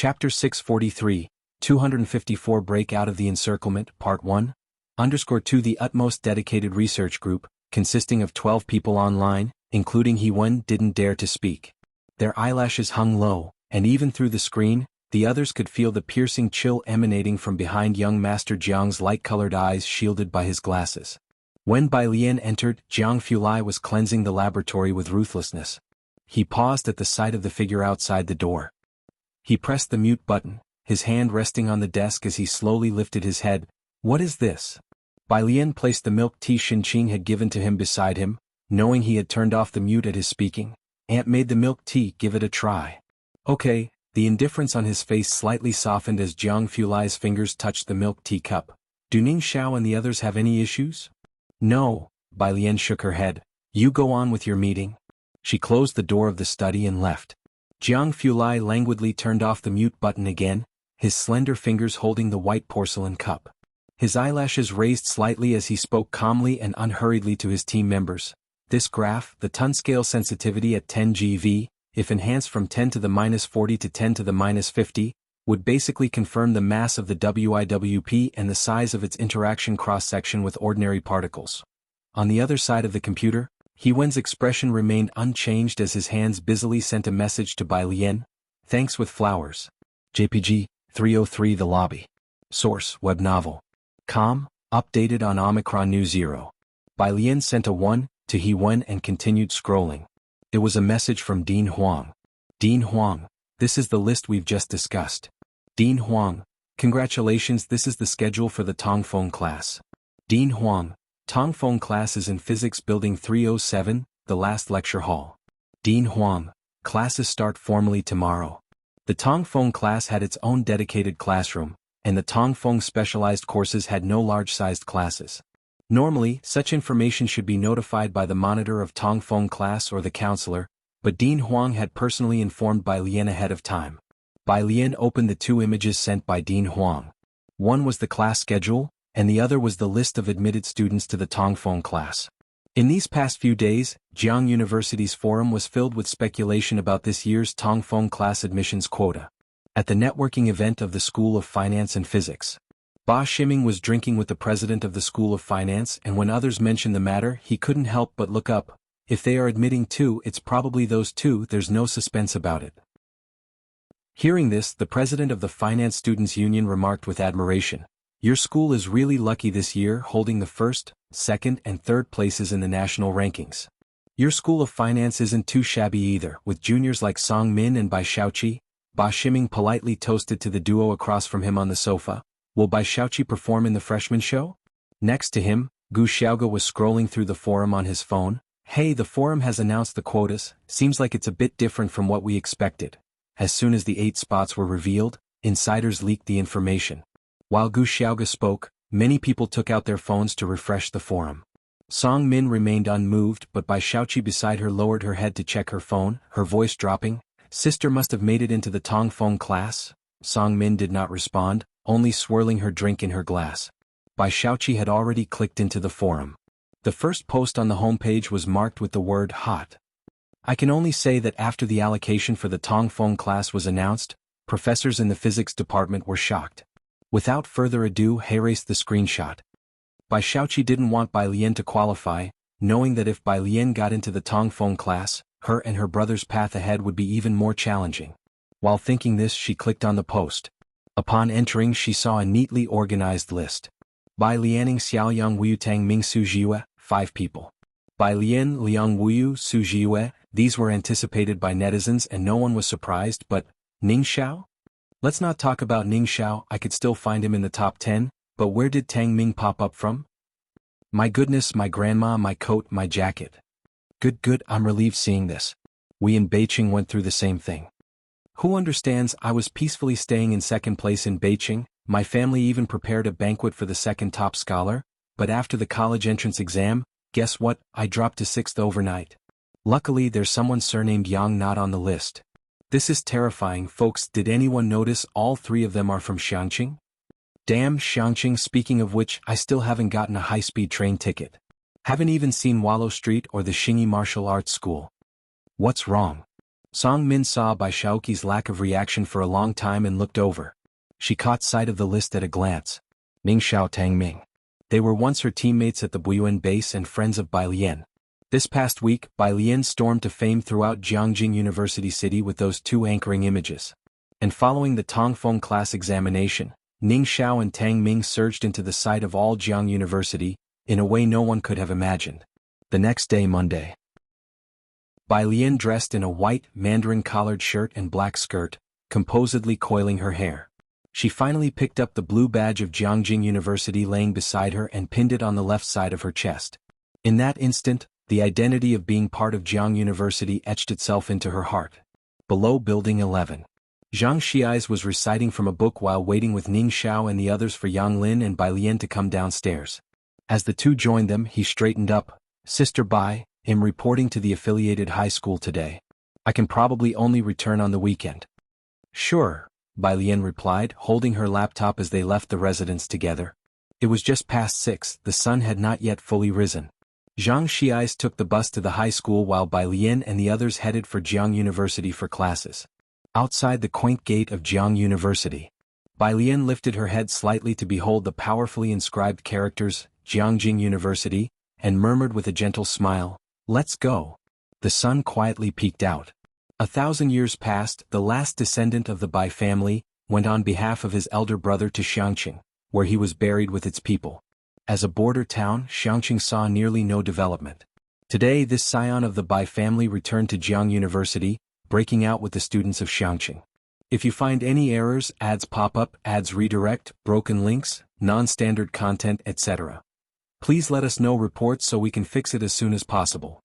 Chapter 643, 254 Break Out of the Encirclement, Part 1, _2 The utmost dedicated research group, consisting of 12 people online, including He-Wen, didn't dare to speak. Their eyelashes hung low, and even through the screen, the others could feel the piercing chill emanating from behind young Master Jiang's light-colored eyes shielded by his glasses. When Bai Lian entered, Jiang Fulai was cleansing the laboratory with ruthlessness. He paused at the sight of the figure outside the door. He pressed the mute button, his hand resting on the desk as he slowly lifted his head. What is this? Bai Lian placed the milk tea Xinqing had given to him beside him, knowing he had turned off the mute at his speaking. Aunt made the milk tea, give it a try. Okay. The indifference on his face slightly softened as Jiang Fulai's fingers touched the milk tea cup. Do Ning Xiao and the others have any issues? No, Bai Lian shook her head. You go on with your meeting. She closed the door of the study and left. Jiang Fulai languidly turned off the mute button again, his slender fingers holding the white porcelain cup. His eyelashes raised slightly as he spoke calmly and unhurriedly to his team members. This graph, the ton scale sensitivity at 10 GV, if enhanced from 10 to the minus 40 to 10 to the minus 50, would basically confirm the mass of the WIWP and the size of its interaction cross-section with ordinary particles. On the other side of the computer, He-Wen's expression remained unchanged as his hands busily sent a message to Bai Lian. Thanks with flowers. JPG 303 The Lobby. Source, web novel. Com, updated on Omicron New 0. Bai Lian sent a 1 to He-Wen and continued scrolling. It was a message from Dean Huang. Dean Huang, this is the list we've just discussed. Dean Huang, congratulations, this is the schedule for the Tongfeng class. Dean Huang, Tongfeng class is in Physics Building 307, the last lecture hall. Dean Huang, classes start formally tomorrow. The Tongfeng class had its own dedicated classroom, and the Tongfeng specialized courses had no large-sized classes. Normally, such information should be notified by the monitor of Tongfeng class or the counselor, but Dean Huang had personally informed Bai Lian ahead of time. Bai Lian opened the two images sent by Dean Huang. One was the class schedule, and the other was the list of admitted students to the Tongfeng class. In these past few days, Jiang University's forum was filled with speculation about this year's Tongfeng class admissions quota. At the networking event of the School of Finance and Physics, Ba Shiming was drinking with the president of the School of Finance, and when others mentioned the matter, he couldn't help but look up. If they are admitting two, it's probably those two, there's no suspense about it. Hearing this, the president of the Finance Students' Union remarked with admiration, your school is really lucky this year, holding the first, second, and third places in the national rankings. Your School of Finance isn't too shabby either, with juniors like Song Min and Bai Shaoqi. Ba Shiming politely toasted to the duo across from him on the sofa. Will Bai Shaoqi perform in the freshman show? Next to him, Gu Xiaoge was scrolling through the forum on his phone. Hey, the forum has announced the quotas, seems like it's a bit different from what we expected. As soon as the 8 spots were revealed, insiders leaked the information. While Gu Xiaoge spoke, many people took out their phones to refresh the forum. Song Min remained unmoved, but Bai Shaoqi beside her lowered her head to check her phone, her voice dropping. Sister must have made it into the Tongfeng class? Song Min did not respond, only swirling her drink in her glass. Bai Shaoqi had already clicked into the forum. The first post on the homepage was marked with the word hot. I can only say that after the allocation for the Tongfeng class was announced, professors in the physics department were shocked. Without further ado, Heiress the screenshot. Bai Shaoqi didn't want Bai Lian to qualify, knowing that if Bai Lian got into the Tongfeng class, her and her brother's path ahead would be even more challenging. While thinking this, she clicked on the post. Upon entering, she saw a neatly organized list. Bai Lianing Xiaoyang Wuyutang Ming Su Jiue, 5 people. Bai Lian Liang Wuyu Su Jiue, these were anticipated by netizens and no one was surprised, but Ning Xiao? Let's not talk about Ning Xiao, I could still find him in the top 10, but where did Tang Ming pop up from? My goodness, my grandma, my coat, my jacket. Good, I'm relieved seeing this. We in Beijing went through the same thing. Who understands, I was peacefully staying in second place in Beijing, my family even prepared a banquet for the second top scholar, but after the college entrance exam, guess what, I dropped to 6th overnight. Luckily there's someone surnamed Yang not on the list. This is terrifying, folks. Did anyone notice all 3 of them are from Xiangqing? Damn Xiangqing, speaking of which, I still haven't gotten a high-speed train ticket. Haven't even seen Wallow Street or the Xingyi Martial Arts School. What's wrong? Song Min saw Bai Xiaoqi's lack of reaction for a long time and looked over. She caught sight of the list at a glance. Ning Xiao Tang Ming. They were once her teammates at the Buyuan base and friends of Bai Lian. This past week, Bai Lian stormed to fame throughout Jiangjing University City with those two anchoring images. And following the Tongfeng class examination, Ning Xiao and Tang Ming surged into the sight of all Jiang University, in a way no one could have imagined. The next day, Monday. Bai Lian dressed in a white, mandarin-collared shirt and black skirt, composedly coiling her hair. She finally picked up the blue badge of Jiangjing University laying beside her and pinned it on the left side of her chest. In that instant, the identity of being part of Jiang University etched itself into her heart. Below Building 11. Zhang Xiais was reciting from a book while waiting with Ning Xiao and the others for Yang Lin and Bai Lian to come downstairs. As the two joined them, he straightened up. Sister Bai, I'm reporting to the affiliated high school today. I can probably only return on the weekend. Sure, Bai Lian replied, holding her laptop as they left the residence together. It was just past 6, the sun had not yet fully risen. Zhang Xiais took the bus to the high school while Bai Lian and the others headed for Jiang University for classes. Outside the quaint gate of Jiang University, Bai Lian lifted her head slightly to behold the powerfully inscribed characters, Jiangjing University, and murmured with a gentle smile, "Let's go." The sun quietly peeked out. 1,000 years passed. The last descendant of the Bai family went on behalf of his elder brother to Xiangqing, where he was buried with its people. As a border town, Xiangqing saw nearly no development. Today this scion of the Bai family returned to Jiang University, breaking out with the students of Xiangqing. If you find any errors, ads pop up, ads redirect, broken links, non-standard content, etc., please let us know reports so we can fix it as soon as possible.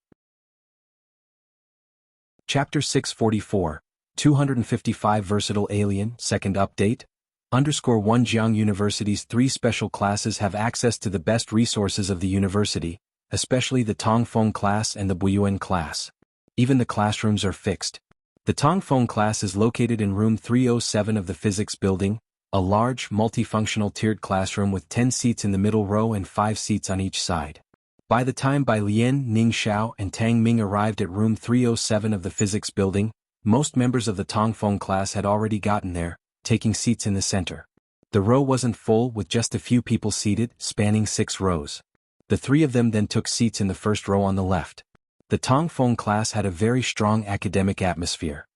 Chapter 644, 255 Versatile Alien, Second Update. _1 Jiang University's 3 special classes have access to the best resources of the university, especially the Tongfeng class and the Buyuan class. Even the classrooms are fixed. The Tongfeng class is located in room 307 of the physics building, a large, multifunctional tiered classroom with 10 seats in the middle row and 5 seats on each side. By the time Bai Lian, Ning Xiao, and Tang Ming arrived at room 307 of the physics building, most members of the Tongfeng class had already gotten there, taking seats in the center. The row wasn't full, with just a few people seated, spanning 6 rows. The 3 of them then took seats in the first row on the left. The Tongfeng class had a very strong academic atmosphere.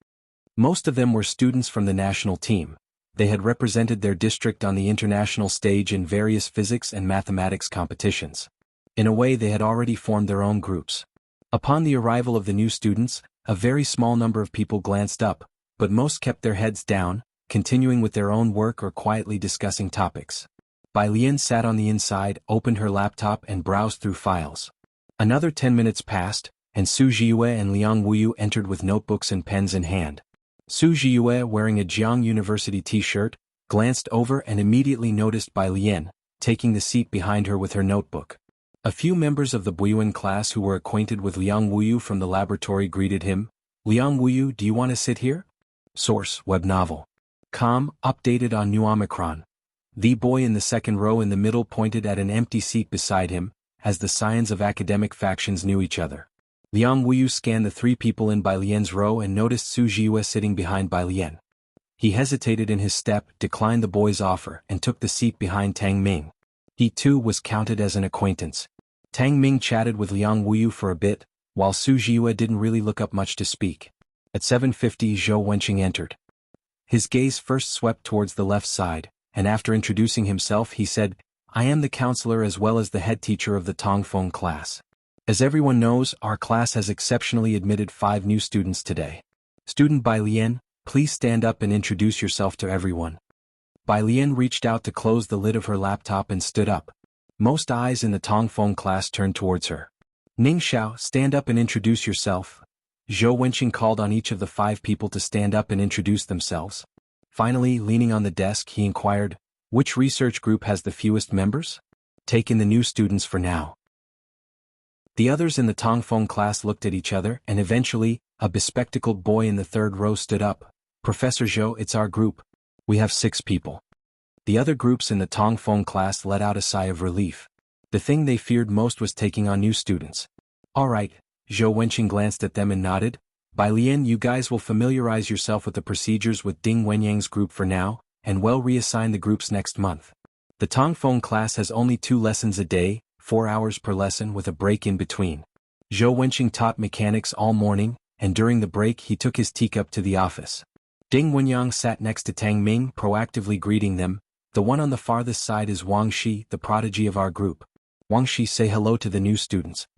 Most of them were students from the national team. They had represented their district on the international stage in various physics and mathematics competitions. In a way, they had already formed their own groups. Upon the arrival of the new students, a very small number of people glanced up, but most kept their heads down, continuing with their own work or quietly discussing topics. Bai Lian sat on the inside, opened her laptop and browsed through files. Another 10 minutes passed, and Su Zhiyue and Liang Wuyu entered with notebooks and pens in hand. Su Zhiyue, wearing a Jiang University t-shirt, glanced over and immediately noticed Bai Lian, taking the seat behind her with her notebook. A few members of the Buyuan class who were acquainted with Liang Wuyu from the laboratory greeted him. "Liang Wuyu, do you want to sit here?" Source, web novel. Updated on New Omicron. The boy in the second row in the middle pointed at an empty seat beside him, as the scions of academic factions knew each other. Liang Wuyu scanned the 3 people in Bai Lian's row and noticed Su Zhiyue sitting behind Bai Lian. He hesitated in his step, declined the boy's offer, and took the seat behind Tang Ming. He too was counted as an acquaintance. Tang Ming chatted with Liang Wuyu for a bit, while Su Zhiyue didn't really look up much to speak. At 7:50, Zhou Wenqing entered. His gaze first swept towards the left side, and after introducing himself he said, "I am the counselor as well as the head teacher of the Tongfeng class. As everyone knows, our class has exceptionally admitted 5 new students today. Student Bai Lian, please stand up and introduce yourself to everyone." Bai Lian reached out to close the lid of her laptop and stood up. Most eyes in the Tongfeng class turned towards her. "Ning Xiao, stand up and introduce yourself." Zhou Wenqing called on each of the 5 people to stand up and introduce themselves. Finally, leaning on the desk, he inquired, "Which research group has the fewest members? Take in the new students for now." The others in the Tongfeng class looked at each other, and eventually, a bespectacled boy in the third row stood up. "Professor Zhou, it's our group. We have 6 people." The other groups in the Tongfeng class let out a sigh of relief. The thing they feared most was taking on new students. "All right," Zhou Wenqing glanced at them and nodded. By Lian, you guys will familiarize yourself with the procedures with Ding Wenyang's group for now, and will reassign the groups next month. The Tongfeng class has only 2 lessons a day, 4 hours per lesson with a break in between. Zhou Wenqing taught mechanics all morning, and during the break he took his teacup to the office. Ding Wenyang sat next to Tang Ming, proactively greeting them. The one on the farthest side is Wang Shi, the prodigy of our group. Wang Shi, say hello to the new students.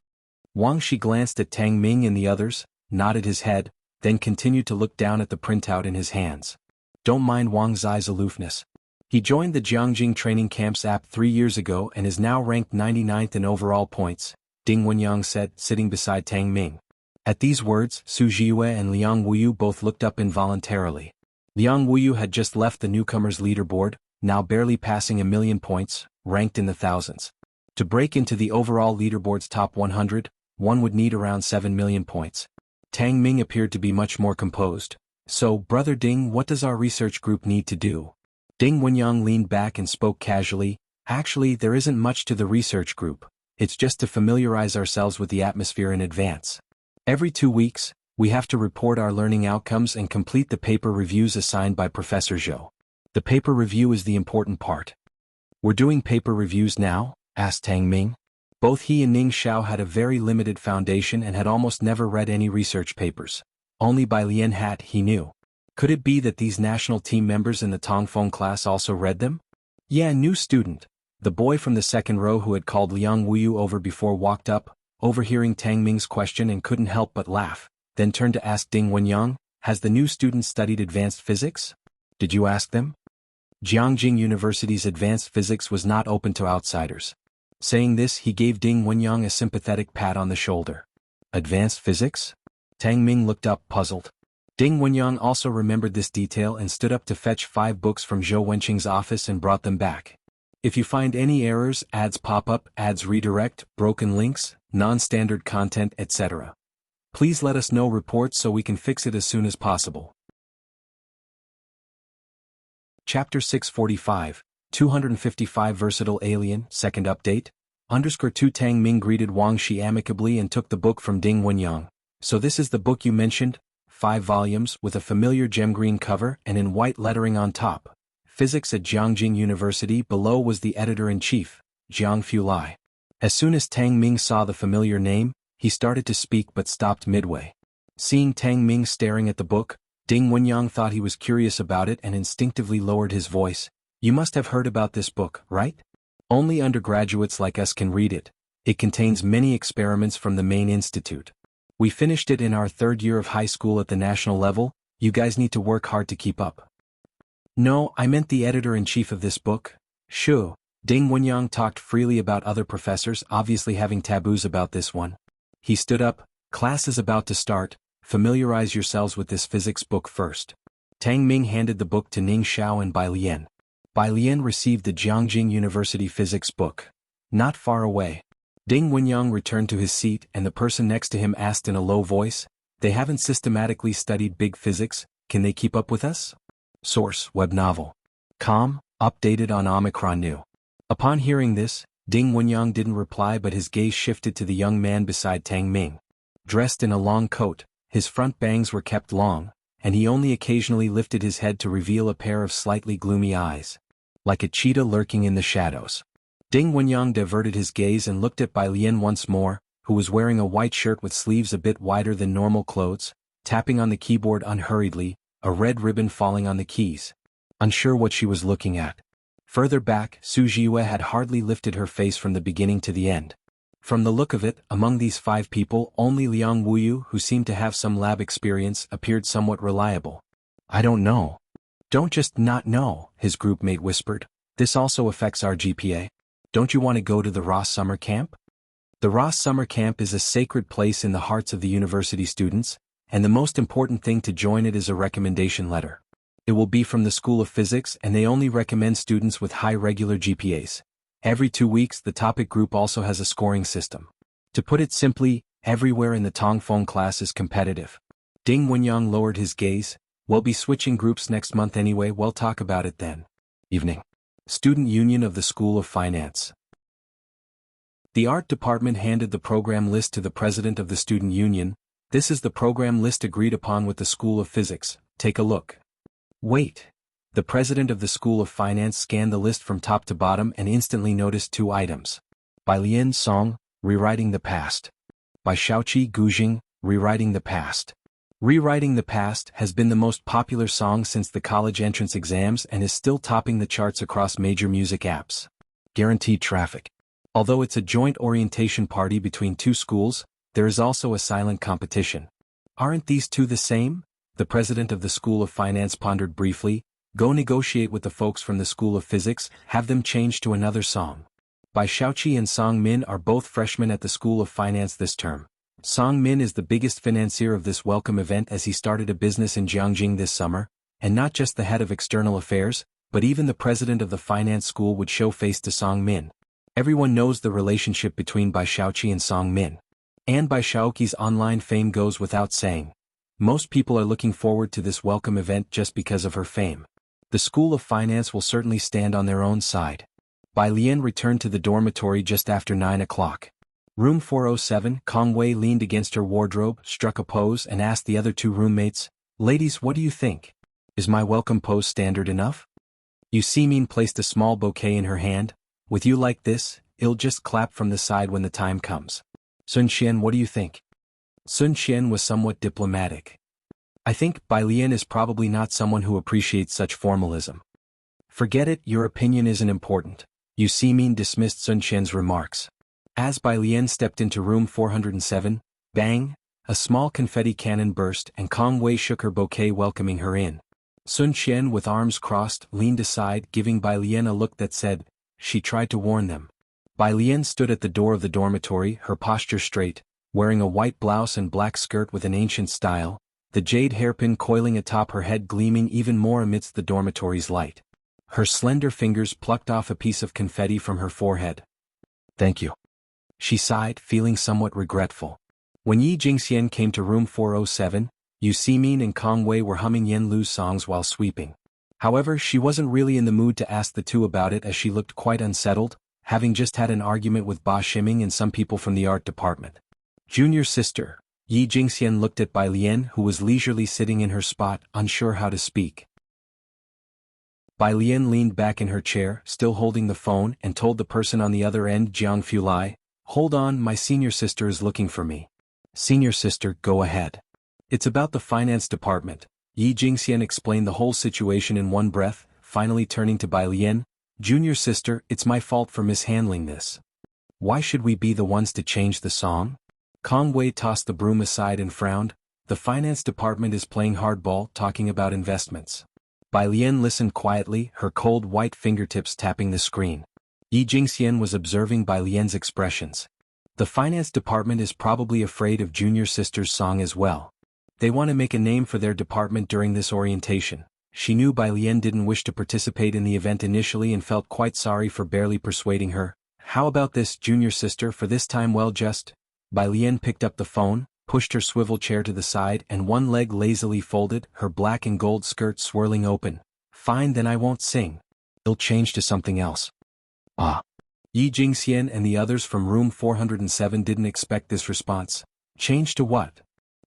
Wang Shi glanced at Tang Ming and the others, nodded his head, then continued to look down at the printout in his hands. Don't mind Wang Zai's aloofness. He joined the Jiangjing Training Camps app 3 years ago and is now ranked 99th in overall points, Ding Wenyang said, sitting beside Tang Ming. At these words, Su Jiyue and Liang Wuyu both looked up involuntarily. Liang Wuyu had just left the newcomers' leaderboard, now barely passing 1,000,000 points, ranked in the thousands. To break into the overall leaderboard's top 100, one would need around 7 million points. Tang Ming appeared to be much more composed. So, Brother Ding, what does our research group need to do? Ding Wenyang leaned back and spoke casually. Actually, there isn't much to the research group. It's just to familiarize ourselves with the atmosphere in advance. Every 2 weeks, we have to report our learning outcomes and complete the paper reviews assigned by Professor Zhou. The paper review is the important part. We're doing paper reviews now? Asked Tang Ming. Both he and Ning Xiao had a very limited foundation and had almost never read any research papers. Only by Lian Hat he knew. Could it be that these national team members in the Tongfeng class also read them? Yeah, new student. The boy from the second row who had called Liang Wuyu over before walked up, overhearing Tang Ming's question and couldn't help but laugh, then turned to ask Ding Wenyang, has the new student studied advanced physics? Did you ask them? Jiangjing University's advanced physics was not open to outsiders. Saying this, he gave Ding Wenyang a sympathetic pat on the shoulder. Advanced physics? Tang Ming looked up, puzzled. Ding Wenyang also remembered this detail and stood up to fetch 5 books from Zhou Wenqing's office and brought them back. If you find any errors, ads pop up, ads redirect, broken links, non-standard content, etc., please let us know reports so we can fix it as soon as possible. Chapter 645, 255 Versatile Alien, Second Update, _2 Tang Ming greeted Wang Shi amicably and took the book from Ding Wenyang. So this is the book you mentioned? 5 volumes with a familiar gem-green cover and in white lettering on top. Physics at Jiangjing University. Below was the editor-in-chief, Jiang Fulai. As soon as Tang Ming saw the familiar name, he started to speak but stopped midway. Seeing Tang Ming staring at the book, Ding Wenyang thought he was curious about it and instinctively lowered his voice. You must have heard about this book, right? Only undergraduates like us can read it. It contains many experiments from the main institute. We finished it in our 3rd year of high school at the national level. You guys need to work hard to keep up. No, I meant the editor-in-chief of this book. Shu. Ding Wenyang talked freely about other professors, obviously having taboos about this one. He stood up. Class is about to start. Familiarize yourselves with this physics book first. Tang Ming handed the book to Ning Xiao and Bai Lian. Bai Lian received the Jiangjing University physics book. Not far away. Ding Wenyang returned to his seat and the person next to him asked in a low voice, they haven't systematically studied big physics, can they keep up with us? Source, web novel. Updated on Omicron New. Upon hearing this, Ding Wenyang didn't reply but his gaze shifted to the young man beside Tang Ming. Dressed in a long coat, his front bangs were kept long, and he only occasionally lifted his head to reveal a pair of slightly gloomy eyes. Like a cheetah lurking in the shadows. Ding Wenyang diverted his gaze and looked at Bai Lian once more, who was wearing a white shirt with sleeves a bit wider than normal clothes, tapping on the keyboard unhurriedly, a red ribbon falling on the keys. Unsure what she was looking at. Further back, Su Jiyue had hardly lifted her face from the beginning to the end. From the look of it, among these 5 people, only Liang Wuyu, who seemed to have some lab experience, appeared somewhat reliable. I don't know. Don't just not know, his group mate whispered. This also affects our GPA. Don't you want to go to the Ross Summer Camp? The Ross Summer Camp is a sacred place in the hearts of the university students, and the most important thing to join it is a recommendation letter. It will be from the School of Physics and they only recommend students with high regular GPAs. Every 2 weeks the topic group also has a scoring system. To put it simply, everywhere in the Tongfeng class is competitive. Ding Wenyang lowered his gaze. We'll be switching groups next month anyway, we'll talk about it then. Evening. Student Union of the School of Finance. The art department handed the program list to the president of the student union. This is the program list agreed upon with the School of Physics. Take a look. Wait. The president of the School of Finance scanned the list from top to bottom and instantly noticed 2 items. By Lian Song, Rewriting the Past. By Shaoqi Gujing, Rewriting the Past. Rewriting the Past has been the most popular song since the college entrance exams and is still topping the charts across major music apps. Guaranteed traffic. Although it's a joint orientation party between 2 schools, there is also a silent competition. Aren't these 2 the same? The president of the School of Finance pondered briefly. Go negotiate with the folks from the School of Physics, have them change to another song. By Shaoqi and Song Min are both freshmen at the School of Finance this term. Song Min is the biggest financier of this welcome event as he started a business in Jiangjing this summer, and not just the head of external affairs, but even the president of the finance school would show face to Song Min. Everyone knows the relationship between Bai Shaoqi and Song Min. And Bai Shaoqi's online fame goes without saying. Most people are looking forward to this welcome event just because of her fame. The School of Finance will certainly stand on their own side. Bai Lian returned to the dormitory just after 9 o'clock. Room 407, Kong Wei leaned against her wardrobe, struck a pose and asked the other 2 roommates, "Ladies, what do you think? Is my welcome pose standard enough?" Yu Simin placed a small bouquet in her hand. "With you like this, it'll just clap from the side when the time comes." "Sun Xian, what do you think?" Sun Xian was somewhat diplomatic. "I think Bai Lian is probably not someone who appreciates such formalism." "Forget it, your opinion isn't important." Yu Simin dismissed Sun Xian's remarks. As Bai Lian stepped into room 407, bang, a small confetti cannon burst and Kong Wei shook her bouquet welcoming her in. Sun Xian with arms crossed leaned aside giving Bai Lian a look that said, "She tried to warn them." Bai Lian stood at the door of the dormitory, her posture straight, wearing a white blouse and black skirt with an ancient style, the jade hairpin coiling atop her head gleaming even more amidst the dormitory's light. Her slender fingers plucked off a piece of confetti from her forehead. "Thank you." She sighed, feeling somewhat regretful. When Yi Jingxian came to room 407, Yu Simin and Kong Wei were humming Yen Lu's songs while sweeping. However, she wasn't really in the mood to ask the 2 about it as she looked quite unsettled, having just had an argument with Ba Shiming and some people from the art department. "Junior sister." Yi Jingxian looked at Bai Lian who was leisurely sitting in her spot, unsure how to speak. Bai Lian leaned back in her chair, still holding the phone, and told the person on the other end, Jiang Fulai, "Hold on, my senior sister is looking for me." "Senior sister, go ahead." "It's about the finance department." Yi Jingxian explained the whole situation in one breath, finally turning to Bai Lian, "Junior sister, it's my fault for mishandling this. Why should we be the ones to change the song?" Kong Wei tossed the broom aside and frowned. "The finance department is playing hardball, talking about investments." Bai Lian listened quietly, her cold white fingertips tapping the screen. Yi Jingxian was observing Bai Lian's expressions. The finance department is probably afraid of junior sister's song as well. They want to make a name for their department during this orientation. She knew Bai Lian didn't wish to participate in the event initially and felt quite sorry for barely persuading her. "How about this, junior sister, for this time well just..." Bai Lian picked up the phone, pushed her swivel chair to the side and one leg lazily folded, her black and gold skirt swirling open. "Fine, then I won't sing. It'll change to something else." "Ah." Yi Jingxian and the others from room 407 didn't expect this response. "Change to what?"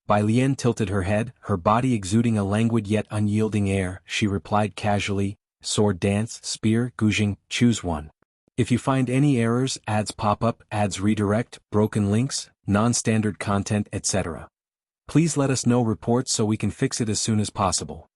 Bai Lian tilted her head, her body exuding a languid yet unyielding air. She replied casually, "Sword dance, spear, gujing, choose one. If you find any errors, ads pop up, ads redirect, broken links, non-standard content, etc. Please let us know reports so we can fix it as soon as possible."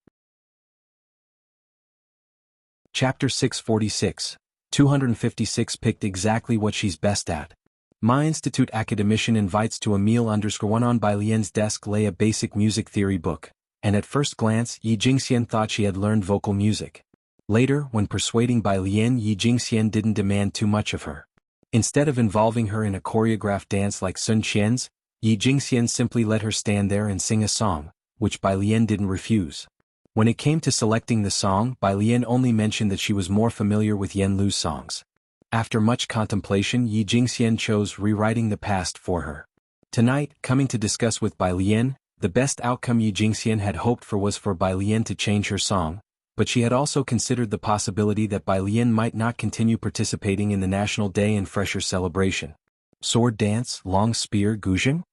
Chapter 646. 256 picked exactly what she's best at. My Institute academician invites to a meal _1 on Bai Lian's desk lay a basic music theory book, and at first glance Yi Jingxian thought she had learned vocal music. Later, when persuading Bai Lian, Yi Jingxian didn't demand too much of her. Instead of involving her in a choreographed dance like Sun Qian's, Yi Jingxian simply let her stand there and sing a song, which Bai Lian didn't refuse. When it came to selecting the song, Bai Lian only mentioned that she was more familiar with Yen Lu's songs. After much contemplation, Yi Jingxian chose Rewriting the Past for her. Tonight, coming to discuss with Bai Lian, the best outcome Yi Jingxian had hoped for was for Bai Lian to change her song, but she had also considered the possibility that Bai Lian might not continue participating in the National Day and Fresher celebration. Sword dance, long spear, guzheng?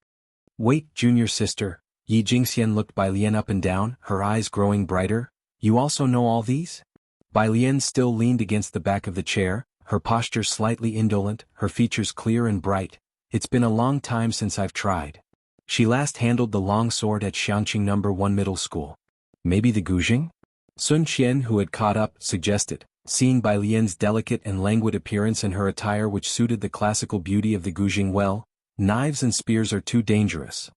Wait, junior sister. Yi Jingxian looked Bai Lian up and down, her eyes growing brighter. You also know all these? Bai Lian still leaned against the back of the chair, her posture slightly indolent, her features clear and bright. It's been a long time since I've tried. She last handled the long sword at Xiangqing No. 1 middle school. Maybe the guzheng? Sun Qian, who had caught up, suggested, seeing Bai Lian's delicate and languid appearance and her attire which suited the classical beauty of the guzheng well. Knives and spears are too dangerous.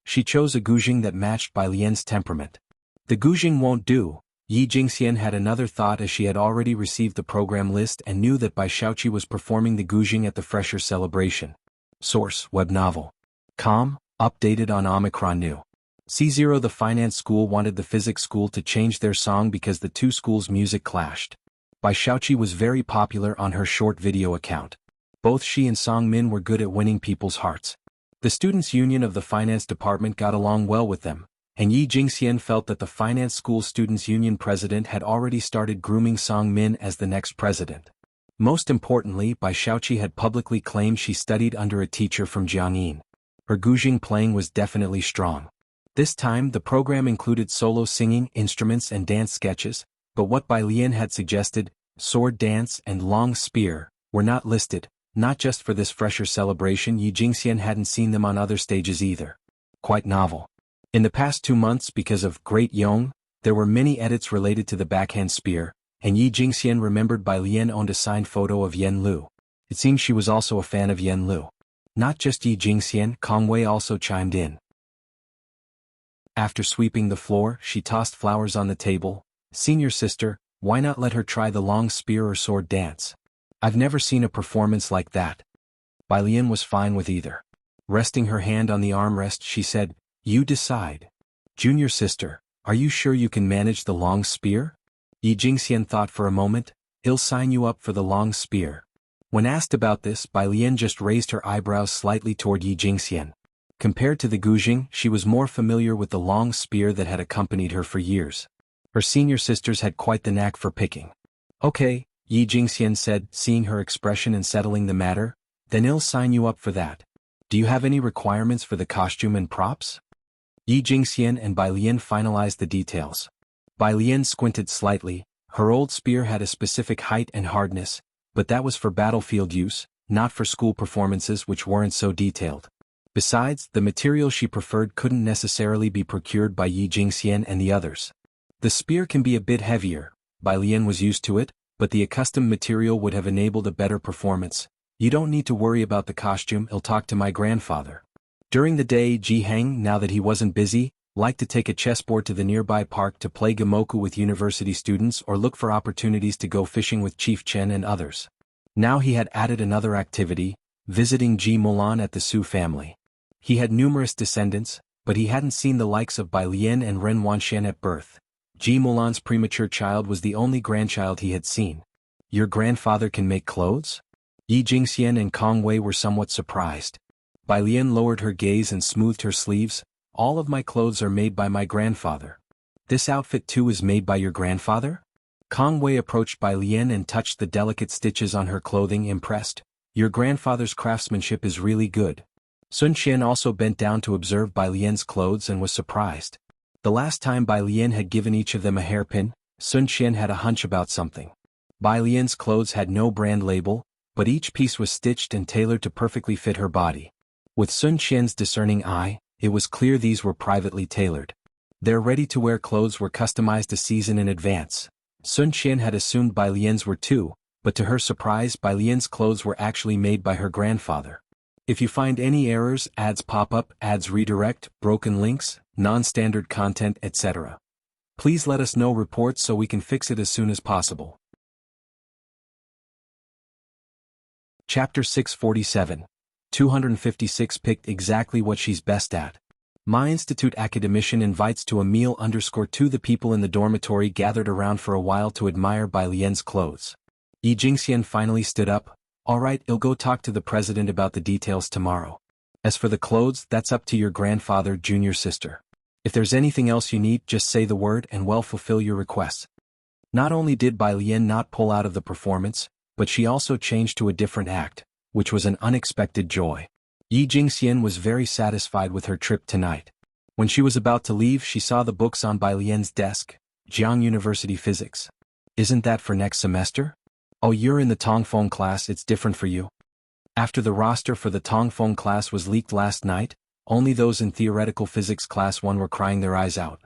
She chose a guzheng that matched Bai Lian's temperament. The guzheng won't do. Yi Jingxian had another thought as she had already received the program list and knew that Bai Shaoqi was performing the guzheng at the fresher celebration. Source, web novel. Com, updated on Omicron New. C0 The finance school wanted the physics school to change their song because the two schools' music clashed. Bai Shaoqi was very popular on her short video account. Both she and Song Min were good at winning people's hearts. The students' union of the finance department got along well with them, and Yi Jingxian felt that the finance school students' union president had already started grooming Song Min as the next president. Most importantly, Bai Shaoqi had publicly claimed she studied under a teacher from Jiangyin. Her guzheng playing was definitely strong. This time the program included solo singing, instruments and dance sketches, but what Bai Lian had suggested, sword dance and long spear, were not listed. Not just for this fresher celebration, Yi Jingxian hadn't seen them on other stages either. Quite novel. In the past 2 months, because of Great Yong, there were many edits related to the backhand spear, and Yi Jingxian remembered Bai Lian owned a signed photo of Yen Lu. It seems she was also a fan of Yen Lu. Not just Yi Jingxian, Kong Wei also chimed in. After sweeping the floor, she tossed flowers on the table. Senior sister, why not let her try the long spear or sword dance? I've never seen a performance like that. Bai Lian was fine with either. Resting her hand on the armrest, she said, You decide. Junior sister, are you sure you can manage the long spear? Yi Jingxian thought for a moment. He'll sign you up for the long spear. When asked about this, Bai Lian just raised her eyebrows slightly toward Yi Jingxian. Compared to the guzheng, she was more familiar with the long spear that had accompanied her for years. Her senior sisters had quite the knack for picking. Okay, Yi Jingxian said, seeing her expression and settling the matter, then he'll sign you up for that. Do you have any requirements for the costume and props? Yi Jingxian and Bai Lian finalized the details. Bai Lian squinted slightly. Her old spear had a specific height and hardness, but that was for battlefield use, not for school performances which weren't so detailed. Besides, the material she preferred couldn't necessarily be procured by Yi Jingxian and the others. The spear can be a bit heavier. Bai Lian was used to it, but the accustomed material would have enabled a better performance. You don't need to worry about the costume, I'll talk to my grandfather. During the day, Ji Heng, now that he wasn't busy, liked to take a chessboard to the nearby park to play Gamoku with university students or look for opportunities to go fishing with Chief Chen and others. Now he had added another activity, visiting Ji Mulan at the Su family. He had numerous descendants, but he hadn't seen the likes of Bai Lian and Ren Wanxian at birth. Ji Mulan's premature child was the only grandchild he had seen. Your grandfather can make clothes? Yi Jingxian and Kong Wei were somewhat surprised. Bai Lian lowered her gaze and smoothed her sleeves. All of my clothes are made by my grandfather. This outfit too is made by your grandfather? Kong Wei approached Bai Lian and touched the delicate stitches on her clothing, impressed. Your grandfather's craftsmanship is really good. Sun Qian also bent down to observe Bai Lian's clothes and was surprised. The last time Bai Lian had given each of them a hairpin, Sun Qian had a hunch about something. Bai Lian's clothes had no brand label, but each piece was stitched and tailored to perfectly fit her body. With Sun Qian's discerning eye, it was clear these were privately tailored. Their ready-to-wear clothes were customized a season in advance. Sun Qian had assumed Bai Lian's were too, but to her surprise, Bai Lian's clothes were actually made by her grandfather. If you find any errors, ads pop up, ads redirect, broken links, non-standard content, etc., please let us know reports so we can fix it as soon as possible. Chapter 647. 256 picked exactly what she's best at. My Institute academician invites to a meal _2 The people in the dormitory gathered around for a while to admire Bai Lian's clothes. Yi Jingxian finally stood up. Alright, I'll go talk to the president about the details tomorrow. As for the clothes, that's up to your grandfather, junior sister. If there's anything else you need, just say the word and we'll fulfill your requests. Not only did Bai Lian not pull out of the performance, but she also changed to a different act, which was an unexpected joy. Yi Jingxian was very satisfied with her trip tonight. When she was about to leave, she saw the books on Bai Lian's desk. Jiang University Physics. Isn't that for next semester? Oh, you're in the Tongfeng class, it's different for you. After the roster for the Tongfeng class was leaked last night, only those in theoretical physics class 1 were crying their eyes out.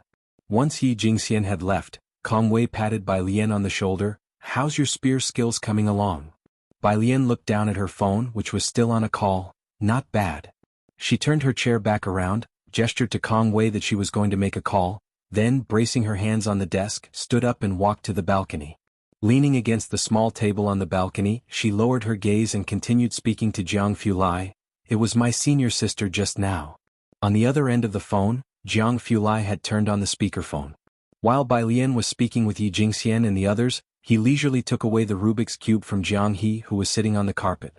Once Yi Jingxian had left, Kong Wei patted Bai Lian on the shoulder. How's your spear skills coming along? Bai Lian looked down at her phone, which was still on a call. Not bad. She turned her chair back around, gestured to Kong Wei that she was going to make a call, then, bracing her hands on the desk, stood up and walked to the balcony. Leaning against the small table on the balcony, she lowered her gaze and continued speaking to Jiang Fulai. It was my senior sister just now. On the other end of the phone, Jiang Fulai had turned on the speakerphone. While Bai Lian was speaking with Yi Jingxian and the others, he leisurely took away the Rubik's Cube from Jiang He, who was sitting on the carpet.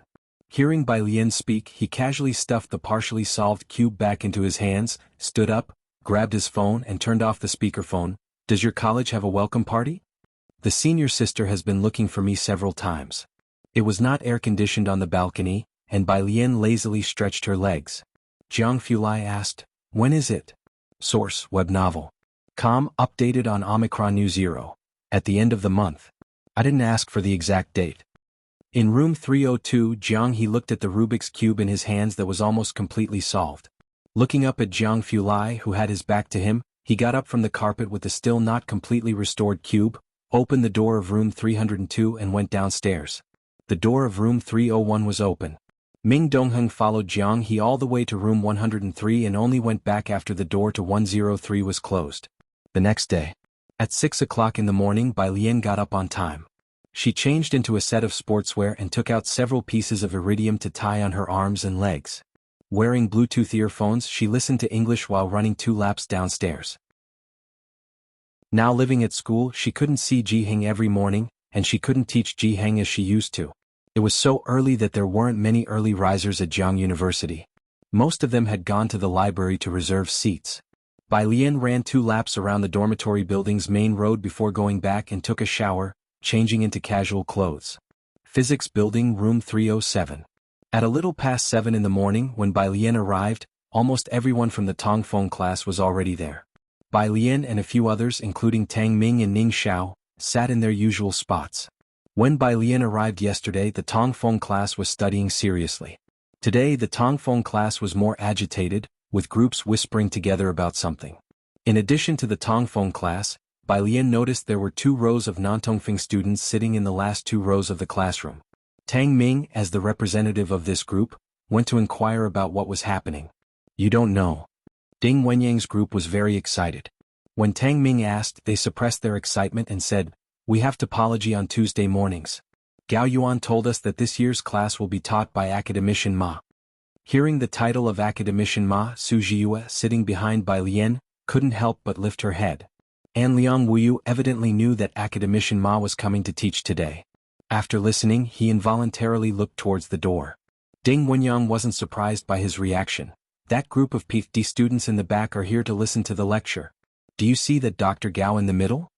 Hearing Bai Lian speak, he casually stuffed the partially solved cube back into his hands, stood up, grabbed his phone and turned off the speakerphone. Does your college have a welcome party? The senior sister has been looking for me several times. It was not air-conditioned on the balcony, and Bai Lian lazily stretched her legs. Jiang Fulai asked, when is it? Source, web novel. Com, updated on Omicron New Zero. At the end of the month. I didn't ask for the exact date. In room 302, Jiang He looked at the Rubik's Cube in his hands that was almost completely solved. Looking up at Jiang Fulai, who had his back to him, he got up from the carpet with the still not completely restored cube, opened the door of room 302 and went downstairs. The door of room 301 was open. Ming Dongheng followed Jiang He all the way to room 103 and only went back after the door to 103 was closed. The next day. At 6 o'clock in the morning, Bai Lian got up on time. She changed into a set of sportswear and took out several pieces of iridium to tie on her arms and legs. Wearing Bluetooth earphones, she listened to English while running 2 laps downstairs. Now living at school, she couldn't see Ji Heng every morning, and she couldn't teach Ji Heng as she used to. It was so early that there weren't many early risers at Jiang University. Most of them had gone to the library to reserve seats. Bai Lian ran 2 laps around the dormitory building's main road before going back and took a shower, changing into casual clothes. Physics Building, room 307. At a little past 7 in the morning when Bai Lian arrived, almost everyone from the Tongfeng class was already there. Bai Lian and a few others, including Tang Ming and Ning Xiao, sat in their usual spots. When Bai Lian arrived yesterday, the Tongfeng class was studying seriously. Today the Tongfeng class was more agitated, with groups whispering together about something. In addition to the Tongfeng class, Bai Lian noticed there were 2 rows of non-Tongfeng students sitting in the last 2 rows of the classroom. Tang Ming, as the representative of this group, went to inquire about what was happening. You don't know. Ding Wenyang's group was very excited. When Tang Ming asked, they suppressed their excitement and said, we have topology on Tuesday mornings. Gao Yuan told us that this year's class will be taught by Academician Ma. Hearing the title of Academician Ma, Su Jiyue, sitting behind Bai Lian, couldn't help but lift her head. An Liang Wuyu evidently knew that Academician Ma was coming to teach today. After listening, he involuntarily looked towards the door. Ding Wenyang wasn't surprised by his reaction. That group of PhD students in the back are here to listen to the lecture. Do you see that Dr. Gao in the middle?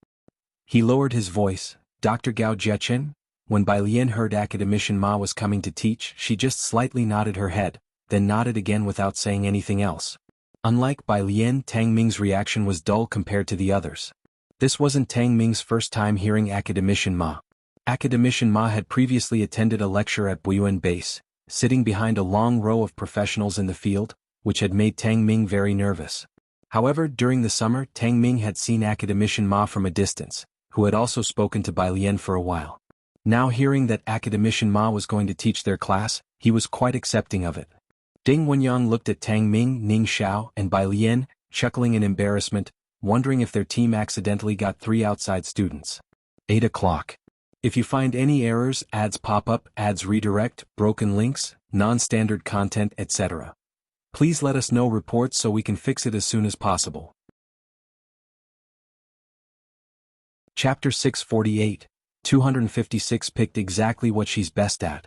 He lowered his voice. Dr. Gao Zhechen? When Bai Lian heard Academician Ma was coming to teach, she just slightly nodded her head, then nodded again without saying anything else. Unlike Bai Lian, Tang Ming's reaction was dull compared to the others. This wasn't Tang Ming's first time hearing Academician Ma. Academician Ma had previously attended a lecture at Buyuan Base, sitting behind a long row of professionals in the field, which had made Tang Ming very nervous. However, during the summer, Tang Ming had seen Academician Ma from a distance, who had also spoken to Bai Lian for a while. Now hearing that Academician Ma was going to teach their class, he was quite accepting of it. Ding Wenyang looked at Tang Ming, Ning Xiao, and Bai Lian, chuckling in embarrassment, wondering if their team accidentally got 3 outside students. 8 o'clock. If you find any errors, ads pop up, ads redirect, broken links, non-standard content, etc. Please let us know reports so we can fix it as soon as possible. Chapter 648, 256 picked exactly what she's best at.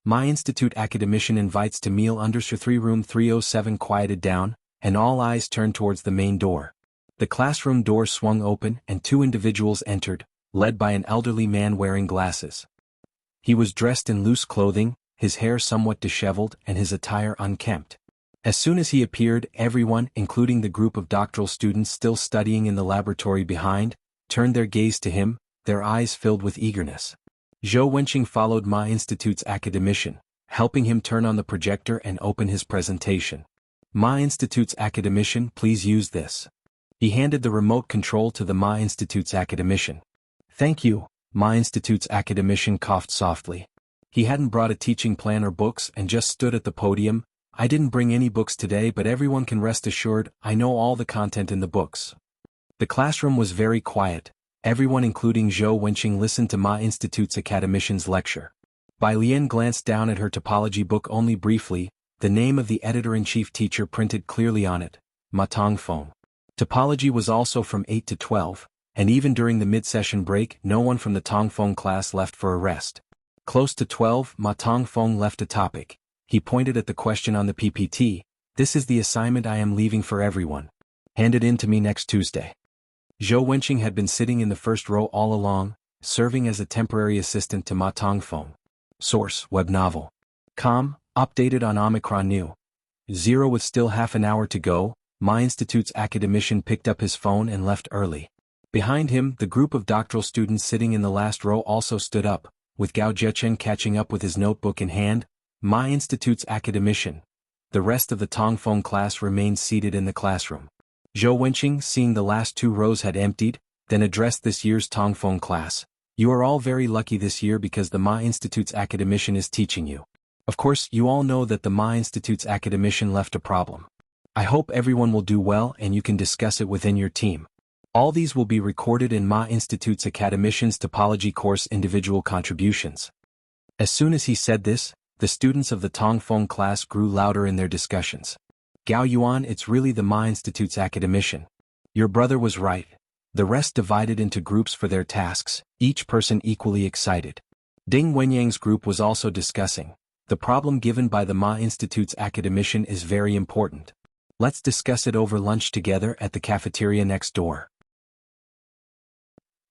My Institute Academician invites to meal under 3 room 307 quieted down, and all eyes turned towards the main door. The classroom door swung open and 2 individuals entered, led by an elderly man wearing glasses. He was dressed in loose clothing, his hair somewhat disheveled and his attire unkempt. As soon as he appeared, everyone, including the group of doctoral students still studying in the laboratory behind, turned their gaze to him, their eyes filled with eagerness. Zhou Wenqing followed Ma Institute's academician, helping him turn on the projector and open his presentation. Ma Institute's academician, please use this. He handed the remote control to the Ma Institute's academician. Thank you, Ma Institute's academician coughed softly. He hadn't brought a teaching plan or books and just stood at the podium. I didn't bring any books today, but everyone can rest assured, I know all the content in the books. The classroom was very quiet. Everyone including Zhou Wenqing listened to Ma Institute's academician's lecture. Bai Lian glanced down at her topology book only briefly, the name of the editor-in-chief teacher printed clearly on it, Ma Tongfeng. Topology was also from 8 to 12, and even during the mid-session break no one from the Tongfeng class left for a rest. Close to 12, Ma Tongfeng left a topic. He pointed at the question on the PPT, this is the assignment I am leaving for everyone. Hand it in to me next Tuesday. Zhou Wenqing had been sitting in the first row all along, serving as a temporary assistant to Ma Tongfeng. Source, web novel. Updated on Omicron New. 0 with still half an hour to go, Ma Institute's academician picked up his phone and left early. Behind him, the group of doctoral students sitting in the last row also stood up, with Gao Zhechen catching up with his notebook in hand, Ma Institute's academician. The rest of the Tongfeng class remained seated in the classroom. Zhou Wenqing, seeing the last 2 rows had emptied, then addressed this year's Tongfeng class. You are all very lucky this year because the Ma Institute's academician is teaching you. Of course, you all know that the Ma Institute's academician left a problem. I hope everyone will do well and you can discuss it within your team. All these will be recorded in Ma Institute's academician's topology course individual contributions. As soon as he said this, the students of the Tongfeng class grew louder in their discussions. Gao Yuan, it's really the Ma Institute's academician. Your brother was right. The rest divided into groups for their tasks, each person equally excited. Ding Wenyang's group was also discussing. The problem given by the Ma Institute's academician is very important. Let's discuss it over lunch together at the cafeteria next door.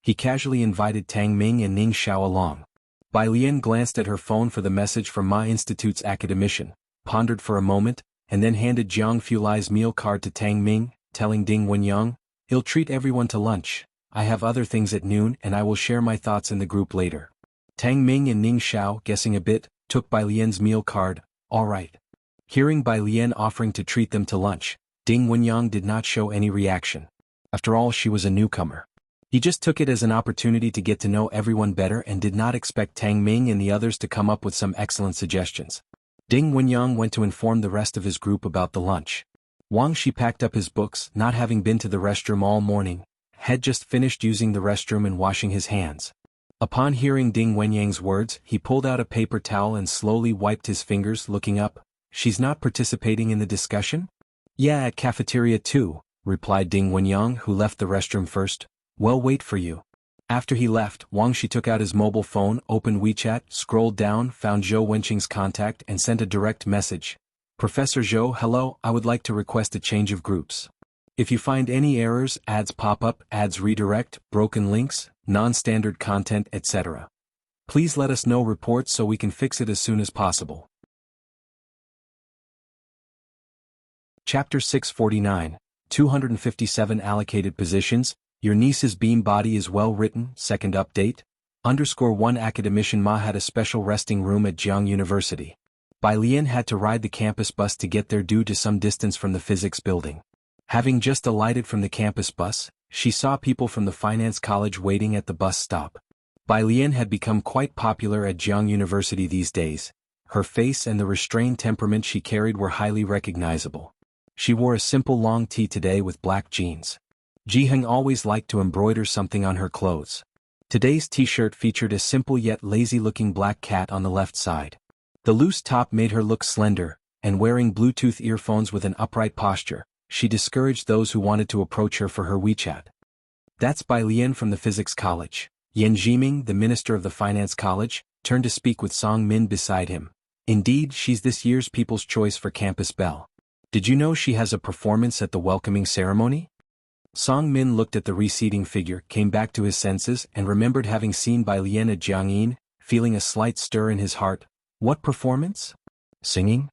He casually invited Tang Ming and Ning Xiao along. Bai Lian glanced at her phone for the message from Ma Institute's academician, pondered for a moment, and then handed Jiang Fulai's meal card to Tang Ming, telling Ding Wenyang, he'll treat everyone to lunch. I have other things at noon and I will share my thoughts in the group later. Tang Ming and Ning Xiao, guessing a bit, took Bai Lian's meal card. All right. Hearing Bai Lian offering to treat them to lunch, Ding Wenyang did not show any reaction. After all, she was a newcomer. He just took it as an opportunity to get to know everyone better and did not expect Tang Ming and the others to come up with some excellent suggestions. Ding Wenyang went to inform the rest of his group about the lunch. Wang Shi packed up his books, not having been to the restroom all morning, had just finished using the restroom and washing his hands. Upon hearing Ding Wenyang's words, he pulled out a paper towel and slowly wiped his fingers, looking up. She's not participating in the discussion? Yeah, at cafeteria too, replied Ding Wenyang, who left the restroom first. Well, wait for you. After he left, Wang Shi took out his mobile phone, opened WeChat, scrolled down, found Zhou Wenqing's contact and sent a direct message. Professor Zhou, hello, I would like to request a change of groups. If you find any errors, ads pop up, ads redirect, broken links, non-standard content, etc. Please let us know reports so we can fix it as soon as possible. Chapter 649, 257 Allocated Positions. Your niece's beam body is well written. Second update. _1 Academician Ma had a special resting room at Jiang University. Bai Lian had to ride the campus bus to get there due to some distance from the physics building. Having just alighted from the campus bus, she saw people from the finance college waiting at the bus stop. Bai Lian had become quite popular at Jiang University these days. Her face and the restrained temperament she carried were highly recognizable. She wore a simple long tee today with black jeans. Jiheng always liked to embroider something on her clothes. Today's t-shirt featured a simple yet lazy-looking black cat on the left side. The loose top made her look slender, and wearing Bluetooth earphones with an upright posture, she discouraged those who wanted to approach her for her WeChat. That's Bai Lian from the physics college. Yan Jiming, the minister of the finance college, turned to speak with Song Min beside him. Indeed, she's this year's People's Choice for Campus Belle. Did you know she has a performance at the welcoming ceremony? Song Min looked at the receding figure, came back to his senses, and remembered having seen Bai Lian at Jiangyin, feeling a slight stir in his heart. What performance? Singing?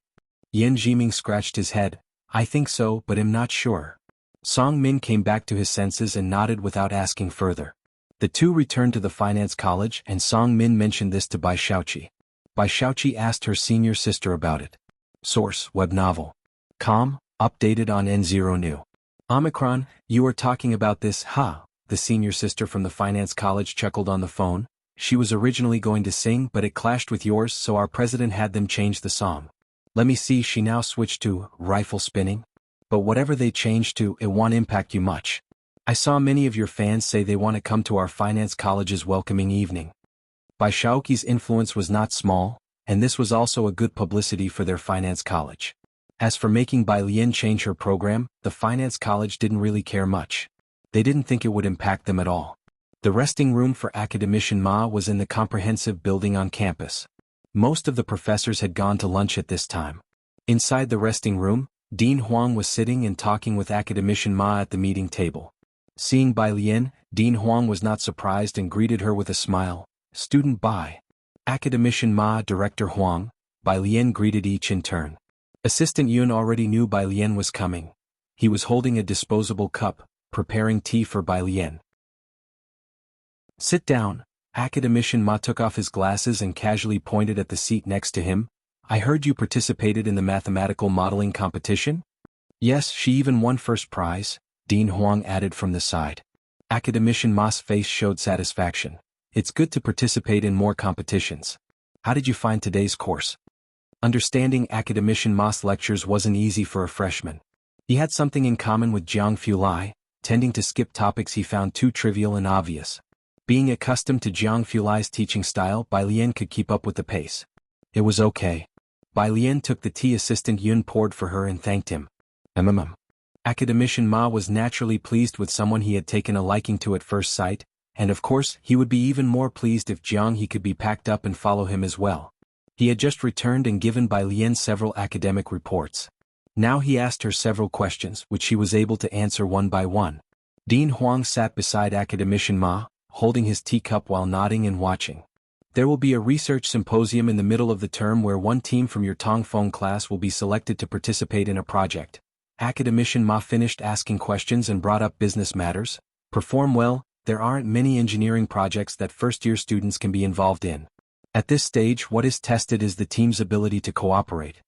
Yen Jiming scratched his head. I think so, but am not sure. Song Min came back to his senses and nodded without asking further. The two returned to the finance college and Song Min mentioned this to Bai Xiaoqi. Bai Xiaoqi asked her senior sister about it. Source, web novel. Com, updated on N0 New. Omicron, you are talking about this, huh? The senior sister from the finance college chuckled on the phone. She was originally going to sing but it clashed with yours so our president had them change the song. Let me see, she now switched to rifle spinning. But whatever they changed to, it won't impact you much. I saw many of your fans say they want to come to our finance college's welcoming evening. Bai Xiaoqi's influence was not small, and this was also a good publicity for their finance college. As for making Bai Lian change her program, the finance college didn't really care much. They didn't think it would impact them at all. The resting room for Academician Ma was in the comprehensive building on campus. Most of the professors had gone to lunch at this time. Inside the resting room, Dean Huang was sitting and talking with Academician Ma at the meeting table. Seeing Bai Lian, Dean Huang was not surprised and greeted her with a smile. Student Bai. Academician Ma, Director Huang, Bai Lian greeted each in turn. Assistant Yun already knew Bai Lian was coming. He was holding a disposable cup, preparing tea for Bai Lian. Sit down. Academician Ma took off his glasses and casually pointed at the seat next to him. I heard you participated in the mathematical modeling competition? Yes, she even won first prize, Dean Huang added from the side. Academician Ma's face showed satisfaction. It's good to participate in more competitions. How did you find today's course? Understanding Academician Ma's lectures wasn't easy for a freshman. He had something in common with Jiang Fulai, tending to skip topics he found too trivial and obvious. Being accustomed to Jiang Fulai's teaching style, Bai Lian could keep up with the pace. It was okay. Bai Lian took the tea Assistant Yun poured for her and thanked him. Academician Ma was naturally pleased with someone he had taken a liking to at first sight, and of course he would be even more pleased if Jiang he could be packed up and follow him as well. He had just returned and given Bai Lian several academic reports. Now he asked her several questions which she was able to answer one by one. Dean Huang sat beside Academician Ma, holding his teacup while nodding and watching. There will be a research symposium in the middle of the term where one team from your Tongfeng class will be selected to participate in a project. Academician Ma finished asking questions and brought up business matters. Perform well, there aren't many engineering projects that first-year students can be involved in. At this stage, what is tested is the team's ability to cooperate.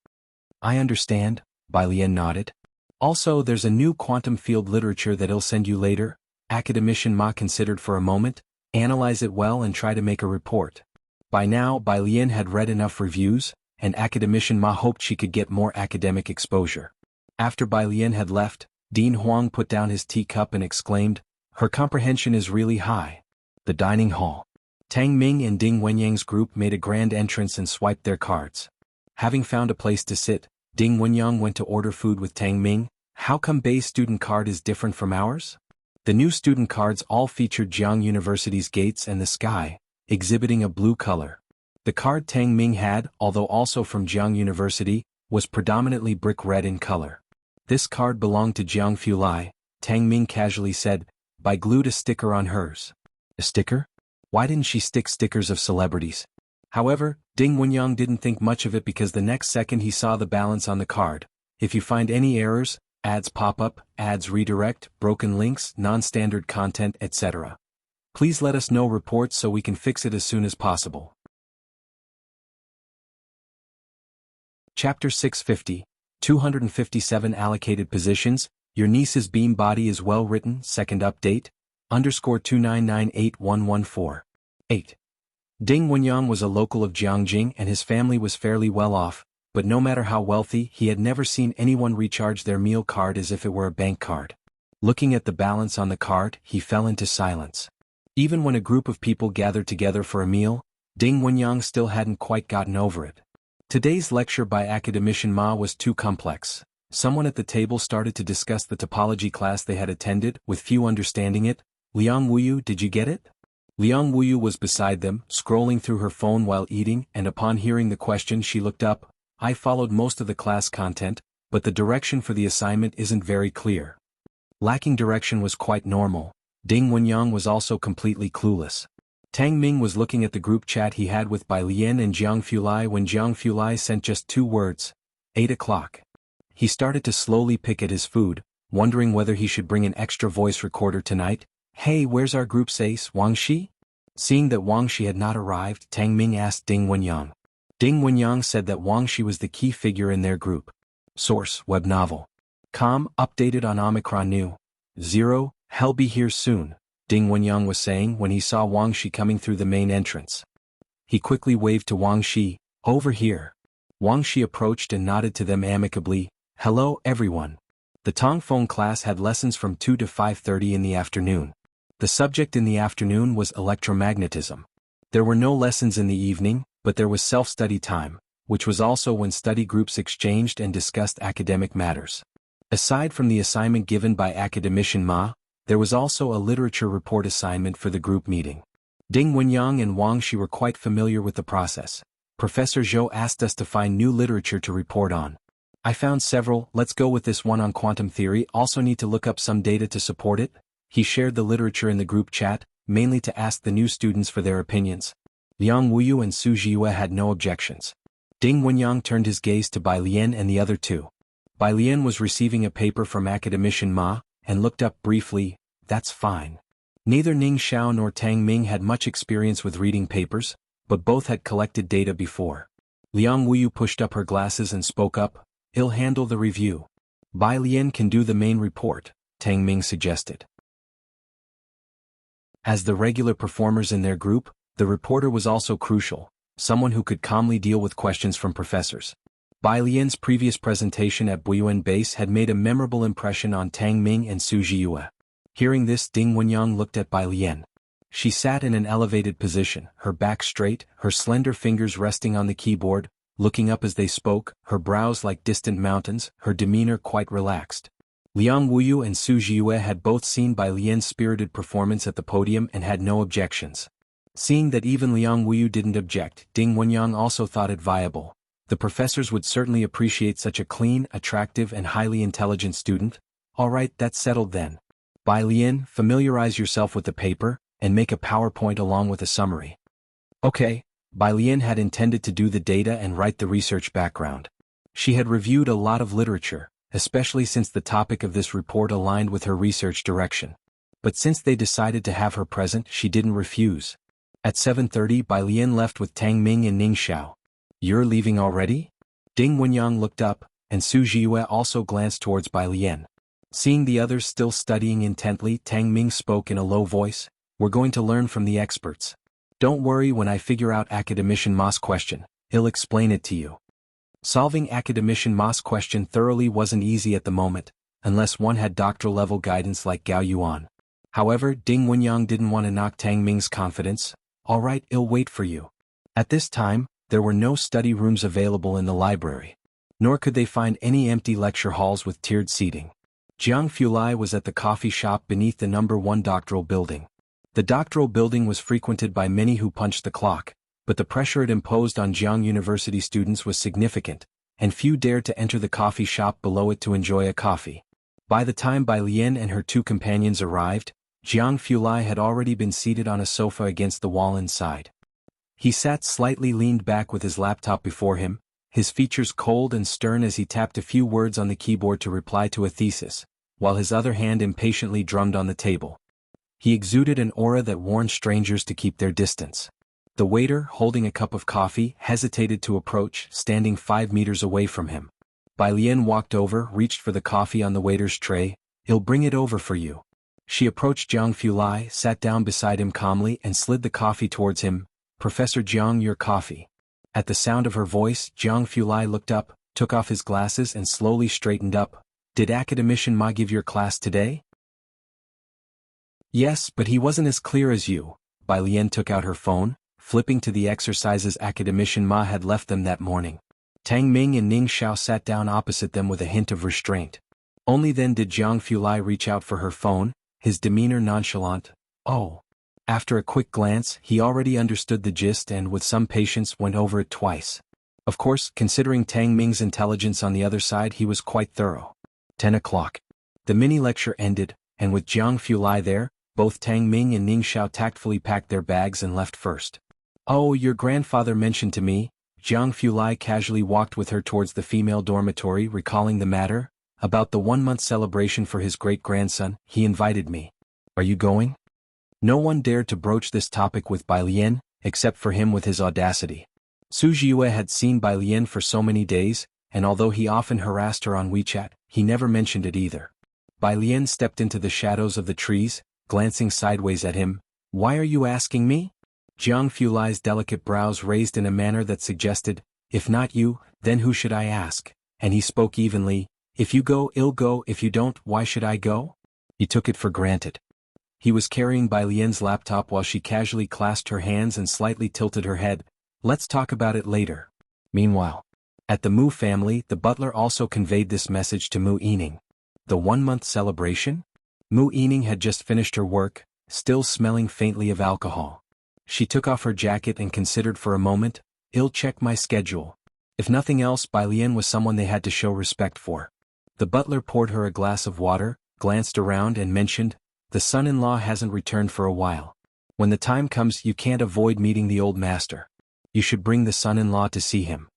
I understand, Bai Lian nodded. Also, there's a new quantum field literature that I'll send you later. Academician Ma considered for a moment, analyze it well and try to make a report. By now, Bai Lian had read enough reviews, and Academician Ma hoped she could get more academic exposure. After Bai Lian had left, Dean Huang put down his teacup and exclaimed, her comprehension is really high. The dining hall. Tang Ming and Ding Wenyang's group made a grand entrance and swiped their cards. Having found a place to sit, Ding Wenyang went to order food with Tang Ming. How come Bei's student card is different from ours? The new student cards all featured Jiang University's gates and the sky, exhibiting a blue color. The card Tang Ming had, although also from Jiang University, was predominantly brick red in color. This card belonged to Jiang Fulai, Tang Ming casually said. Bai glued a sticker on hers. A sticker? Why didn't she stick stickers of celebrities? However, Ding Wenyang didn't think much of it because the next second he saw the balance on the card. If you find any errors, ads pop up, ads redirect, broken links, non-standard content, etc. Please let us know reports so we can fix it as soon as possible. Chapter 650, 257 allocated positions. Your niece's beam body is well written. Second update. _2998114. 8. Ding Wenyang was a local of Jiangjing and his family was fairly well off, but no matter how wealthy, he had never seen anyone recharge their meal card as if it were a bank card. Looking at the balance on the card, he fell into silence. Even when a group of people gathered together for a meal, Ding Wenyang still hadn't quite gotten over it. Today's lecture by Academician Ma was too complex. Someone at the table started to discuss the topology class they had attended, with few understanding it. Liang Wuyu, did you get it? Liang Wuyu was beside them, scrolling through her phone while eating, and upon hearing the question she looked up. I followed most of the class content, but the direction for the assignment isn't very clear. Lacking direction was quite normal. Ding Wenyang was also completely clueless. Tang Ming was looking at the group chat he had with Bai Lian and Jiang Fulai when Jiang Fulai sent just 2 words. 8 o'clock. He started to slowly pick at his food, wondering whether he should bring an extra voice recorder tonight. Hey, where's our group's ace, Wang Shi? Seeing that Wang Shi had not arrived, Tang Ming asked Ding Wenyang. Ding Wenyang said that Wang Shi was the key figure in their group. Source, web novel. Com, updated on Omicron New. 0, hell be here soon, Ding Wenyang was saying when he saw Wang Shi coming through the main entrance. He quickly waved to Wang Shi, over here. Wang Shi approached and nodded to them amicably. Hello everyone. The Tongfeng class had lessons from 2 to 5:30 in the afternoon. The subject in the afternoon was electromagnetism. There were no lessons in the evening, but there was self-study time, which was also when study groups exchanged and discussed academic matters. Aside from the assignment given by academician Ma, there was also a literature report assignment for the group meeting. Ding Wenyang and Wang Shi were quite familiar with the process. Professor Zhou asked us to find new literature to report on. I found several, let's go with this one on quantum theory, also need to look up some data to support it. He shared the literature in the group chat, mainly to ask the new students for their opinions. Liang Wuyu and Su Jiyue had no objections. Ding Wenyang turned his gaze to Bai Lian and the other two. Bai Lian was receiving a paper from academician Ma, and looked up briefly. That's fine. Neither Ning Xiao nor Tang Ming had much experience with reading papers, but both had collected data before. Liang Wuyu pushed up her glasses and spoke up. He'll handle the review. Bai Lian can do the main report, Tang Ming suggested. As the regular performers in their group, the reporter was also crucial, someone who could calmly deal with questions from professors. Bai Lian's previous presentation at Buyuan Base had made a memorable impression on Tang Ming and Su Jiyue. Hearing this, Ding Wenyang looked at Bai Lian. She sat in an elevated position, her back straight, her slender fingers resting on the keyboard, looking up as they spoke, her brows like distant mountains, her demeanor quite relaxed. Liang Wuyu and Su Jiyue had both seen Bai Lian's spirited performance at the podium and had no objections. Seeing that even Liang Wuyu didn't object, Ding Wenyang also thought it viable. The professors would certainly appreciate such a clean, attractive and highly intelligent student. Alright, that's settled then. Bai Lian, familiarize yourself with the paper, and make a PowerPoint along with a summary. Okay. Bai Lian had intended to do the data and write the research background. She had reviewed a lot of literature, especially since the topic of this report aligned with her research direction. But since they decided to have her present, she didn't refuse. At 7:30, Bai Lian left with Tang Ming and Ning Xiao. You're leaving already? Ding Wenyang looked up, and Su Jiyue also glanced towards Bai Lian. Seeing the others still studying intently, Tang Ming spoke in a low voice. We're going to learn from the experts. Don't worry when I figure out academician Ma's question, he'll explain it to you. Solving academician Ma's question thoroughly wasn't easy at the moment, unless one had doctoral-level guidance like Gao Yuan. However, Ding Wenyang didn't want to knock Tang Ming's confidence. Alright, I'll wait for you. At this time, there were no study rooms available in the library. Nor could they find any empty lecture halls with tiered seating. Jiang Fulai was at the coffee shop beneath the No. 1 doctoral building. The doctoral building was frequented by many who punched the clock, but the pressure it imposed on Jiang University students was significant, and few dared to enter the coffee shop below it to enjoy a coffee. By the time Bai Lian and her two companions arrived, Jiang Fulai had already been seated on a sofa against the wall inside. He sat slightly leaned back with his laptop before him, his features cold and stern as he tapped a few words on the keyboard to reply to a thesis, while his other hand impatiently drummed on the table. He exuded an aura that warned strangers to keep their distance. The waiter, holding a cup of coffee, hesitated to approach, standing 5 meters away from him. Bai Lian walked over, reached for the coffee on the waiter's tray. He'll bring it over for you. She approached Jiang Fulai, sat down beside him calmly and slid the coffee towards him. Professor Jiang, your coffee. At the sound of her voice, Jiang Fulai looked up, took off his glasses and slowly straightened up. Did academician Ma give your class today? Yes, but he wasn't as clear as you. Bai Lian took out her phone, flipping to the exercises academician Ma had left them that morning. Tang Ming and Ning Xiao sat down opposite them with a hint of restraint. Only then did Jiang Fulai reach out for her phone, his demeanor nonchalant. Oh. After a quick glance, he already understood the gist and with some patience went over it twice. Of course, considering Tang Ming's intelligence on the other side, he was quite thorough. 10 o'clock. The mini-lecture ended, and with Jiang Fulai there, both Tang Ming and Ning Xiao tactfully packed their bags and left first. "Oh, your grandfather mentioned to me," Jiang Fulai casually walked with her towards the female dormitory, recalling the matter, "about the 1-month celebration for his great-grandson. He invited me. Are you going?" No one dared to broach this topic with Bai Lian, except for him with his audacity. Su Jiue had seen Bai Lian for so many days, and although he often harassed her on WeChat, he never mentioned it either. Bai Lian stepped into the shadows of the trees, glancing sideways at him. "Why are you asking me?" Jiang Fulai's delicate brows raised in a manner that suggested, "If not you, then who should I ask?" And he spoke evenly, "If you go, I'll go. If you don't, why should I go?" He took it for granted. He was carrying Bai Lian's laptop while she casually clasped her hands and slightly tilted her head. "Let's talk about it later." Meanwhile, at the Mu family, the butler also conveyed this message to Mu Yining. The 1-month celebration? Mu Yining had just finished her work, still smelling faintly of alcohol. She took off her jacket and considered for a moment. "I'll check my schedule." If nothing else, Bai Lian was someone they had to show respect for. The butler poured her a glass of water, glanced around and mentioned, "The son-in-law hasn't returned for a while. When the time comes, you can't avoid meeting the old master. You should bring the son-in-law to see him."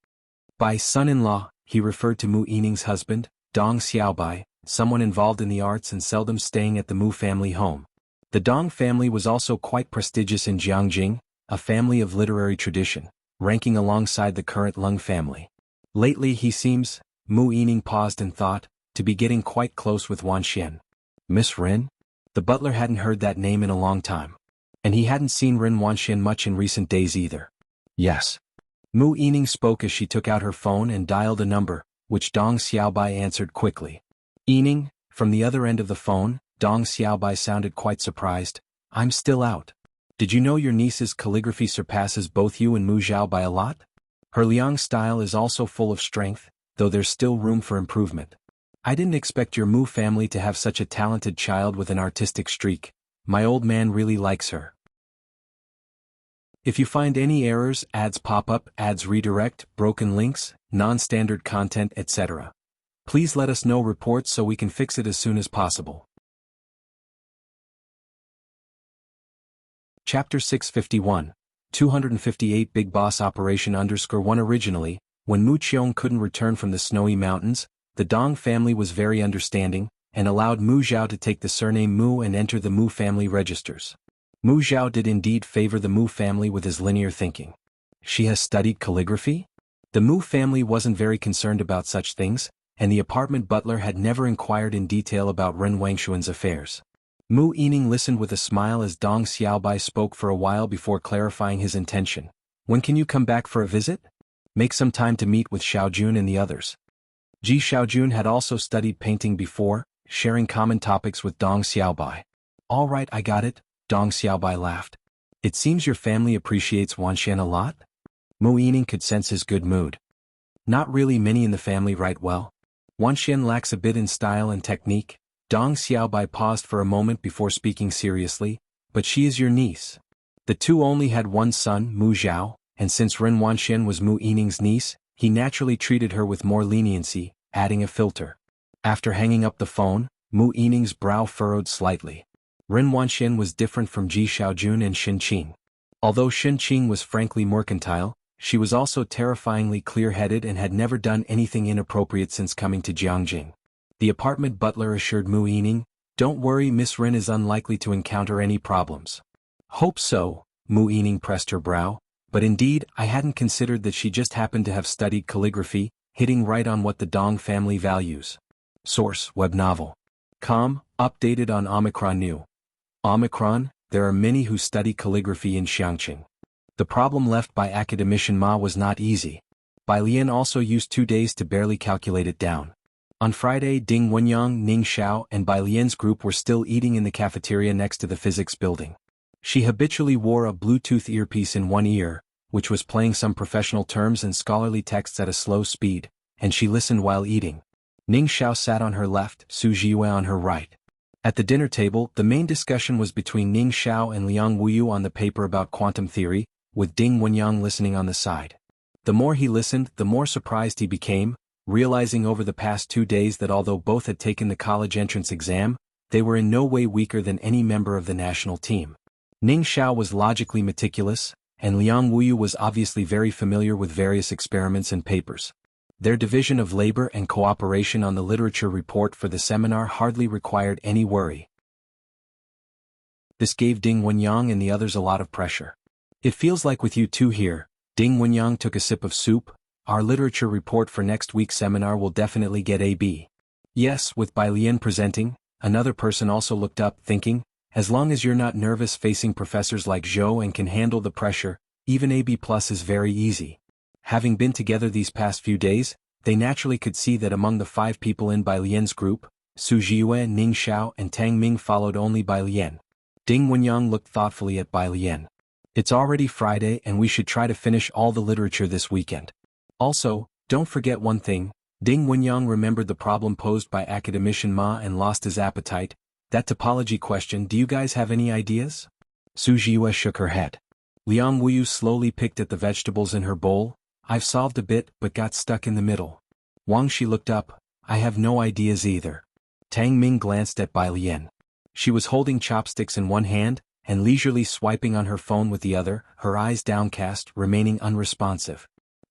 By son-in-law, he referred to Mu Yining's husband, Dong Xiaobai, someone involved in the arts and seldom staying at the Mu family home. The Dong family was also quite prestigious in Jiangjing, a family of literary tradition, ranking alongside the current Lung family. Lately he seems, Mu Yining paused and thought, to be getting quite close with Wan Xian. Miss Rin? The butler hadn't heard that name in a long time. And he hadn't seen Rin Wanxian much in recent days either. "Yes." Mu Yining spoke as she took out her phone and dialed a number, which Dong Xiaobai answered quickly. "Yining," from the other end of the phone, Dong Xiaobai sounded quite surprised. "I'm still out. Did you know your niece's calligraphy surpasses both you and Mu Zhao by a lot? Her Liang style is also full of strength, though there's still room for improvement. I didn't expect your Mu family to have such a talented child with an artistic streak. My old man really likes her." If you find any errors, ads pop up, ads redirect, broken links, non-standard content, etc., please let us know reports so we can fix it as soon as possible. Chapter 651, 258 Big Boss Operation _1 Originally, when Mu Qiong couldn't return from the snowy mountains, the Dong family was very understanding, and allowed Mu Zhao to take the surname Mu and enter the Mu family registers. Mu Zhao did indeed favor the Mu family with his linear thinking. She has studied calligraphy? The Mu family wasn't very concerned about such things, and the apartment butler had never inquired in detail about Ren Wangshuan's affairs. Mu Yining listened with a smile as Dong Xiaobai spoke for a while before clarifying his intention. "When can you come back for a visit? Make some time to meet with Xiaojun and the others." Ji Xiaojun had also studied painting before, sharing common topics with Dong Xiaobai. "All right, I got it," Dong Xiaobai laughed. "It seems your family appreciates Wanxian a lot?" Mu Yining could sense his good mood. "Not really, many in the family write well. Wanxian lacks a bit in style and technique." Dong Xiaobai paused for a moment before speaking seriously, "But she is your niece." The two only had one son, Mu Zhao, and since Ren Wanxian was Mu Yining's niece, he naturally treated her with more leniency, adding a filter. After hanging up the phone, Mu Yining's brow furrowed slightly. Ren Wanxian was different from Ji Xiaojun and Xin Qing. Although Xin Qing was frankly mercantile, she was also terrifyingly clear-headed and had never done anything inappropriate since coming to Jiangjing. The apartment butler assured Mu Yining, "Don't worry, Miss Rin is unlikely to encounter any problems." "Hope so," Mu Yining pressed her brow, "but indeed, I hadn't considered that she just happened to have studied calligraphy, hitting right on what the Dong family values." Source: web novel. Com, updated on Omicron New. Omicron, there are many who study calligraphy in Xiangqing. The problem left by academician Ma was not easy. Bai Lian also used 2 days to barely calculate it down. On Friday, Ding Wenyang, Ning Xiao, and Bai Lian's group were still eating in the cafeteria next to the physics building. She habitually wore a Bluetooth earpiece in one ear, which was playing some professional terms and scholarly texts at a slow speed, and she listened while eating. Ning Xiao sat on her left, Su Jiwei on her right. At the dinner table, the main discussion was between Ning Xiao and Liang Wuyu on the paper about quantum theory, with Ding Wenyang listening on the side. The more he listened, the more surprised he became, realizing over the past 2 days that although both had taken the college entrance exam, they were in no way weaker than any member of the national team. Ning Xiao was logically meticulous, and Liang Wuyu was obviously very familiar with various experiments and papers. Their division of labor and cooperation on the literature report for the seminar hardly required any worry. This gave Ding Wenyang and the others a lot of pressure. It feels like with you two here, Ding Wenyang took a sip of soup, our literature report for next week's seminar will definitely get a B. Yes, with Bai Lian presenting, another person also looked up, thinking, as long as you're not nervous facing professors like Zhou and can handle the pressure, even a B+ is very easy. Having been together these past few days, they naturally could see that among the 5 people in Bai Lian's group, Su Jiyue, Ning Xiao and Tang Ming followed only Bai Lian. Ding Wenyang looked thoughtfully at Bai Lian. It's already Friday and we should try to finish all the literature this weekend. Also, don't forget one thing, Ding Wenyang remembered the problem posed by academician Ma and lost his appetite. That topology question, do you guys have any ideas? Su Jiyue shook her head. Liang Wuyu slowly picked at the vegetables in her bowl. I've solved a bit but got stuck in the middle. Wang Shi looked up. I have no ideas either. Tang Ming glanced at Bai Lian. She was holding chopsticks in one hand, and leisurely swiping on her phone with the other, her eyes downcast, remaining unresponsive.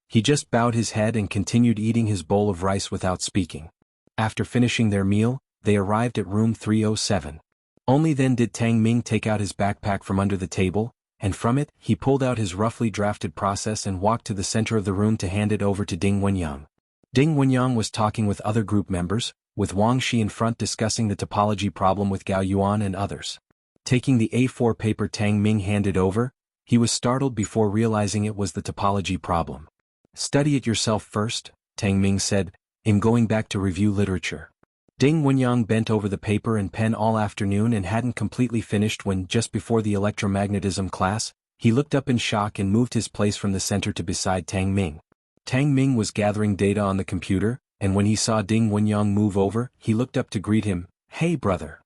He just bowed his head and continued eating his bowl of rice without speaking. After finishing their meal, they arrived at room 307. Only then did Tang Ming take out his backpack from under the table, and from it, he pulled out his roughly drafted process and walked to the center of the room to hand it over to Ding Wenyang. Ding Wenyang was talking with other group members, with Wang Shi in front discussing the topology problem with Gao Yuan and others. Taking the A4 paper Tang Ming handed over, he was startled before realizing it was the topology problem. Study it yourself first, Tang Ming said, in going back to review literature. Ding Wenyang bent over the paper and pen all afternoon and hadn't completely finished when, just before the electromagnetism class, he looked up in shock and moved his place from the center to beside Tang Ming. Tang Ming was gathering data on the computer, and when he saw Ding Wenyang move over, he looked up to greet him. Hey brother.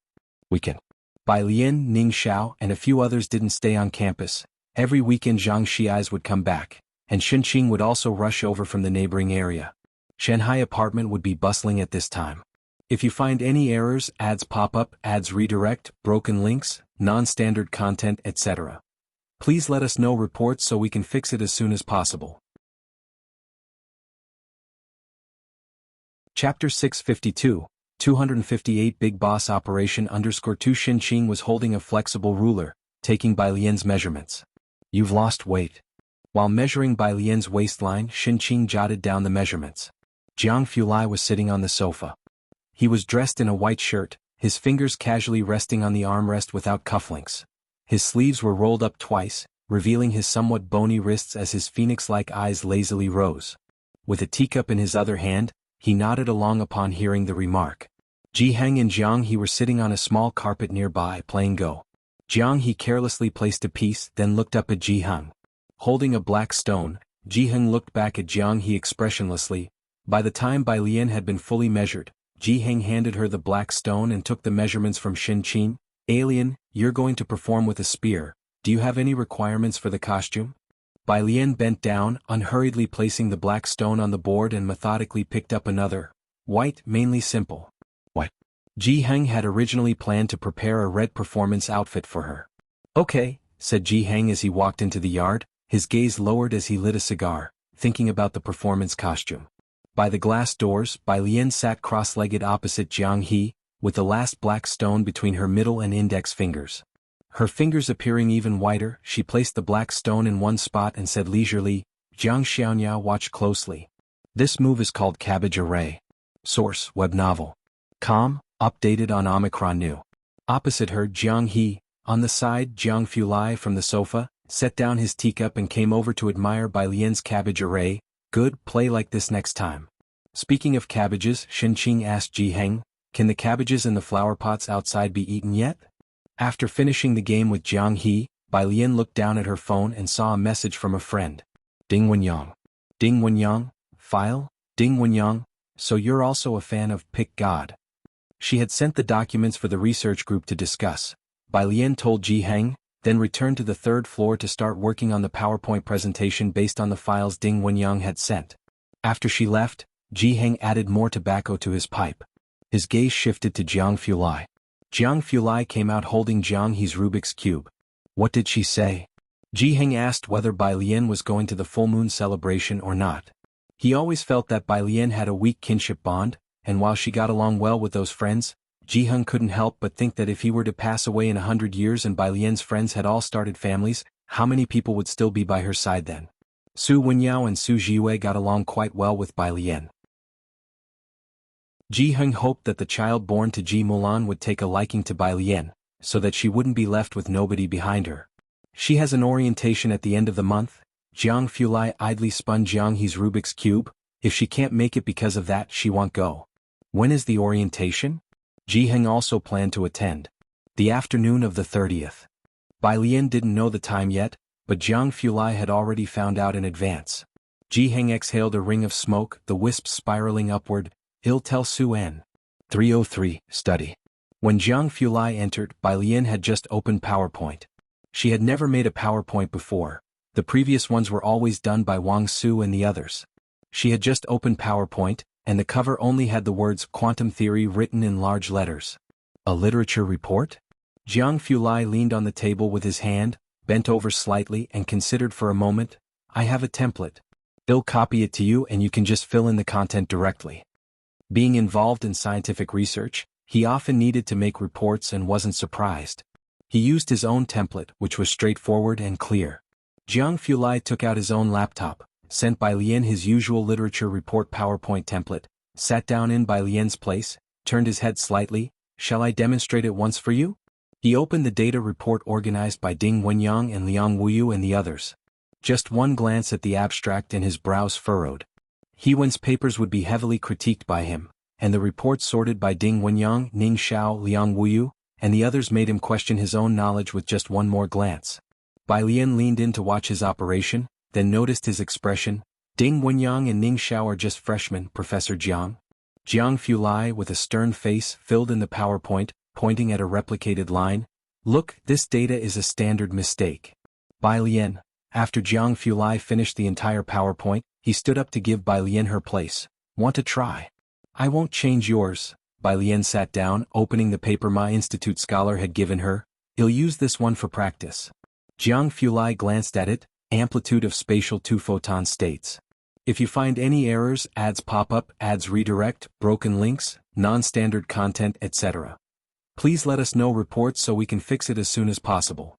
We can. Bai Lian, Ning Xiao and a few others didn't stay on campus. Every weekend Zhang Xiais would come back, and Xinqing would also rush over from the neighboring area. Shanghai apartment would be bustling at this time. If you find any errors, ads pop up, ads redirect, broken links, non-standard content, etc., please let us know reports so we can fix it as soon as possible. Chapter 652, 258 Big Boss Operation _2 Xinqing was holding a flexible ruler, taking Bai Lian's measurements. You've lost weight. While measuring Bai Lian's waistline, Xinqing jotted down the measurements. Jiang Fulai was sitting on the sofa. He was dressed in a white shirt, his fingers casually resting on the armrest without cufflinks. His sleeves were rolled up twice, revealing his somewhat bony wrists as his phoenix-like eyes lazily rose. With a teacup in his other hand, he nodded along upon hearing the remark. Ji Heng and Jiang He were sitting on a small carpet nearby playing Go. Jiang He carelessly placed a piece, then looked up at Ji Heng. Holding a black stone, Ji Heng looked back at Jiang He expressionlessly. By the time Bai Lian had been fully measured, Ji Heng handed her the black stone and took the measurements from Xinqing. Alien, you're going to perform with a spear. Do you have any requirements for the costume? Bai Lian bent down, unhurriedly placing the black stone on the board and methodically picked up another. White, mainly simple. What? Ji Heng had originally planned to prepare a red performance outfit for her. Okay, said Ji Heng as he walked into the yard, his gaze lowered as he lit a cigar, thinking about the performance costume. By the glass doors, Bai Lian sat cross-legged opposite Jiang He, with the last black stone between her middle and index fingers. Her fingers appearing even whiter, she placed the black stone in one spot and said leisurely, Jiang Xiaonyao, watch closely. This move is called cabbage array. Source, web novel. Updated on Omicron New. Opposite her, Jiang He, on the side, Jiang Fulai from the sofa, set down his teacup and came over to admire Bai Lian's cabbage array. Good, play like this next time. Speaking of cabbages, Xinqing asked Ji Heng, can the cabbages in the flower pots outside be eaten yet? After finishing the game with Jiang He, Bai Lian looked down at her phone and saw a message from a friend. Ding Wenyang. Ding Wenyang, file? Ding Wenyang, so you're also a fan of Pick God. She had sent the documents for the research group to discuss. Bai Lian told Ji Heng, then returned to the third floor to start working on the PowerPoint presentation based on the files Ding Wenyang had sent. After she left, Ji Heng added more tobacco to his pipe. His gaze shifted to Jiang Fulai. Jiang Fulai came out holding Jiang He's Rubik's Cube. What did she say? Ji Heng asked whether Bai Lian was going to the full moon celebration or not. He always felt that Bai Lian had a weak kinship bond, and while she got along well with those friends, Ji Heng couldn't help but think that if he were to pass away in 100 years and Bai Lian's friends had all started families, how many people would still be by her side then? Su Wenyao and Su Jiwei got along quite well with Bai Lian. Ji Heng hoped that the child born to Ji Mulan would take a liking to Bai Lian, so that she wouldn't be left with nobody behind her. She has an orientation at the end of the month. Jiang Fulai idly spun Jiang He's Rubik's Cube. If she can't make it because of that, she won't go. When is the orientation? Ji Heng also planned to attend. The afternoon of the 30th. Bai Lian didn't know the time yet, but Jiang Fulai had already found out in advance. Ji Heng exhaled a ring of smoke, the wisps spiraling upward. He'll tell Su N. 303, study. When Jiang Fulai entered, Bai Lian had just opened PowerPoint. She had never made a PowerPoint before. The previous ones were always done by Wang Su and the others. She had just opened PowerPoint, and the cover only had the words quantum theory written in large letters. A literature report? Jiang Fulai leaned on the table with his hand, bent over slightly and considered for a moment. I have a template. I'll copy it to you and you can just fill in the content directly. Being involved in scientific research, he often needed to make reports and wasn't surprised. He used his own template, which was straightforward and clear. Jiang Fulai took out his own laptop, sent Bai Lian his usual literature report PowerPoint template, sat down in Bai Lian's place, turned his head slightly. Shall I demonstrate it once for you? He opened the data report organized by Ding Wenyang and Liang Wuyu and the others. Just one glance at the abstract and his brows furrowed. He Wen's papers would be heavily critiqued by him, and the reports sorted by Ding Wenyang, Ning Xiao, Liang Wuyu, and the others made him question his own knowledge with just one more glance. Bai Lian leaned in to watch his operation, then noticed his expression. Ding Wenyang and Ning Xiao are just freshmen, Professor Jiang. Jiang Fulai, with a stern face, filled in the PowerPoint, pointing at a replicated line. Look, this data is a standard mistake. Bai Lian. After Jiang Fulai finished the entire PowerPoint, he stood up to give Bai Lian her place. Want to try? I won't change yours. Bai Lian sat down, opening the paper my institute scholar had given her. I'll use this one for practice. Jiang Fulai glanced at it. Amplitude of spatial 2-photon states. If you find any errors, ads pop up, ads redirect, broken links, non-standard content, etc. Please let us know reports so we can fix it as soon as possible.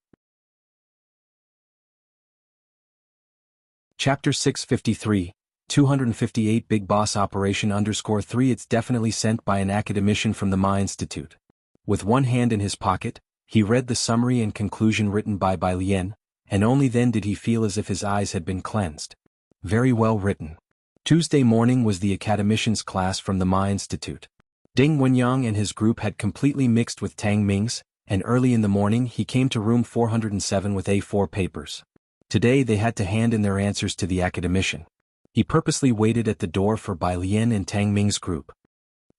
Chapter 653, 258 Big Boss Operation _3 It's definitely sent by an academician from the Ma Institute. With one hand in his pocket, he read the summary and conclusion written by Bai Lian, and only then did he feel as if his eyes had been cleansed. Very well written. Tuesday morning was the academician's class from the Ma Institute. Ding Wenyang and his group had completely mixed with Tang Ming's, and early in the morning he came to room 407 with A4 papers. Today they had to hand in their answers to the academician. He purposely waited at the door for Bai Lian and Tang Ming's group.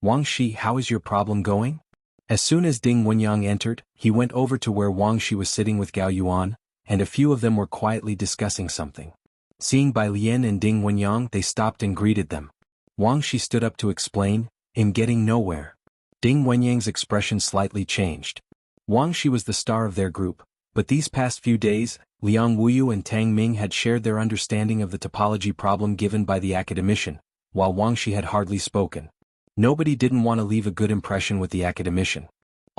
Wang Shi, how is your problem going? As soon as Ding Wenyang entered, he went over to where Wang Shi was sitting with Gao Yuan, and a few of them were quietly discussing something. Seeing Bai Lian and Ding Wenyang, they stopped and greeted them. Wang Shi stood up to explain, I'm getting nowhere. Ding Wenyang's expression slightly changed. Wang Shi was the star of their group, but these past few days, Liang Wuyu and Tang Ming had shared their understanding of the topology problem given by the academician, while Wang Shi had hardly spoken. Nobody didn't want to leave a good impression with the academician.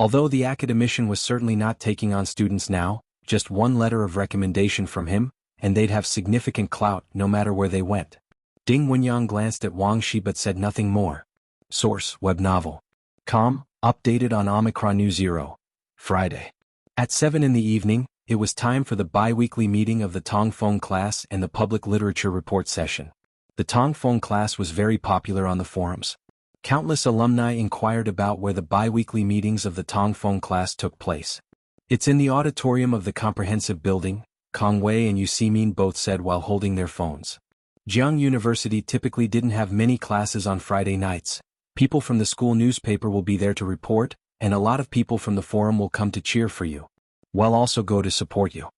Although the academician was certainly not taking on students now, just one letter of recommendation from him, and they'd have significant clout no matter where they went. Ding Wenyang glanced at Wang Shi but said nothing more. Source, web novel. Com, updated on Omicron New 0. Friday. At 7 in the evening, it was time for the bi-weekly meeting of the Tongfeng class and the public literature report session. The Tongfeng class was very popular on the forums. Countless alumni inquired about where the bi-weekly meetings of the Tongfeng class took place. It's in the auditorium of the comprehensive building, Kong Wei and Yu Simin both said while holding their phones. Jiang University typically didn't have many classes on Friday nights. People from the school newspaper will be there to report, and a lot of people from the forum will come to cheer for you. We'll also go to support you.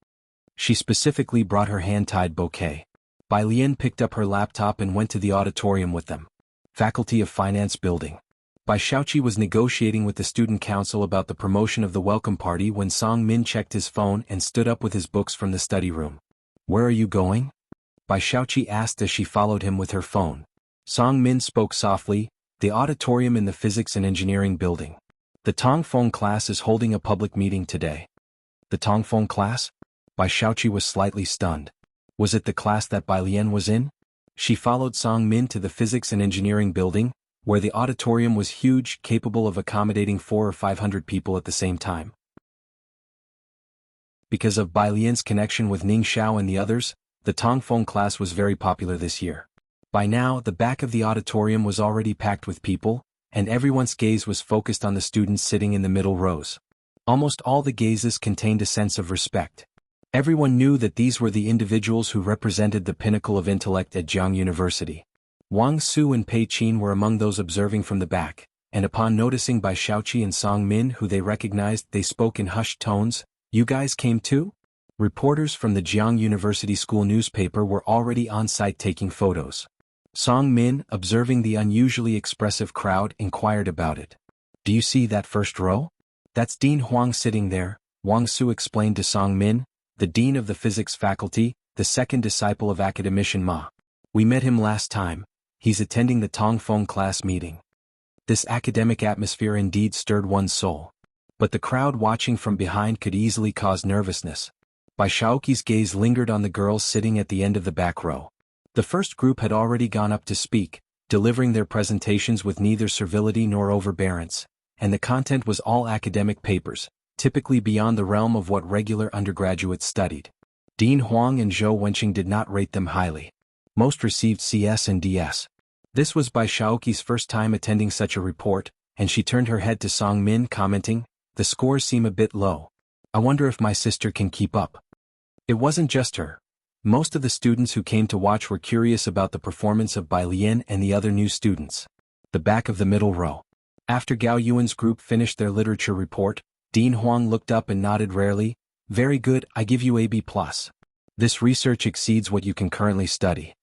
She specifically brought her hand-tied bouquet. Bai Lian picked up her laptop and went to the auditorium with them. Faculty of Finance building. Bai Shaoqi was negotiating with the student council about the promotion of the welcome party when Song Min checked his phone and stood up with his books from the study room. "Where are you going?" Bai Shaoqi asked as she followed him with her phone. Song Min spoke softly, "The auditorium in the physics and engineering building. The Tongfeng class is holding a public meeting today." The Tongfeng class? Bai Shaoqi was slightly stunned. Was it the class that Bai Lian was in? She followed Song Min to the physics and engineering building, where the auditorium was huge, capable of accommodating 400 or 500 people at the same time. Because of Bai Lian's connection with Ning Xiao and the others, the Tongfeng class was very popular this year. By now, the back of the auditorium was already packed with people, and everyone's gaze was focused on the students sitting in the middle rows. Almost all the gazes contained a sense of respect. Everyone knew that these were the individuals who represented the pinnacle of intellect at Jiang University. Wang Su and Pei Qin were among those observing from the back, and upon noticing Bai Shaoqi and Song Min who they recognized, they spoke in hushed tones. "You guys came too?" Reporters from the Jiang University school newspaper were already on site taking photos. Song Min, observing the unusually expressive crowd, inquired about it. "Do you see that first row? That's Dean Huang sitting there," Wang Su explained to Song Min, "the dean of the physics faculty, the second disciple of academician Ma. We met him last time. He's attending the Tongfeng class meeting." This academic atmosphere indeed stirred one's soul. But the crowd watching from behind could easily cause nervousness. Bai Shaoqi's gaze lingered on the girls sitting at the end of the back row. The first group had already gone up to speak, delivering their presentations with neither servility nor overbearance, and the content was all academic papers, typically beyond the realm of what regular undergraduates studied. Dean Huang and Zhou Wenqing did not rate them highly. Most received CS and DS. This was Bai Shaoqi's first time attending such a report, and she turned her head to Song Min, commenting, "The scores seem a bit low. I wonder if my sister can keep up." It wasn't just her. Most of the students who came to watch were curious about the performance of Bai Lian and the other new students. The back of the middle row. After Gao Yuan's group finished their literature report, Dean Huang looked up and nodded rarely. "Very good, I give you AB+. This research exceeds what you can currently study."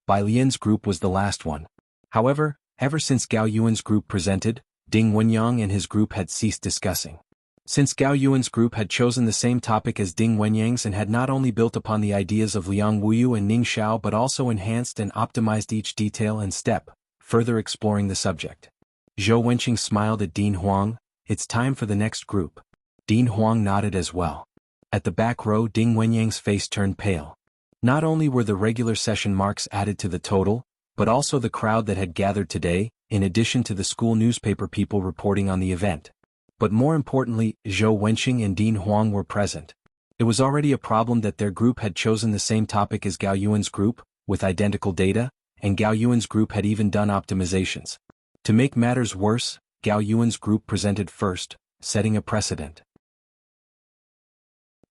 Bai Lian's group was the last one. However, ever since Gao Yuan's group presented, Ding Wenyang and his group had ceased discussing. Since Gao Yuan's group had chosen the same topic as Ding Wenyang's and had not only built upon the ideas of Liang Wuyu and Ning Xiao but also enhanced and optimized each detail and step, further exploring the subject. Zhou Wenqing smiled at Dean Huang. "It's time for the next group." Dean Huang nodded as well. At the back row, Ding Wenyang's face turned pale. Not only were the regular session marks added to the total, but also the crowd that had gathered today, in addition to the school newspaper people reporting on the event. But more importantly, Zhou Wenqing and Dean Huang were present. It was already a problem that their group had chosen the same topic as Gao Yuan's group, with identical data, and Gao Yuan's group had even done optimizations. To make matters worse, Gao Yuan's group presented first, setting a precedent.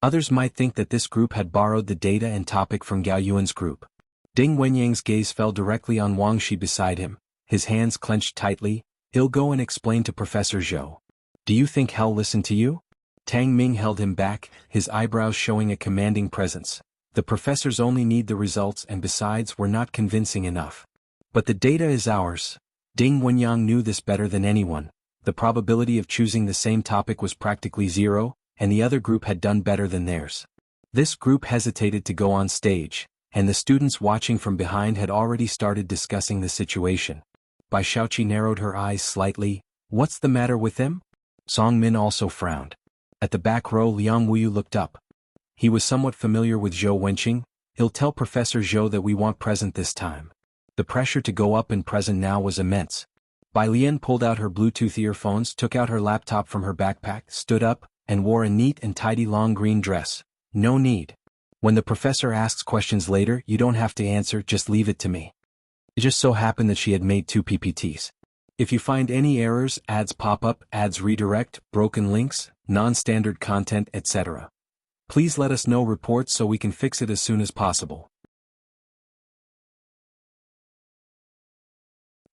Others might think that this group had borrowed the data and topic from Gao Yuan's group. Ding Wenyang's gaze fell directly on Wang Shi beside him, his hands clenched tightly. "He'll go and explain to Professor Zhou. Do you think he'll listen to you?" Tang Ming held him back, his eyebrows showing a commanding presence. "The professors only need the results, and besides, we're not convincing enough." "But the data is ours." Ding Wenyang knew this better than anyone. The probability of choosing the same topic was practically zero, and the other group had done better than theirs. This group hesitated to go on stage, and the students watching from behind had already started discussing the situation. Bai Shaoqi narrowed her eyes slightly. "What's the matter with him?" Song Min also frowned. At the back row, Liang Wuyu looked up. He was somewhat familiar with Zhou Wenqing. "He'll tell Professor Zhou that we want present this time." The pressure to go up and present now was immense. Bai Lian pulled out her Bluetooth earphones, took out her laptop from her backpack, stood up, and wore a neat and tidy long green dress. "No need. When the professor asks questions later, you don't have to answer, just leave it to me." It just so happened that she had made 2 PPTs. If you find any errors, ads pop up, ads redirect, broken links, non-standard content, etc., please let us know reports so we can fix it as soon as possible.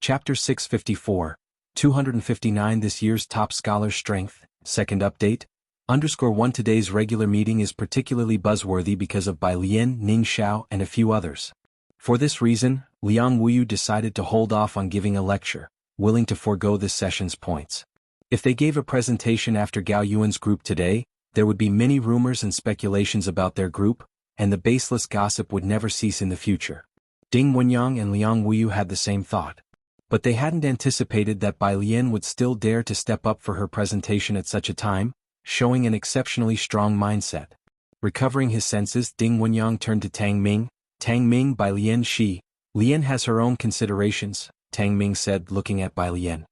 Chapter 654, 259 This year's top scholar's strength, second update. _1 Today's regular meeting is particularly buzzworthy because of Bai Lian, Ning Xiao, and a few others. For this reason, Liang Wuyu decided to hold off on giving a lecture. willing to forego this session's points. If they gave a presentation after Gao Yuan's group today, there would be many rumors and speculations about their group, and the baseless gossip would never cease in the future. Ding Wenyang and Liang Wuyu had the same thought. But they hadn't anticipated that Bai Lian would still dare to step up for her presentation at such a time, showing an exceptionally strong mindset. Recovering his senses, Ding Wenyang turned to Tang Ming. Tang Ming, Bai Lian she. Lian has her own considerations, Tang Ming said, looking at Bai Lian.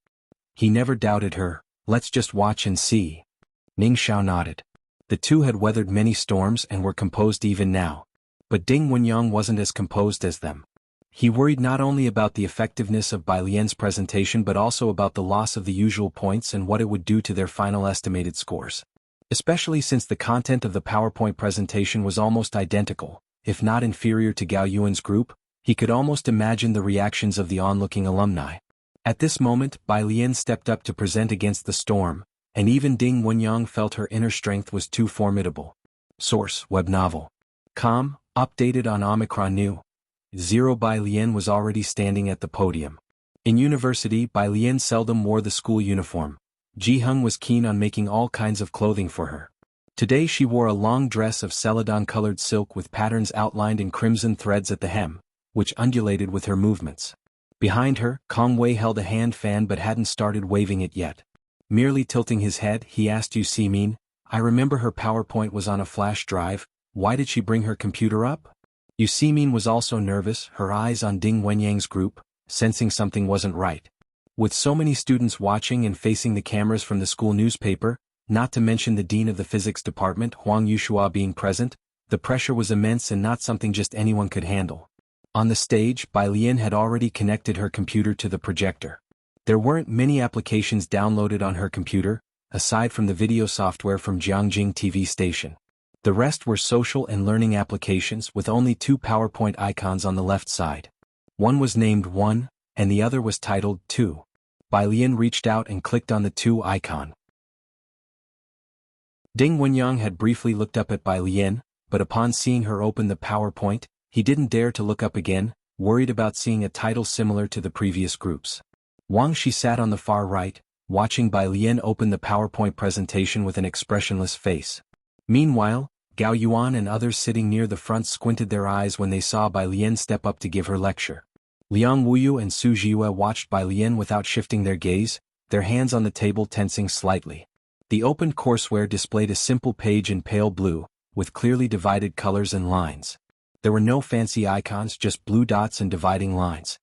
He never doubted her. Let's just watch and see. Ning Xiao nodded. The two had weathered many storms and were composed even now. But Ding Wenyang wasn't as composed as them. He worried not only about the effectiveness of Bai Lian's presentation but also about the loss of the usual points and what it would do to their final estimated scores. Especially since the content of the PowerPoint presentation was almost identical, if not inferior to Gao Yuan's group, he could almost imagine the reactions of the onlooking alumni. At this moment, Bai Lian stepped up to present against the storm, and even Ding Wenyang felt her inner strength was too formidable. Source: Web Novel. Com, updated on Omicron New. 0 Bai Lian was already standing at the podium. In university, Bai Lian seldom wore the school uniform. Ji Hung was keen on making all kinds of clothing for her. Today she wore a long dress of celadon-colored silk with patterns outlined in crimson threads at the hem, which undulated with her movements. Behind her, Kong Wei held a hand fan but hadn't started waving it yet. Merely tilting his head, he asked Yu Simin, "I remember her PowerPoint was on a flash drive, why did she bring her computer up?" Yu Simin was also nervous, her eyes on Ding Wenyang's group, sensing something wasn't right. With so many students watching and facing the cameras from the school newspaper, not to mention the dean of the physics department, Huang Yushua, being present, the pressure was immense and not something just anyone could handle. On the stage, Bai Lian had already connected her computer to the projector. There weren't many applications downloaded on her computer, aside from the video software from Jiangjing TV station. The rest were social and learning applications with only 2 PowerPoint icons on the left side. One was named 1, and the other was titled 2. Bai Lian reached out and clicked on the 2 icon. Ding Wenyang had briefly looked up at Bai Lian, but upon seeing her open the PowerPoint, he didn't dare to look up again, worried about seeing a title similar to the previous groups. Wang Shi sat on the far right, watching Bai Lian open the PowerPoint presentation with an expressionless face. Meanwhile, Gao Yuan and others sitting near the front squinted their eyes when they saw Bai Lian step up to give her lecture. Liang Wuyu and Su Jiyue watched Bai Lian without shifting their gaze, their hands on the table tensing slightly. The opened courseware displayed a simple page in pale blue, with clearly divided colors and lines. There were no fancy icons, just blue dots and dividing lines.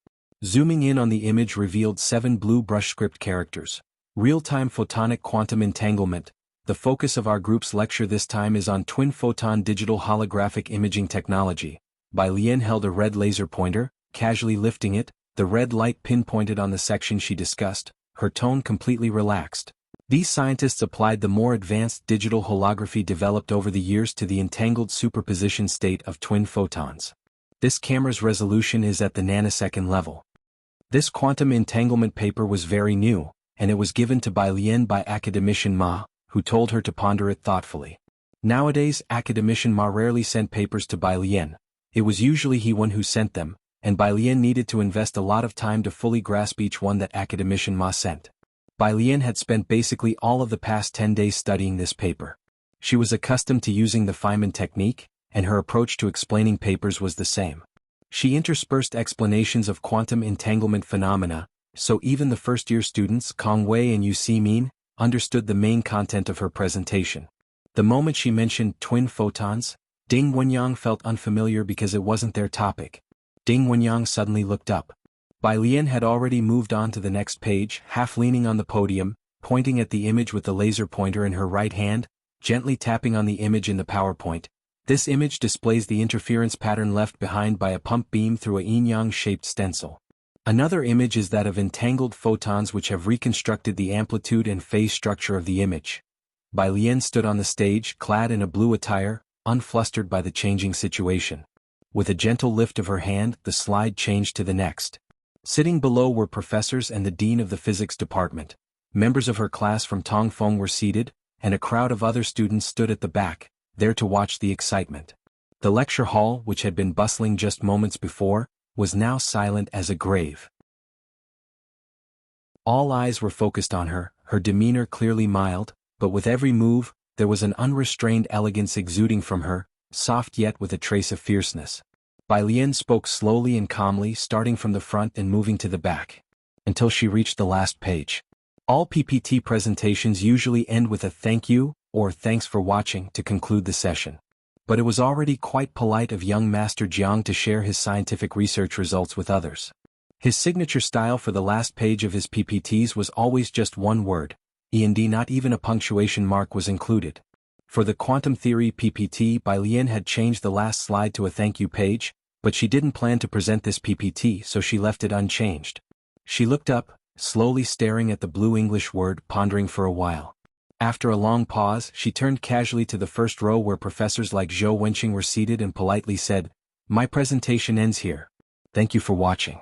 Zooming in on the image revealed 7 blue brush script characters. Real-time photonic quantum entanglement. The focus of our group's lecture this time is on twin photon digital holographic imaging technology. Bai Lian held a red laser pointer, casually lifting it, the red light pinpointed on the section she discussed, her tone completely relaxed. These scientists applied the more advanced digital holography developed over the years to the entangled superposition state of twin photons. This camera's resolution is at the nanosecond level. This quantum entanglement paper was very new, and it was given to Bai Lian by academician Ma, who told her to ponder it thoughtfully. Nowadays, academician Ma rarely sent papers to Bai Lian. It was usually he one who sent them, and Bai Lian needed to invest a lot of time to fully grasp each one that academician Ma sent. Bai Lian had spent basically all of the past 10 days studying this paper. She was accustomed to using the Feynman technique, and her approach to explaining papers was the same. She interspersed explanations of quantum entanglement phenomena, so even the first-year students, Kong Wei and Yu Simin, understood the main content of her presentation. The moment she mentioned twin photons, Ding Wenyang felt unfamiliar because it wasn't their topic. Ding Wenyang suddenly looked up. Bai Lian had already moved on to the next page, half leaning on the podium, pointing at the image with the laser pointer in her right hand, gently tapping on the image in the PowerPoint. This image displays the interference pattern left behind by a pump beam through a yin-yang-shaped stencil. Another image is that of entangled photons which have reconstructed the amplitude and phase structure of the image. Bai Lian stood on the stage, clad in a blue attire, unflustered by the changing situation. With a gentle lift of her hand, the slide changed to the next. Sitting below were professors and the dean of the physics department. Members of her class from Tongfeng were seated, and a crowd of other students stood at the back, there to watch the excitement. The lecture hall, which had been bustling just moments before, was now silent as a grave. All eyes were focused on her, her demeanor clearly mild, but with every move, there was an unrestrained elegance exuding from her, soft yet with a trace of fierceness. Bai Lian spoke slowly and calmly, starting from the front and moving to the back, until she reached the last page. All PPT presentations usually end with a thank you, or thanks for watching, to conclude the session. But it was already quite polite of young Master Jiang to share his scientific research results with others. His signature style for the last page of his PPTs was always just one word, and not even a punctuation mark was included. For the quantum theory PPT, Bai Lian had changed the last slide to a thank you page, but she didn't plan to present this PPT, so she left it unchanged. She looked up, slowly staring at the blue English word, pondering for a while. After a long pause, she turned casually to the first row where professors like Zhou Wenqing were seated and politely said, "My presentation ends here. Thank you for watching."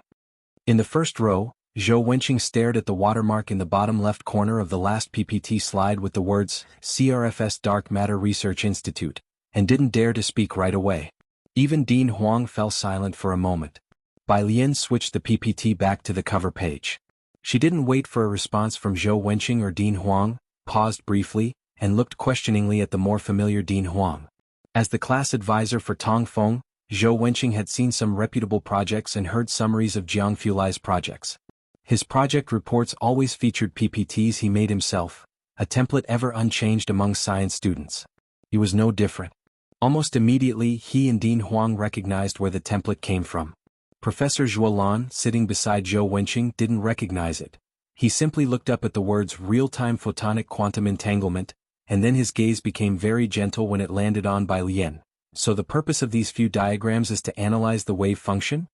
In the first row, Zhou Wenqing stared at the watermark in the bottom left corner of the last PPT slide with the words, CRFS Dark Matter Research Institute, and didn't dare to speak right away. Even Dean Huang fell silent for a moment. Bai Lian switched the PPT back to the cover page. She didn't wait for a response from Zhou Wenqing or Dean Huang, paused briefly, and looked questioningly at the more familiar Dean Huang. As the class advisor for Tong Feng, Zhou Wenqing had seen some reputable projects and heard summaries of Jiang Fulai's projects. His project reports always featured PPTs he made himself, a template ever unchanged among science students. He was no different. Almost immediately, he and Dean Huang recognized where the template came from. Professor Zhuolan, sitting beside Zhou Wenqing, didn't recognize it. He simply looked up at the words real-time photonic quantum entanglement, and then his gaze became very gentle when it landed on Bai Lian. So the purpose of these few diagrams is to analyze the wave function?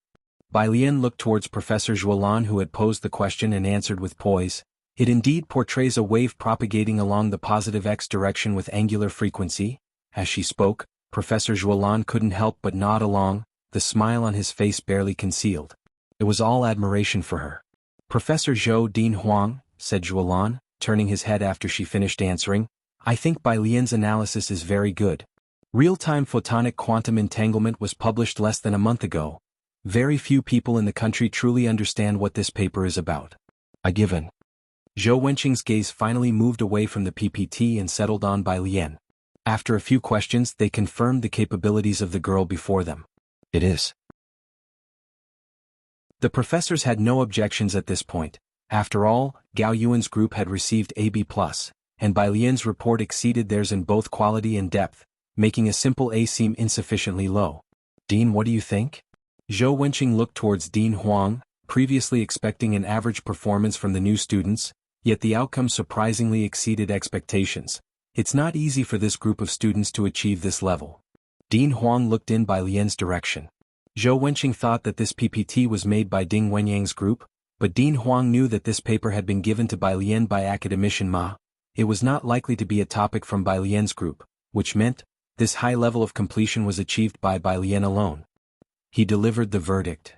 Bai Lian looked towards Professor Zhuolan, who had posed the question, and answered with poise. It indeed portrays a wave propagating along the positive x direction with angular frequency. As she spoke, Professor Zhuolan couldn't help but nod along, the smile on his face barely concealed. It was all admiration for her. Professor Zhou Dean Huang, said Zhuolan, turning his head after she finished answering, I think Bai Lian's analysis is very good. Real-time photonic quantum entanglement was published less than a month ago. Very few people in the country truly understand what this paper is about. A given. Zhou Wenqing's gaze finally moved away from the PPT and settled on Bai Lian. After a few questions, they confirmed the capabilities of the girl before them. It is. The professors had no objections at this point. After all, Gao Yuan's group had received AB+, and Bai Lian's report exceeded theirs in both quality and depth, making a simple A seem insufficiently low. Dean, what do you think? Zhou Wenqing looked towards Dean Huang, previously expecting an average performance from the new students, yet the outcome surprisingly exceeded expectations. It's not easy for this group of students to achieve this level. Dean Huang looked in Bai Lian's direction. Zhou Wenqing thought that this PPT was made by Ding Wenyang's group, but Dean Huang knew that this paper had been given to Bai Lian by academician Ma. It was not likely to be a topic from Bai Lian's group, which meant this high level of completion was achieved by Bai Lian alone. He delivered the verdict.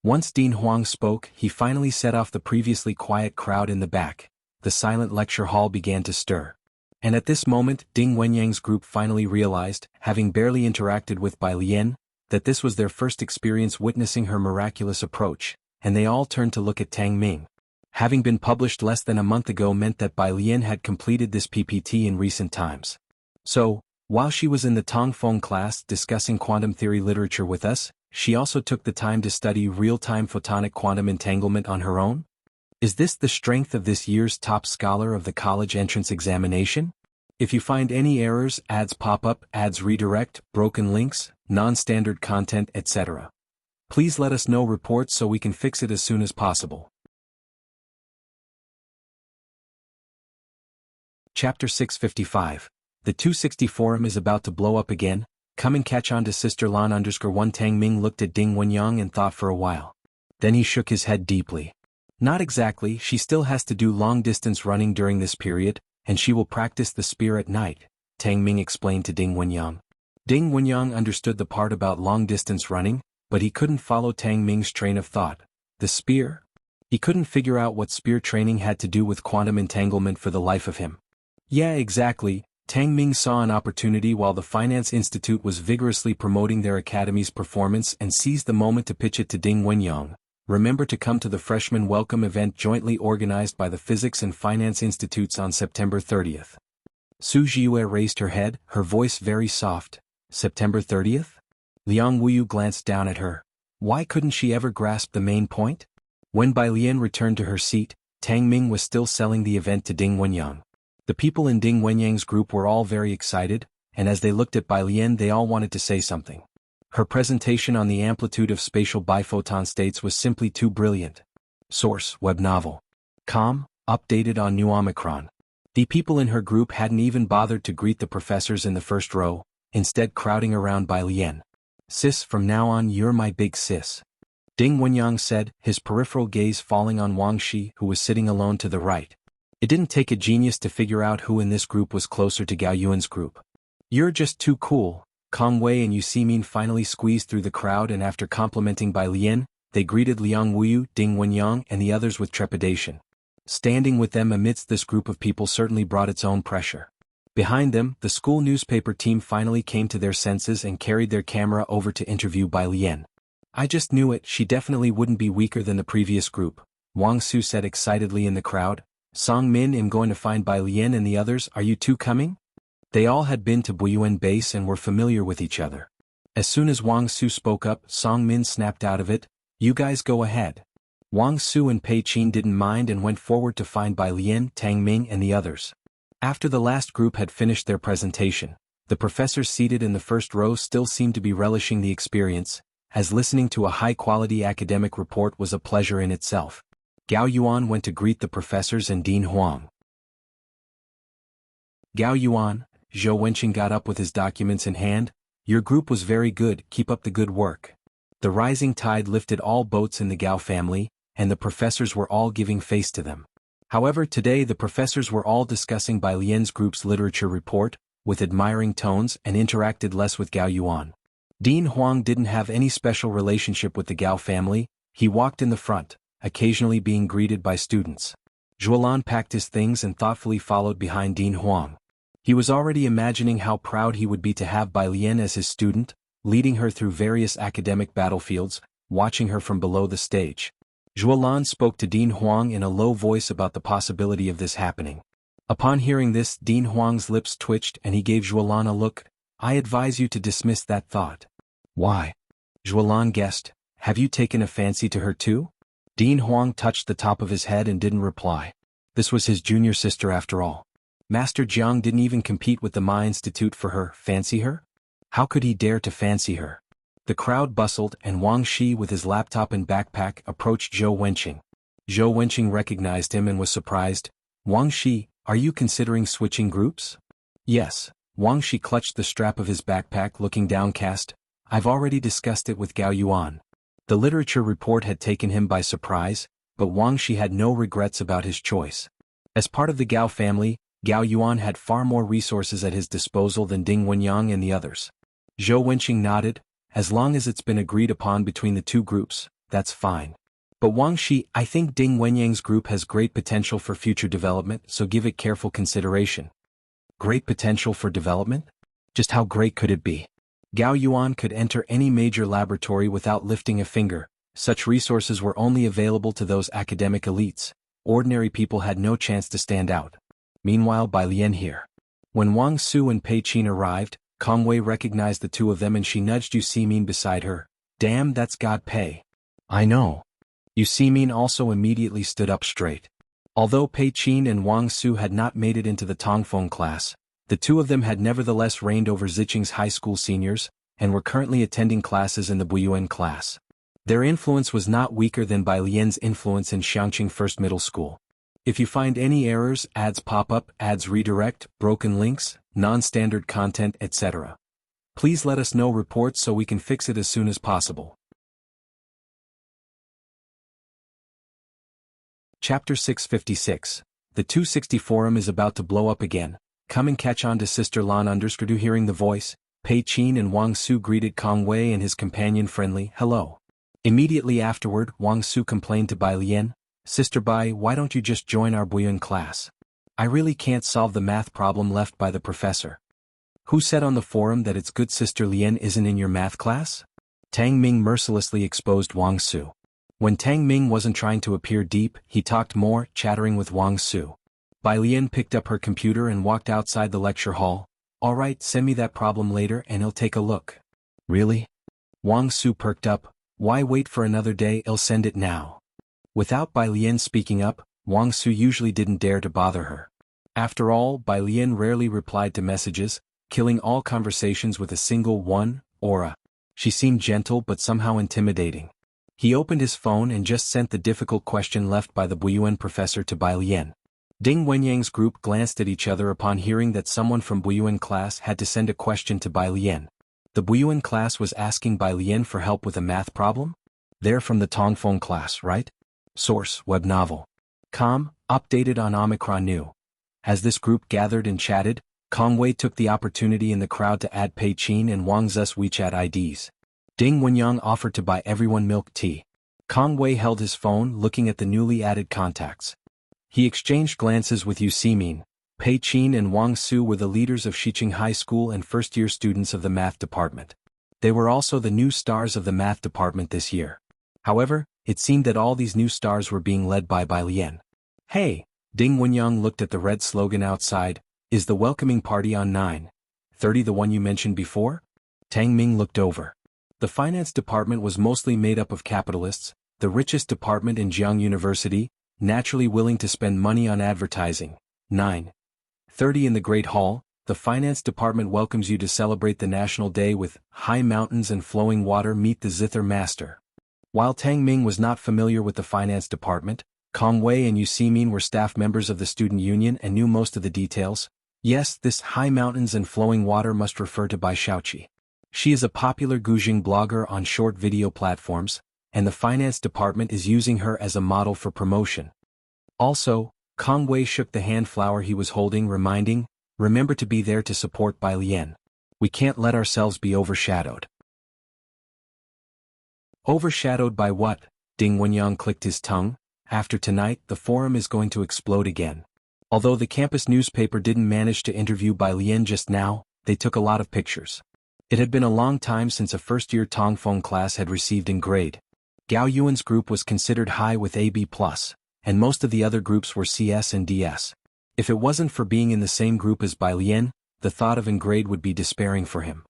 Once Dean Huang spoke, he finally set off the previously quiet crowd in the back. The silent lecture hall began to stir. And at this moment, Ding Wenyang's group finally realized, having barely interacted with Bai Lian, that this was their first experience witnessing her miraculous approach, and they all turned to look at Tang Ming. Having been published less than a month ago meant that Bai Lian had completed this PPT in recent times. So, while she was in the Tong Feng class discussing quantum theory literature with us, she also took the time to study real-time photonic quantum entanglement on her own? Is this the strength of this year's top scholar of the college entrance examination? If you find any errors, ads pop up, ads redirect, broken links, non-standard content, etc., please let us know reports so we can fix it as soon as possible. Chapter 655. The 260 forum is about to blow up again. Come and catch on to Sister Lan _1. Tang Ming looked at Ding Wenyang and thought for a while. Then he shook his head deeply. Not exactly, she still has to do long-distance running during this period, and she will practice the spear at night, Tang Ming explained to Ding Wenyang. Ding Wenyang understood the part about long-distance running, but he couldn't follow Tang Ming's train of thought. The spear? He couldn't figure out what spear training had to do with quantum entanglement for the life of him. Yeah, exactly. Tang Ming saw an opportunity while the Finance Institute was vigorously promoting their academy's performance and seized the moment to pitch it to Ding Wenyang. Remember to come to the freshman welcome event jointly organized by the Physics and Finance Institutes on September 30th. Su Jiue raised her head, her voice very soft. September 30th? Liang Wuyu glanced down at her. Why couldn't she ever grasp the main point? When Bai Lian returned to her seat, Tang Ming was still selling the event to Ding Wenyang. The people in Ding Wenyang's group were all very excited, and as they looked at Bai Lian they all wanted to say something. Her presentation on the amplitude of spatial biphoton states was simply too brilliant. Source: web novel. Com, updated on New Omicron. The people in her group hadn't even bothered to greet the professors in the first row, instead crowding around Bai Lian. Sis, from now on you're my big sis. Ding Wenyang said, his peripheral gaze falling on Wang Shi, who was sitting alone to the right. It didn't take a genius to figure out who in this group was closer to Gao Yuan's group. You're just too cool. Kong Wei and Yu Ximin finally squeezed through the crowd, and after complimenting Bai Lian, they greeted Liang Wuyu, Ding Wenyang and the others with trepidation. Standing with them amidst this group of people certainly brought its own pressure. Behind them, the school newspaper team finally came to their senses and carried their camera over to interview Bai Lian. I just knew it, she definitely wouldn't be weaker than the previous group, Wang Su said excitedly in the crowd. Song Min, I'm going to find Bai Lian and the others, are you two coming? They all had been to Buyuan base and were familiar with each other. As soon as Wang Su spoke up, Song Min snapped out of it, you guys go ahead. Wang Su and Pei Qin didn't mind and went forward to find Bai Lian, Tang Ming and the others. After the last group had finished their presentation, the professors seated in the first row still seemed to be relishing the experience, as listening to a high-quality academic report was a pleasure in itself. Gao Yuan went to greet the professors and Dean Huang. Gao Yuan, Zhou Wenqing got up with his documents in hand. Your group was very good, keep up the good work. The rising tide lifted all boats in the Gao family, and the professors were all giving face to them. However, today the professors were all discussing Bai Lian's group's literature report, with admiring tones, and interacted less with Gao Yuan. Dean Huang didn't have any special relationship with the Gao family. He walked in the front, occasionally being greeted by students. Zhuolan packed his things and thoughtfully followed behind Dean Huang. He was already imagining how proud he would be to have Bai Lian as his student, leading her through various academic battlefields, watching her from below the stage. Zhuolan spoke to Dean Huang in a low voice about the possibility of this happening. Upon hearing this, Dean Huang's lips twitched and he gave Zhuolan a look. I advise you to dismiss that thought. Why? Zhuolan guessed. Have you taken a fancy to her too? Dean Huang touched the top of his head and didn't reply. This was his junior sister after all. Master Jiang didn't even compete with the Ma Institute for her. Fancy her? How could he dare to fancy her? The crowd bustled and Wang Shi with his laptop and backpack approached Zhou Wenqing. Zhou Wenqing recognized him and was surprised. Wang Shi, are you considering switching groups? Yes. Wang Shi clutched the strap of his backpack looking downcast. I've already discussed it with Gao Yuan. The literature report had taken him by surprise, but Wang Shi had no regrets about his choice. As part of the Gao family, Gao Yuan had far more resources at his disposal than Ding Wenyang and the others. Zhou Wenqing nodded. As long as it's been agreed upon between the two groups, that's fine. But Wang Shi, I think Ding Wenyang's group has great potential for future development, so give it careful consideration. Great potential for development? Just how great could it be? Gao Yuan could enter any major laboratory without lifting a finger. Such resources were only available to those academic elites. Ordinary people had no chance to stand out. Meanwhile, Bai Lian here. When Wang Su and Pei Qin arrived, Kong Wei recognized the two of them and she nudged Yu Ximin beside her. Damn, that's God Pei. I know. Yu Ximin also immediately stood up straight. Although Pei Qin and Wang Su had not made it into the Tongfeng class, the two of them had nevertheless reigned over Ziqing's high school seniors, and were currently attending classes in the Buyuan class. Their influence was not weaker than Bai Lian's influence in Xiangqing First Middle School. If you find any errors, ads pop up, ads redirect, broken links, non-standard content, etc., please let us know reports so we can fix it as soon as possible. Chapter 656. The 260 forum is about to blow up again. Come and catch on to Sister Lan underscore. Hearing the voice, Pei Qin and Wang Su greeted Kong Wei and his companion friendly hello. Immediately afterward, Wang Su complained to Bai Lian, Sister Bai, why don't you just join our Buyuan class? I really can't solve the math problem left by the professor. Who said on the forum that it's good Sister Lian isn't in your math class? Tang Ming mercilessly exposed Wang Su. When Tang Ming wasn't trying to appear deep, he talked more, chattering with Wang Su. Bai Lian picked up her computer and walked outside the lecture hall. Alright, send me that problem later and I'll take a look. Really? Wang Su perked up. Why wait for another day, I'll send it now. Without Bai Lian speaking up, Wang Su usually didn't dare to bother her. After all, Bai Lian rarely replied to messages, killing all conversations with a single one, aura. She seemed gentle but somehow intimidating. He opened his phone and just sent the difficult question left by the Buyuan professor to Bai Lian. Ding Wenyang's group glanced at each other upon hearing that someone from Buyuan class had to send a question to Bai Lian. The Buyuan class was asking Bai Lian for help with a math problem? They're from the Tongfeng class, right? Source, web novel. Updated on Omicron New. As this group gathered and chatted, Kong Wei took the opportunity in the crowd to add Pei Qin and Wang Ze's WeChat IDs. Ding Wenyang offered to buy everyone milk tea. Kong Wei held his phone looking at the newly added contacts. He exchanged glances with Yu Ximin. Pei Qin and Wang Su were the leaders of Xiqing High School and first-year students of the math department. They were also the new stars of the math department this year. However, it seemed that all these new stars were being led by Bai Lian. Hey! Ding Wenyang looked at the red slogan outside. Is the welcoming party on 9:30 the one you mentioned before? Tang Ming looked over. The finance department was mostly made up of capitalists, the richest department in Jiang University, naturally willing to spend money on advertising. 9:30 in the Great Hall, the finance department welcomes you to celebrate the National Day with high mountains and flowing water. Meet the Zither Master. While Tang Ming was not familiar with the finance department, Kong Wei and Yu Ximin were staff members of the student union and knew most of the details. Yes, this high mountains and flowing water must refer to Bai Shaoqi. She is a popular Guzheng blogger on short video platforms, and the finance department is using her as a model for promotion. Also, Kong Wei shook the hand flower he was holding, reminding, remember to be there to support Bai Lian. We can't let ourselves be overshadowed. Overshadowed by what? Ding Wenyang clicked his tongue. After tonight, the forum is going to explode again. Although the campus newspaper didn't manage to interview Bai Lian just now, they took a lot of pictures. It had been a long time since a first-year Tongfeng class had received in grade. Gao Yuan's group was considered high with AB+, and most of the other groups were CS and DS. If it wasn't for being in the same group as Bai Lian, the thought of in grade would be despairing for him.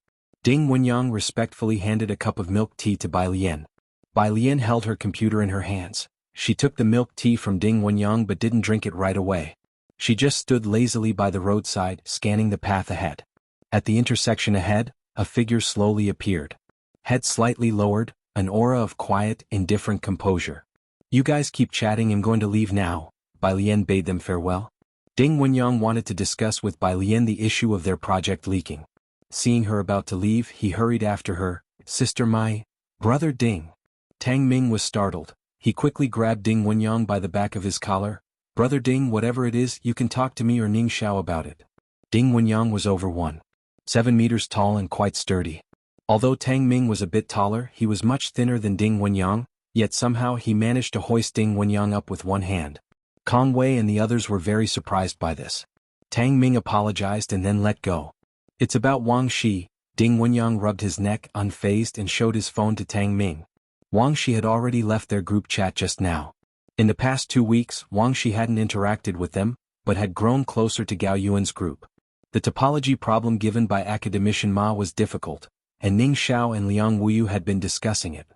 Ding Wenyang respectfully handed a cup of milk tea to Bai Lian. Bai Lian held her computer in her hands. She took the milk tea from Ding Wenyang but didn't drink it right away. She just stood lazily by the roadside, scanning the path ahead. At the intersection ahead, a figure slowly appeared. Head slightly lowered, an aura of quiet, indifferent composure. You guys keep chatting, I'm going to leave now. Bai Lian bade them farewell. Ding Wenyang wanted to discuss with Bai Lian the issue of their project leaking. Seeing her about to leave, he hurried after her. Sister Mai. Brother Ding. Tang Ming was startled. He quickly grabbed Ding Wenyang by the back of his collar. Brother Ding, whatever it is, you can talk to me or Ning Xiao about it. Ding Wenyang was over 1.7 meters tall and quite sturdy. Although Tang Ming was a bit taller, he was much thinner than Ding Wenyang, yet somehow he managed to hoist Ding Wenyang up with one hand. Kong Wei and the others were very surprised by this. Tang Ming apologized and then let go. It's about Wang Shi. Ding Wenyang rubbed his neck, unfazed, and showed his phone to Tang Ming. Wang Shi had already left their group chat just now. In the past 2 weeks, Wang Shi hadn't interacted with them, but had grown closer to Gao Yuan's group. The topology problem given by academician Ma was difficult, and Ning Xiao and Liang Wuyu had been discussing it.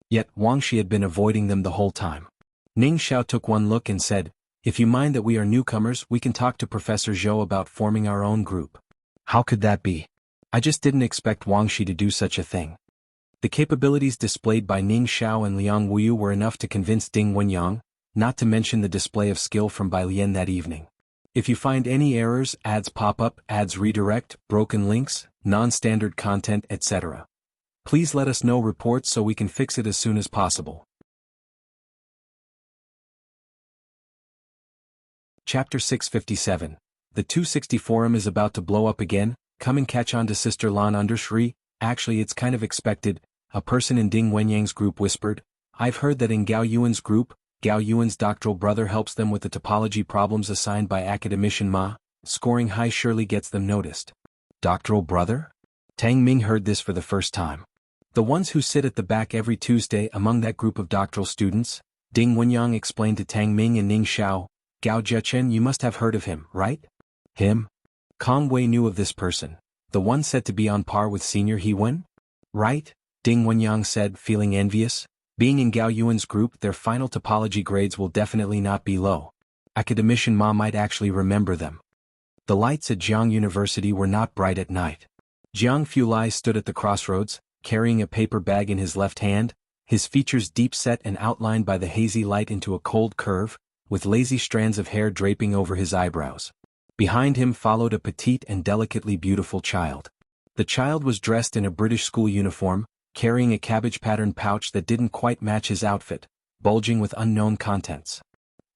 Yet Wang Shi had been avoiding them the whole time. Ning Xiao took one look and said, if you mind that we are newcomers, we can talk to Professor Zhou about forming our own group. How could that be? I just didn't expect Wang Shi to do such a thing. The capabilities displayed by Ning Xiao and Liang Wuyu were enough to convince Ding Wenyang, not to mention the display of skill from Bai Lian that evening. If you find any errors, ads pop up, ads redirect, broken links, non-standard content, etc., please let us know reports so we can fix it as soon as possible. Chapter 657. The 260 forum is about to blow up again. Come and catch on to Sister Lan Undershri. Actually, it's kind of expected, a person in Ding Wenyang's group whispered. I've heard that in Gao Yuan's group, Gao Yuan's doctoral brother helps them with the topology problems assigned by academician Ma. Scoring high surely gets them noticed. Doctoral brother? Tang Ming heard this for the first time. The ones who sit at the back every Tuesday among that group of doctoral students, Ding Wenyang explained to Tang Ming and Ning Xiao. Gao Zhechen, you must have heard of him, right? Him? Kong Wei knew of this person, the one said to be on par with Senior He Wen? Right? Ding Wenyang said, feeling envious. Being in Gao Yuan's group, their final topology grades will definitely not be low. Academician Ma might actually remember them. The lights at Jiang University were not bright at night. Jiang Fulai stood at the crossroads, carrying a paper bag in his left hand, his features deep set and outlined by the hazy light into a cold curve, with lazy strands of hair draping over his eyebrows. Behind him followed a petite and delicately beautiful child. The child was dressed in a British school uniform, carrying a cabbage-patterned pouch that didn't quite match his outfit, bulging with unknown contents.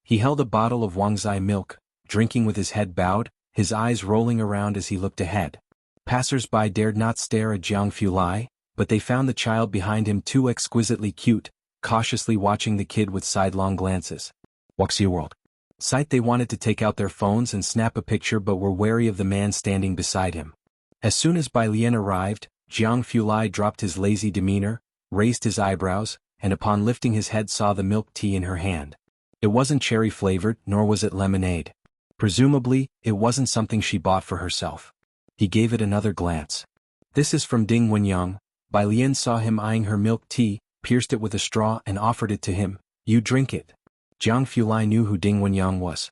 He held a bottle of Wangzai milk, drinking with his head bowed, his eyes rolling around as he looked ahead. Passers-by dared not stare at Jiang Fulai, but they found the child behind him too exquisitely cute, cautiously watching the kid with sidelong glances. Wuxia World. Sight they wanted to take out their phones and snap a picture but were wary of the man standing beside him. As soon as Bai Lian arrived, Jiang Fulai dropped his lazy demeanor, raised his eyebrows, and upon lifting his head saw the milk tea in her hand. It wasn't cherry-flavored, nor was it lemonade. Presumably, it wasn't something she bought for herself. He gave it another glance. This is from Ding Wenyang. Bai Lian saw him eyeing her milk tea, pierced it with a straw and offered it to him. You drink it. Jiang Fulai knew who Ding Wenyang was.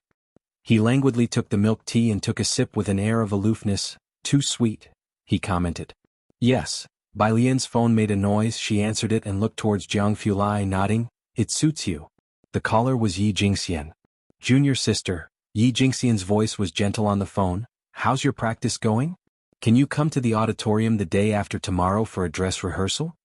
He languidly took the milk tea and took a sip with an air of aloofness. Too sweet, he commented. Yes. Bai Lian's phone made a noise. She answered it and looked towards Jiang Fulai, nodding. It suits you. The caller was Yi Jingxian. Junior sister. Yi Jingxian's voice was gentle on the phone. How's your practice going? Can you come to the auditorium the day after tomorrow for a dress rehearsal?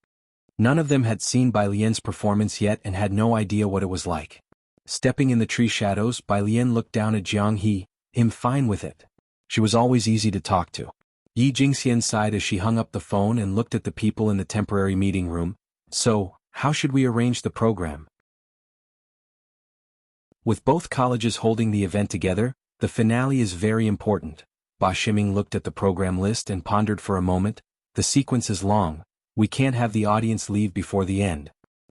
None of them had seen Bai Lian's performance yet and had no idea what it was like. Stepping in the tree shadows, Bai Lian looked down at Jiang He. I'm fine with it. She was always easy to talk to. Yi Jingxian sighed as she hung up the phone and looked at the people in the temporary meeting room. So, how should we arrange the program? With both colleges holding the event together, the finale is very important. Ba Shiming looked at the program list and pondered for a moment. The sequence is long. We can't have the audience leave before the end.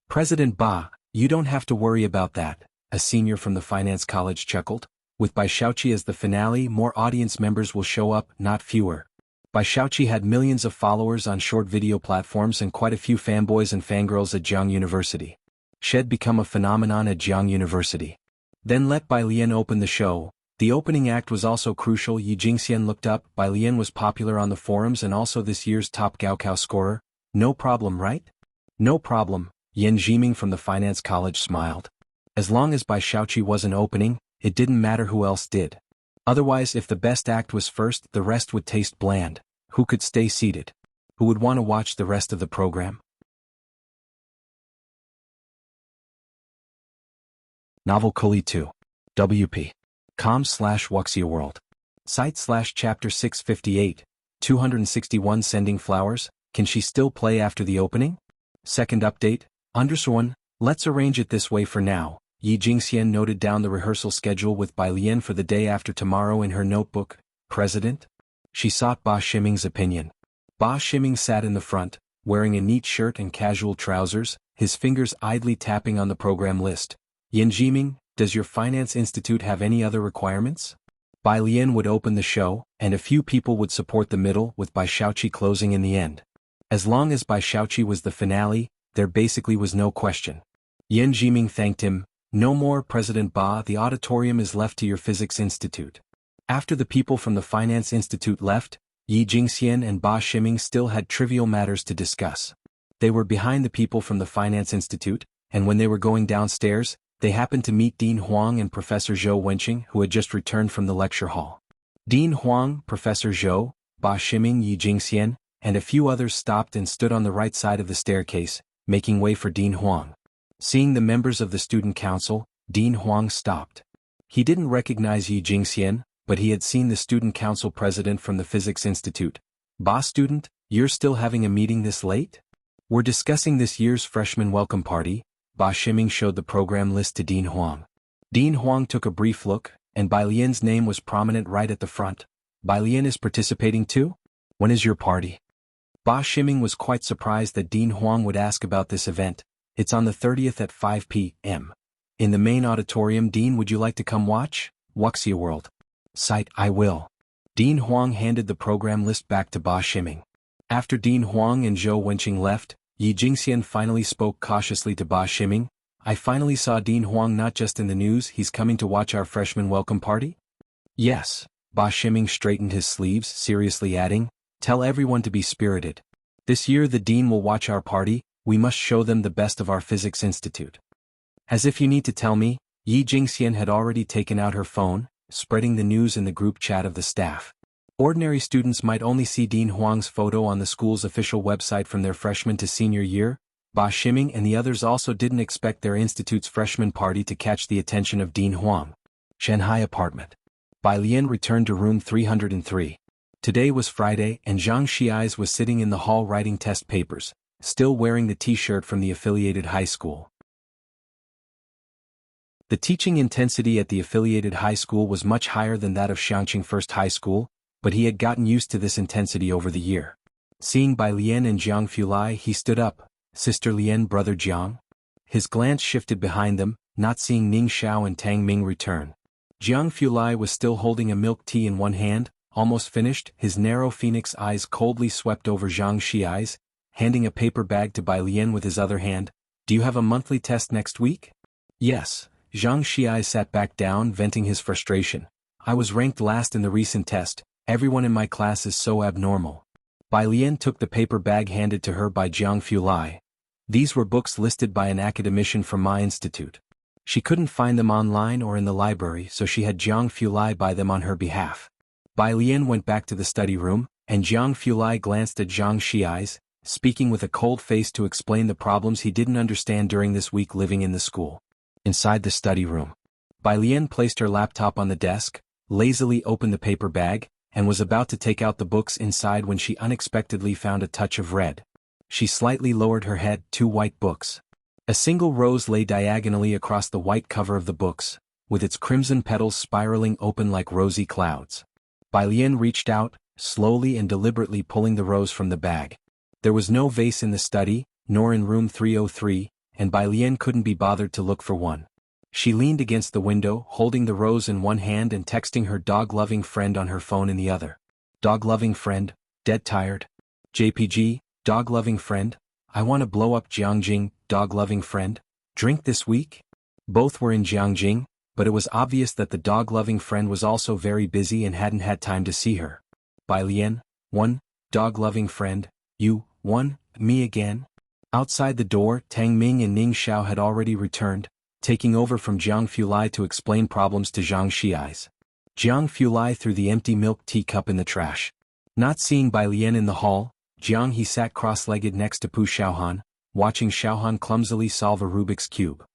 President Ba, you don't have to worry about that, a senior from the finance college chuckled. With Bai Shaoqi as the finale, more audience members will show up, not fewer. Bai Shaoqi had millions of followers on short video platforms and quite a few fanboys and fangirls at Jiang University. She'd become a phenomenon at Jiang University. Then let Bai Lian open the show. The opening act was also crucial. Yi Jingxian looked up. Bai Lian was popular on the forums and also this year's top Gaokao scorer. No problem, right? No problem, Yan Jiming from the finance college smiled. As long as Bai Shaoqi wasn't opening, it didn't matter who else did. Otherwise, if the best act was first, the rest would taste bland. Who could stay seated? Who would want to watch the rest of the program? Novel Kuli 2. WP. com/Wuxia World. Site/chapter 658, 261 Sending Flowers, can she still play after the opening? Second update, _1, let's arrange it this way for now. Yi Jingxian noted down the rehearsal schedule with Bai Lian for the day after tomorrow in her notebook. President? She sought Ba Shiming's opinion. Ba Shiming sat in the front, wearing a neat shirt and casual trousers, his fingers idly tapping on the program list. Yan Jiming, does your finance institute have any other requirements? Bai Lian would open the show, and a few people would support the middle, with Bai Shaoqi closing in the end. As long as Bai Shaoqi was the finale, there basically was no question. Yan Jiming thanked him. No more, President Ba, the auditorium is left to your physics institute. After the people from the finance institute left, Yi Jingxian and Ba Shiming still had trivial matters to discuss. They were behind the people from the finance institute, and when they were going downstairs, they happened to meet Dean Huang and Professor Zhou Wenqing, who had just returned from the lecture hall. Dean Huang, Professor Zhou, Ba Shiming, Yi Jingxian, and a few others stopped and stood on the right side of the staircase, making way for Dean Huang. Seeing the members of the student council, Dean Huang stopped. He didn't recognize Yi Jingxian, but he had seen the student council president from the physics institute. Ba student, you're still having a meeting this late? We're discussing this year's freshman welcome party. Ba Shiming showed the program list to Dean Huang. Dean Huang took a brief look, and Bai Lian's name was prominent right at the front. Bai Lian is participating too? When is your party? Ba Ximing was quite surprised that Dean Huang would ask about this event. It's on the 30th at 5 p.m. In the main auditorium. Dean, would you like to come watch? Wuxia World. Site, I will. Dean Huang handed the program list back to Ba Ximing. After Dean Huang and Zhou Wenqing left, Yi Jingxian finally spoke cautiously to Ba Ximing. I finally saw Dean Huang not just in the news. He's coming to watch our freshman welcome party? Yes. Ba Ximing straightened his sleeves, seriously adding, tell everyone to be spirited. This year the dean will watch our party. We must show them the best of our physics institute. As if you need to tell me, Yi Jingxian had already taken out her phone, spreading the news in the group chat of the staff. Ordinary students might only see Dean Huang's photo on the school's official website from their freshman to senior year. Ba Ximing and the others also didn't expect their institute's freshman party to catch the attention of Dean Huang. Shanghai apartment. Bai Lian returned to room 303. Today was Friday and Zhang Xiais was sitting in the hall writing test papers, still wearing the t-shirt from the affiliated high school. The teaching intensity at the affiliated high school was much higher than that of Xiangqing First High School, but he had gotten used to this intensity over the year. Seeing Bai Lian and Jiang Fulai, he stood up. Sister Lian, brother Jiang? His glance shifted behind them, not seeing Ning Xiao and Tang Ming return. Jiang Fulai was still holding a milk tea in one hand, almost finished. His narrow phoenix eyes coldly swept over Zhang Xiai's, handing a paper bag to Bai Lian with his other hand. Do you have a monthly test next week? Yes. Zhang Xiai sat back down, venting his frustration. I was ranked last in the recent test. Everyone in my class is so abnormal. Bai Lian took the paper bag handed to her by Jiang Fulai. These were books listed by an academician from my institute. She couldn't find them online or in the library, so she had Jiang Fulai buy them on her behalf. Bai Lian went back to the study room, and Jiang Fulai glanced at Zhang Xiai's, speaking with a cold face to explain the problems he didn't understand during this week living in the school. Inside the study room, Bai Lian placed her laptop on the desk, lazily opened the paper bag, and was about to take out the books inside when she unexpectedly found a touch of red. She slightly lowered her head. 2 white books. A single rose lay diagonally across the white cover of the books, with its crimson petals spiraling open like rosy clouds. Bai Lian reached out, slowly and deliberately pulling the rose from the bag. There was no vase in the study, nor in room 303, and Bai Lian couldn't be bothered to look for one. She leaned against the window, holding the rose in one hand and texting her dog-loving friend on her phone in the other. Dog-loving friend, dead tired. JPG, dog-loving friend, I want to blow up Jiangjing, dog-loving friend. Drink this week? Both were in Jiangjing, but it was obvious that the dog-loving friend was also very busy and hadn't had time to see her. Bai Lian, 1, dog-loving friend, you, 1, me again? Outside the door, Tang Ming and Ning Xiao had already returned, taking over from Jiang Fulai to explain problems to Zhang Xiai's. Jiang Fulai threw the empty milk teacup in the trash. Not seeing Bai Lian in the hall, Jiang he sat cross-legged next to Pu Xiaohan, watching Xiaohan clumsily solve a Rubik's Cube.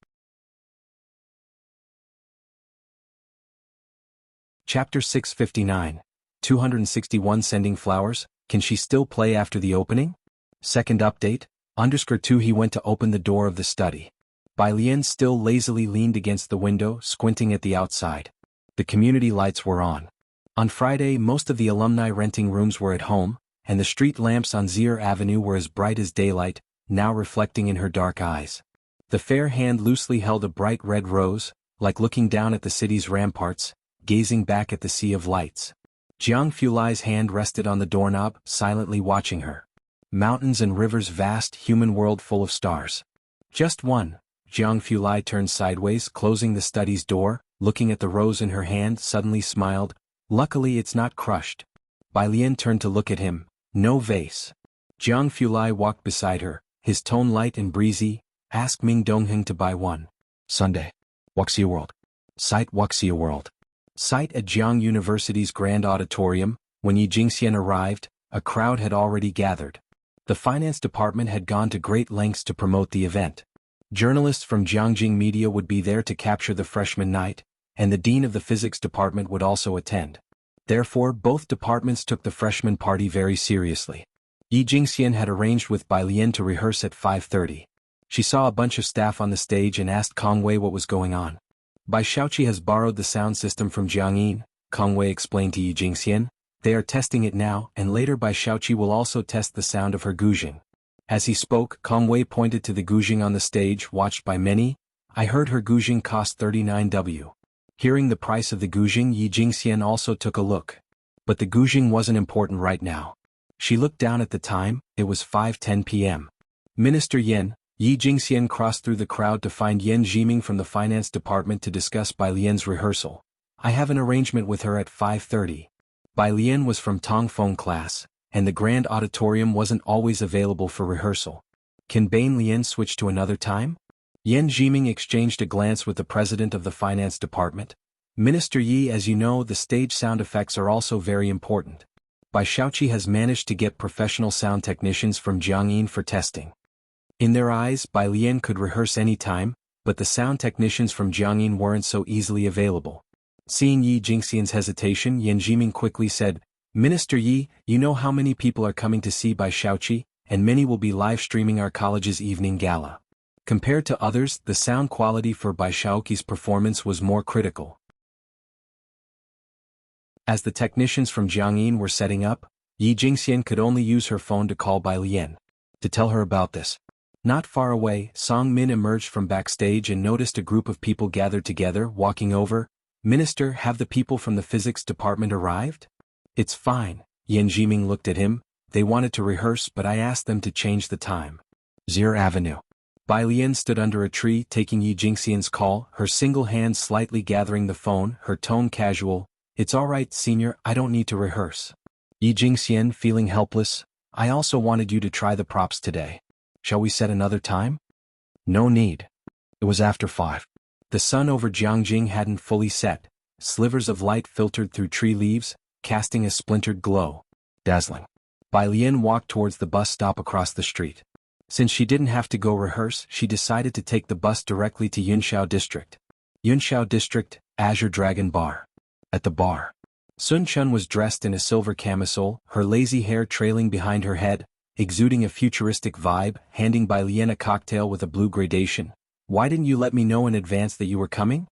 Chapter 659. 261 Sending Flowers, Can She Still Play After the Opening? Second update, _2 He went to open the door of the study. Bai Lian still lazily leaned against the window, squinting at the outside. The community lights were on. On Friday, most of the alumni renting rooms were at home, and the street lamps on Zier Avenue were as bright as daylight, now reflecting in her dark eyes. The fair hand loosely held a bright red rose, like looking down at the city's ramparts, gazing back at the sea of lights. Jiang Fulai's hand rested on the doorknob, silently watching her. Mountains and rivers, vast human world full of stars. Just one. Jiang Fulai turned sideways, closing the study's door, looking at the rose in her hand, suddenly smiled. Luckily it's not crushed. Bai Lian turned to look at him. No vase. Jiang Fulai walked beside her, his tone light and breezy. Ask Ming Dongheng to buy one. Sunday. Wuxia World. Site Wuxia World. Site at Jiang University's Grand Auditorium. When Yi Jingxian arrived, a crowd had already gathered. The finance department had gone to great lengths to promote the event. Journalists from Jiangjing Media would be there to capture the freshman night, and the dean of the physics department would also attend. Therefore, both departments took the freshman party very seriously. Yi Jingxian had arranged with Bai Lian to rehearse at 5:30. She saw a bunch of staff on the stage and asked Kong Wei what was going on. Bai Xiaoqi has borrowed the sound system from Jiangyin, Kong Wei explained to Yi Jingxian. They are testing it now, and later Bai Xiaoqi will also test the sound of her guzheng. As he spoke, Kong Wei pointed to the guzheng on the stage, watched by many. I heard her guzheng cost 39W. Hearing the price of the guzheng, Yi Jingxian also took a look. But the guzheng wasn't important right now. She looked down at the time. It was 5:10 p.m. Minister Yen. Yi Jingxian crossed through the crowd to find Yen Jiming from the finance department to discuss Bai Lian's rehearsal. I have an arrangement with her at 5:30. Bai Lian was from Tongfeng class, and the grand auditorium wasn't always available for rehearsal. Can Bain Lian switch to another time? Yen Jiming exchanged a glance with the president of the finance department. Minister Yi, as you know, the stage sound effects are also very important. Bai Xiaoqi has managed to get professional sound technicians from Jiangyin for testing. In their eyes, Bai Lian could rehearse any time, but the sound technicians from Jiangyin weren't so easily available. Seeing Yi Jingxian's hesitation, Yen Jiming quickly said, Minister Yi, you know how many people are coming to see Bai Xiaoqi, and many will be live streaming our college's evening gala. Compared to others, the sound quality for Bai Xiaoqi's performance was more critical. As the technicians from Jiangyin were setting up, Yi Jingxian could only use her phone to call Bai Lian to tell her about this. Not far away, Song Min emerged from backstage and noticed a group of people gathered together, walking over. Minister, have the people from the physics department arrived? It's fine. Yen Jiming looked at him. They wanted to rehearse, but I asked them to change the time. Zir Avenue. Bai Lian stood under a tree taking Yi Jingxian's call, her single hand slightly gathering the phone, her tone casual. It's all right, senior, I don't need to rehearse. Yi Jingxian, feeling helpless. I also wanted you to try the props today. Shall we set another time? No need. It was after 5. The sun over Jiangjing hadn't fully set. Slivers of light filtered through tree leaves, casting a splintered glow. Dazzling. Bai Lian walked towards the bus stop across the street. Since she didn't have to go rehearse, she decided to take the bus directly to Yunshao District. Yunshao District, Azure Dragon Bar. At the bar, Sun Chun was dressed in a silver camisole, her lazy hair trailing behind her head, exuding a futuristic vibe, handing Bai Lian a cocktail with a blue gradation. Why didn't you let me know in advance that you were coming?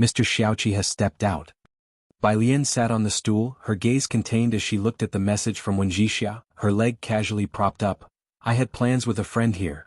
Mr. Xiaoqi has stepped out. Bai Lian sat on the stool, her gaze contained as she looked at the message from Wenjixia, her leg casually propped up. I had plans with a friend here.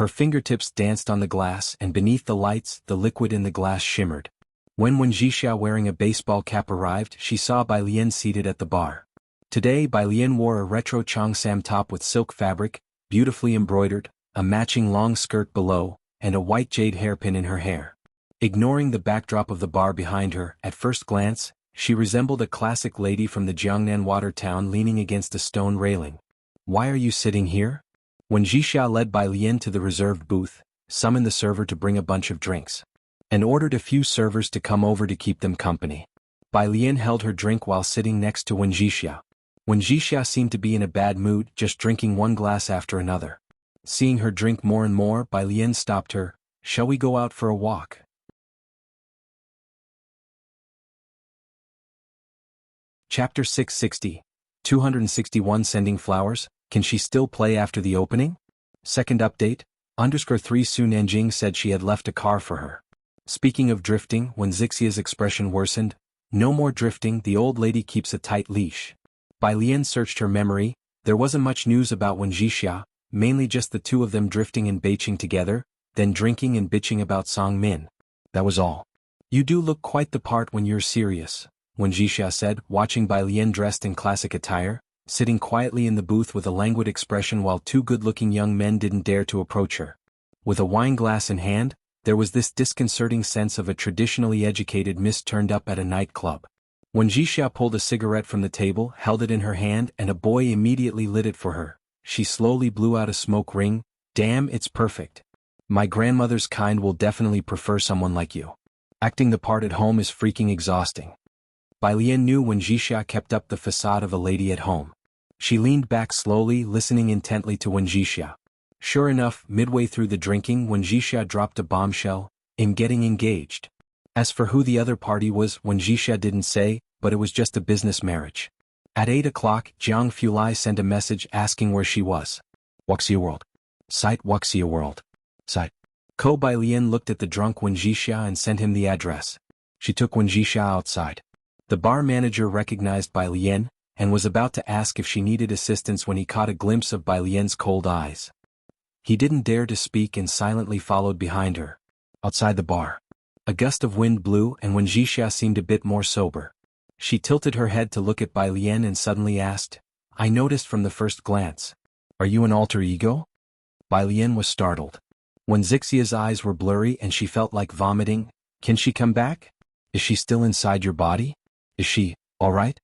Her fingertips danced on the glass, and beneath the lights, the liquid in the glass shimmered. When Wenjixia wearing a baseball cap arrived, she saw Bai Lian seated at the bar. Today Bai Lian wore a retro cheongsam top with silk fabric, beautifully embroidered, a matching long skirt below, and a white jade hairpin in her hair. Ignoring the backdrop of the bar behind her, at first glance, she resembled a classic lady from the Jiangnan water town leaning against a stone railing. Why are you sitting here? When Jixia led Bai Lian to the reserved booth, summoned the server to bring a bunch of drinks, and ordered a few servers to come over to keep them company. Bai Lian held her drink while sitting next to Wenjixia. Wenjixia seemed to be in a bad mood, just drinking one glass after another. Seeing her drink more and more, Bai Lian stopped her. Shall we go out for a walk? Chapter 660. 261 Sending Flowers. Can she still play after the opening? Second update. _3 Su Nanjing said she had left a car for her. Speaking of drifting, when Zixia's expression worsened, no more drifting, the old lady keeps a tight leash. Bai Lian searched her memory. There wasn't much news about Wenjixia, mainly just the two of them drifting and baiching together, then drinking and bitching about Song Min. That was all. You do look quite the part when you're serious, Wenjixia said, watching Bai Lian dressed in classic attire, sitting quietly in the booth with a languid expression while two good-looking young men didn't dare to approach her. With a wine glass in hand, there was this disconcerting sense of a traditionally educated miss turned up at a nightclub. When Jixia pulled a cigarette from the table, held it in her hand, and a boy immediately lit it for her, she slowly blew out a smoke ring. Damn, it's perfect. My grandmother's kind will definitely prefer someone like you. Acting the part at home is freaking exhausting. Bai Lian knew when Jixia kept up the facade of a lady at home. She leaned back slowly, listening intently to Wenjixia. Sure enough, midway through the drinking, Wenjixia dropped a bombshell. I'm getting engaged. As for who the other party was, Wenjixia didn't say, but it was just a business marriage. At 8 o'clock, Jiang Fulai sent a message asking where she was. Wuxia World. Site Wuxia World. Site. Ko Bai Lian looked at the drunk Wenjixia and sent him the address. She took Wenjixia outside. The bar manager recognized Bai Lian, and was about to ask if she needed assistance when he caught a glimpse of Bai Lian's cold eyes. He didn't dare to speak and silently followed behind her. Outside the bar, a gust of wind blew, and when Wuxia seemed a bit more sober, she tilted her head to look at Bai Lian and suddenly asked, "I noticed from the first glance. Are you an alter ego?" Bai Lian was startled. When Wuxia's eyes were blurry and she felt like vomiting, "Can she come back? Is she still inside your body? Is she, alright?"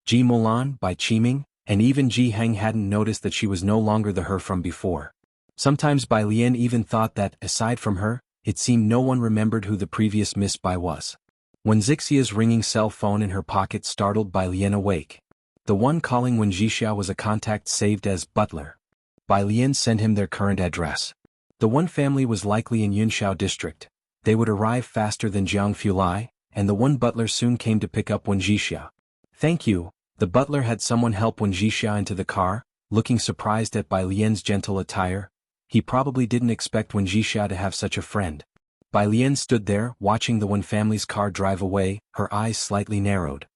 Ji Molan, Bai Qiming, and even Ji Heng hadn't noticed that she was no longer the her from before. Sometimes Bai Lian even thought that, aside from her, it seemed no one remembered who the previous Miss Bai was. When Wuxia's ringing cell phone in her pocket startled Bai Lian awake. The one calling when Wuxia was a contact saved as Butler. Bai Lian sent him their current address. The one family was likely in Yunshao district. They would arrive faster than Jiang Fulai, and the one butler soon came to pick up Wen Wuxia. "Thank you." The butler had someone help Wen Wuxia into the car, looking surprised at Bai Lian's gentle attire. He probably didn't expect Wen Wuxia to have such a friend. Bai Lian stood there, watching the Wen family's car drive away, her eyes slightly narrowed.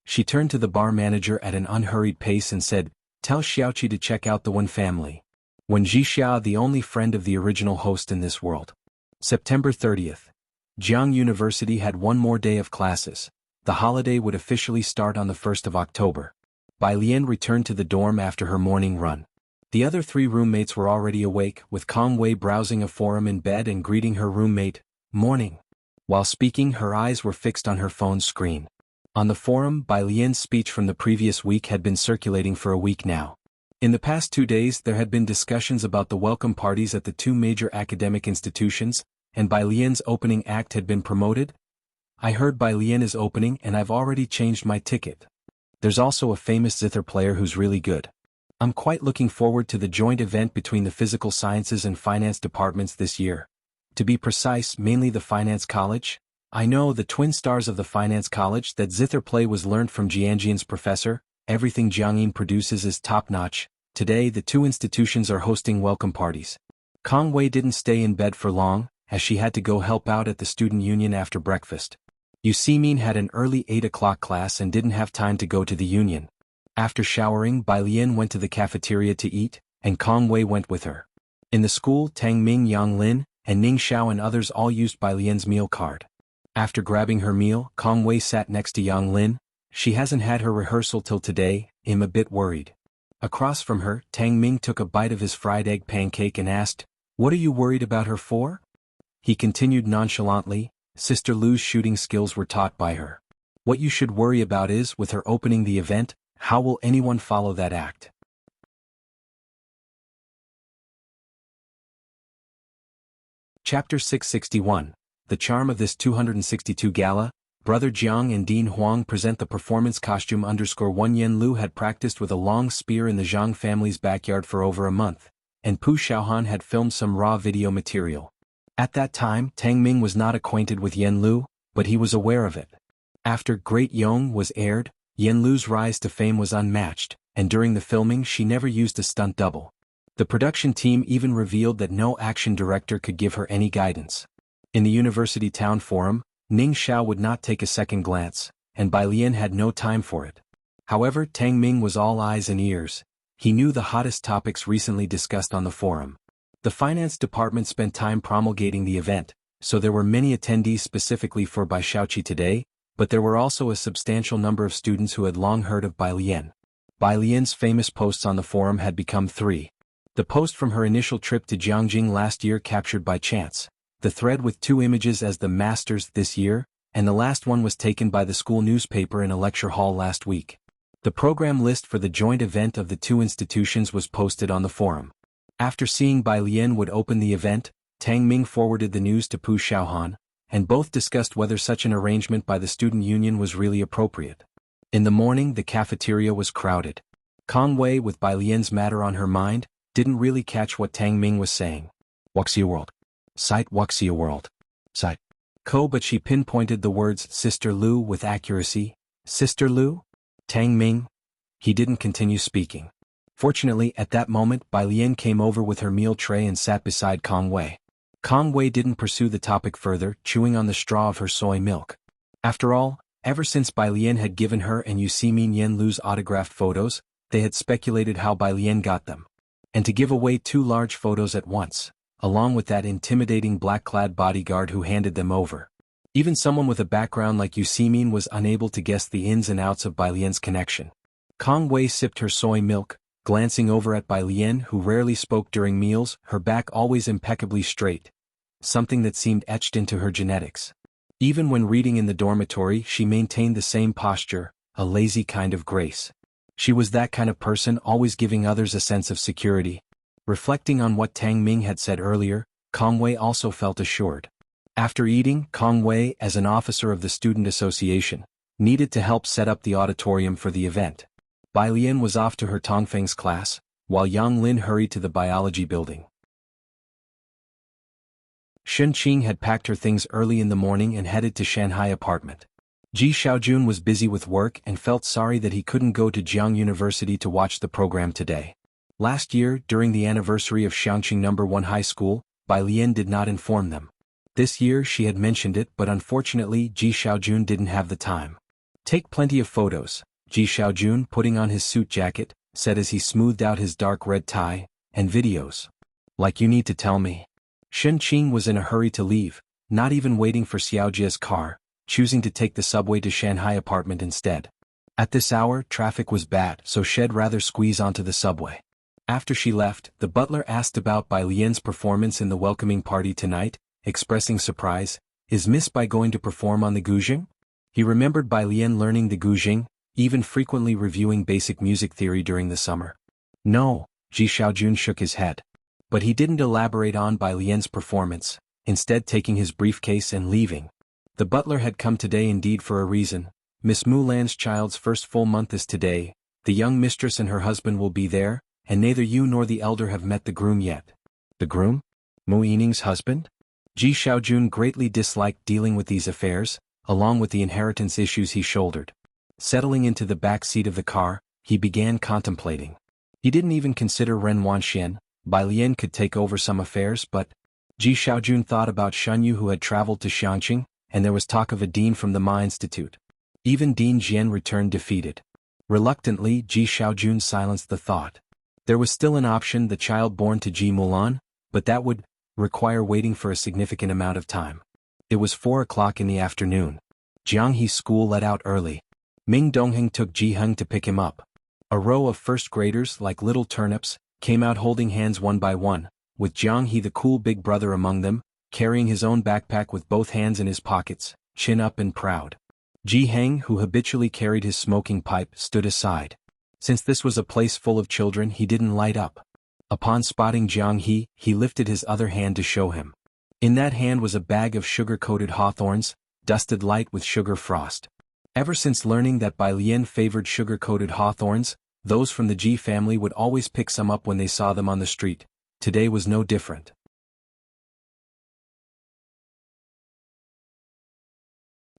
She turned to the bar manager at an unhurried pace and said, "Tell Xiaoqi to check out the Wen family. Wen Wuxia, the only friend of the original host in this world." September 30th. Jiang University had one more day of classes. The holiday would officially start on the 1st of October. Bai Lian returned to the dorm after her morning run. The other three roommates were already awake, with Kong Wei browsing a forum in bed and greeting her roommate, "Morning." While speaking, her eyes were fixed on her phone's screen. On the forum, Bai Lian's speech from the previous week had been circulating for a week now. In the past 2 days there had been discussions about the welcome parties at the two major academic institutions, and Bai Lian's opening act had been promoted. "I heard Bai Lian is opening and I've already changed my ticket. There's also a famous zither player who's really good. I'm quite looking forward to the joint event between the physical sciences and finance departments this year. To be precise, mainly the finance college. I know the twin stars of the finance college that zither play was learned from Jianjian's professor. Everything Jiangyin produces is top-notch. Today the two institutions are hosting welcome parties." Kong Wei didn't stay in bed for long, as she had to go help out at the student union after breakfast. Yu Simin had an early 8 o'clock class and didn't have time to go to the union. After showering, Bai Lian went to the cafeteria to eat, and Kong Wei went with her. In the school, Tang Ming, Yang Lin, and Ning Xiao and others all used Bai Lian's meal card. After grabbing her meal, Kong Wei sat next to Yang Lin. "She hasn't had her rehearsal till today, I'm a bit worried." Across from her, Tang Ming took a bite of his fried egg pancake and asked, "What are you worried about her for?" He continued nonchalantly, "Sister Lu's shooting skills were taught by her. What you should worry about is, with her opening the event, how will anyone follow that act?" Chapter 661. The charm of this 262 gala. Brother Jiang and Dean Huang present the performance costume. _1 Yen Lu had practiced with a long spear in the Zhang family's backyard for over a month, and Pu Xiaohan had filmed some raw video material. At that time, Tang Ming was not acquainted with Yen Lu, but he was aware of it. After Great Yong was aired, Yen Lu's rise to fame was unmatched, and during the filming she never used a stunt double. The production team even revealed that no action director could give her any guidance. In the University Town Forum, Ning Xiao would not take a second glance, and Bai Lian had no time for it. However, Tang Ming was all eyes and ears. He knew the hottest topics recently discussed on the forum. The finance department spent time promulgating the event, so there were many attendees specifically for Bai Xiaoqi today, but there were also a substantial number of students who had long heard of Bai Lian. Bai Lian's famous posts on the forum had become 3. The post from her initial trip to Jiangjing last year captured by chance, the thread with 2 images as the masters this year, and the last one was taken by the school newspaper in a lecture hall last week. The program list for the joint event of the two institutions was posted on the forum. After seeing Bai Lian would open the event, Tang Ming forwarded the news to Pu Xiaohan, and both discussed whether such an arrangement by the student union was really appropriate. In the morning the cafeteria was crowded. Kong Wei, with Bai Lian's matter on her mind, didn't really catch what Tang Ming was saying. "Wuxia World. Site Wuxia World. Site. But she pinpointed the words Sister Lu with accuracy. "Sister Lu?" Tang Ming? He didn't continue speaking. Fortunately, at that moment Bai Lian came over with her meal tray and sat beside Kong Wei. Kong Wei didn't pursue the topic further, chewing on the straw of her soy milk. After all, Ever since Bai Lian had given her and Yu Simin Yen Lu's autographed photos, they had speculated how Bai Lian got them. And to give away 2 large photos at once, along with that intimidating black-clad bodyguard who handed them over. Even someone with a background like Yu Simin was unable to guess the ins and outs of Bai Lian's connection. Kong Wei sipped her soy milk, glancing over at Bai Lian who rarely spoke during meals, her back always impeccably straight. Something that seemed etched into her genetics. Even when reading in the dormitory she maintained the same posture, a lazy kind of grace. She was that kind of person always giving others a sense of security. Reflecting on what Tang Ming had said earlier, Kong Wei also felt assured. After eating, Kong Wei, as an officer of the student association, needed to help set up the auditorium for the event. Bai Lian was off to her Tongfeng's class, while Yang Lin hurried to the biology building. Shen Qing had packed her things early in the morning and headed to Shanghai apartment. Ji Xiaojun was busy with work and felt sorry that he couldn't go to Jiang University to watch the program today. Last year, during the anniversary of Xiangqing No. 1 High School, Bai Lian did not inform them. This year she had mentioned it, but unfortunately Ji Xiaojun didn't have the time. Take plenty of photos, Ji Xiaojun, putting on his suit jacket, said as he smoothed out his dark red tie, and videos. Like you need to tell me. Shen Qing was in a hurry to leave, not even waiting for Xiaojia's car, choosing to take the subway to Shanghai apartment instead. At this hour, traffic was bad, so she'd rather squeeze onto the subway. After she left, the butler asked about Bai Lian's performance in the welcoming party tonight, expressing surprise. Is Miss Bai going to perform on the guzheng? He remembered Bai Lian learning the guzheng, even frequently reviewing basic music theory during the summer. No, Ji Xiaojun shook his head. But he didn't elaborate on Bai Lian's performance, instead taking his briefcase and leaving. The butler had come today indeed for a reason. Miss Mulan's child's first full month is today, the young mistress and her husband will be there, and neither you nor the elder have met the groom yet. The groom? Mu Yining's husband? Ji Xiaojun greatly disliked dealing with these affairs, along with the inheritance issues he shouldered. Settling into the back seat of the car, he began contemplating. He didn't even consider Ren Wanxian. Bai Lian could take over some affairs, but Ji Xiaojun thought about Shunyu who had traveled to Xiangqing, and there was talk of a dean from the Ma Institute. Even Dean Jian returned defeated. Reluctantly, Ji Xiaojun silenced the thought. There was still an option, the child born to Ji Mulan, but that would require waiting for a significant amount of time. It was 4 o'clock in the afternoon. Jianghe's school let out early. Ming Dongheng took Ji Heng to pick him up. A row of first graders, like little turnips, came out holding hands one by one, with Jiang He the cool big brother among them, carrying his own backpack with both hands in his pockets, chin up and proud. Ji Heng, who habitually carried his smoking pipe, stood aside. Since this was a place full of children, he didn't light up. Upon spotting Jiang He, he lifted his other hand to show him. In that hand was a bag of sugar-coated hawthorns, dusted light with sugar frost. Ever since learning that Bai Lian favored sugar-coated hawthorns, those from the Ji family would always pick some up when they saw them on the street. Today was no different.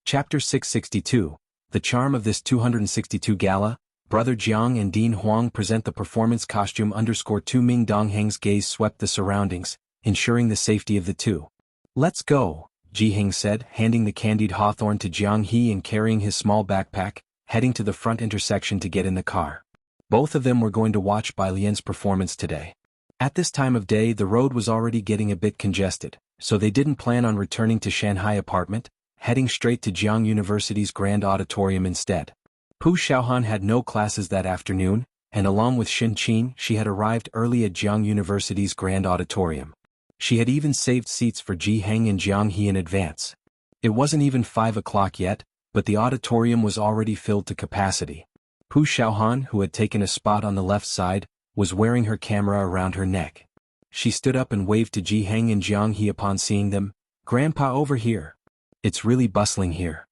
Chapter 662. The charm of this 262 gala, Brother Jiang and Dean Huang present the performance costume. _2 Ming Dongheng's gaze swept the surroundings, ensuring the safety of the two. Let's go, Ji Heng said, handing the candied hawthorn to Jiang He and carrying his small backpack, heading to the front intersection to get in the car. Both of them were going to watch Bai Lian's performance today. At this time of day the road was already getting a bit congested, so they didn't plan on returning to Shanghai apartment, heading straight to Jiang University's grand auditorium instead. Pu Xiaohan had no classes that afternoon, and along with Shen Qing she had arrived early at Jiang University's grand auditorium. She had even saved seats for Ji Heng and Jiang He in advance. It wasn't even 5 o'clock yet, but the auditorium was already filled to capacity. Pu Xiaohan, who had taken a spot on the left side, was wearing her camera around her neck. She stood up and waved to Ji Heng and Jiang He upon seeing them. "Grandpa, over here. It's really bustling here."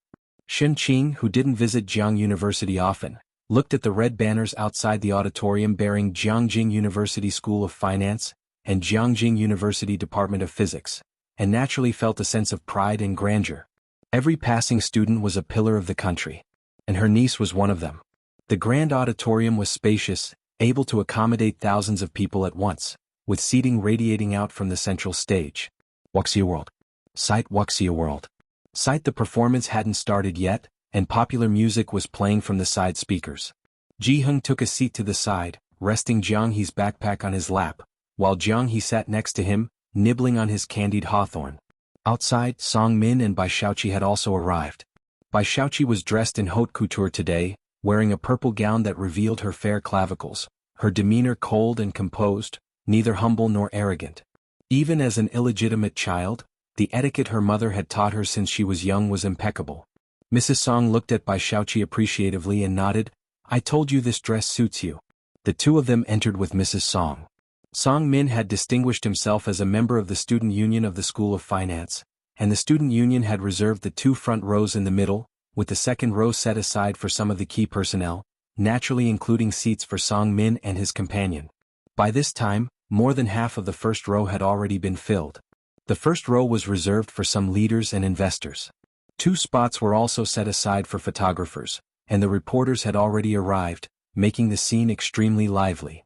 Shen Qing, who didn't visit Jiang University often, looked at the red banners outside the auditorium bearing Jiangjing University School of Finance and Jiangjing University Department of Physics, and naturally felt a sense of pride and grandeur. Every passing student was a pillar of the country, and her niece was one of them. The grand auditorium was spacious, able to accommodate thousands of people at once, with seating radiating out from the central stage. Wuxia World. Site Wuxia World. Site. The performance hadn't started yet, and popular music was playing from the side speakers. Ji-hung took a seat to the side, resting Jiang He's backpack on his lap, while Jiang He sat next to him, nibbling on his candied hawthorn. Outside, Song Min and Bai Shaoqi had also arrived. Bai Shaoqi was dressed in haute couture today, wearing a purple gown that revealed her fair clavicles, her demeanor cold and composed, neither humble nor arrogant. Even as an illegitimate child, the etiquette her mother had taught her since she was young was impeccable. Mrs. Song looked at Bai Shaoqi appreciatively and nodded, "I told you this dress suits you." The two of them entered with Mrs. Song. Song Min had distinguished himself as a member of the student union of the School of Finance, and the student union had reserved the two front rows in the middle, with the second row set aside for some of the key personnel, naturally including seats for Song Min and his companion. By this time, more than half of the first row had already been filled. The first row was reserved for some leaders and investors. Two spots were also set aside for photographers, and the reporters had already arrived, making the scene extremely lively.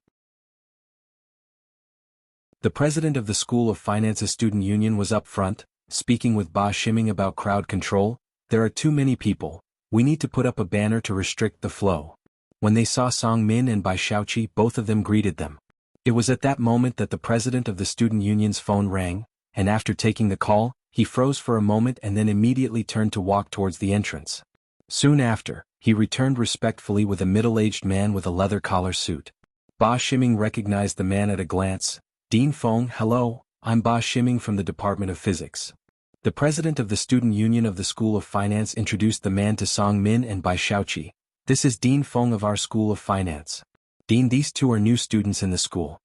The president of the School of Finance's student union was up front, speaking with Ba Shiming about crowd control. "There are too many people, we need to put up a banner to restrict the flow." When they saw Song Min and Bai Shaoqi, both of them greeted them. It was at that moment that the president of the student union's phone rang, and after taking the call, he froze for a moment and then immediately turned to walk towards the entrance. Soon after, he returned respectfully with a middle-aged man with a leather collar suit. Ba Shiming recognized the man at a glance. "Dean Feng, hello, I'm Ba Shiming from the Department of Physics." The president of the student union of the School of Finance introduced the man to Song Min and Bai Shaoqi. "This is Dean Feng of our School of Finance. Dean, these two are new students in the school."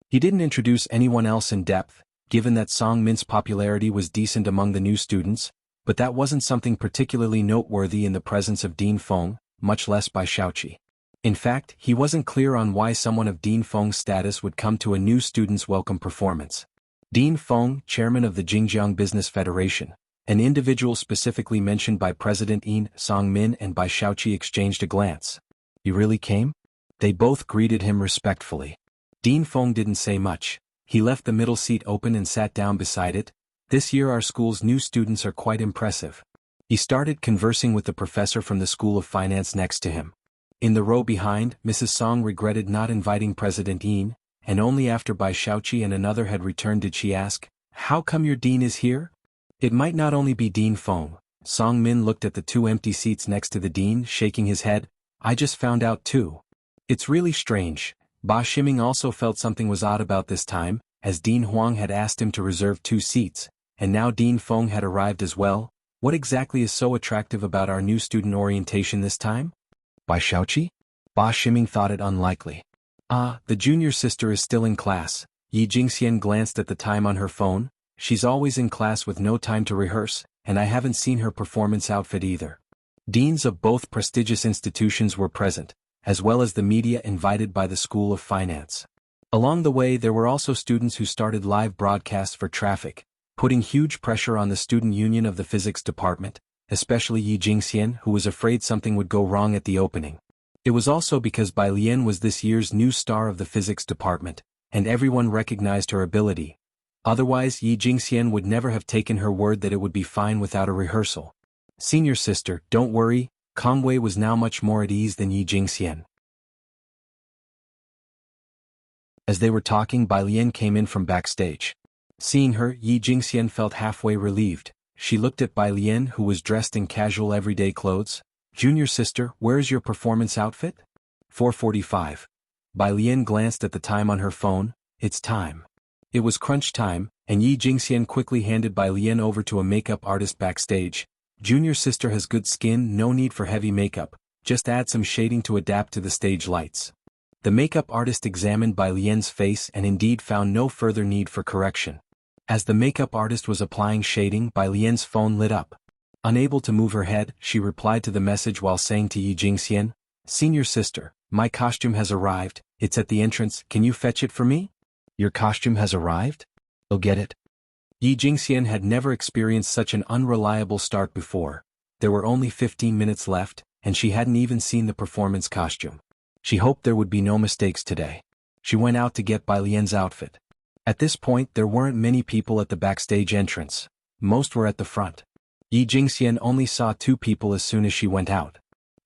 He didn't introduce anyone else in depth, given that Song Min's popularity was decent among the new students, but that wasn't something particularly noteworthy in the presence of Dean Feng, much less Bai Shaoqi. In fact, he wasn't clear on why someone of Dean Feng's status would come to a new student's welcome performance. Dean Feng, chairman of the Xinjiang Business Federation, an individual specifically mentioned by President Yin, Song Min and Bai Shaoqi exchanged a glance. "You really came?" They both greeted him respectfully. Dean Feng didn't say much. He left the middle seat open and sat down beside it. "This year our school's new students are quite impressive." He started conversing with the professor from the School of Finance next to him. In the row behind, Mrs. Song regretted not inviting President Yin, and only after Bai Shaoqi and another had returned did she ask, "How come your dean is here?" It might not only be Dean Feng. Song Min looked at the two empty seats next to the dean, shaking his head. "I just found out too. It's really strange." Ba Shiming also felt something was odd about this time, as Dean Huang had asked him to reserve two seats, and now Dean Feng had arrived as well. What exactly is so attractive about our new student orientation this time? Bai Shaoqi? Ba Shiming thought it unlikely. "Ah, the junior sister is still in class." Yi Jingxian glanced at the time on her phone. "She's always in class with no time to rehearse, and I haven't seen her performance outfit either." Deans of both prestigious institutions were present, as well as the media invited by the School of Finance. Along the way there were also students who started live broadcasts for traffic, putting huge pressure on the student union of the physics department, especially Yi Jingxian, who was afraid something would go wrong at the opening. It was also because Bai Lian was this year's new star of the physics department, and everyone recognized her ability. Otherwise Yi Jingxian would never have taken her word that it would be fine without a rehearsal. "Senior sister, don't worry." Kang Wei was now much more at ease than Yi Jingxian. As they were talking, Bai Lian came in from backstage. Seeing her, Yi Jingxian felt halfway relieved. She looked at Bai Lian, who was dressed in casual everyday clothes. "Junior sister, where's your performance outfit?" 4:45. Bai Lian glanced at the time on her phone. "It's time." It was crunch time, and Yi Jingxian quickly handed Bai Lian over to a makeup artist backstage. "Junior sister has good skin, no need for heavy makeup, just add some shading to adapt to the stage lights." The makeup artist examined Bai Lian's face and indeed found no further need for correction. As the makeup artist was applying shading, Bai Lian's phone lit up. Unable to move her head, she replied to the message while saying to Yi Jingxian, "Senior sister, my costume has arrived, it's at the entrance, can you fetch it for me?" "Your costume has arrived? I'll get it." Yi Jingxian had never experienced such an unreliable start before. There were only 15 minutes left, and she hadn't even seen the performance costume. She hoped there would be no mistakes today. She went out to get Bai Lian's outfit. At this point there weren't many people at the backstage entrance. Most were at the front. Yi Jingxian only saw two people as soon as she went out.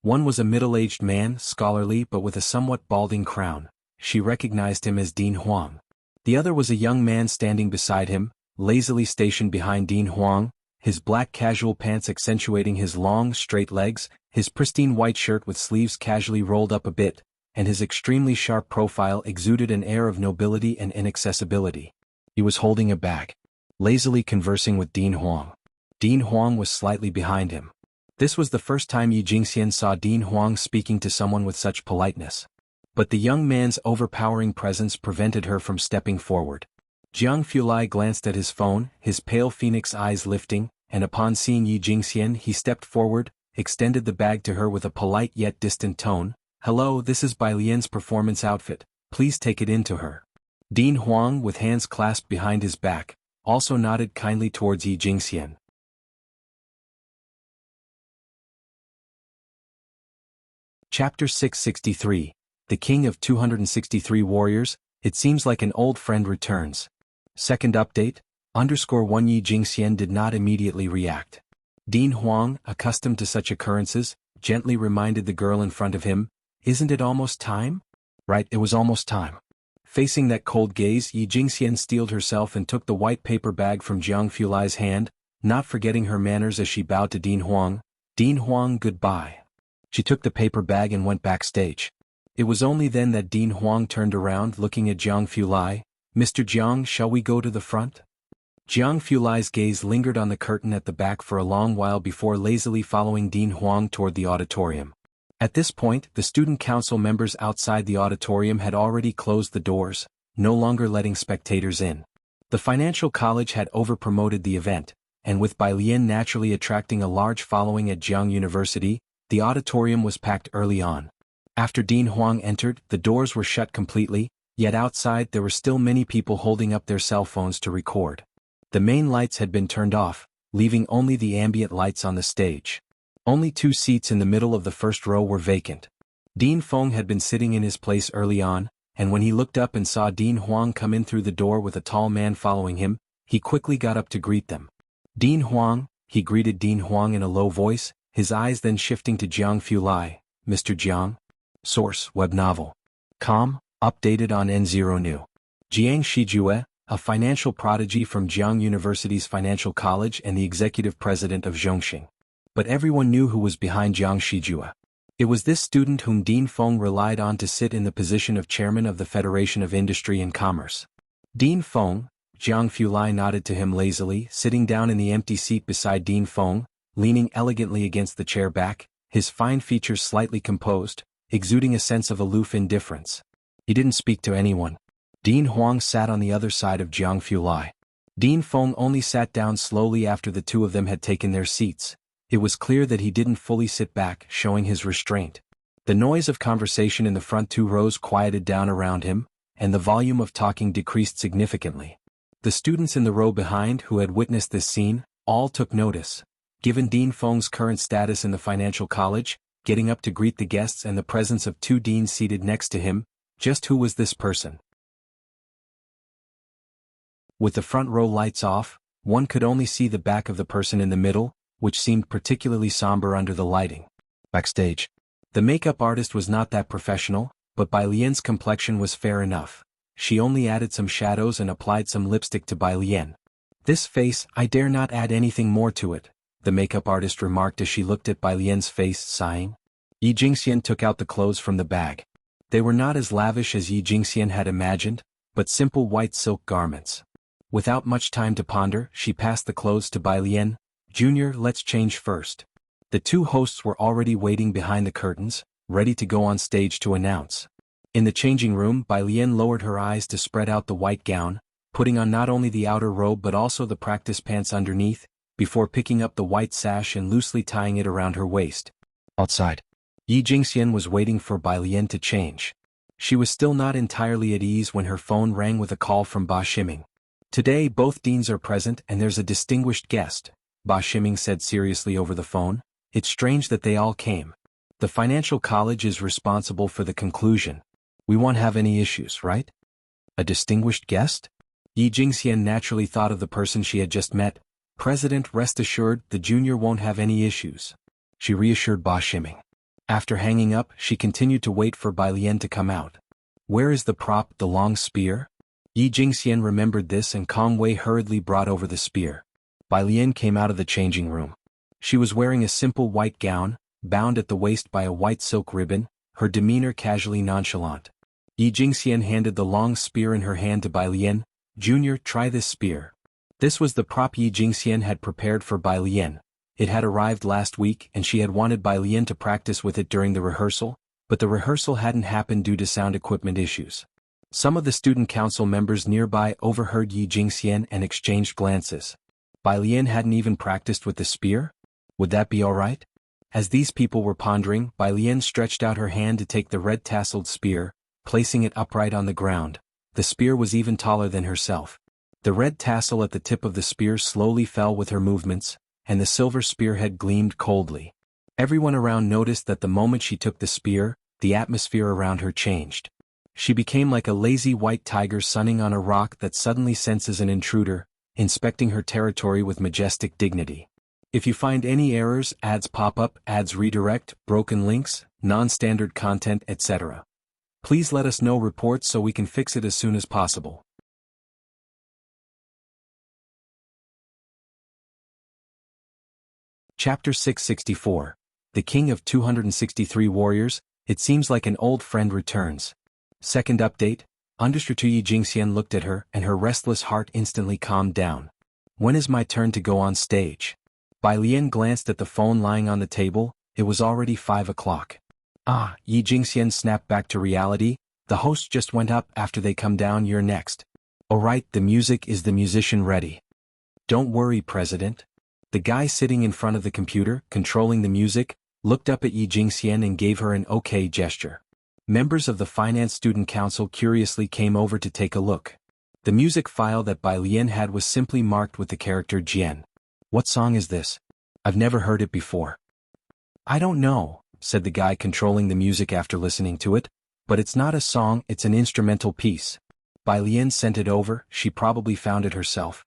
One was a middle-aged man, scholarly but with a somewhat balding crown. She recognized him as Dean Huang. The other was a young man standing beside him, lazily stationed behind Dean Huang, his black casual pants accentuating his long, straight legs, his pristine white shirt with sleeves casually rolled up a bit, and his extremely sharp profile exuded an air of nobility and inaccessibility. He was holding a bag, lazily conversing with Dean Huang. Dean Huang was slightly behind him. This was the first time Yi Jingxian saw Dean Huang speaking to someone with such politeness. But the young man's overpowering presence prevented her from stepping forward. Jiang Fulai glanced at his phone, his pale phoenix eyes lifting, and upon seeing Yi Jingxian he stepped forward, extended the bag to her with a polite yet distant tone. "Hello, this is Bai Lian's performance outfit, please take it in to her." Dean Huang, with hands clasped behind his back, also nodded kindly towards Yi Jingxian. Chapter 663, The King of 263 Warriors, It seems like an old friend returns. Second update, _1 Yi Jingxian did not immediately react. Dean Huang, accustomed to such occurrences, gently reminded the girl in front of him, "Isn't it almost time?" "Right, it was almost time." Facing that cold gaze, Yi Jingxian steeled herself and took the white paper bag from Jiang Fulai's hand, not forgetting her manners as she bowed to Dean Huang. "Dean Huang, goodbye." She took the paper bag and went backstage. It was only then that Dean Huang turned around looking at Jiang Fulai. "Mr. Jiang, shall we go to the front?" Jiang Fulai's gaze lingered on the curtain at the back for a long while before lazily following Dean Huang toward the auditorium. At this point, the student council members outside the auditorium had already closed the doors, no longer letting spectators in. The financial college had overpromoted the event, and with Bai Lian naturally attracting a large following at Jiang University, the auditorium was packed early on. After Dean Huang entered, the doors were shut completely, yet outside there were still many people holding up their cell phones to record. The main lights had been turned off, leaving only the ambient lights on the stage. Only 2 seats in the middle of the first row were vacant. Dean Feng had been sitting in his place early on, and when he looked up and saw Dean Huang come in through the door with a tall man following him, he quickly got up to greet them. "Dean Huang," he greeted Dean Huang in a low voice, his eyes then shifting to Jiang Fulai. "Mr. Jiang?" Source, web novel. Com, updated on N0 New. Jiang Shijue, a financial prodigy from Jiang University's Financial College and the executive president of Zhongxing. But everyone knew who was behind Jiang Shijue. It was this student whom Dean Feng relied on to sit in the position of chairman of the Federation of Industry and Commerce. "Dean Feng," Jiang Fulai nodded to him lazily, sitting down in the empty seat beside Dean Feng, leaning elegantly against the chair back, his fine features slightly composed, exuding a sense of aloof indifference. He didn't speak to anyone. Dean Huang sat on the other side of Jiang Fulai. Dean Feng only sat down slowly after the two of them had taken their seats. It was clear that he didn't fully sit back, showing his restraint. The noise of conversation in the front 2 rows quieted down around him, and the volume of talking decreased significantly. The students in the row behind who had witnessed this scene, all took notice. Given Dean Feng's current status in the financial college, getting up to greet the guests and the presence of 2 deans seated next to him, just who was this person? With the front row lights off, one could only see the back of the person in the middle, which seemed particularly somber under the lighting. Backstage. The makeup artist was not that professional, but Bai Lian's complexion was fair enough. She only added some shadows and applied some lipstick to Bai Lian. "This face, I dare not add anything more to it," the makeup artist remarked as she looked at Bai Lian's face, sighing. Yi Jingxian took out the clothes from the bag. They were not as lavish as Yi Jingxian had imagined, but simple white silk garments. Without much time to ponder, she passed the clothes to Bai Lian. "Junior, let's change first." The 2 hosts were already waiting behind the curtains, ready to go on stage to announce. In the changing room, Bai Lian lowered her eyes to spread out the white gown, putting on not only the outer robe but also the practice pants underneath, before picking up the white sash and loosely tying it around her waist. Outside, Yi Jingxian was waiting for Bai Lian to change. She was still not entirely at ease when her phone rang with a call from Ba Shiming. "Today both deans are present and there's a distinguished guest," Ba Shiming said seriously over the phone. "It's strange that they all came. The financial college is responsible for the conclusion. We won't have any issues, right?" A distinguished guest? Yi Jingxian naturally thought of the person she had just met. President, rest assured, the junior won't have any issues, she reassured Ba Shiming. After hanging up, she continued to wait for Bai Lian to come out. Where is the prop, the long spear? Yi Jingxian remembered this and Kong Wei hurriedly brought over the spear. Bai Lian came out of the changing room. She was wearing a simple white gown, bound at the waist by a white silk ribbon, her demeanor casually nonchalant. Yi Jingxian handed the long spear in her hand to Bai Lian. Junior, try this spear. This was the prop Yi Jingxian had prepared for Bai Lian. It had arrived last week and she had wanted Bai Lian to practice with it during the rehearsal, but the rehearsal hadn't happened due to sound equipment issues. Some of the student council members nearby overheard Yi Jingxian and exchanged glances. Bai Lian hadn't even practiced with the spear? Would that be alright? As these people were pondering, Bai Lian stretched out her hand to take the red-tasseled spear, placing it upright on the ground. The spear was even taller than herself. The red tassel at the tip of the spear slowly fell with her movements, and the silver spearhead gleamed coldly. Everyone around noticed that the moment she took the spear, the atmosphere around her changed. She became like a lazy white tiger sunning on a rock that suddenly senses an intruder, inspecting her territory with majestic dignity. If you find any errors, ads pop up, ads redirect, broken links, non-standard content, etc., please let us know reports so we can fix it as soon as possible. Chapter 664. The King of 263 Warriors, it seems like an old friend returns. Second update, Understreet Yi Jingxian looked at her and her restless heart instantly calmed down. When is my turn to go on stage? Bai Lian glanced at the phone lying on the table, it was already 5 o'clock. Ah, Yi Jingxian snapped back to reality, the host just went up, after they come down you're next. Alright, the music, is the musician ready? Don't worry, President. The guy sitting in front of the computer, controlling the music, looked up at Yi Jingxian and gave her an okay gesture. Members of the Finance Student Council curiously came over to take a look. The music file that Bai Lian had was simply marked with the character Jian. What song is this? I've never heard it before. I don't know, said the guy controlling the music after listening to it, but it's not a song, it's an instrumental piece. Bai Lian sent it over, she probably found it herself.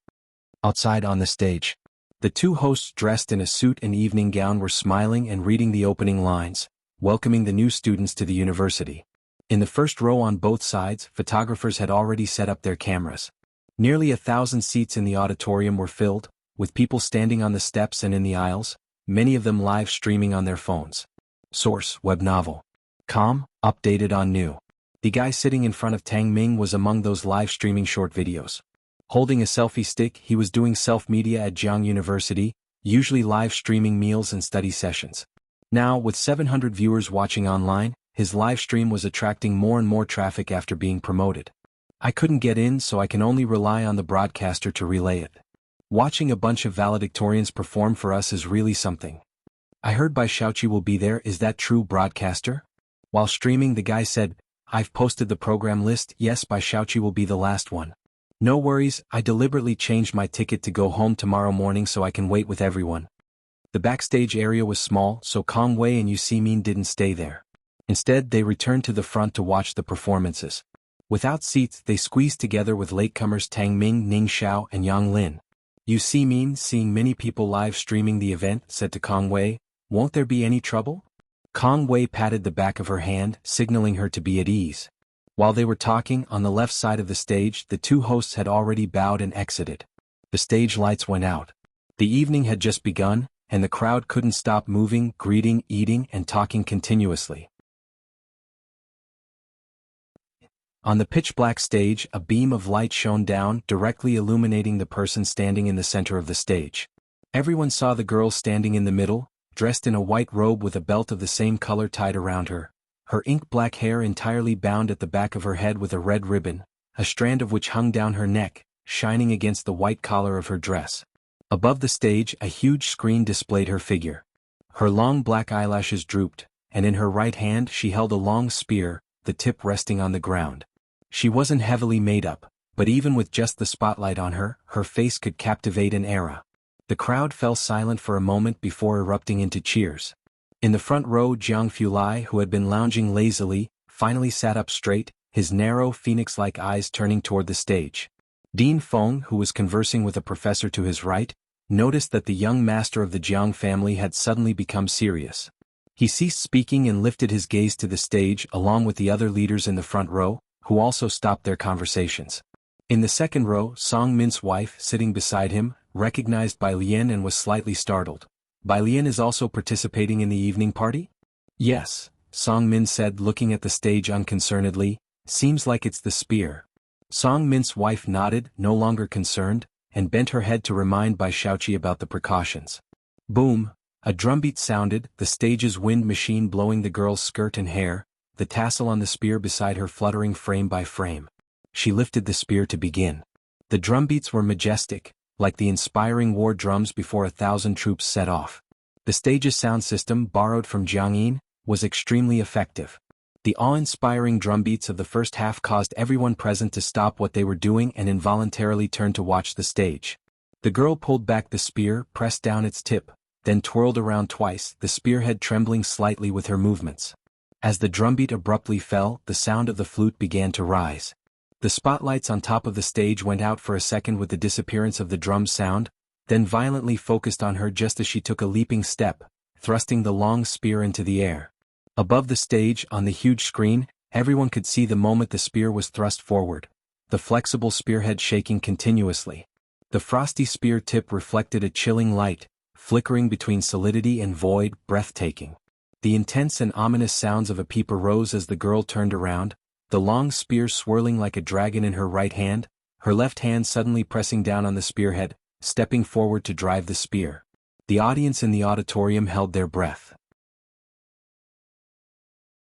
Outside on the stage, the two hosts dressed in a suit and evening gown were smiling and reading the opening lines, welcoming the new students to the university. In the first row on both sides, photographers had already set up their cameras. Nearly 1,000 seats in the auditorium were filled, with people standing on the steps and in the aisles, many of them live streaming on their phones. Source, web novel. Com, updated on new. The guy sitting in front of Tang Ming was among those live streaming short videos. Holding a selfie stick, he was doing self-media at Jiang University, usually live streaming meals and study sessions. Now, with 700 viewers watching online, his live stream was attracting more and more traffic after being promoted. I couldn't get in, so I can only rely on the broadcaster to relay it. Watching a bunch of valedictorians perform for us is really something. I heard Bai Shaoqi will be there, is that true, broadcaster? While streaming, the guy said, I've posted the program list, yes, Bai Shaoqi will be the last one. No worries, I deliberately changed my ticket to go home tomorrow morning so I can wait with everyone. The backstage area was small, so Kong Wei and Yu Simin didn't stay there. Instead, they returned to the front to watch the performances. Without seats, they squeezed together with latecomers Tang Ming, Ning Xiao, and Yang Lin. Yu Simin, seeing many people live streaming the event, said to Kong Wei, won't there be any trouble? Kong Wei patted the back of her hand, signaling her to be at ease. While they were talking, on the left side of the stage, the two hosts had already bowed and exited. The stage lights went out. The evening had just begun, and the crowd couldn't stop moving, greeting, eating, and talking continuously. On the pitch-black stage, a beam of light shone down, directly illuminating the person standing in the center of the stage. Everyone saw the girl standing in the middle, dressed in a white robe with a belt of the same color tied around her. Her ink-black hair entirely bound at the back of her head with a red ribbon, a strand of which hung down her neck, shining against the white collar of her dress. Above the stage, a huge screen displayed her figure. Her long black eyelashes drooped, and in her right hand she held a long spear, the tip resting on the ground. She wasn't heavily made up, but even with just the spotlight on her, her face could captivate an era. The crowd fell silent for a moment before erupting into cheers. In the front row, Jiang Fulai, who had been lounging lazily, finally sat up straight, his narrow phoenix-like eyes turning toward the stage. Dean Feng, who was conversing with a professor to his right, noticed that the young master of the Jiang family had suddenly become serious. He ceased speaking and lifted his gaze to the stage along with the other leaders in the front row, who also stopped their conversations. In the second row, Song Min's wife, sitting beside him, recognized Bai Lian and was slightly startled. Bai Lian is also participating in the evening party? Yes, Song Min said, looking at the stage unconcernedly. Seems like it's the spear. Song Min's wife nodded, no longer concerned, and bent her head to remind Bai Shaoqi about the precautions. Boom! A drumbeat sounded, the stage's wind machine blowing the girl's skirt and hair, the tassel on the spear beside her fluttering frame by frame. She lifted the spear to begin. The drumbeats were majestic, like the inspiring war drums before 1,000 troops set off. The stage's sound system, borrowed from Jiangyin, was extremely effective. The awe-inspiring drumbeats of the first half caused everyone present to stop what they were doing and involuntarily turn to watch the stage. The girl pulled back the spear, pressed down its tip, then twirled around twice, the spearhead trembling slightly with her movements. As the drumbeat abruptly fell, the sound of the flute began to rise. The spotlights on top of the stage went out for a second with the disappearance of the drum's sound, then violently focused on her just as she took a leaping step, thrusting the long spear into the air. Above the stage, on the huge screen, everyone could see the moment the spear was thrust forward, the flexible spearhead shaking continuously. The frosty spear tip reflected a chilling light, flickering between solidity and void, breathtaking. The intense and ominous sounds of a peep arose as the girl turned around, the long spear swirling like a dragon in her right hand, her left hand suddenly pressing down on the spearhead, stepping forward to drive the spear. The audience in the auditorium held their breath.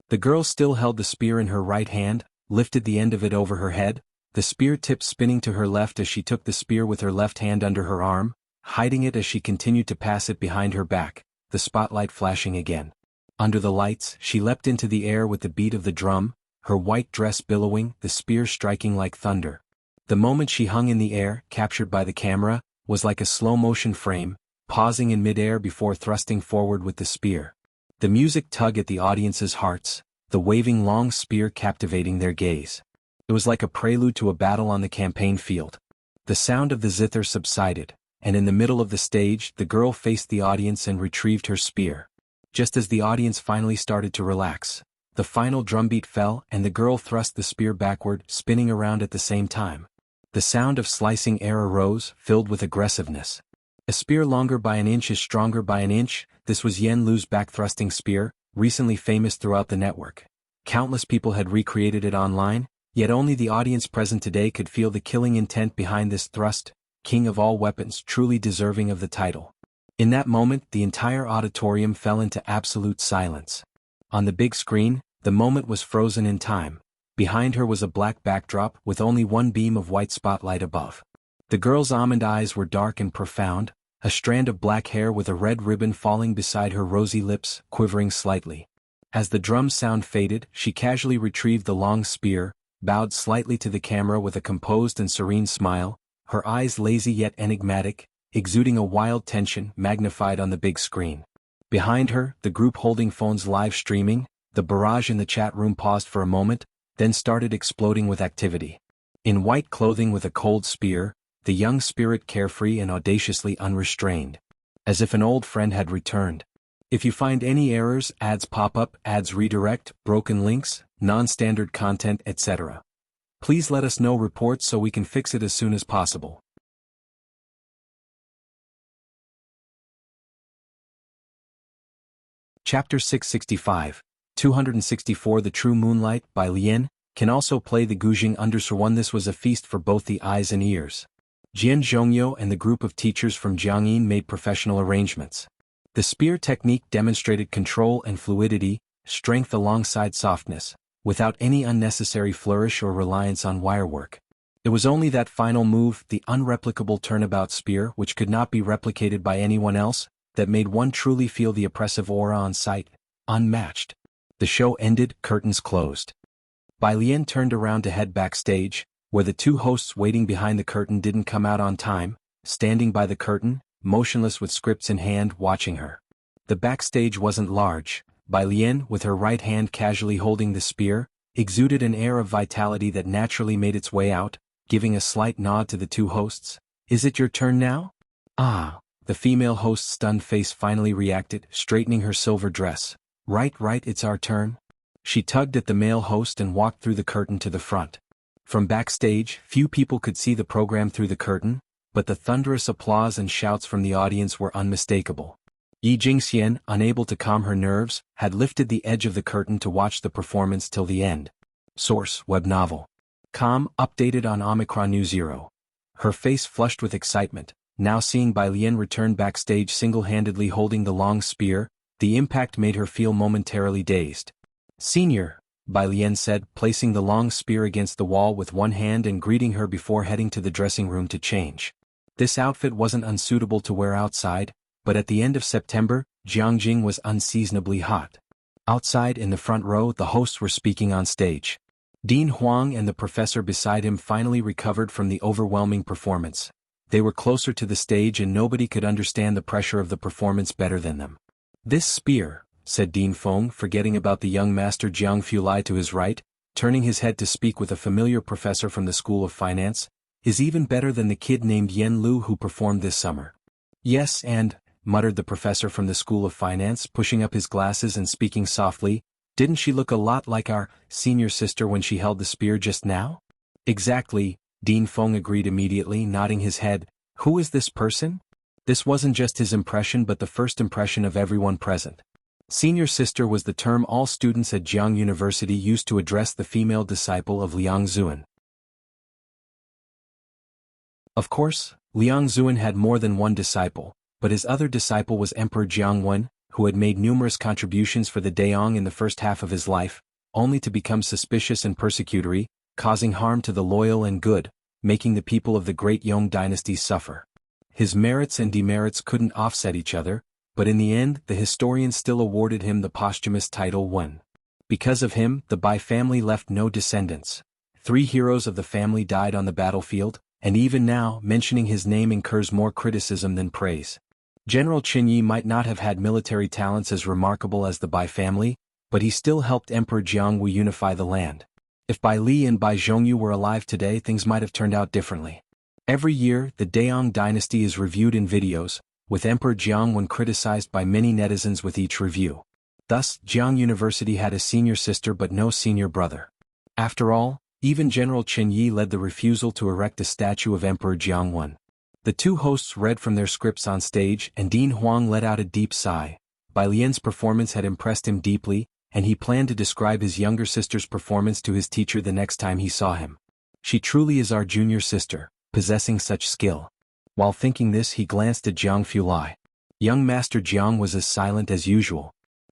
The girl still held the spear in her right hand, lifted the end of it over her head, the spear tip spinning to her left as she took the spear with her left hand under her arm, hiding it as she continued to pass it behind her back, the spotlight flashing again. Under the lights, she leapt into the air with the beat of the drum, her white dress billowing, the spear striking like thunder. The moment she hung in the air, captured by the camera, was like a slow-motion frame, pausing in mid-air before thrusting forward with the spear. The music tugged at the audience's hearts, the waving long spear captivating their gaze. It was like a prelude to a battle on the campaign field. The sound of the zither subsided, and in the middle of the stage, the girl faced the audience and retrieved her spear. Just as the audience finally started to relax, the final drumbeat fell and the girl thrust the spear backward, spinning around at the same time. The sound of slicing air arose, filled with aggressiveness. A spear longer by an inch is stronger by an inch. This was Yen Lu's back-thrusting spear, recently famous throughout the network. Countless people had recreated it online, yet only the audience present today could feel the killing intent behind this thrust, king of all weapons, truly deserving of the title. In that moment, the entire auditorium fell into absolute silence. On the big screen, the moment was frozen in time. Behind her was a black backdrop with only one beam of white spotlight above. The girl's almond eyes were dark and profound, a strand of black hair with a red ribbon falling beside her rosy lips, quivering slightly. As the drum sound faded, she casually retrieved the long spear, bowed slightly to the camera with a composed and serene smile, her eyes lazy yet enigmatic, exuding a wild tension magnified on the big screen. Behind her, the group holding phones live streaming, the barrage in the chat room paused for a moment, then started exploding with activity. In white clothing with a cold spear, the young spirit carefree and audaciously unrestrained. As if an old friend had returned. If you find any errors, ads pop up, ads redirect, broken links, non-standard content, etc. Please let us know reports so we can fix it as soon as possible. Chapter 665, 264 The True Moonlight by Lian, can also play the Guzheng_1. This was a feast for both the eyes and ears. Jian Zhongyo and the group of teachers from Jiangyin made professional arrangements. The spear technique demonstrated control and fluidity, strength alongside softness, without any unnecessary flourish or reliance on wirework. It was only that final move, the unreplicable turnabout spear which could not be replicated by anyone else, that made one truly feel the oppressive aura on sight, unmatched. The show ended, curtains closed. Bai Lian turned around to head backstage, where the two hosts waiting behind the curtain didn't come out on time, standing by the curtain, motionless with scripts in hand, watching her. The backstage wasn't large. Bai Lian, with her right hand casually holding the spear, exuded an air of vitality that naturally made its way out, giving a slight nod to the two hosts. "Is it your turn now?" Ah, the female host's stunned face finally reacted, straightening her silver dress. Right, it's our turn. She tugged at the male host and walked through the curtain to the front. From backstage, few people could see the program through the curtain, but the thunderous applause and shouts from the audience were unmistakable. Yi Jingxian, unable to calm her nerves, had lifted the edge of the curtain to watch the performance till the end. Source: web novel. Com, updated on Omicron New Zero. Her face flushed with excitement, now seeing Bai Lian return backstage single-handedly holding the long spear. The impact made her feel momentarily dazed. Senior, Bai Lian said, placing the long spear against the wall with one hand and greeting her before heading to the dressing room to change. This outfit wasn't unsuitable to wear outside, but at the end of September, Jiangjing was unseasonably hot. Outside in the front row, the hosts were speaking on stage. Dean Huang and the professor beside him finally recovered from the overwhelming performance. They were closer to the stage and nobody could understand the pressure of the performance better than them. This spear, said Dean Feng, forgetting about the young master Jiang Fulai to his right, turning his head to speak with a familiar professor from the School of Finance, is even better than the kid named Yen Lu who performed this summer. Yes, and, muttered the professor from the School of Finance, pushing up his glasses and speaking softly, didn't she look a lot like our senior sister when she held the spear just now? Exactly, Dean Feng agreed immediately, nodding his head. Who is this person? This wasn't just his impression but the first impression of everyone present. Senior sister was the term all students at Jiang University used to address the female disciple of Liang Zuan. Of course, Liang Zuan had more than one disciple, but his other disciple was Emperor Jiangwen, who had made numerous contributions for the Daong in the first half of his life, only to become suspicious and persecutory, causing harm to the loyal and good, making the people of the Great Yong dynasty suffer. His merits and demerits couldn't offset each other, but in the end the historians still awarded him the posthumous title Wen. Because of him, the Bai family left no descendants. 3 heroes of the family died on the battlefield, and even now mentioning his name incurs more criticism than praise. General Qin Yi might not have had military talents as remarkable as the Bai family, but he still helped Emperor Jiangwu unify the land. If Bai Li and Bai Zhongyu were alive today, things might have turned out differently. Every year, the Daong dynasty is reviewed in videos, with Emperor Jiangwen criticized by many netizens with each review. Thus, Jiang University had a senior sister but no senior brother. After all, even General Qin Yi led the refusal to erect a statue of Emperor Jiangwen. The two hosts read from their scripts on stage and Dean Huang let out a deep sigh. Bai Lian's performance had impressed him deeply, and he planned to describe his younger sister's performance to his teacher the next time he saw him. She truly is our junior sister, possessing such skill. While thinking this, he glanced at Jiang Fulai. Young Master Jiang was as silent as usual.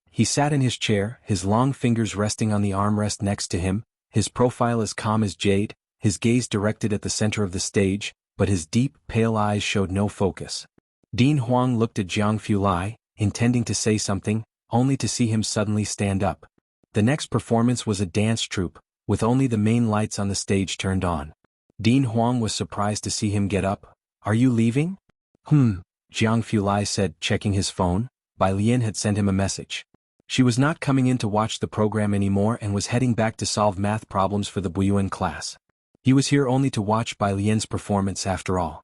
He sat in his chair, his long fingers resting on the armrest next to him, his profile as calm as jade, his gaze directed at the center of the stage, but his deep, pale eyes showed no focus. Dean Huang looked at Jiang Fulai, intending to say something, only to see him suddenly stand up. The next performance was a dance troupe, with only the main lights on the stage turned on. Dean Huang was surprised to see him get up. Are you leaving? Jiang Fulai said, checking his phone. Bai Lian had sent him a message. She was not coming in to watch the program anymore and was heading back to solve math problems for the Buyuan class. He was here only to watch Bai Lian's performance after all.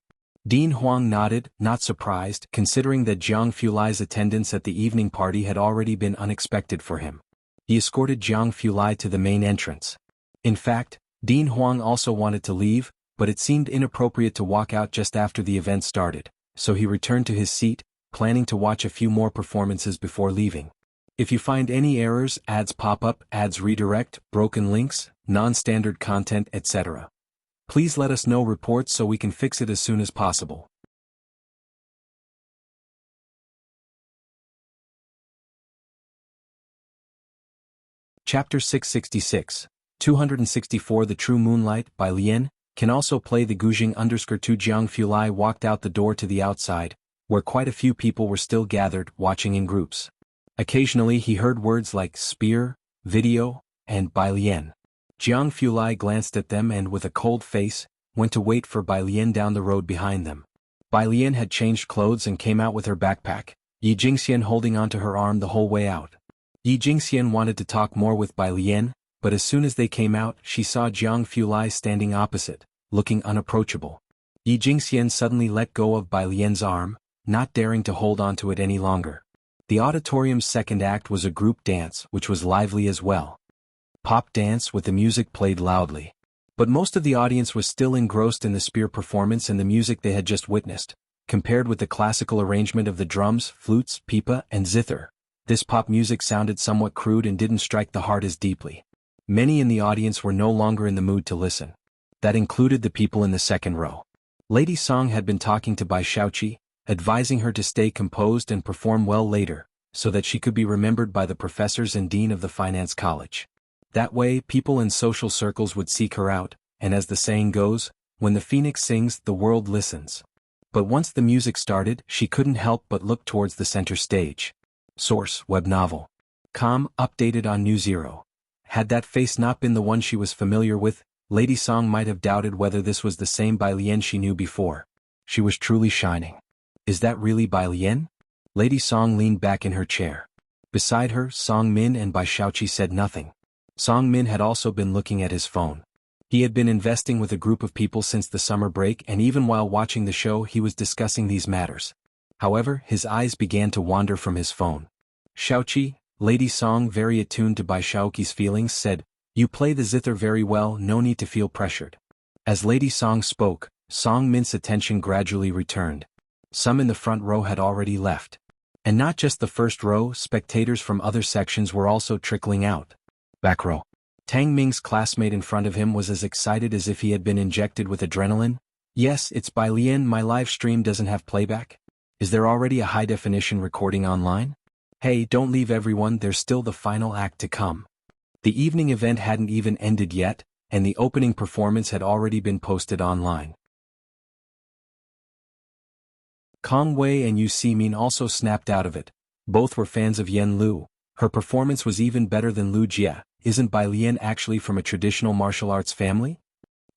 Dean Huang nodded, not surprised, considering that Jiang Fulai's attendance at the evening party had already been unexpected for him. He escorted Jiang Fulai to the main entrance. In fact, Dean Huang also wanted to leave, but it seemed inappropriate to walk out just after the event started, so he returned to his seat, planning to watch a few more performances before leaving. If you find any errors, ads pop up, ads redirect, broken links, non-standard content, etc., please let us know reports so we can fix it as soon as possible. Chapter 666, 264 The True Moonlight, by Lian, can also play the Guzheng _2 Jiang Fulai walked out the door to the outside, where quite a few people were still gathered, watching in groups. Occasionally he heard words like spear, video, and Bai Lian. Jiang Fulai glanced at them and with a cold face, went to wait for Bai Lian down the road behind them. Bai Lian had changed clothes and came out with her backpack, Yi Jingxian holding onto her arm the whole way out. Yi Jingxian wanted to talk more with Bai Lian, but as soon as they came out, she saw Jiang Fulai standing opposite, looking unapproachable. Yi Jingxian suddenly let go of Bai Lian's arm, not daring to hold onto it any longer. The auditorium's second act was a group dance which was lively as well. Pop dance with the music played loudly. But most of the audience was still engrossed in the spear performance and the music they had just witnessed. Compared with the classical arrangement of the drums, flutes, pipa, and zither, this pop music sounded somewhat crude and didn't strike the heart as deeply. Many in the audience were no longer in the mood to listen. That included the people in the second row. Lady Song had been talking to Bai Shaoqi, advising her to stay composed and perform well later, so that she could be remembered by the professors and dean of the finance college. That way, people in social circles would seek her out, and as the saying goes, when the phoenix sings, the world listens. But once the music started, she couldn't help but look towards the center stage. Source: web novel. Com. Updated on New Zero. Had that face not been the one she was familiar with, Lady Song might have doubted whether this was the same Bai Lian she knew before. She was truly shining. Is that really Bai Lian? Lady Song leaned back in her chair. Beside her, Song Min and Bai Shaoqi said nothing. Song Min had also been looking at his phone. He had been investing with a group of people since the summer break, and even while watching the show he was discussing these matters. However, his eyes began to wander from his phone. Shaoqi, Lady Song, very attuned to Bai Shaoqi's feelings, said, "You play the zither very well, no need to feel pressured." As Lady Song spoke, Song Min's attention gradually returned. Some in the front row had already left. And not just the first row, spectators from other sections were also trickling out. Back row. Tang Ming's classmate in front of him was as excited as if he had been injected with adrenaline. "Yes, it's Bai Lian, my live stream doesn't have playback? Is there already a high-definition recording online? Hey, don't leave everyone, there's still the final act to come." The evening event hadn't even ended yet, and the opening performance had already been posted online. Kong Wei and Yu Simin also snapped out of it. Both were fans of Yen Lu. Her performance was even better than Lu Jie. Isn't Bai Lian actually from a traditional martial arts family?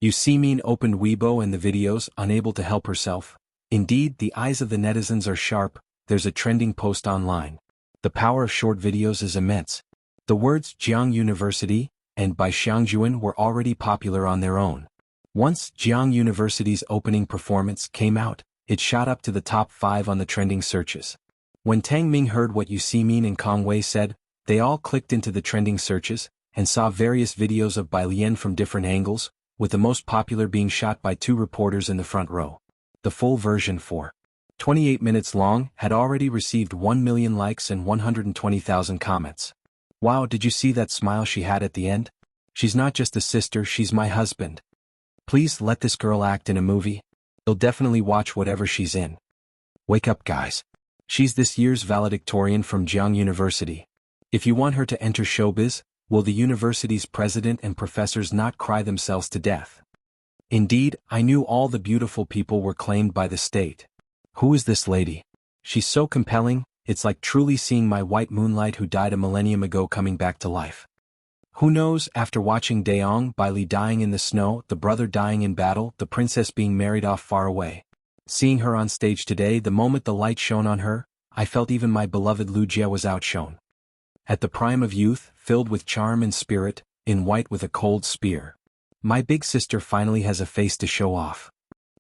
Yu Simin opened Weibo and the videos, unable to help herself. Indeed, the eyes of the netizens are sharp. There's a trending post online. The power of short videos is immense. The words Jiang University and Bai Xiangjuan were already popular on their own. Once Jiang University's opening performance came out, it shot up to the top 5 on the trending searches. When Tang Ming heard what Yu Simin and Kong Wei said, they all clicked into the trending searches and saw various videos of Bai Lian from different angles, with the most popular being shot by 2 reporters in the front row. The full version, 28 minutes long, had already received 1 million likes and 120,000 comments. Wow, did you see that smile she had at the end? She's not just a sister, she's my husband. Please let this girl act in a movie. You'll definitely watch whatever she's in. Wake up, guys. She's this year's valedictorian from Jiang University. If you want her to enter showbiz, will the university's president and professors not cry themselves to death? Indeed, I knew all the beautiful people were claimed by the state. Who is this lady? She's so compelling, it's like truly seeing my white moonlight who died a millennium ago coming back to life. Who knows, after watching Daong, Bai Li dying in the snow, the brother dying in battle, the princess being married off far away. Seeing her on stage today, the moment the light shone on her, I felt even my beloved Lu Jie was outshone. At the prime of youth, filled with charm and spirit, in white with a cold spear. My big sister finally has a face to show off.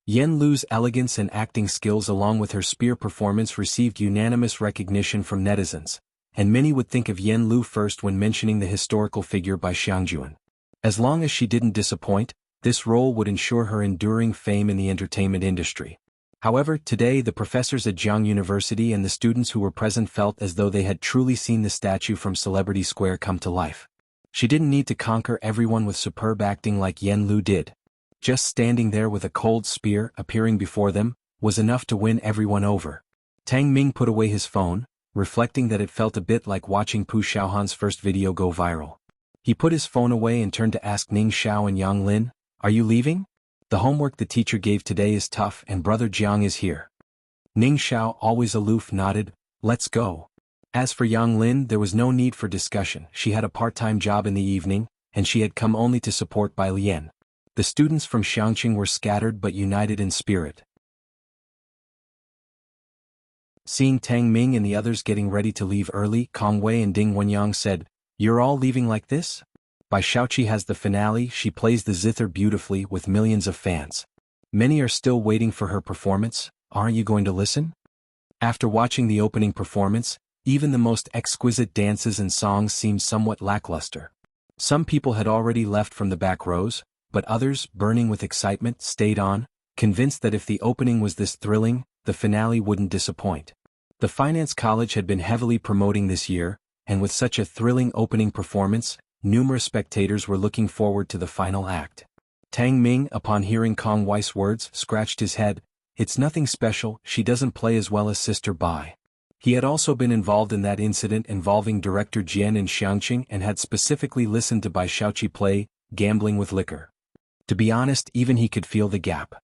Yen Lu's elegance and acting skills along with her spear performance received unanimous recognition from netizens, and many would think of Yen Lu first when mentioning the historical figure Bai Xiangjuan. As long as she didn't disappoint, this role would ensure her enduring fame in the entertainment industry. However, today the professors at Jiang University and the students who were present felt as though they had truly seen the statue from Celebrity Square come to life. She didn't need to conquer everyone with superb acting like Yen Lu did. Just standing there with a cold spear appearing before them was enough to win everyone over. Tang Ming put away his phone, reflecting that it felt a bit like watching Pu Xiaohan's first video go viral. He put his phone away and turned to ask Ning Xiao and Yang Lin, "Are you leaving? The homework the teacher gave today is tough and brother Jiang is here." Ning Xiao, always aloof, nodded, "Let's go." As for Yang Lin, there was no need for discussion. She had a part-time job in the evening, and she had come only to support Bai Lian. The students from Xiangqing were scattered but united in spirit. Seeing Tang Ming and the others getting ready to leave early, Kong Wei and Ding Wenyang said, "You're all leaving like this?" Bai Shaoqi has the finale, she plays the zither beautifully with millions of fans. Many are still waiting for her performance. Aren't you going to listen? After watching the opening performance, even the most exquisite dances and songs seemed somewhat lackluster. Some people had already left from the back rows, but others, burning with excitement, stayed on, convinced that if the opening was this thrilling, the finale wouldn't disappoint. The Finance College had been heavily promoting this year, and with such a thrilling opening performance, numerous spectators were looking forward to the final act. Tang Ming, upon hearing Kong Wei's words, scratched his head. It's nothing special, she doesn't play as well as Sister Bai. He had also been involved in that incident involving director Jian in Xiangqing and had specifically listened to Bai Xiaoqi play, Gambling with Liquor. To be honest, even he could feel the gap.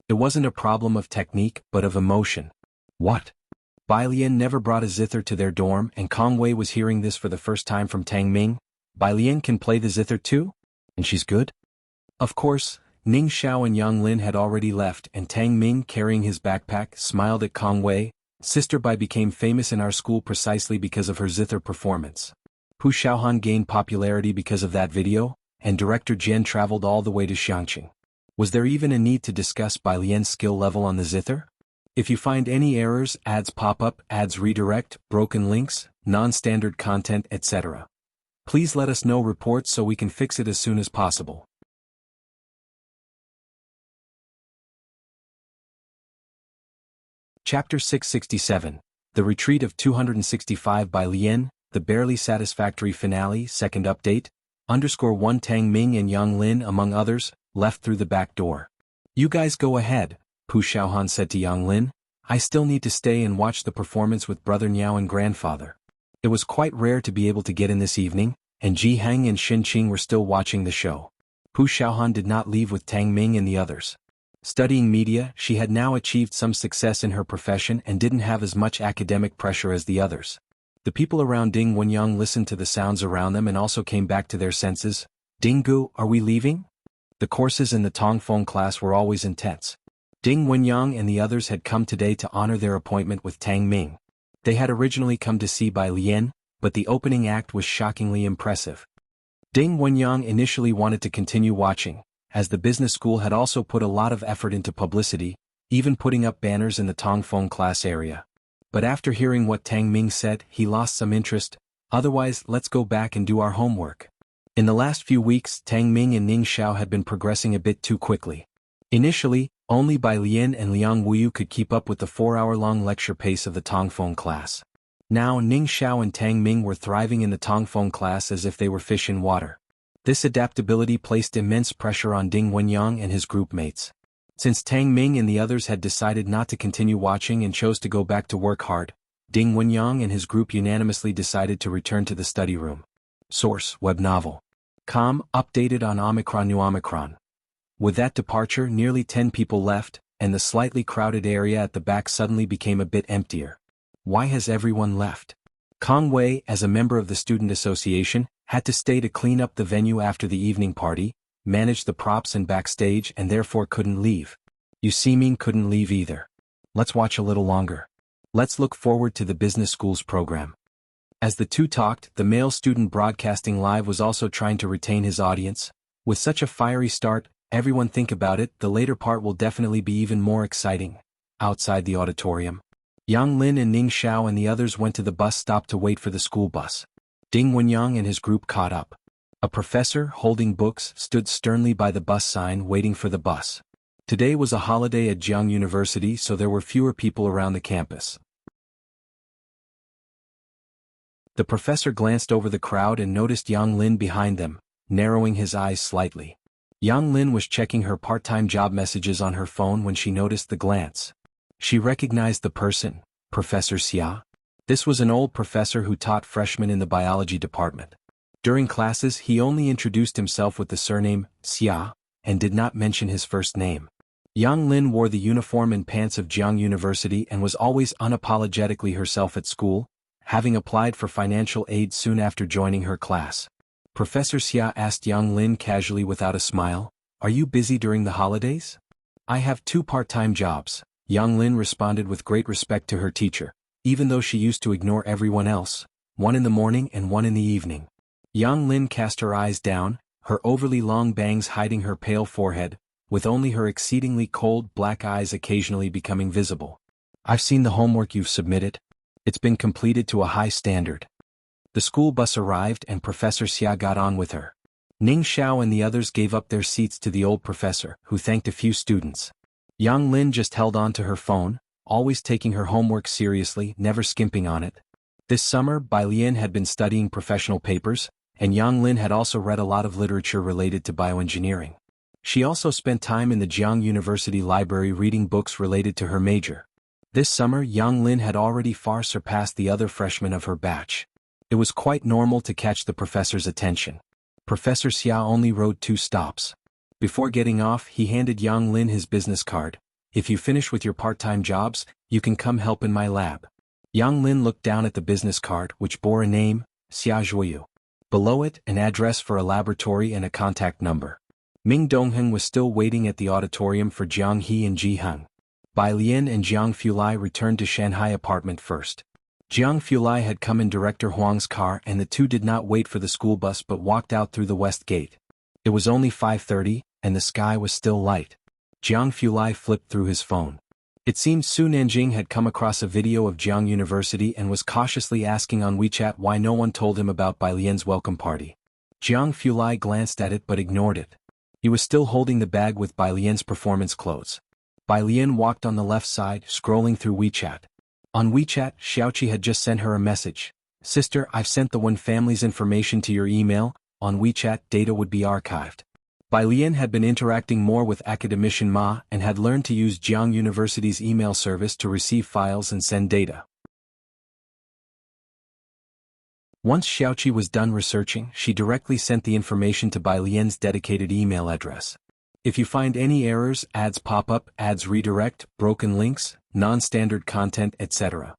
It wasn't a problem of technique, but of emotion. What? Bai Lian never brought a zither to their dorm, and Kong Wei was hearing this for the first time from Tang Ming. Bai Lian can play the zither too? And she's good? Of course, Ning Xiao and Yang Lin had already left, and Tang Ming, carrying his backpack, smiled at Kong Wei. Sister Bai became famous in our school precisely because of her zither performance. Pu Xiaohan gained popularity because of that video, and director Jian traveled all the way to Xiangqing. Was there even a need to discuss Bai Lian's skill level on the zither? If you find any errors, ads pop up, ads redirect, broken links, non-standard content, etc., please let us know reports so we can fix it as soon as possible. Chapter 667, The Retreat of 265 by Lian, The Barely Satisfactory Finale, Second Update, _1 Tang Ming and Yang Lin among others, left through the back door. You guys go ahead, Pu Xiaohan said to Yang Lin. I still need to stay and watch the performance with Brother Niao and Grandfather. It was quite rare to be able to get in this evening, and Ji Heng and Xin Qing were still watching the show. Pu Xiaohan did not leave with Tang Ming and the others. Studying media, she had now achieved some success in her profession and didn't have as much academic pressure as the others. The people around Ding Wenyang listened to the sounds around them and also came back to their senses. Ding Gu, are we leaving? The courses in the Tongfeng class were always intense. Ding Wenyang and the others had come today to honor their appointment with Tang Ming. They had originally come to see Bai Lian, but the opening act was shockingly impressive. Ding Wenyang initially wanted to continue watching, as the business school had also put a lot of effort into publicity, even putting up banners in the Tongfeng class area. But after hearing what Tang Ming said, he lost some interest. Otherwise, let's go back and do our homework. In the last few weeks, Tang Ming and Ning Xiao had been progressing a bit too quickly. Initially, only Bai Lian and Liang Wuyu could keep up with the 4-hour-long lecture pace of the Tongfeng class. Now Ning Xiao and Tang Ming were thriving in the Tongfeng class as if they were fish in water. This adaptability placed immense pressure on Ding Wenyang and his group mates. Since Tang Ming and the others had decided not to continue watching and chose to go back to work hard, Ding Wenyang and his group unanimously decided to return to the study room. Source: Web Novel. Com. Updated on Omicron. New Omicron. With that departure, nearly 10 people left, and the slightly crowded area at the back suddenly became a bit emptier. Why has everyone left? Kong Wei, as a member of the student association, had to stay to clean up the venue after the evening party, manage the props and backstage, and therefore couldn't leave. Yu Siming couldn't leave either. Let's watch a little longer. Let's look forward to the business school's program. As the two talked, the male student broadcasting live was also trying to retain his audience. With such a fiery start, everyone think about it, the later part will definitely be even more exciting. Outside the auditorium, Yang Lin and Ning Xiao and the others went to the bus stop to wait for the school bus. Ding Wenyang and his group caught up. A professor, holding books, stood sternly by the bus sign waiting for the bus. Today was a holiday at Jiang University, so there were fewer people around the campus. The professor glanced over the crowd and noticed Yang Lin behind them, narrowing his eyes slightly. Yang Lin was checking her part-time job messages on her phone when she noticed the glance. She recognized the person, Professor Xia. This was an old professor who taught freshmen in the biology department. During classes, he only introduced himself with the surname Xia, and did not mention his first name. Yang Lin wore the uniform and pants of Jiang University and was always unapologetically herself at school, having applied for financial aid soon after joining her class. Professor Xia asked Yang Lin casually without a smile, "Are you busy during the holidays?" "I have 2 part-time jobs," Yang Lin responded with great respect to her teacher, even though she used to ignore everyone else, 1 in the morning and 1 in the evening. Yang Lin cast her eyes down, her overly long bangs hiding her pale forehead. with only her exceedingly cold black eyes occasionally becoming visible. "I've seen the homework you've submitted. It's been completed to a high standard." The school bus arrived and Professor Xia got on with her. Ning Xiao and the others gave up their seats to the old professor, who thanked a few students. Yang Lin just held on to her phone, always taking her homework seriously, never skimping on it. This summer, Bai Lian had been studying professional papers, and Yang Lin had also read a lot of literature related to bioengineering. She also spent time in the Jiang University library reading books related to her major. This summer, Yang Lin had already far surpassed the other freshmen of her batch. It was quite normal to catch the professor's attention. Professor Xia only rode 2 stops. Before getting off, he handed Yang Lin his business card. "If you finish with your part-time jobs, you can come help in my lab." Yang Lin looked down at the business card, which bore a name, Xia Zhuoyu. Below it, an address for a laboratory and a contact number. Ming Dongheng was still waiting at the auditorium for Jiang He and Ji Heng. Bai Lian and Jiang Fulai returned to Shanghai apartment first. Jiang Fulai had come in Director Huang's car and the two did not wait for the school bus but walked out through the west gate. It was only 5:30, and the sky was still light. Jiang Fulai flipped through his phone. It seemed Su Nanjing had come across a video of Jiang University and was cautiously asking on WeChat why no one told him about Bai Lian's welcome party. Jiang Fulai glanced at it but ignored it. He was still holding the bag with Bai Lian's performance clothes. Bai Lian walked on the left side, scrolling through WeChat. On WeChat, Xiaoqi had just sent her a message. "Sister, I've sent the Wen family's information to your email." On WeChat, data would be archived. Bai Lian had been interacting more with academician Ma and had learned to use Jiang University's email service to receive files and send data. Once Xiaoqi was done researching, she directly sent the information to Bai Lian's dedicated email address. "If you find any errors, ads pop up, ads redirect, broken links, non-standard content, etc.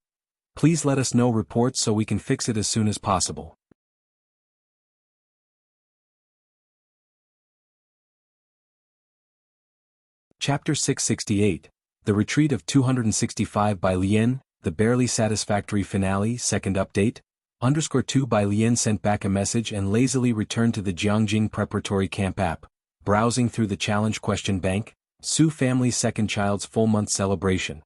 please let us know reports so we can fix it as soon as possible." Chapter 668, The Retreat of 265 Bai Lian, The Barely Satisfactory Finale, Second Update, _2 Bai Lian sent back a message and lazily returned to the Jiangjing Preparatory Camp app, browsing through the challenge question bank, Su family's second child's full-month celebration.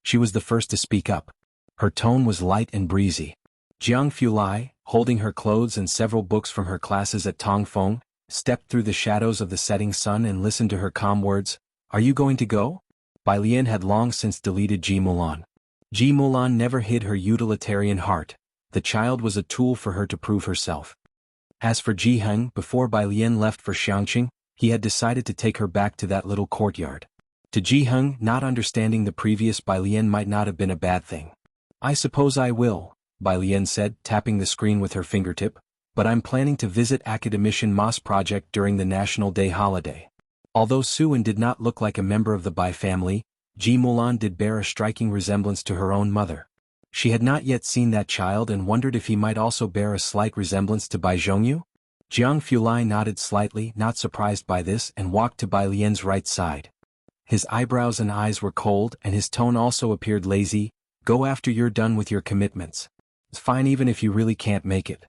She was the first to speak up. Her tone was light and breezy. Jiang Fulai, holding her clothes and several books from her classes at Tongfeng, stepped through the shadows of the setting sun and listened to her calm words. "Are you going to go?" Bai Lian had long since deleted Ji Mulan. Ji Mulan never hid her utilitarian heart. The child was a tool for her to prove herself. As for Ji Heng, before Bai Lian left for Xiangqing, he had decided to take her back to that little courtyard. To Ji Heng, not understanding the previous Bai Lian might not have been a bad thing. "I suppose I will," Bai Lian said, tapping the screen with her fingertip, "but I'm planning to visit academician Ma's project during the National Day holiday." Although Su-Wen did not look like a member of the Bai family, Ji Mulan did bear a striking resemblance to her own mother. She had not yet seen that child and wondered if he might also bear a slight resemblance to Bai Zhongyu. Jiang Fulai nodded slightly, not surprised by this, and walked to Bai Lian's right side. His eyebrows and eyes were cold and his tone also appeared lazy. "Go after you're done with your commitments. It's fine even if you really can't make it."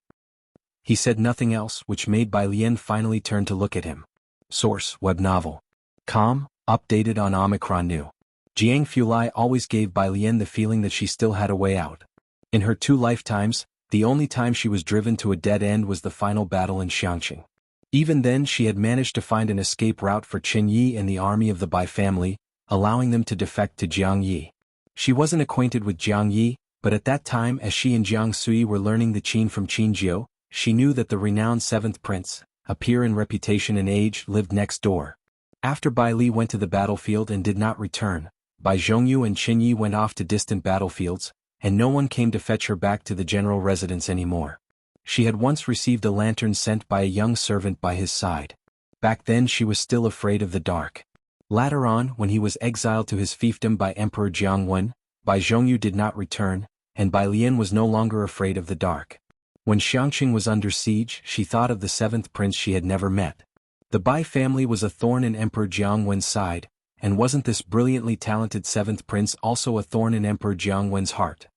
He said nothing else, which made Bai Lian finally turn to look at him. Source: Web Novel. Com, updated on Omicron New. Jiang Fulai always gave Bai Lian the feeling that she still had a way out. In her 2 lifetimes, the only time she was driven to a dead end was the final battle in Xiangqing. Even then she had managed to find an escape route for Qin Yi and the army of the Bai family, allowing them to defect to Jiang Yi. She wasn't acquainted with Jiang Yi, but at that time as she and Jiang Sui were learning the Qin from Qin Jiu, she knew that the renowned 7th prince, a peer in reputation and age, lived next door. After Bai Li went to the battlefield and did not return, Bai Zhongyu and Qin Yi went off to distant battlefields, and no one came to fetch her back to the general residence anymore. She had once received a lantern sent by a young servant by his side. Back then she was still afraid of the dark. Later on, when he was exiled to his fiefdom by Emperor Jiangwen, Bai Zhongyu did not return, and Bai Lian was no longer afraid of the dark. When Xiangqing was under siege, she thought of the 7th prince she had never met. The Bai family was a thorn in Emperor Jiangwen's side, and wasn't this brilliantly talented 7th prince also a thorn in Emperor Jiangwen's heart?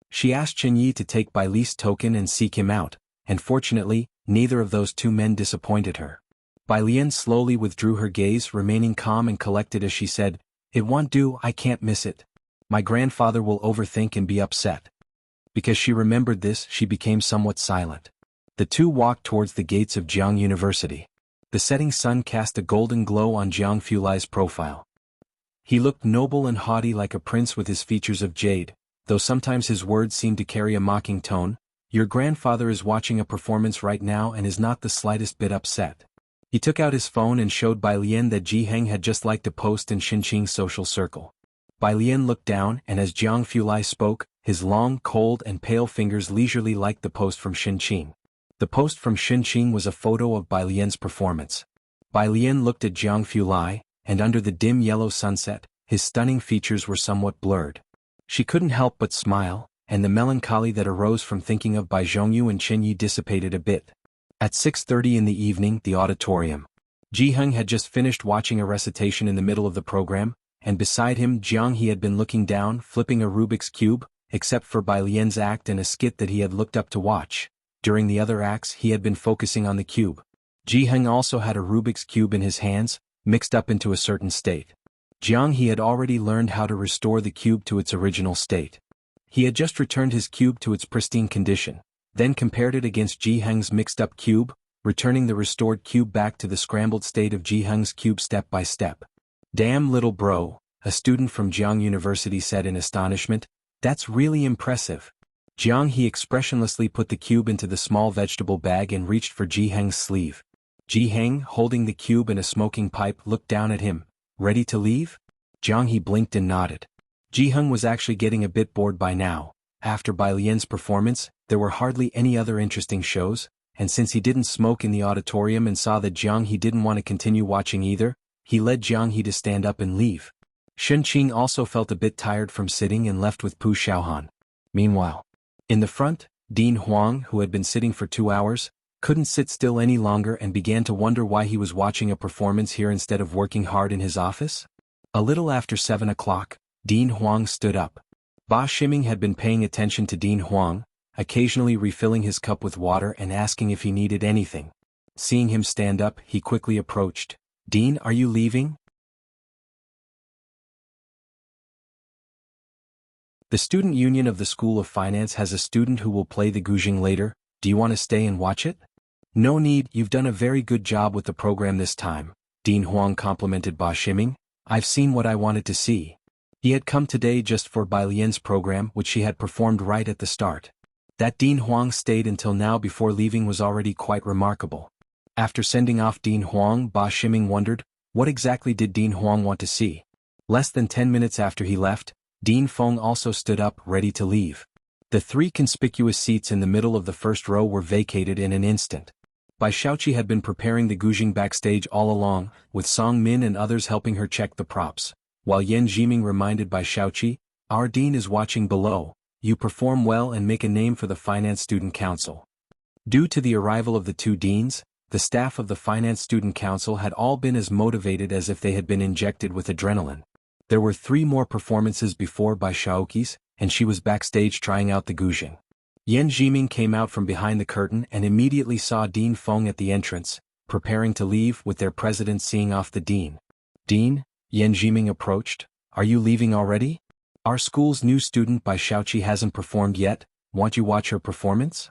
She asked Qin Yi to take Bai Li's token and seek him out, and fortunately, neither of those 2 men disappointed her. Bai Lian slowly withdrew her gaze, remaining calm and collected as she said, "It won't do, I can't miss it. My grandfather will overthink and be upset." Because she remembered this, she became somewhat silent. The two walked towards the gates of Jiang University. The setting sun cast a golden glow on Jiang Fulai's profile. He looked noble and haughty like a prince with his features of jade, though sometimes his words seemed to carry a mocking tone. "Your grandfather is watching a performance right now and is not the slightest bit upset." He took out his phone and showed Bai Lian that Ji Heng had just liked a post in Xinqing's social circle. Bai Lian looked down, and as Jiang Fulai spoke, his long, cold and pale fingers leisurely liked the post from Xinqing. The post from Xinqing was a photo of Bai Lian's performance. Bai Lian looked at Jiang Fulai, and under the dim yellow sunset, his stunning features were somewhat blurred. She couldn't help but smile, and the melancholy that arose from thinking of Bai Zhongyu and Chen Yi dissipated a bit. At 6:30 in the evening, the auditorium. Ji Heng had just finished watching a recitation in the middle of the program, and beside him Jiang He had been looking down, flipping a Rubik's Cube, except for Bai Lian's act and a skit that he had looked up to watch. During the other acts he had been focusing on the cube. Ji Heng also had a Rubik's Cube in his hands, mixed up into a certain state. Jiang He had already learned how to restore the cube to its original state. He had just returned his cube to its pristine condition, then compared it against Ji Heng's mixed-up cube, returning the restored cube back to the scrambled state of Ji Heng's cube step by step. "Damn little bro," a student from Jiang University said in astonishment, "that's really impressive." Jiang He expressionlessly put the cube into the small vegetable bag and reached for Ji Heng's sleeve. Ji Heng, holding the cube and a smoking pipe, looked down at him. "Ready to leave?" Jiang He blinked and nodded. Ji Heng was actually getting a bit bored by now. After Bai Lian's performance, there were hardly any other interesting shows, and since he didn't smoke in the auditorium and saw that Jiang He didn't want to continue watching either, he led Jiang He to stand up and leave. Xinqing also felt a bit tired from sitting and left with Pu Xiaohan. Meanwhile, in the front, Dean Huang, who had been sitting for 2 hours, couldn't sit still any longer and began to wonder why he was watching a performance here instead of working hard in his office. A little after 7 o'clock, Dean Huang stood up. Ba Shiming had been paying attention to Dean Huang, occasionally refilling his cup with water and asking if he needed anything. Seeing him stand up, he quickly approached. "Dean, are you leaving?" The student union of the School of Finance has a student who will play the guzheng later. Do you want to stay and watch it? "No need, you've done a very good job with the program this time," Dean Huang complimented Ba Shiming. "I've seen what I wanted to see." He had come today just for Bai Lian's program, which she had performed right at the start. That Dean Huang stayed until now before leaving was already quite remarkable. After sending off Dean Huang, Ba Shiming wondered, what exactly did Dean Huang want to see? Less than 10 minutes after he left, Dean Feng also stood up, ready to leave. The 3 conspicuous seats in the middle of the first row were vacated in an instant. Bai Shaoqi had been preparing the guzheng backstage all along, with Song Min and others helping her check the props, while Yan Jiming reminded Bai Shaoqi, "Our dean is watching below. You perform well and make a name for the Finance Student Council." Due to the arrival of the 2 deans, the staff of the Finance Student Council had all been as motivated as if they had been injected with adrenaline. There were 3 more performances before Bai Shaoqi's, and she was backstage trying out the guzheng. Yan Jiming came out from behind the curtain and immediately saw Dean Feng at the entrance, preparing to leave, with their president seeing off the dean. "Dean," Yan Jiming approached, "are you leaving already? Our school's new student Bai Shaoqi hasn't performed yet, won't you watch her performance?"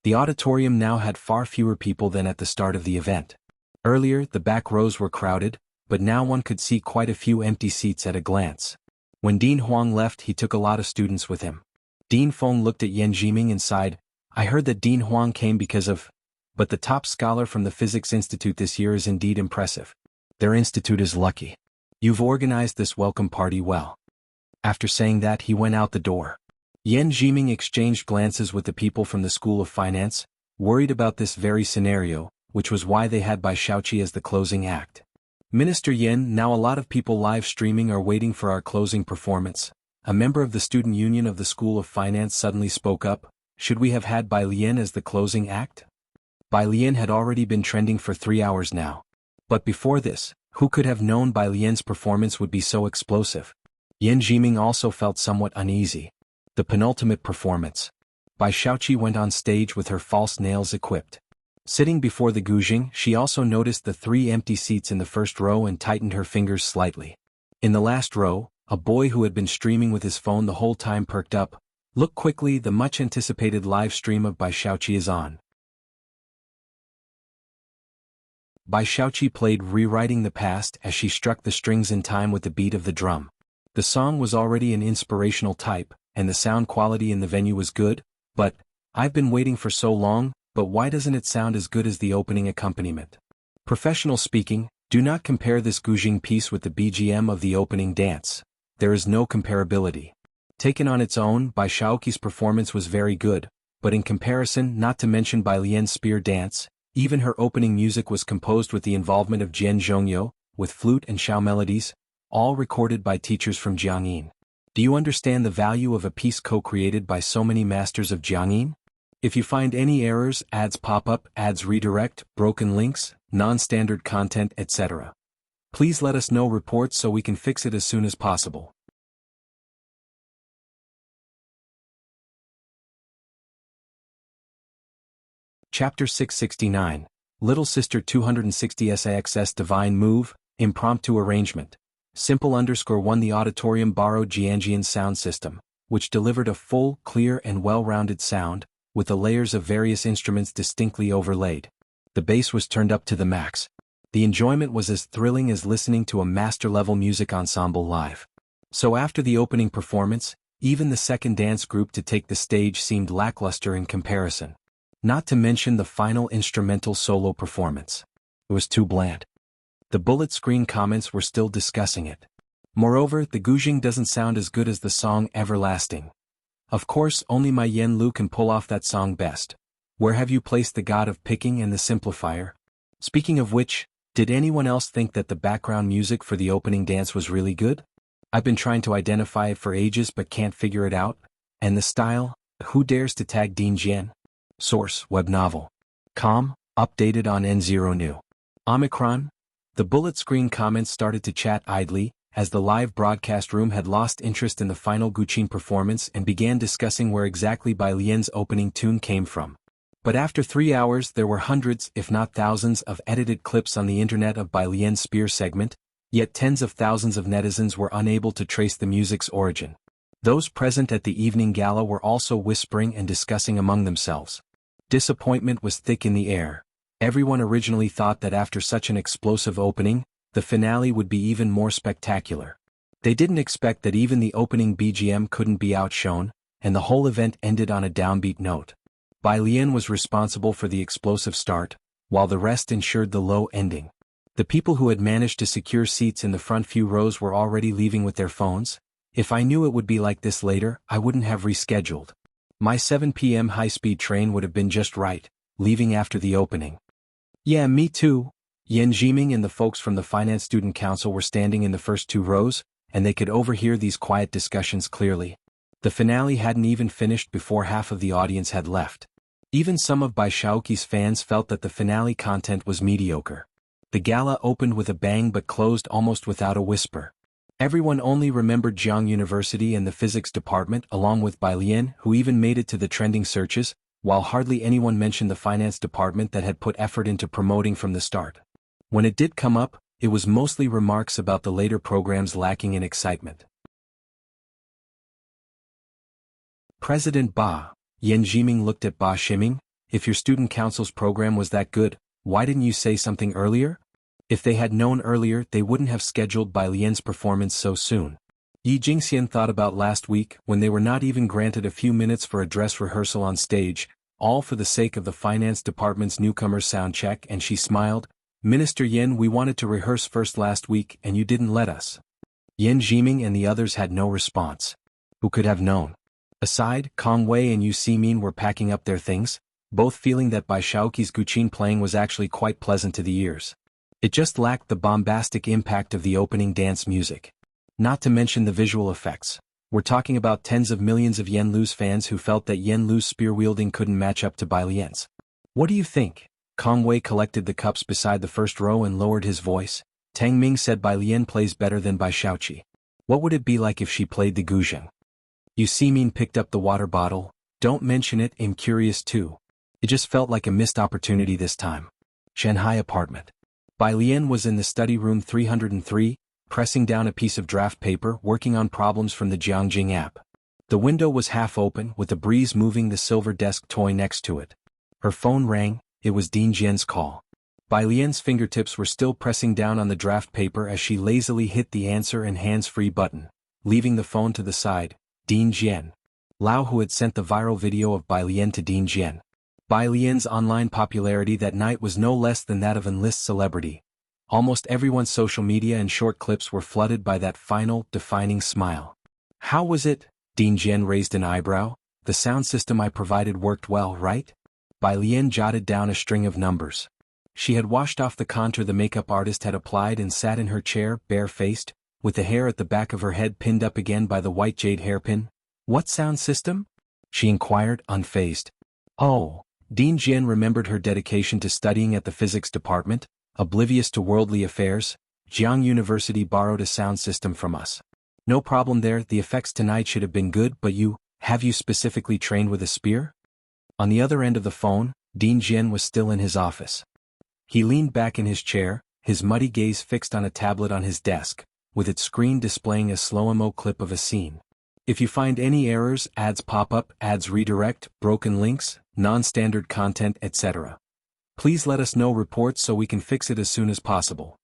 The auditorium now had far fewer people than at the start of the event. Earlier, the back rows were crowded, but now one could see quite a few empty seats at a glance. When Dean Huang left, he took a lot of students with him. Dean Feng looked at Yan Jiming and sighed, "I heard that Dean Huang came because of... But the top scholar from the Physics Institute this year is indeed impressive. Their institute is lucky. You've organized this welcome party well." After saying that, he went out the door. Yan Jiming exchanged glances with the people from the School of Finance, worried about this very scenario, which was why they had Bai Shaoqi as the closing act. "Minister Yan, now a lot of people live streaming are waiting for our closing performance." A member of the student union of the School of Finance suddenly spoke up, "Should we have had Bai Lian as the closing act?" Bai Lian had already been trending for 3 hours now. But before this, who could have known Bai Lian's performance would be so explosive? Yan Jiming also felt somewhat uneasy. The penultimate performance. Bai Shaoqi went on stage with her false nails equipped. Sitting before the guzheng, she also noticed the 3 empty seats in the first row and tightened her fingers slightly. In the last row, a boy who had been streaming with his phone the whole time perked up. Look quickly, the much-anticipated live stream of Bai Shaoqi is on. Bai Shaoqi played Rewriting the Past as she struck the strings in time with the beat of the drum. The song was already an inspirational type, and the sound quality in the venue was good, but, I've been waiting for so long, but why doesn't it sound as good as the opening accompaniment? Professional speaking, do not compare this guzheng piece with the BGM of the opening dance. There is no comparability. Taken on its own, Bai Shaoqi's performance was very good, but in comparison, not to mention Bai Lian's spear dance, even her opening music was composed with the involvement of Jian Zhongyo, with flute and xiao melodies, all recorded by teachers from Jiangyin. Do you understand the value of a piece co-created by so many masters of Jiangyin? If you find any errors, ads pop up, ads redirect, broken links, non-standard content, etc., please let us know reports so we can fix it as soon as possible. Chapter 669, Little Sister 260 SAXS Divine Move, Impromptu Arrangement. Simple_1 The auditorium borrowed Jiangyi's sound system, which delivered a full, clear and well-rounded sound, with the layers of various instruments distinctly overlaid. The bass was turned up to the max. The enjoyment was as thrilling as listening to a master-level music ensemble live. So after the opening performance, even the second dance group to take the stage seemed lackluster in comparison. Not to mention the final instrumental solo performance. It was too bland. The bullet screen comments were still discussing it. Moreover, the guzheng doesn't sound as good as the song Everlasting. Of course, only my Yen Lu can pull off that song best. Where have you placed the god of picking and the simplifier? Speaking of which, did anyone else think that the background music for the opening dance was really good? I've been trying to identify it for ages but can't figure it out. And the style? Who dares to tag Dean Jian? Source, web novel. Com, updated on N0 New. Omicron? The bullet screen comments started to chat idly, as the live broadcast room had lost interest in the final guzheng performance and began discussing where exactly Bai Lian's opening tune came from. But after 3 hours there were hundreds, if not thousands, of edited clips on the internet of Bai Lian's spear segment, yet tens of thousands of netizens were unable to trace the music's origin. Those present at the evening gala were also whispering and discussing among themselves. Disappointment was thick in the air. Everyone originally thought that after such an explosive opening, the finale would be even more spectacular. They didn't expect that even the opening BGM couldn't be outshone, and the whole event ended on a downbeat note. Bai Lian was responsible for the explosive start, while the rest ensured the low ending. The people who had managed to secure seats in the front few rows were already leaving with their phones. If I knew it would be like this later, I wouldn't have rescheduled. My 7 p.m. high-speed train would have been just right, leaving after the opening. Yeah, me too. Yan Jiming and the folks from the Finance Student Council were standing in the first 2 rows, and they could overhear these quiet discussions clearly. The finale hadn't even finished before half of the audience had left. Even some of Bai Shaoqi's fans felt that the finale content was mediocre. The gala opened with a bang but closed almost without a whisper. Everyone only remembered Jiang University and the physics department along with Bai Lian, who even made it to the trending searches, while hardly anyone mentioned the finance department that had put effort into promoting from the start. When it did come up, it was mostly remarks about the later programs lacking in excitement. President Ba, Yan Jiming looked at Ba Shiming. If your student council's program was that good, why didn't you say something earlier? If they had known earlier, they wouldn't have scheduled Bai Lian's performance so soon. Yi Jingxian thought about last week when they were not even granted a few minutes for a dress rehearsal on stage, all for the sake of the finance department's newcomer sound check, and she smiled. Minister Yen, we wanted to rehearse first last week and you didn't let us. Yan Jiming and the others had no response. Who could have known? Aside, Kong Wei and Yu Ximin were packing up their things, both feeling that Bai Shaoqi's guzheng playing was actually quite pleasant to the ears. It just lacked the bombastic impact of the opening dance music. Not to mention the visual effects. We're talking about tens of millions of Yen Lu's fans who felt that Yen Lu's spear wielding couldn't match up to Bai Lian's. What do you think? Kong Wei collected the cups beside the first row and lowered his voice. Tang Ming said Bai Lian plays better than Bai Shaoqi. What would it be like if she played the guzheng? Yu Ximin picked up the water bottle. Don't mention it, I'm curious too. It just felt like a missed opportunity this time. Shanghai apartment. Bai Lian was in the study room 303, pressing down a piece of draft paper, working on problems from the Jiangjing app. The window was half open, with a breeze moving the silver desk toy next to it. Her phone rang. It was Ding Jian's call. Bai Lian's fingertips were still pressing down on the draft paper as she lazily hit the answer and hands-free button, leaving the phone to the side. Ding Jian. Lao, who had sent the viral video of Bai Lian to Ding Jian. Bai Lian's online popularity that night was no less than that of an A-list celebrity. Almost everyone's social media and short clips were flooded by that final, defining smile. How was it? Ding Jian raised an eyebrow. The sound system I provided worked well, right? Bai Lian jotted down a string of numbers. She had washed off the contour the makeup artist had applied and sat in her chair, bare-faced, with the hair at the back of her head pinned up again by the white jade hairpin. What sound system? She inquired, unfazed. Oh. Ding Jian remembered her dedication to studying at the physics department, oblivious to worldly affairs. Jiang University borrowed a sound system from us. No problem there, the effects tonight should have been good, but have you specifically trained with a spear? On the other end of the phone, Ding Jian was still in his office. He leaned back in his chair, his muddy gaze fixed on a tablet on his desk, with its screen displaying a slow-mo clip of a scene. If you find any errors, ads pop up, ads redirect, broken links, non-standard content, etc. Please let us know reports so we can fix it as soon as possible.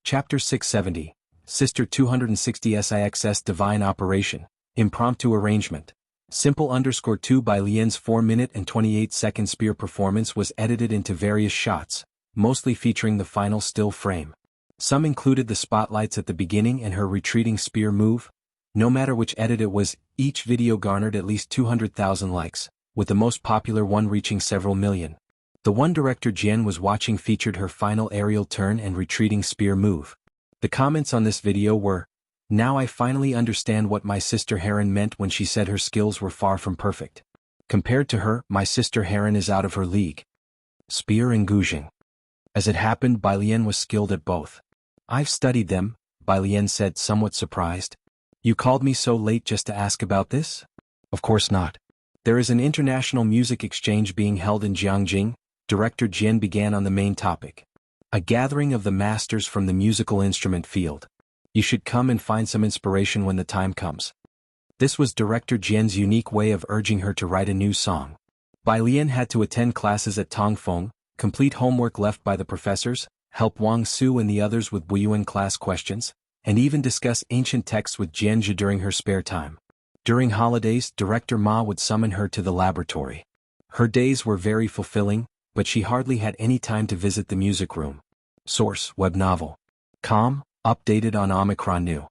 Chapter 670, Sister 260 SIXS Divine Operation, Impromptu Arrangement. Simple _2 Bai Lian's 4-minute and 28-second spear performance was edited into various shots, mostly featuring the final still frame. Some included the spotlights at the beginning and her retreating spear move. No matter which edit it was, each video garnered at least 200,000 likes, with the most popular one reaching several million. The one director Jian was watching featured her final aerial turn and retreating spear move. The comments on this video were, "Now I finally understand what my sister Heron meant when she said her skills were far from perfect. Compared to her, my sister Heron is out of her league." Spear and Guzheng. As it happened, Bai Lian was skilled at both. "I've studied them," Bai Lian said, somewhat surprised. "You called me so late just to ask about this?" "Of course not. There is an international music exchange being held in Jiangjing," Director Jian began on the main topic. "A gathering of the masters from the musical instrument field. You should come and find some inspiration when the time comes." This was Director Jian's unique way of urging her to write a new song. Bai Lian had to attend classes at Tongfeng, complete homework left by the professors, help Wang Su and the others with Buyuan class questions, and even discuss ancient texts with Jianzhi during her spare time. During holidays, Director Ma would summon her to the laboratory. Her days were very fulfilling, but she hardly had any time to visit the music room. Source: web novel. Com, updated on Omicron New.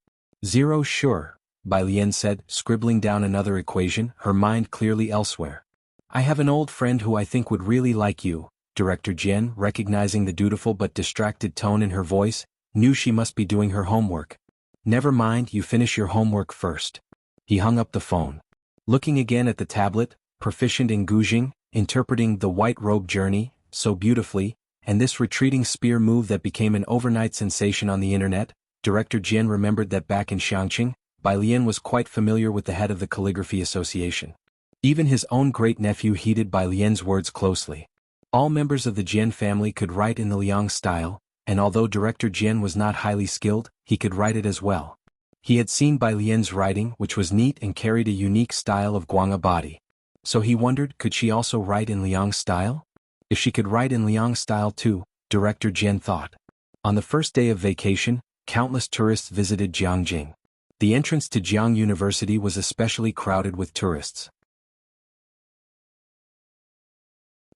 0 Sure, Bai Lian said, scribbling down another equation, her mind clearly elsewhere. "I have an old friend who I think would really like you." Director Jian, recognizing the dutiful but distracted tone in her voice, knew she must be doing her homework. "Never mind, you finish your homework first." He hung up the phone. Looking again at the tablet, proficient in Guzheng, interpreting the white robe journey so beautifully, and this retreating spear move that became an overnight sensation on the internet, Director Jian remembered that back in Xiangqing, Bai Lian was quite familiar with the head of the Calligraphy Association. Even his own great-nephew heeded Bai Lian's words closely. All members of the Jian family could write in the Liang style, and although Director Jian was not highly skilled, he could write it as well. He had seen Bai Lian's writing, which was neat and carried a unique style of Guanga body. So he wondered, could she also write in Liang style? If she could write in Liang style too, Director Jian thought. On the first day of vacation, countless tourists visited Jiangjing. The entrance to Jiang University was especially crowded with tourists.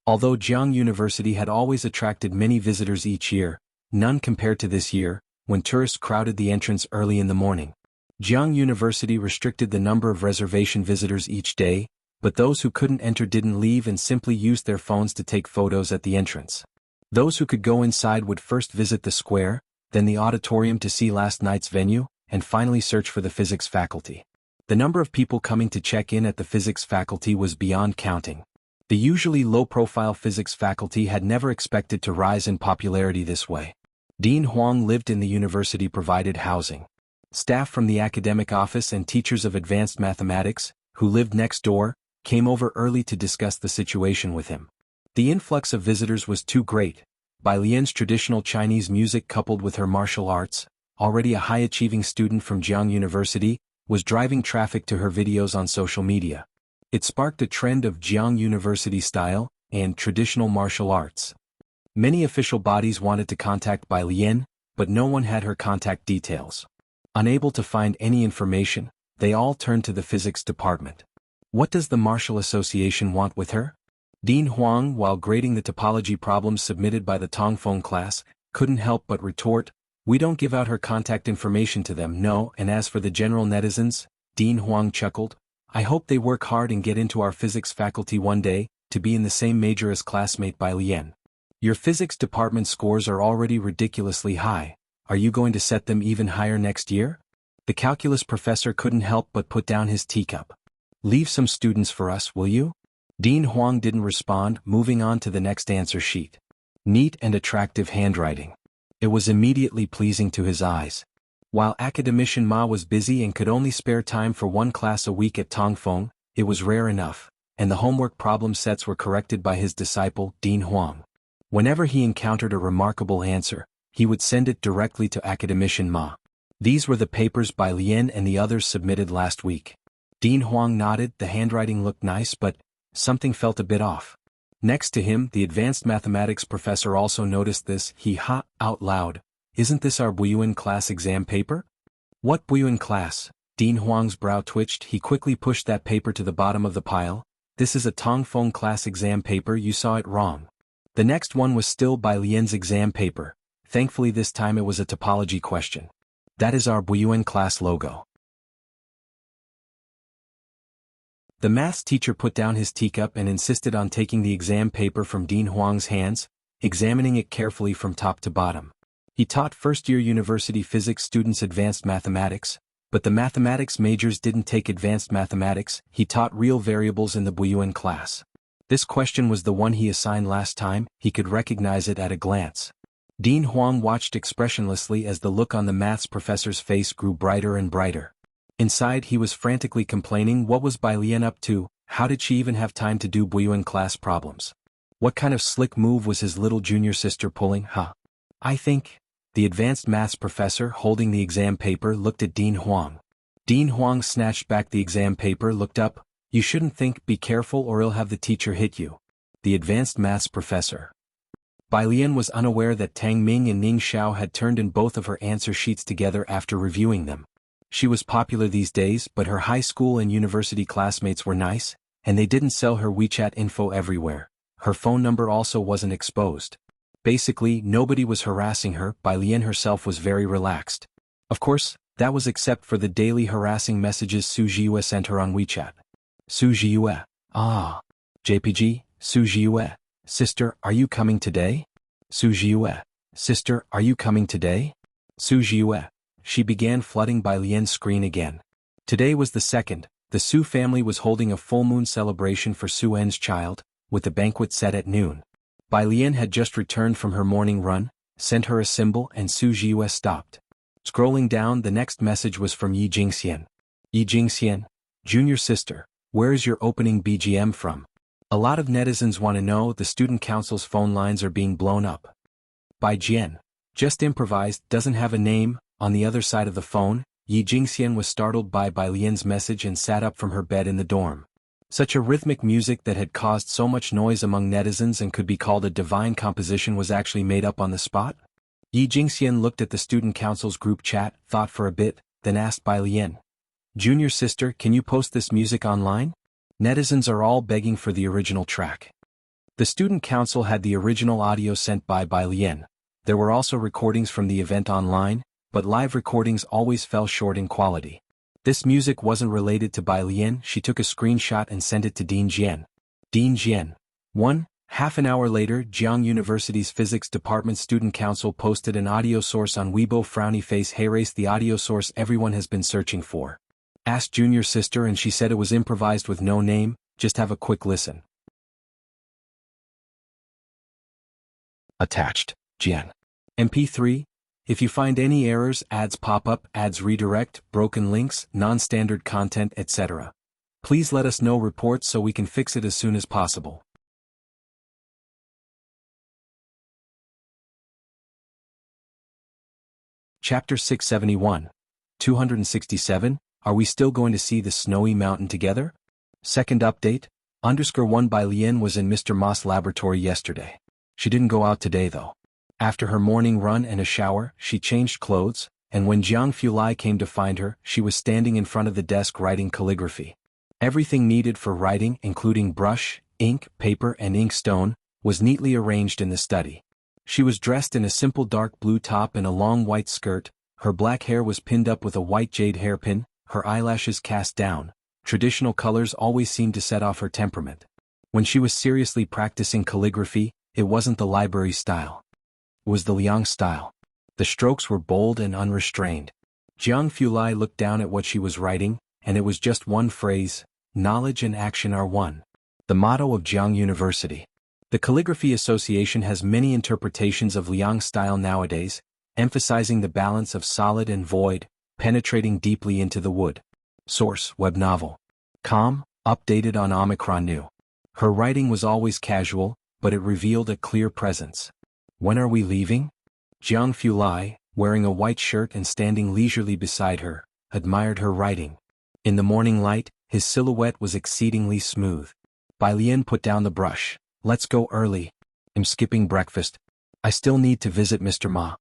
Although Jiang University had always attracted many visitors each year, none compared to this year, when tourists crowded the entrance early in the morning. Jiang University restricted the number of reservation visitors each day, but those who couldn't enter didn't leave and simply used their phones to take photos at the entrance. Those who could go inside would first visit the square, then the auditorium to see last night's venue, and finally search for the physics faculty. The number of people coming to check in at the physics faculty was beyond counting. The usually low-profile physics faculty had never expected to rise in popularity this way. Dean Huang lived in the university-provided housing. Staff from the academic office and teachers of advanced mathematics, who lived next door, came over early to discuss the situation with him. The influx of visitors was too great. Bai Lian's traditional Chinese music coupled with her martial arts, already a high-achieving student from Jiang University, was driving traffic to her videos on social media. It sparked a trend of Jiang University style and traditional martial arts. Many official bodies wanted to contact Bai Lian, but no one had her contact details. Unable to find any information, they all turned to the physics department. What does the Martial Association want with her? Dean Huang, while grading the topology problems submitted by the Tongfeng class, couldn't help but retort, "We don't give out her contact information to them, no." And as for the general netizens, Dean Huang chuckled, "I hope they work hard and get into our physics faculty one day, to be in the same major as classmate Bai Lian. Your physics department scores are already ridiculously high, are you going to set them even higher next year?" The calculus professor couldn't help but put down his teacup. "Leave some students for us, will you?" Dean Huang didn't respond, moving on to the next answer sheet. Neat and attractive handwriting. It was immediately pleasing to his eyes. While academician Ma was busy and could only spare time for one class a week at Tongfeng, it was rare enough, and the homework problem sets were corrected by his disciple, Dean Huang. Whenever he encountered a remarkable answer, he would send it directly to academician Ma. These were the papers Bai Lian and the others submitted last week. Dean Huang nodded, the handwriting looked nice, but something felt a bit off. Next to him, the advanced mathematics professor also noticed this. He ha out loud, "Isn't this our Buyuan class exam paper?" "What Buyuan class?" Dean Huang's brow twitched. He quickly pushed that paper to the bottom of the pile. "This is a Tongfeng class exam paper, you saw it wrong." The next one was still Bai Lian's exam paper. Thankfully this time it was a topology question. "That is our Buyuan class logo." The maths teacher put down his teacup and insisted on taking the exam paper from Dean Huang's hands, examining it carefully from top to bottom. He taught first-year university physics students advanced mathematics, but the mathematics majors didn't take advanced mathematics. He taught real variables in the Buyuan class. This question was the one he assigned last time. He could recognize it at a glance. Dean Huang watched expressionlessly as the look on the maths professor's face grew brighter and brighter. Inside he was frantically complaining, what was Bai Lian up to? How did she even have time to do Buyuan class problems? What kind of slick move was his little junior sister pulling? I think. The advanced maths professor, holding the exam paper, looked at Dean Huang. Dean Huang snatched back the exam paper, looked up. "You shouldn't think, be careful or he'll have the teacher hit you." The advanced maths professor. Bai Lian was unaware that Tang Ming and Ning Xiao had turned in both of her answer sheets together after reviewing them. She was popular these days, but her high school and university classmates were nice, and they didn't sell her WeChat info everywhere. Her phone number also wasn't exposed. Basically, nobody was harassing her. Bai Lian herself was very relaxed. Of course, that was except for the daily harassing messages Su Jiyue sent her on WeChat. Su Jiyue. JPG, Su Jiyue. Sister, are you coming today? Su Jiyue. Sister, are you coming today? Su Jiyue. She began flooding Bai Lian's screen again. Today was the 2nd. The Su family was holding a full moon celebration for Su En's child, with the banquet set at noon. Bai Lian had just returned from her morning run, sent her a symbol, and Su Jiyue stopped. Scrolling down, the next message was from Yi Jingxian. Yi Jingxian, junior sister, where is your opening BGM from? A lot of netizens want to know. The student council's phone lines are being blown up. Bai Jian, just improvised, doesn't have a name. On the other side of the phone, Yi Jingxian was startled by Bai Lian's message and sat up from her bed in the dorm. Such a rhythmic music that had caused so much noise among netizens and could be called a divine composition was actually made up on the spot? Yi Jingxian looked at the student council's group chat, thought for a bit, then asked Bai Lian, "Junior sister, can you post this music online? Netizens are all begging for the original track." The student council had the original audio sent by Bai Lian. There were also recordings from the event online, but live recordings always fell short in quality. This music wasn't related to Bai Lian. She took a screenshot and sent it to Dean Jian. Dean Jian. 1. Half an hour later, Jiang University's Physics Department Student Council posted an audio source on Weibo. Frowny face. Heiress, the audio source everyone has been searching for. Asked junior sister and she said it was improvised with no name. Just have a quick listen. Attached. Jian. MP3. If you find any errors, ads pop up, ads redirect, broken links, non-standard content, etc., please let us know reports so we can fix it as soon as possible. Chapter 671. 267, Are we still going to see the snowy mountain together? Second update, _1 by Lien was in Mr. Moss' laboratory yesterday. She didn't go out today though. After her morning run and a shower, she changed clothes, and when Jiang Fulai came to find her, she was standing in front of the desk writing calligraphy. Everything needed for writing, including brush, ink, paper and inkstone, was neatly arranged in the study. She was dressed in a simple dark blue top and a long white skirt, her black hair was pinned up with a white jade hairpin, her eyelashes cast down. Traditional colors always seemed to set off her temperament. When she was seriously practicing calligraphy, it wasn't the library style. It was the Liang style. The strokes were bold and unrestrained. Jiang Fulai looked down at what she was writing, and it was just one phrase: knowledge and action are one. The motto of Jiang University. The Calligraphy Association has many interpretations of Liang style nowadays, emphasizing the balance of solid and void, penetrating deeply into the wood. Source: web novel. Com, updated on Omicron New. Her writing was always casual, but it revealed a clear presence. When are we leaving? Jiang Fulai, wearing a white shirt and standing leisurely beside her, admired her writing. In the morning light, his silhouette was exceedingly smooth. Bai Lian put down the brush. Let's go early. I'm skipping breakfast. I still need to visit Mr. Ma.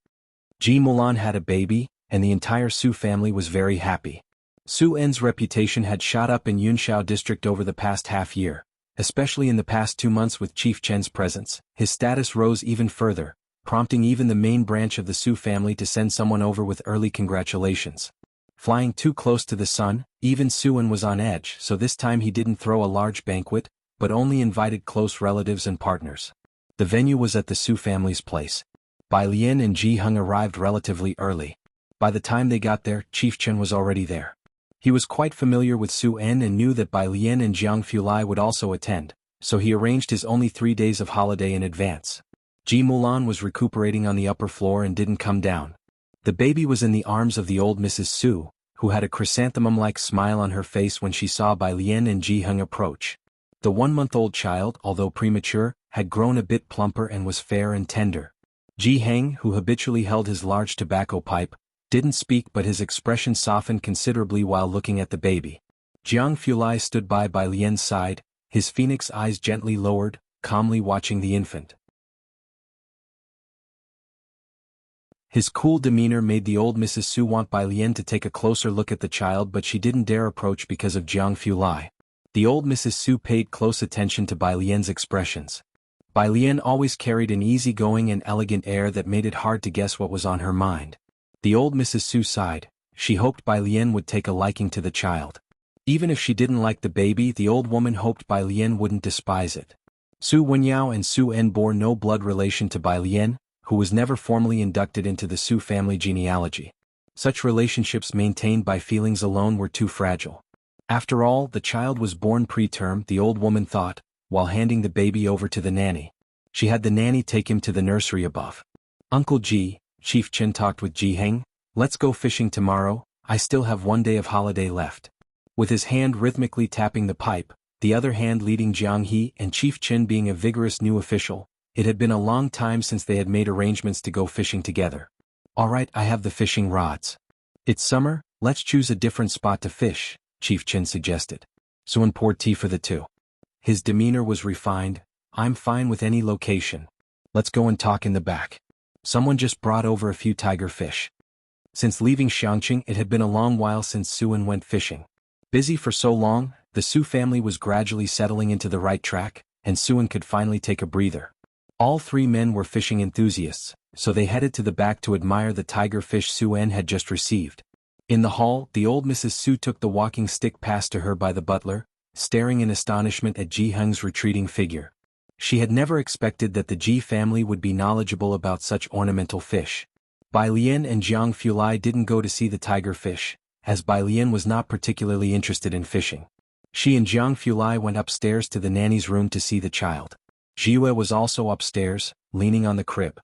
Ji Mulan had a baby, and the entire Su family was very happy. Su En's reputation had shot up in Yunshao district over the past half year, especially in the past 2 months with Chief Chen's presence. His status rose even further, prompting even the main branch of the Su family to send someone over with early congratulations. Flying too close to the sun, even Su En was on edge, so this time he didn't throw a large banquet, but only invited close relatives and partners. The venue was at the Su family's place. Bai Lian and Ji Heng arrived relatively early. By the time they got there, Chief Chen was already there. He was quite familiar with Su En and knew that Bai Lian and Jiang Fulai would also attend, so he arranged his only 3 days of holiday in advance. Ji Mulan was recuperating on the upper floor and didn't come down. The baby was in the arms of the old Mrs. Su, who had a chrysanthemum-like smile on her face when she saw Bai Lian and Ji Heng approach. The 1-month-old child, although premature, had grown a bit plumper and was fair and tender. Ji Heng, who habitually held his large tobacco pipe, didn't speak, but his expression softened considerably while looking at the baby. Jiang Fulai stood by Bai Lian's side, his phoenix eyes gently lowered, calmly watching the infant. His cool demeanor made the old Mrs. Su want Bai Lian to take a closer look at the child, but she didn't dare approach because of Jiang Fulai. The old Mrs. Su paid close attention to Bai Lian's expressions. Bai Lian always carried an easygoing and elegant air that made it hard to guess what was on her mind. The old Mrs. Su sighed. She hoped Bai Lian would take a liking to the child. Even if she didn't like the baby, the old woman hoped Bai Lian wouldn't despise it. Su Wenyao and Su En bore no blood relation to Bai Lian, who was never formally inducted into the Su family genealogy. Such relationships maintained by feelings alone were too fragile. After all, the child was born preterm, the old woman thought, while handing the baby over to the nanny. She had the nanny take him to the nursery above. Uncle Ji, Chief Chen talked with Ji Heng, let's go fishing tomorrow, I still have 1 day of holiday left. With his hand rhythmically tapping the pipe, the other hand leading Jiang He and Chief Chen being a vigorous new official, it had been a long time since they had made arrangements to go fishing together. Alright, I have the fishing rods. It's summer, let's choose a different spot to fish, Chief Chen suggested. Su En poured tea for the two. His demeanor was refined. I'm fine with any location. Let's go and talk in the back. Someone just brought over a few tiger fish. Since leaving Xiangqing, it had been a long while since Su En went fishing. Busy for so long, the Su family was gradually settling into the right track, and Su En could finally take a breather. All 3 men were fishing enthusiasts, so they headed to the back to admire the tiger fish Su En had just received. In the hall, the old Mrs. Su took the walking stick passed to her by the butler, staring in astonishment at Ji Heng's retreating figure. She had never expected that the Ji family would be knowledgeable about such ornamental fish. Bai Lian and Jiang Fulai didn't go to see the tiger fish, as Bai Lian was not particularly interested in fishing. She and Jiang Fulai went upstairs to the nanny's room to see the child. Jiwe was also upstairs, leaning on the crib.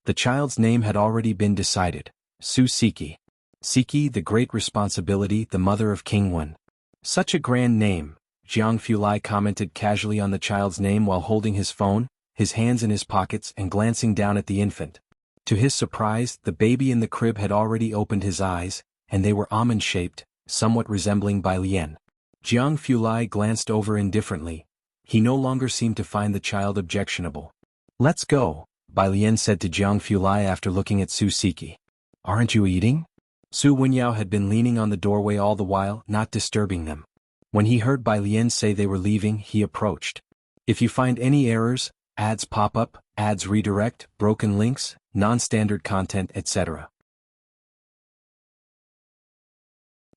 The child's name had already been decided. Su Siki. Siki, the great responsibility, the mother of King Wen. Such a grand name, Jiang Fulai commented casually on the child's name while holding his phone, his hands in his pockets and glancing down at the infant. To his surprise, the baby in the crib had already opened his eyes, and they were almond-shaped, somewhat resembling Bai Lian. Jiang Fulai glanced over indifferently. He no longer seemed to find the child objectionable. "Let's go," Bai Lian said to Jiang Fulai after looking at Su Siki. "Aren't you eating?" Su Wenyao had been leaning on the doorway all the while, not disturbing them. When he heard Bai Lian say they were leaving, he approached. "If you find any errors, ads pop up, ads redirect, broken links, non-standard content, etc.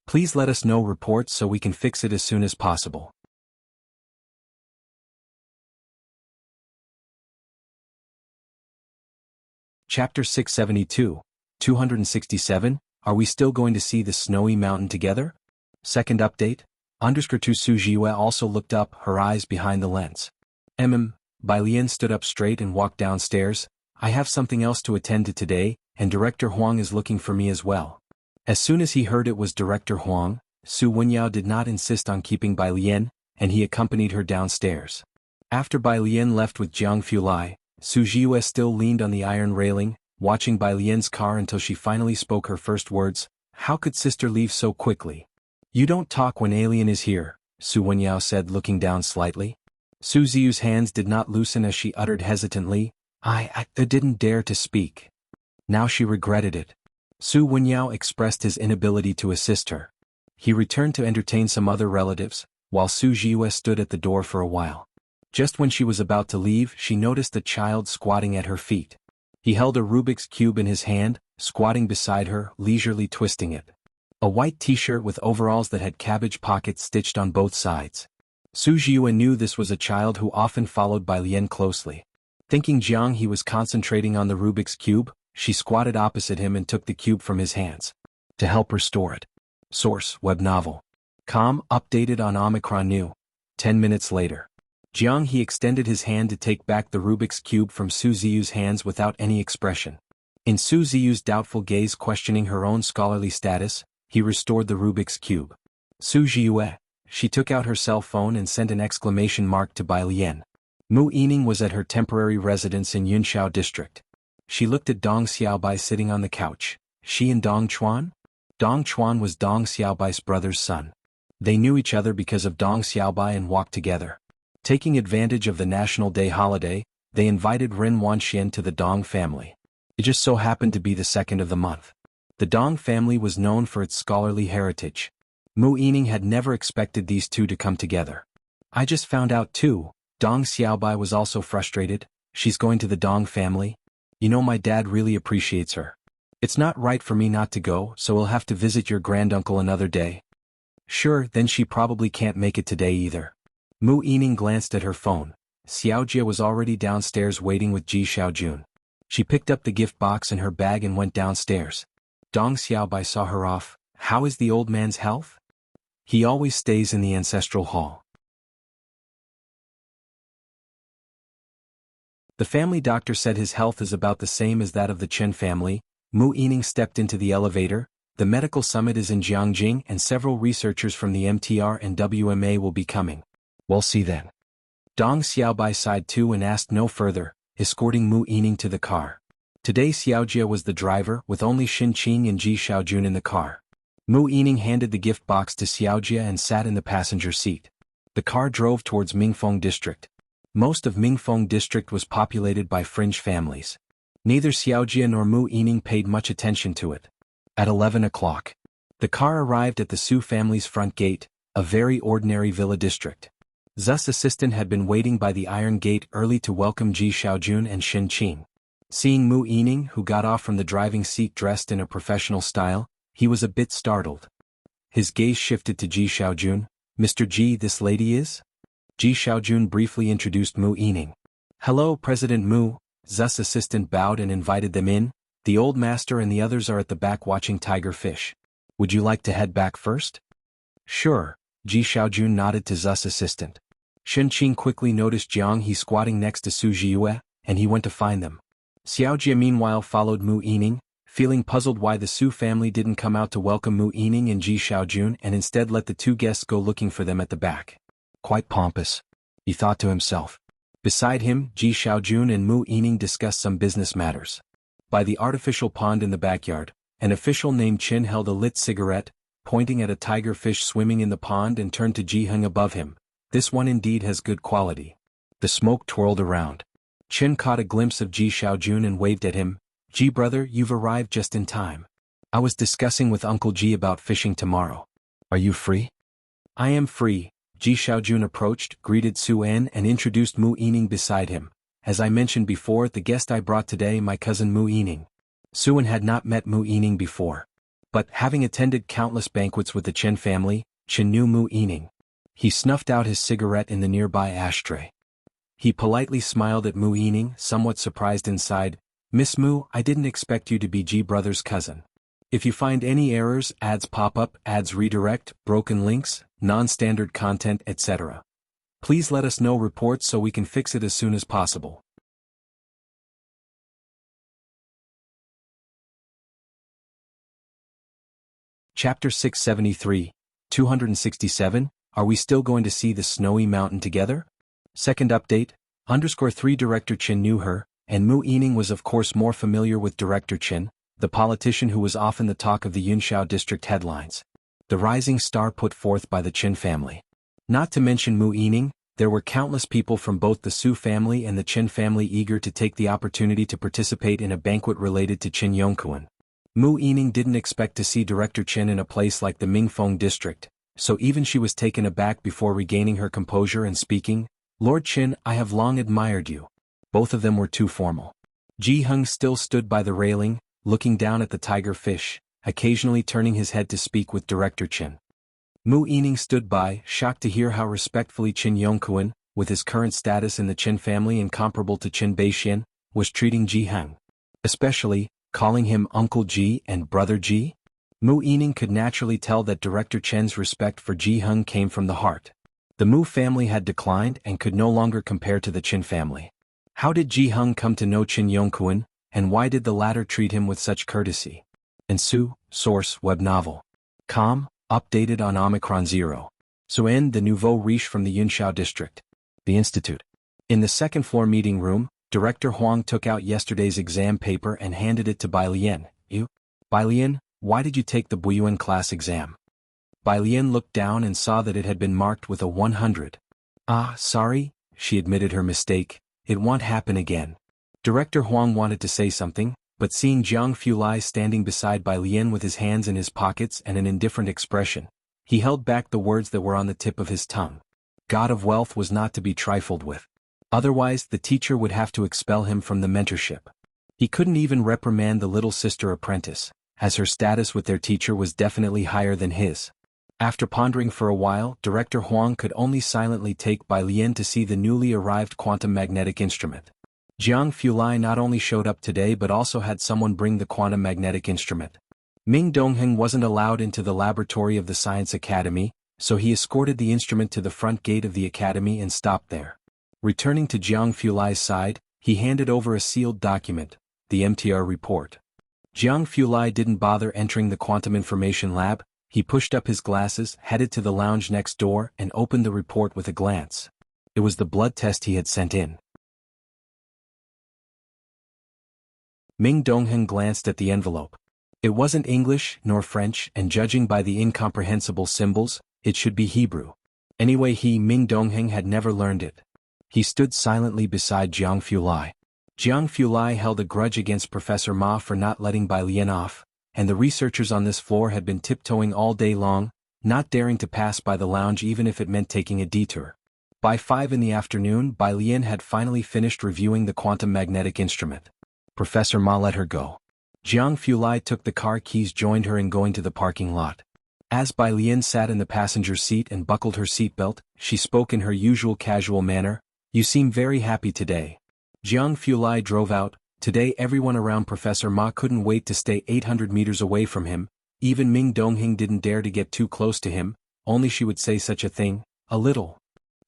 please let us know reports so we can fix it as soon as possible." Chapter 672, 267, Are we still going to see the snowy mountain together? Second update. _2 Su Jiue also looked up, her eyes behind the lens. Bai Lian stood up straight and walked downstairs. "I have something else to attend to today, and Director Huang is looking for me as well." As soon as he heard it was Director Huang, Su Wenyao did not insist on keeping Bai Lian, and he accompanied her downstairs. After Bai Lian left with Jiang Fulai, Su Jiue still leaned on the iron railing, watching Bai Lian's car until she finally spoke her first words. "How could sister leave so quickly?" "You don't talk when alien is here," Su Wenyao said, looking down slightly. Su Ziyu's hands did not loosen as she uttered hesitantly, I didn't dare to speak." Now she regretted it. Su Wenyao expressed his inability to assist her. He returned to entertain some other relatives, while Su Jiue stood at the door for a while. Just when she was about to leave, she noticed the child squatting at her feet. He held a Rubik's Cube in his hand, squatting beside her, leisurely twisting it. A white t-shirt with overalls that had cabbage pockets stitched on both sides. Su Jiue knew this was a child who often followed Bai Lian closely. Thinking Jiang he was concentrating on the Rubik's Cube, she squatted opposite him and took the cube from his hands. To help restore it. Source, web novel. Com, updated on Omicron New. 10 minutes later. Jiang he extended his hand to take back the Rubik's Cube from Su Ziyu's hands without any expression. In Su Ziyu's doubtful gaze questioning her own scholarly status, he restored the Rubik's Cube. Su Jiue. She took out her cell phone and sent an exclamation mark to Bai Lian. Mu Yining was at her temporary residence in Yunshao district. She looked at Dong Xiaobai sitting on the couch. She and Dong Chuan? Dong Chuan was Dong Xiaobai's brother's son. They knew each other because of Dong Xiaobai and walked together. Taking advantage of the National Day holiday, they invited Ren Wanxian to the Dong family. It just so happened to be the 2nd of the month. The Dong family was known for its scholarly heritage. Mu Yining had never expected these two to come together. "I just found out too." Dong Xiaobai was also frustrated. "She's going to the Dong family? You know my dad really appreciates her. It's not right for me not to go, so we'll have to visit your granduncle another day." "Sure, then she probably can't make it today either." Mu Yining glanced at her phone. Xiaojia was already downstairs waiting with Ji Xiaojun. She picked up the gift box in her bag and went downstairs. Dong Xiaobai saw her off. "How is the old man's health?" "He always stays in the ancestral hall." The family doctor said his health is about the same as that of the Chen family. Mu Yining stepped into the elevator. The medical summit is in Jiangjing and several researchers from the MTR and WMA will be coming. "We'll see then." Dong Xiaobai sighed too and asked no further, escorting Mu Yining to the car. Today Xiaojia was the driver, with only Xin Qing and Ji Xiaojun in the car. Mu Yining handed the gift box to Xiaojia and sat in the passenger seat. The car drove towards Mingfeng district. Most of Mingfeng district was populated by fringe families. Neither Xiaojia nor Mu Yining paid much attention to it. At 11 o'clock, the car arrived at the Su family's front gate, a very ordinary villa district. Zu's assistant had been waiting by the iron gate early to welcome Ji Xiaojun and Xin Qing. Seeing Mu Yining, who got off from the driving seat dressed in a professional style, he was a bit startled. His gaze shifted to Ji Xiaojun. "Mr. Ji, this lady is?" Ji Xiaojun briefly introduced Mu Yining. "Hello, President Mu." Zu's assistant bowed and invited them in. "The old master and the others are at the back watching tiger fish. Would you like to head back first?" "Sure." Ji Xiaojun nodded to Zu's assistant. Xin Qing quickly noticed Jiang He squatting next to Su Jiue, and he went to find them. Xiao Jie meanwhile followed Mu Yining, feeling puzzled why the Su family didn't come out to welcome Mu Yining and Ji Xiaojun and instead let the two guests go looking for them at the back. Quite pompous, he thought to himself. Beside him, Ji Xiaojun and Mu Yining discussed some business matters. By the artificial pond in the backyard, an official named Qin held a lit cigarette, pointing at a tiger fish swimming in the pond and turned to Ji Heng above him. This one indeed has good quality. The smoke twirled around. Qin caught a glimpse of Ji Xiaojun and waved at him. Ji brother, you've arrived just in time. I was discussing with Uncle Ji about fishing tomorrow. Are you free? I am free. Ji Xiaojun approached, greeted Su En and introduced Mu Yining beside him. As I mentioned before, the guest I brought today, my cousin Mu Yining. Su En had not met Mu Yining before. But, having attended countless banquets with the Chen family, Qin knew Mu Yining. He snuffed out his cigarette in the nearby ashtray. He politely smiled at Mu Yining, somewhat surprised inside. Miss Mu, I didn't expect you to be Ji brother's cousin. If you find any errors, ads pop up, ads redirect, broken links, non-standard content, etc., please let us know reports so we can fix it as soon as possible. Chapter 673, 267, Are we still going to see the snowy mountain together? Second update, _3 Director Qin knew her, and Mu Yining was of course more familiar with Director Qin, the politician who was often the talk of the Yunxiao district headlines. The rising star put forth by the Qin family. Not to mention Mu Yining, there were countless people from both the Su family and the Qin family eager to take the opportunity to participate in a banquet related to Qin Yongkuan. Mu Yining didn't expect to see Director Qin in a place like the Mingfeng district, so even she was taken aback before regaining her composure and speaking, Lord Qin, I have long admired you. Both of them were too formal. Ji Heng still stood by the railing, looking down at the tiger fish, occasionally turning his head to speak with Director Qin. Mu Yining stood by, shocked to hear how respectfully Qin Yongkuan, with his current status in the Qin family and comparable to Qin Beixian, was treating Ji Heng. Especially, calling him Uncle Ji and Brother Ji? Mu Yining could naturally tell that Director Chen's respect for Ji Heng came from the heart. The Mu family had declined and could no longer compare to the Qin family. How did Ji Heng come to know Qin Yongkuan, and why did the latter treat him with such courtesy? And Su, source, web novel. Com, updated on Omicron 0. Suen the nouveau riche from the Yunxiao district. The Institute. In the second-floor meeting room, Director Huang took out yesterday's exam paper and handed it to Bai Lian. Bai Lian, why did you take the Buyuan class exam? Bai Lian looked down and saw that it had been marked with a 100. Ah, sorry, she admitted her mistake, it won't happen again. Director Huang wanted to say something, but seeing Jiang Fulai standing beside Bai Lian with his hands in his pockets and an indifferent expression, he held back the words that were on the tip of his tongue. God of wealth was not to be trifled with. Otherwise, the teacher would have to expel him from the mentorship. He couldn't even reprimand the little sister apprentice, as her status with their teacher was definitely higher than his. After pondering for a while, Director Huang could only silently take Bai Lian to see the newly arrived quantum magnetic instrument. Jiang Fulai not only showed up today but also had someone bring the quantum magnetic instrument. Ming Dongheng wasn't allowed into the laboratory of the Science Academy, so he escorted the instrument to the front gate of the academy and stopped there. Returning to Jiang Fulai's side, he handed over a sealed document, the MTR report. Jiang Fulai didn't bother entering the quantum information lab, he pushed up his glasses, headed to the lounge next door, and opened the report with a glance. It was the blood test he had sent in. Ming Dongheng glanced at the envelope. It wasn't English nor French, and judging by the incomprehensible symbols, it should be Hebrew. Anyway, Ming Dongheng had never learned it. He stood silently beside Jiang Fulai. Jiang Fulai held a grudge against Professor Ma for not letting Bai Lian off, and the researchers on this floor had been tiptoeing all day long, not daring to pass by the lounge even if it meant taking a detour. By 5 in the afternoon, Bai Lian had finally finished reviewing the quantum magnetic instrument. Professor Ma let her go. Jiang Fulai took the car keys, joined her in going to the parking lot. As Bai Lian sat in the passenger seat and buckled her seatbelt, she spoke in her usual casual manner, "You seem very happy today." Jiang Fulai drove out. Today everyone around Professor Ma couldn't wait to stay 800 meters away from him. Even Ming Dongheng didn't dare to get too close to him, only she would say such a thing, a little.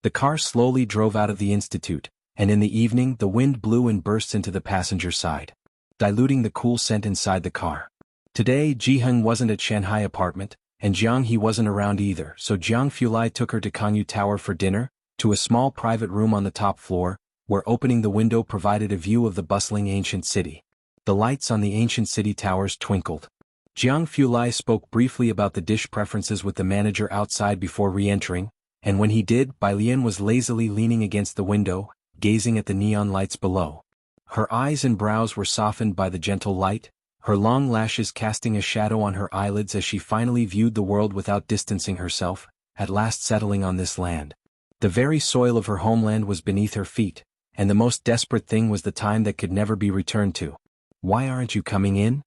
The car slowly drove out of the institute, and in the evening the wind blew in bursts into the passenger side, diluting the cool scent inside the car. Today Ji-hung wasn't at Shanghai apartment, and Jiang He wasn't around either, so Jiang Fulai took her to Kangyu Tower for dinner, to a small private room on the top floor, where opening the window provided a view of the bustling ancient city. The lights on the ancient city towers twinkled. Jiang Fulai spoke briefly about the dish preferences with the manager outside before re-entering, and when he did, Bai Lian was lazily leaning against the window, gazing at the neon lights below. Her eyes and brows were softened by the gentle light, her long lashes casting a shadow on her eyelids as she finally viewed the world without distancing herself, at last settling on this land. The very soil of her homeland was beneath her feet, and the most desperate thing was the time that could never be returned to. "Why aren't you coming in?"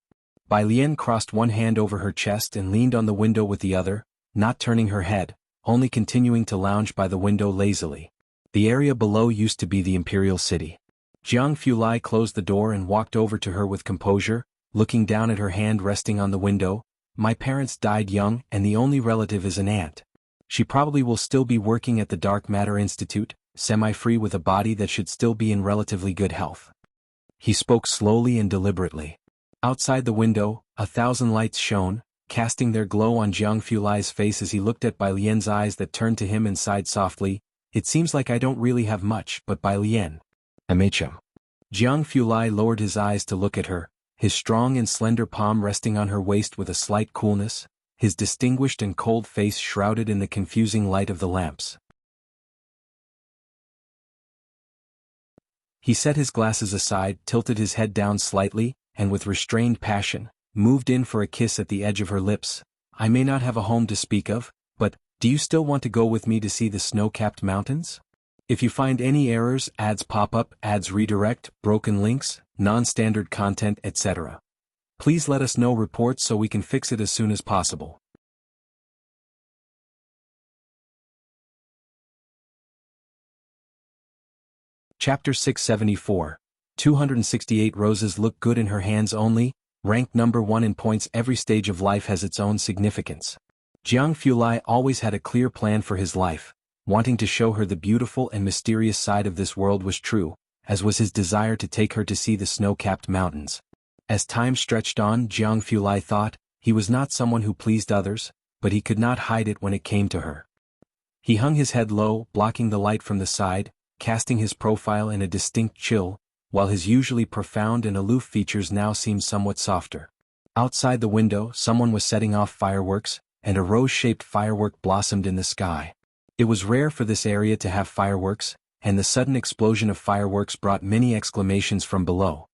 Bai Lian crossed one hand over her chest and leaned on the window with the other, not turning her head, only continuing to lounge by the window lazily. The area below used to be the imperial city. Jiang Fulai closed the door and walked over to her with composure, looking down at her hand resting on the window. "My parents died young and the only relative is an aunt. She probably will still be working at the Dark Matter Institute, semi-free with a body that should still be in relatively good health." He spoke slowly and deliberately. Outside the window, 1,000 lights shone, casting their glow on Jiang Fulai's face as he looked at Bai Lian's eyes that turned to him and sighed softly. "It seems like I don't really have much, but Bai Lian. MHM." Jiang Fulai lowered his eyes to look at her, his strong and slender palm resting on her waist with a slight coolness, his distinguished and cold face shrouded in the confusing light of the lamps. He set his glasses aside, tilted his head down slightly, and with restrained passion, moved in for a kiss at the edge of her lips. "I may not have a home to speak of, but, do you still want to go with me to see the snow-capped mountains? If you find any errors, ads pop up, ads redirect, broken links, non-standard content, etc. Please let us know reports so we can fix it as soon as possible." Chapter 674. 268 Roses look good in her hands only, ranked number 1 in points. Every stage of life has its own significance. Jiang Fulai always had a clear plan for his life. Wanting to show her the beautiful and mysterious side of this world was true, as was his desire to take her to see the snow-capped mountains. As time stretched on, Jiang Fulai thought, he was not someone who pleased others, but he could not hide it when it came to her. He hung his head low, blocking the light from the side, casting his profile in a distinct chill, while his usually profound and aloof features now seemed somewhat softer. Outside the window, someone was setting off fireworks, and a rose-shaped firework blossomed in the sky. It was rare for this area to have fireworks, and the sudden explosion of fireworks brought many exclamations from below.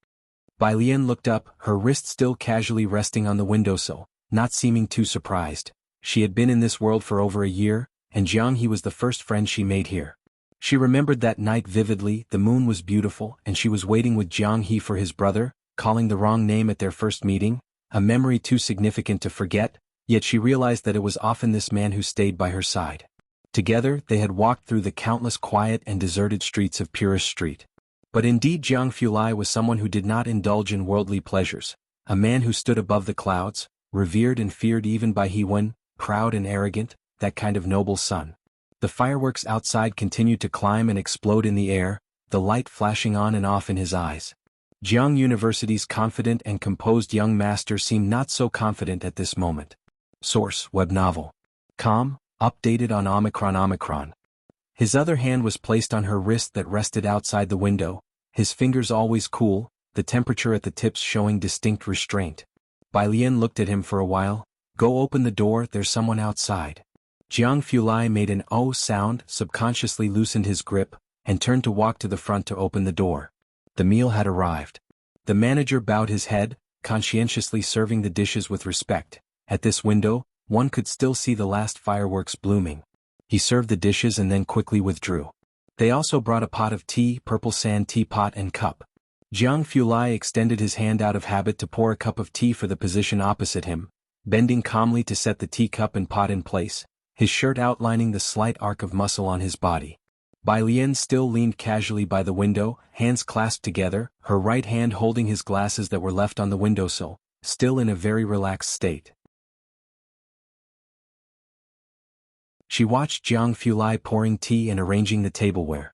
Bai Lian looked up, her wrist still casually resting on the windowsill, not seeming too surprised. She had been in this world for over a year, and Jiang He was the first friend she made here. She remembered that night vividly. The moon was beautiful, and she was waiting with Jiang He for his brother, calling the wrong name at their first meeting, a memory too significant to forget, yet she realized that it was often this man who stayed by her side. Together, they had walked through the countless quiet and deserted streets of Purist Street. But indeed Jiang Fulai was someone who did not indulge in worldly pleasures, a man who stood above the clouds, revered and feared even by Hewen, proud and arrogant, that kind of noble son. The fireworks outside continued to climb and explode in the air, the light flashing on and off in his eyes. Jiang University's confident and composed young master seemed not so confident at this moment. Source: Web Novel. Com. Updated on Omicron. His other hand was placed on her wrist that rested outside the window, his fingers always cool, the temperature at the tips showing distinct restraint. Bai Lian looked at him for a while. "Go open the door, there's someone outside." Jiang Fulai made an "oh" sound, subconsciously loosened his grip, and turned to walk to the front to open the door. The meal had arrived. The manager bowed his head, conscientiously serving the dishes with respect. At this window, one could still see the last fireworks blooming. He served the dishes and then quickly withdrew. They also brought a pot of tea, purple sand teapot and cup. Jiang Fulai extended his hand out of habit to pour a cup of tea for the position opposite him, bending calmly to set the teacup and pot in place, his shirt outlining the slight arc of muscle on his body. Bai Lian still leaned casually by the window, hands clasped together, her right hand holding his glasses that were left on the windowsill, still in a very relaxed state. She watched Jiang Fulai pouring tea and arranging the tableware.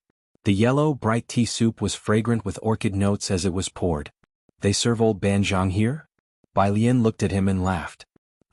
The yellow, bright tea soup was fragrant with orchid notes as it was poured. "They serve old Banjiang here?" Bai Lian looked at him and laughed.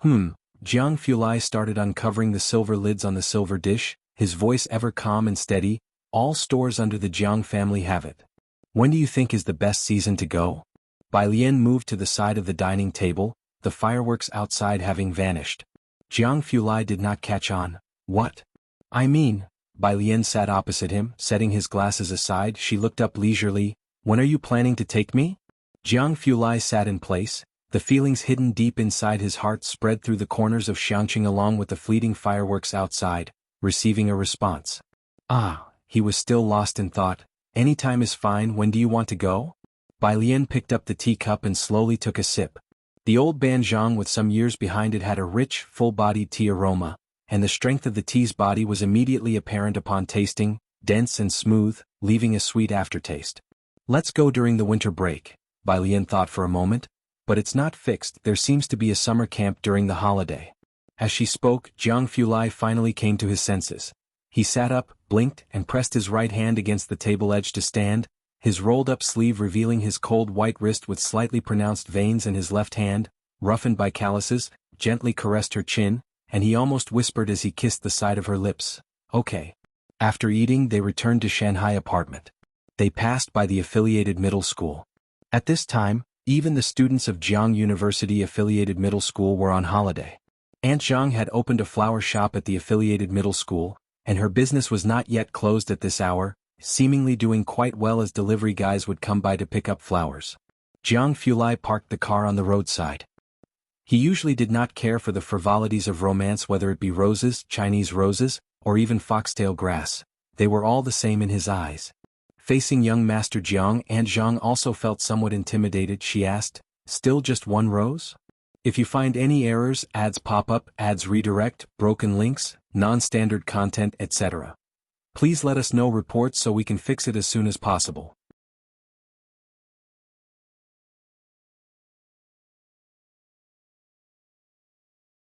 Jiang Fulai started uncovering the silver lids on the silver dish, his voice ever calm and steady. "All stores under the Jiang family have it. When do you think is the best season to go?" Bai Lian moved to the side of the dining table, the fireworks outside having vanished. Jiang Fulai did not catch on. "What? I mean," Bai Lian sat opposite him, setting his glasses aside. She looked up leisurely. "When are you planning to take me?" Jiang Fulai sat in place, the feelings hidden deep inside his heart spread through the corners of Xiangqing along with the fleeting fireworks outside, receiving a response. He was still lost in thought. "Any time is fine. When do you want to go?" Bai Lian picked up the teacup and slowly took a sip. The old Banjiang with some years behind it had a rich, full-bodied tea aroma, and the strength of the tea's body was immediately apparent upon tasting, dense and smooth, leaving a sweet aftertaste. "Let's go during the winter break," Bai Lian thought for a moment. "But it's not fixed. There seems to be a summer camp during the holiday." As she spoke, Jiang Fulai finally came to his senses. He sat up, blinked, and pressed his right hand against the table edge to stand, his rolled-up sleeve revealing his cold white wrist with slightly pronounced veins, and his left hand, roughened by calluses, gently caressed her chin, and he almost whispered as he kissed the side of her lips, "Okay." After eating, they returned to Shanghai apartment. They passed by the affiliated middle school. At this time, even the students of Jiang University affiliated middle school were on holiday. Aunt Zhang had opened a flower shop at the affiliated middle school, and her business was not yet closed at this hour, seemingly doing quite well as delivery guys would come by to pick up flowers. Jiang Fulai parked the car on the roadside. He usually did not care for the frivolities of romance, whether it be roses, Chinese roses, or even foxtail grass. They were all the same in his eyes. Facing young Master Jiang, Aunt Zhang also felt somewhat intimidated. She asked, "Still just one rose? If you find any errors, ads pop up, ads redirect, broken links, non-standard content, etc. please let us know reports so we can fix it as soon as possible."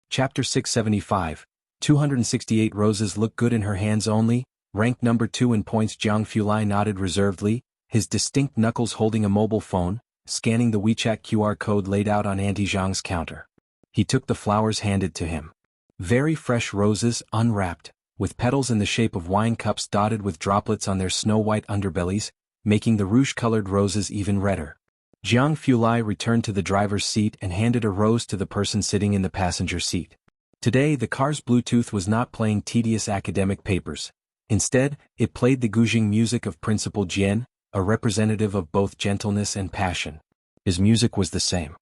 Chapter 675, 268 Roses look good in her hands only, ranked number 2 in points. Jiang Fulai nodded reservedly, his distinct knuckles holding a mobile phone, scanning the WeChat QR code laid out on Auntie Zhang's counter. He took the flowers handed to him. Very fresh roses, unwrapped, with petals in the shape of wine cups dotted with droplets on their snow-white underbellies, making the rouge-colored roses even redder. Jiang Fulai returned to the driver's seat and handed a rose to the person sitting in the passenger seat. Today the car's Bluetooth was not playing tedious academic papers. Instead, it played the guzheng music of Principal Jian, a representative of both gentleness and passion. His music was the same.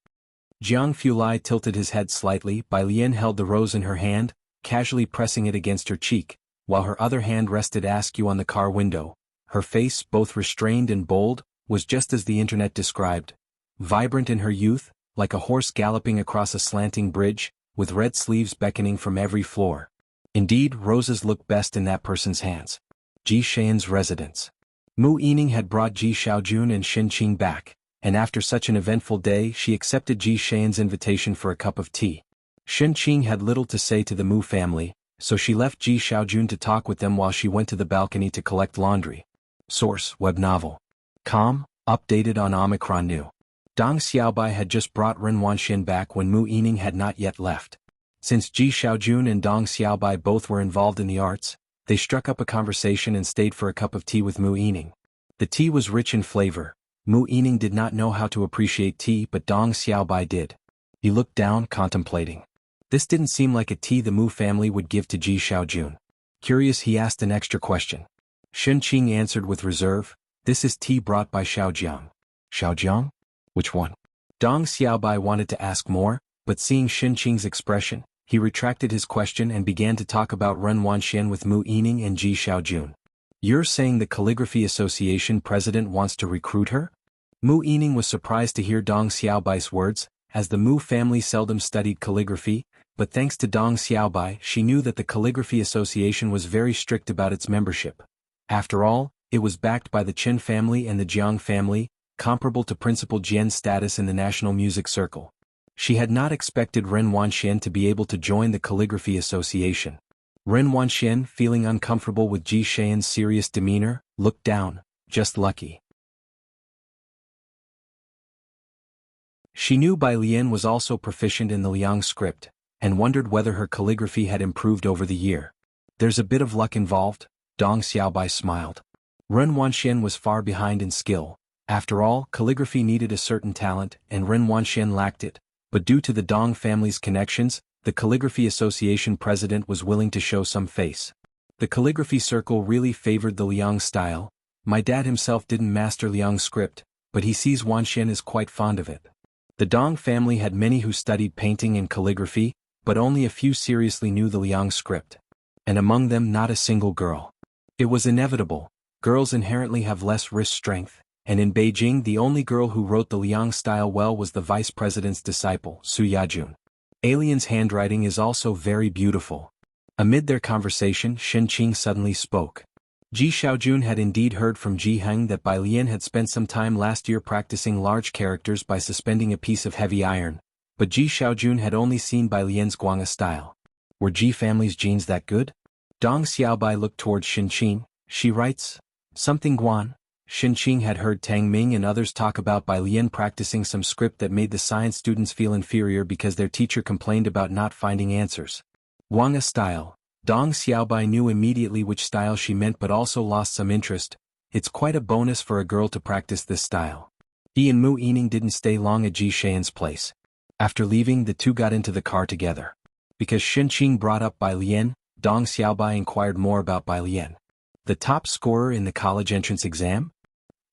Jiang Fulai tilted his head slightly. Bai Lian held the rose in her hand, casually pressing it against her cheek, while her other hand rested askew on the car window. Her face, both restrained and bold, was just as the internet described. Vibrant in her youth, like a horse galloping across a slanting bridge, with red sleeves beckoning from every floor. Indeed, roses look best in that person's hands. Ji Xian's residence. Mu Yining had brought Ji Xiaojun and Xin Qing back, and after such an eventful day she accepted Ji Xian's invitation for a cup of tea. Xin Qing had little to say to the Mu family, so she left Ji Xiaojun to talk with them while she went to the balcony to collect laundry. Source: web novel. Com, updated on Omicron New. Dong Xiaobai had just brought Ren Wanxian back when Mu Yining had not yet left. Since Ji Xiaojun and Dong Xiaobai both were involved in the arts, they struck up a conversation and stayed for a cup of tea with Mu Yining. The tea was rich in flavor. Mu Yining did not know how to appreciate tea, but Dong Xiaobai did. He looked down, contemplating. This didn't seem like a tea the Mu family would give to Ji Xiaojun. Curious, he asked an extra question. Xin Qing answered with reserve, "This is tea brought by Xiaojiang." "Xiaojiang? Which one?" Dong Xiaobai wanted to ask more, but seeing Xin Qing's expression, he retracted his question and began to talk about Ren Wanxian with Mu Yining and Ji Xiaojun. "You're saying the Calligraphy Association president wants to recruit her?" Mu Yining was surprised to hear Dong Xiaobai's words, as the Mu family seldom studied calligraphy, but thanks to Dong Xiaobai she knew that the Calligraphy Association was very strict about its membership. After all, it was backed by the Qin family and the Jiang family, comparable to Principal Jian's status in the national music circle. She had not expected Ren Wanxian to be able to join the Calligraphy Association. Ren Wanxian, feeling uncomfortable with Ji Xian's serious demeanor, looked down. Just lucky. She knew Bai Lian was also proficient in the Liang script, and wondered whether her calligraphy had improved over the year. There's a bit of luck involved, Dong Xiaobai smiled. Ren Wanxian was far behind in skill. After all, calligraphy needed a certain talent, and Ren Wanxian lacked it, but due to the Dong family's connections, the Calligraphy Association president was willing to show some face. The calligraphy circle really favored the Liang style. My dad himself didn't master Liang script, but he sees Wanxian is quite fond of it. The Dong family had many who studied painting and calligraphy, but only a few seriously knew the Liang script. And among them not a single girl. It was inevitable. Girls inherently have less wrist strength, and in Beijing the only girl who wrote the Liang style well was the vice president's disciple, Su Yajun. Alien's handwriting is also very beautiful. Amid their conversation, Shen Qing suddenly spoke. Ji Xiaojun had indeed heard from Ji Heng that Bai Lian had spent some time last year practicing large characters by suspending a piece of heavy iron, but Ji Xiaojun had only seen Bai Lian's Guanga style. Were Ji family's genes that good? Dong Xiaobai looked towards Shen Qing. She writes something Guan. Shen Qing had heard Tang Ming and others talk about Bai Lian practicing some script that made the science students feel inferior because their teacher complained about not finding answers. Guanga style. Dong Xiaobai knew immediately which style she meant but also lost some interest. It's quite a bonus for a girl to practice this style. He and Mu Yining didn't stay long at Ji Xian's place. After leaving, the two got into the car together. Because Shen Qing brought up Bai Lian, Dong Xiaobai inquired more about Bai Lian. The top scorer in the college entrance exam?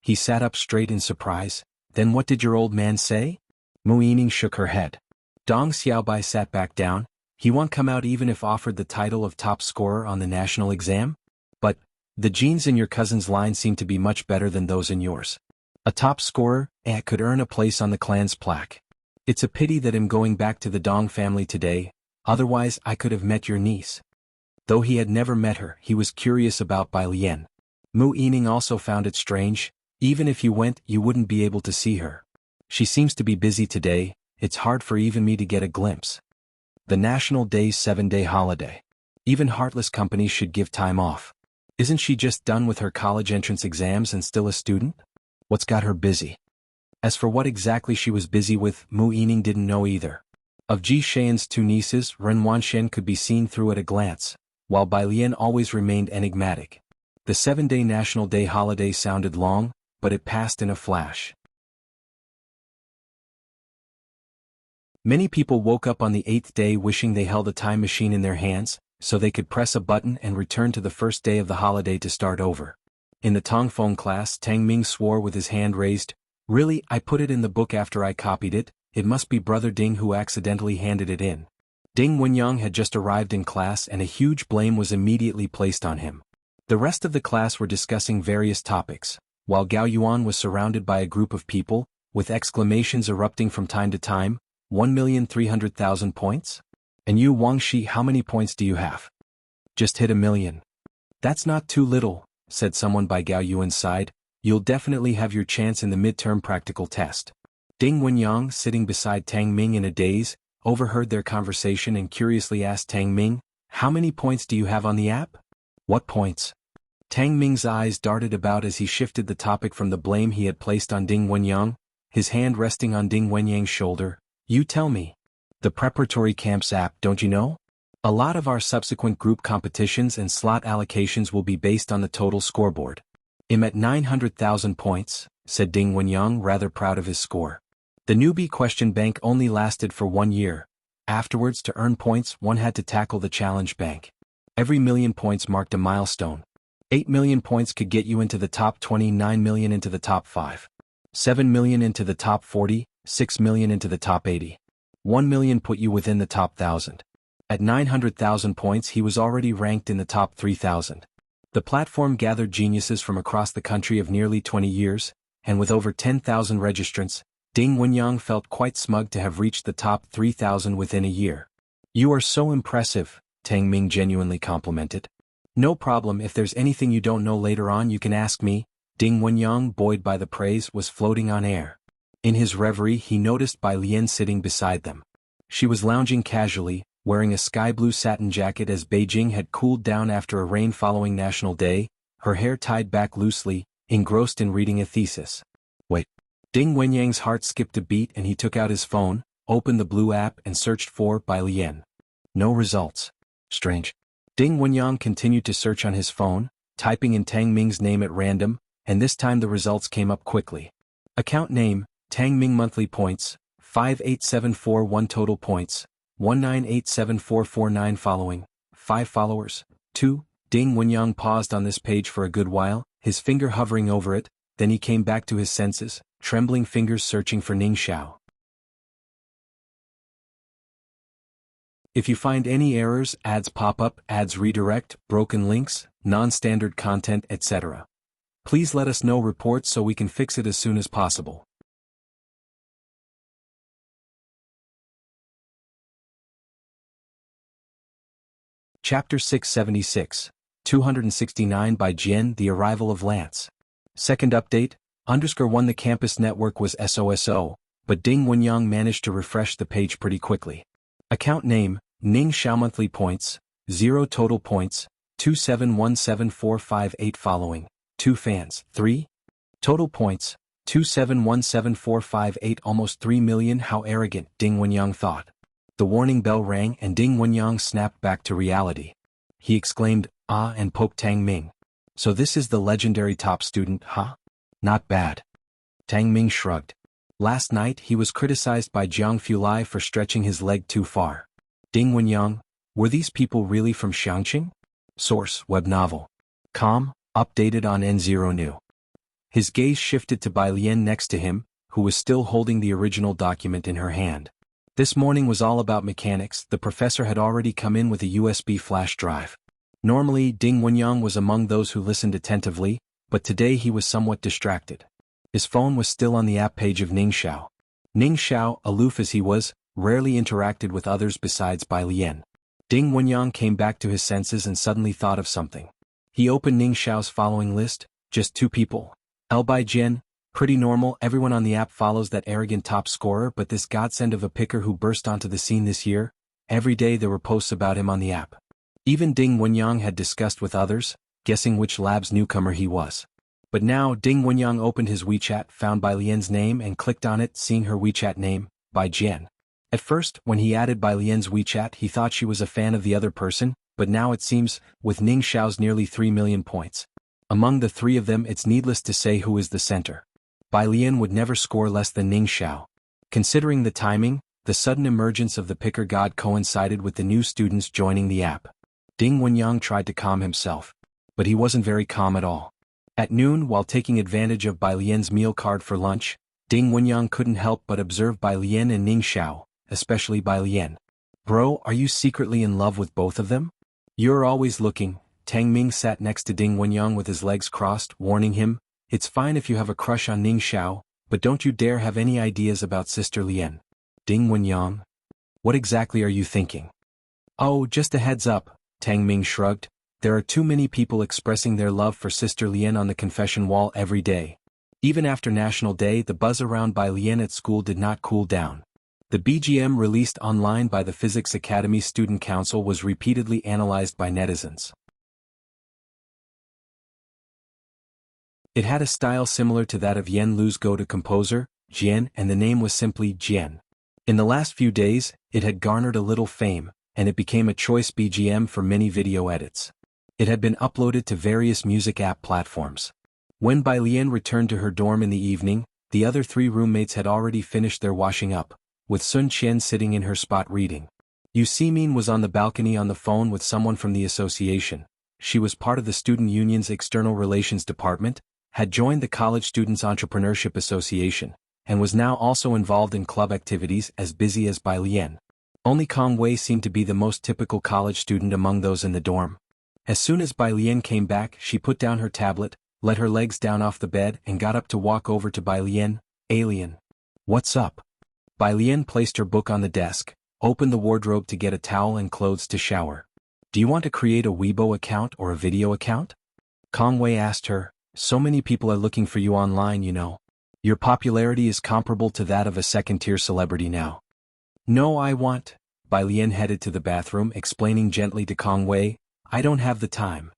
He sat up straight in surprise. Then what did your old man say? Mu Yining shook her head. Dong Xiaobai sat back down. He won't come out even if offered the title of top scorer on the national exam? But, the genes in your cousin's line seem to be much better than those in yours. A top scorer, could earn a place on the clan's plaque. It's a pity that I'm going back to the Dong family today, otherwise I could have met your niece. Though he had never met her, he was curious about Bai Lian. Mu Yining also found it strange. Even if you went, you wouldn't be able to see her. She seems to be busy today. It's hard for even me to get a glimpse. The National Day's 7-day holiday. Even heartless companies should give time off. Isn't she just done with her college entrance exams and still a student? What's got her busy? As for what exactly she was busy with, Mu Yining didn't know either. Of Ji Xian's two nieces, Ren Wanxian could be seen through at a glance, while Bai Lian always remained enigmatic. The 7-day National Day holiday sounded long, but it passed in a flash. Many people woke up on the 8th day wishing they held a time machine in their hands, so they could press a button and return to the first day of the holiday to start over. In the Tongfeng class, Tang Ming swore with his hand raised, "Really, I put it in the book after I copied it. It must be Brother Ding who accidentally handed it in." Ding Wenyang had just arrived in class and a huge blame was immediately placed on him. The rest of the class were discussing various topics, while Gao Yuan was surrounded by a group of people, with exclamations erupting from time to time. 1,300,000 points? And you Wang Shi, how many points do you have? Just hit 1,000,000. That's not too little, said someone by Gao Yuan's side. You'll definitely have your chance in the midterm practical test. Ding Wenyang, sitting beside Tang Ming in a daze, overheard their conversation and curiously asked Tang Ming, "How many points do you have on the app?" "What points?" Tang Ming's eyes darted about as he shifted the topic from the blame he had placed on Ding Wenyang, his hand resting on Ding Wenyang's shoulder. "You tell me. The preparatory camps app, don't you know? A lot of our subsequent group competitions and slot allocations will be based on the total scoreboard." "I'm at 900,000 points, said Ding Wenyang, rather proud of his score. The newbie question bank only lasted for 1 year. Afterwards, to earn points, one had to tackle the challenge bank. Every 1,000,000 points marked a milestone. 8,000,000 points could get you into the top 20, 9,000,000 into the top 5. 7,000,000 into the top 40, 6,000,000 into the top 80. 1,000,000 put you within the top 1,000. At 900,000 points he was already ranked in the top 3,000. The platform gathered geniuses from across the country of nearly 20 years, and with over 10,000 registrants, Ding Wenyang felt quite smug to have reached the top 3,000 within a year. "You are so impressive," Tang Ming genuinely complimented. "No problem, if there's anything you don't know later on you can ask me." Ding Wenyang, buoyed by the praise, was floating on air. In his reverie he noticed Bai Lian sitting beside them. She was lounging casually, wearing a sky blue satin jacket as Beijing had cooled down after a rain following National Day, her hair tied back loosely, engrossed in reading a thesis. Wait. Ding Wenyang's heart skipped a beat and he took out his phone, opened the blue app and searched for Bai Lian. No results. Strange. Ding Wenyang continued to search on his phone, typing in Tang Ming's name at random, and this time the results came up quickly. Account name, Tang Ming monthly points, 58741 total points, 1987449 following, 5 followers, 2. Ding Wenyang paused on this page for a good while, his finger hovering over it, then he came back to his senses, trembling fingers searching for Ning Xiao. If you find any errors, ads pop up, ads redirect, broken links, non-standard content, etc., please let us know reports so we can fix it as soon as possible. Chapter 676, 269 by Jian. The arrival of Lance. Second update, _1 The campus network was SOSO, but Ding Wenyang managed to refresh the page pretty quickly. Account name, Ning Xiao monthly points, 0 total points, 2717458 following, 2 fans, 3. Total points, 2717458 almost 3 million. How arrogant, Ding Wenyang thought. The warning bell rang and Ding Wenyang snapped back to reality. He exclaimed, ah, and poked Tang Ming. So this is the legendary top student, huh? Not bad. Tang Ming shrugged. Last night he was criticized by Jiang Fulai for stretching his leg too far. Ding Wenyang, were these people really from Xiangqing? Source, web novel. Com, updated on N0 New. His gaze shifted to Bai Lian next to him, who was still holding the original document in her hand. This morning was all about mechanics. The professor had already come in with a USB flash drive. Normally, Ding Wenyang was among those who listened attentively, but today he was somewhat distracted. His phone was still on the app page of Ning Xiao. Ning Xiao, aloof as he was, rarely interacted with others besides Bai Lian. Ding Wenyang came back to his senses and suddenly thought of something. He opened Ning Xiao's following list, just 2 people. Bai Jian, pretty normal, everyone on the app follows that arrogant top scorer, but this godsend of a picker who burst onto the scene this year, every day there were posts about him on the app. Even Ding Wenyang had discussed with others, guessing which lab's newcomer he was. But now Ding Wenyang opened his WeChat, found Bai Lian's name and clicked on it, seeing her WeChat name, Bai Jian. At first, when he added Bai Lian's WeChat, he thought she was a fan of the other person, but now it seems, with Ning Xiao's nearly 3 million points. Among the 3 of them, it's needless to say who is the center. Bai Lian would never score less than Ning Xiao. Considering the timing, the sudden emergence of the picker god coincided with the new students joining the app. Ding Wenyang tried to calm himself. But he wasn't very calm at all. At noon, while taking advantage of Bai Lian's meal card for lunch, Ding Wenyang couldn't help but observe Bai Lian and Ning Xiao, especially Bai Lian. Bro, are you secretly in love with both of them? You're always looking. Tang Ming sat next to Ding Wenyang with his legs crossed, warning him, it's fine if you have a crush on Ning Xiao, but don't you dare have any ideas about Sister Lian. Ding Wenyang? What exactly are you thinking? Oh, just a heads up, Tang Ming shrugged. There are too many people expressing their love for Sister Lian on the confession wall every day. Even after National Day, the buzz around Bai Lian at school did not cool down. The BGM released online by the Physics Academy Student Council was repeatedly analyzed by netizens. It had a style similar to that of Yen Lu's go-to composer, Jian, and the name was simply Jian. In the last few days, it had garnered a little fame, and it became a choice BGM for many video edits. It had been uploaded to various music app platforms. When Bai Lian returned to her dorm in the evening, the other 3 roommates had already finished their washing up, with Sun Qian sitting in her spot reading. Yu Simin was on the balcony on the phone with someone from the association. She was part of the student union's external relations department, had joined the College Students' Entrepreneurship Association, and was now also involved in club activities as busy as Bai Lian. Only Kong Wei seemed to be the most typical college student among those in the dorm. As soon as Bai Lian came back, she put down her tablet, let her legs down off the bed and got up to walk over to Bai Lian. Alien. What's up? Bai Lian placed her book on the desk, opened the wardrobe to get a towel and clothes to shower. Do you want to create a Weibo account or a video account? Kong Wei asked her. So many people are looking for you online, you know. Your popularity is comparable to that of a second-tier celebrity now. No, I want. Bai Lian headed to the bathroom, explaining gently to Kong Wei, "I don't have the time."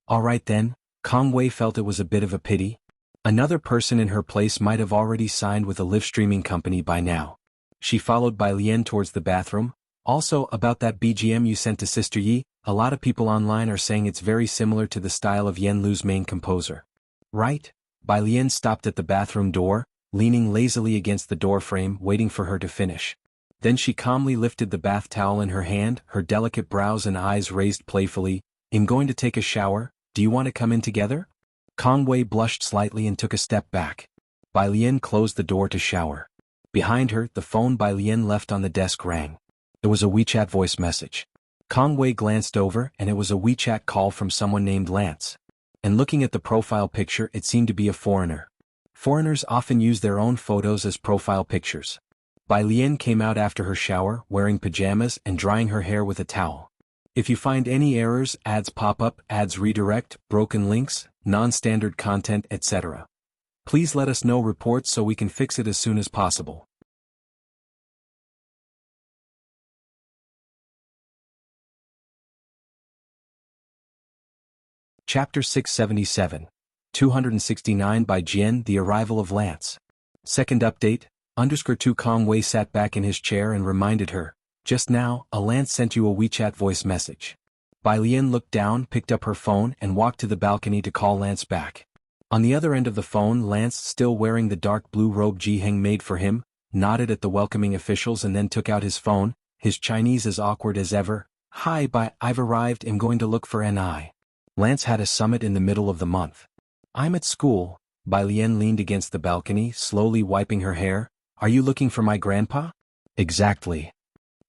"Alright then." Kong Wei felt it was a bit of a pity. Another person in her place might have already signed with a live streaming company by now. She followed Bai Lian towards the bathroom. "Also, about that BGM you sent to Sister Yi, a lot of people online are saying it's very similar to the style of Yen Lu's main composer. Right?" Bai Lian stopped at the bathroom door, leaning lazily against the doorframe, waiting for her to finish. Then she calmly lifted the bath towel in her hand, her delicate brows and eyes raised playfully. "I'm going to take a shower, do you want to come in together?" Kong Wei blushed slightly and took a step back. Bai Lian closed the door to shower. Behind her, the phone Bai Lian left on the desk rang. It was a WeChat voice message. Kong Wei glanced over, and it was a WeChat call from someone named Lance. And looking at the profile picture, it seemed to be a foreigner. Foreigners often use their own photos as profile pictures. Bai Lian came out after her shower, wearing pajamas and drying her hair with a towel. "If you find any errors, ads pop up, ads redirect, broken links, non-standard content, etc. please let us know reports so we can fix it as soon as possible." Chapter 677. 269 by Jian. The arrival of Lance. Second update, _2 Kong Wei sat back in his chair and reminded her, "Just now, a Lance sent you a WeChat voice message." Bai Lian looked down, picked up her phone and walked to the balcony to call Lance back. On the other end of the phone, Lance, still wearing the dark blue robe Ji Heng made for him, nodded at the welcoming officials and then took out his phone, his Chinese as awkward as ever. "Hi Bai, I've arrived, I'm going to look for NI. Lance had a summit in the middle of the month. I'm at school." Bai Lian leaned against the balcony, slowly wiping her hair. "Are you looking for my grandpa?" "Exactly."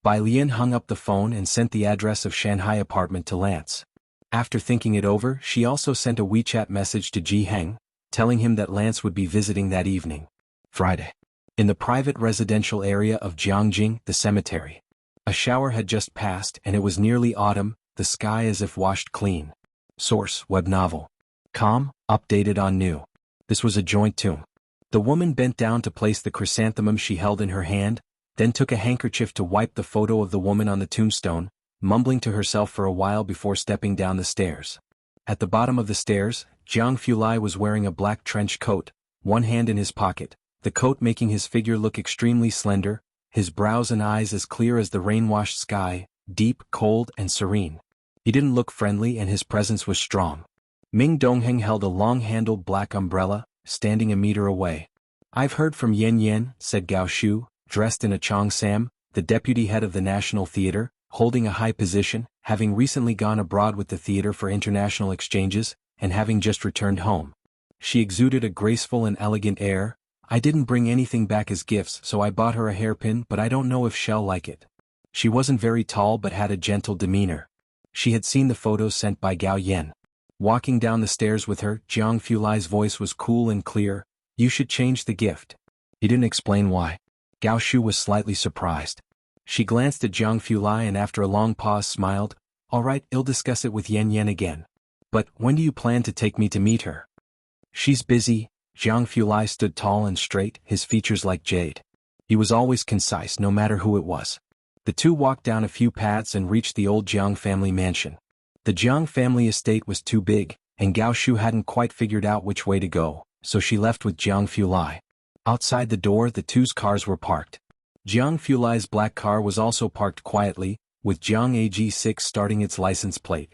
Bai Lian hung up the phone and sent the address of Shanghai apartment to Lance. After thinking it over, she also sent a WeChat message to Ji Heng, telling him that Lance would be visiting that evening. Friday. In the private residential area of Jiangjing, the cemetery. A shower had just passed and it was nearly autumn, the sky as if washed clean. Source, web novel. Com, updated on new. This was a joint tomb. The woman bent down to place the chrysanthemum she held in her hand, then took a handkerchief to wipe the photo of the woman on the tombstone, mumbling to herself for a while before stepping down the stairs. At the bottom of the stairs, Jiang Fulai was wearing a black trench coat, one hand in his pocket, the coat making his figure look extremely slender, his brows and eyes as clear as the rain-washed sky, deep, cold, and serene. He didn't look friendly and his presence was strong. Ming Dongheng held a long-handled black umbrella, standing a meter away. "I've heard from Yen Yen," said Gao Shu, dressed in a cheongsam, the deputy head of the National Theater, holding a high position, having recently gone abroad with the theater for international exchanges, and having just returned home. She exuded a graceful and elegant air. "I didn't bring anything back as gifts, so I bought her a hairpin, but I don't know if she'll like it." She wasn't very tall but had a gentle demeanor. She had seen the photos sent by Gao Yen. Walking down the stairs with her, Jiang Fulai's voice was cool and clear. "You should change the gift." He didn't explain why. Gao Shu was slightly surprised. She glanced at Jiang Fulai and after a long pause smiled. "All right, I'll discuss it with Yen Yen again. But when do you plan to take me to meet her?" "She's busy." Jiang Fulai stood tall and straight, his features like jade. He was always concise no matter who it was. The two walked down a few paths and reached the old Jiang family mansion. The Jiang family estate was too big, and Gao Shu hadn't quite figured out which way to go, so she left with Jiang Fulai. Outside the door, the two's cars were parked. Jiang Fulai's black car was also parked quietly, with Jiang AG6 starting its license plate.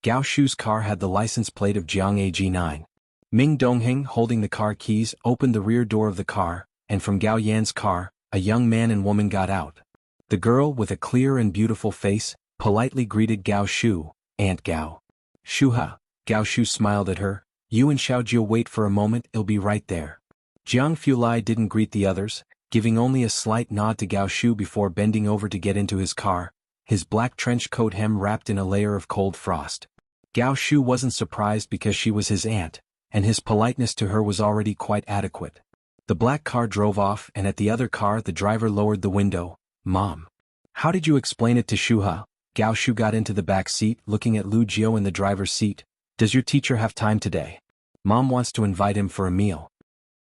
Gao Shu's car had the license plate of Jiang AG9. Ming Dongheng, holding the car keys, opened the rear door of the car, and from Gao Yan's car, a young man and woman got out. The girl, with a clear and beautiful face, politely greeted Gao Shu, "Aunt Gao." "Shuha." Gao Shu smiled at her. "You and Xiaojiu wait for a moment, I'll be right there." Jiang Fulai didn't greet the others, giving only a slight nod to Gao Shu before bending over to get into his car, his black trench coat hem wrapped in a layer of cold frost. Gao Shu wasn't surprised because she was his aunt, and his politeness to her was already quite adequate. The black car drove off and at the other car the driver lowered the window. "Mom. How did you explain it to Shuha?" Gao Shu got into the back seat, looking at Lu Jiao in the driver's seat. "Does your teacher have time today? Mom wants to invite him for a meal."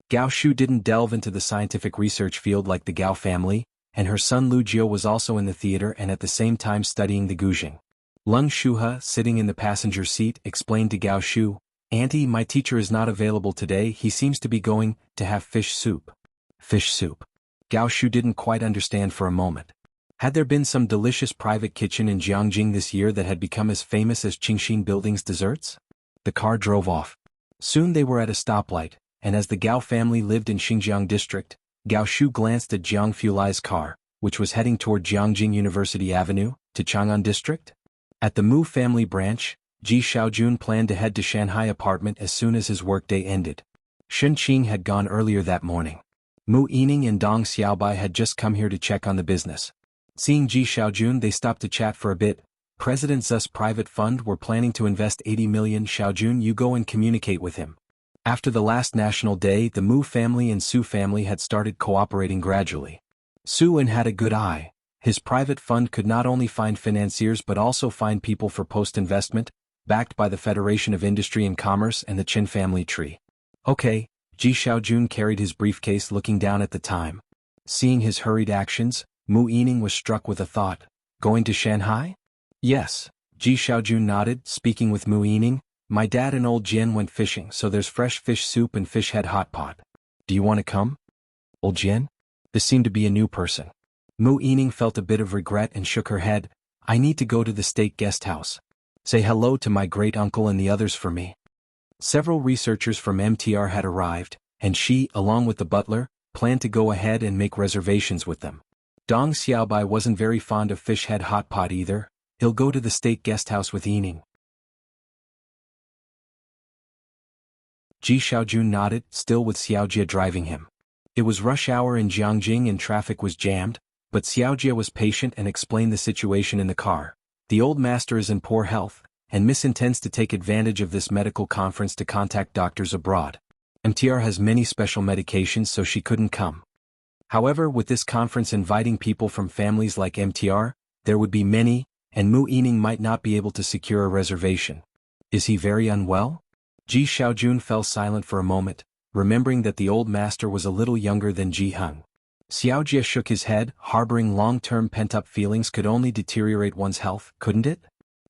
Gao Shu didn't delve into the scientific research field like the Gao family, and her son Lu Jiu was also in the theater and at the same time studying the Guzheng. Lung Shuhe, sitting in the passenger seat, explained to Gao Shu, "Auntie, my teacher is not available today, he seems to be going to have fish soup." Fish soup. Gao Shu didn't quite understand for a moment. Had there been some delicious private kitchen in Jiangjing this year that had become as famous as Qingxin Building's desserts? The car drove off. Soon they were at a stoplight, and as the Gao family lived in Xinjiang district, Gao Shu glanced at Jiang Fulai's car, which was heading toward Jiangjing University Avenue, to Chang'an district. At the Mu family branch, Ji Xiaojun planned to head to Shanghai apartment as soon as his workday ended. Shen Qing had gone earlier that morning. Mu Yining and Dong Xiaobai had just come here to check on the business. Seeing Ji Xiaojun, they stopped to chat for a bit. President Zh's private fund were planning to invest 80 million. Xiaojun, you go and communicate with him. After the last National Day, the Mu family and Su family had started cooperating gradually. Su-en had a good eye. His private fund could not only find financiers but also find people for post-investment, backed by the Federation of Industry and Commerce and the Qin family tree. Okay, Ji Xiaojun carried his briefcase looking down at the time. Seeing his hurried actions, Mu Yining was struck with a thought. Going to Shanghai? Yes, Ji Xiaojun nodded, speaking with Mu Yining. My dad and old Jian went fishing, so there's fresh fish soup and fish head hot pot. Do you want to come? Old Jian? This seemed to be a new person. Mu Yining felt a bit of regret and shook her head. I need to go to the state guest house. Say hello to my great-uncle and the others for me. Several researchers from MTR had arrived, and she, along with the butler, planned to go ahead and make reservations with them. Dong Xiaobai wasn't very fond of fish head hot pot either. He'll go to the state guest house with Yining. Ji Xiaojun nodded, still with Xiaojie driving him. It was rush hour in Jiangjing and traffic was jammed, but Xiaojie was patient and explained the situation in the car. The old master is in poor health, and Miss intends to take advantage of this medical conference to contact doctors abroad. MTR has many special medications, so she couldn't come. However, with this conference inviting people from families like MTR, there would be many, and Mu Yining might not be able to secure a reservation. Is he very unwell? Ji Xiaojun fell silent for a moment, remembering that the old master was a little younger than Ji Heng. Xiaojie shook his head, harboring long-term pent-up feelings could only deteriorate one's health, couldn't it?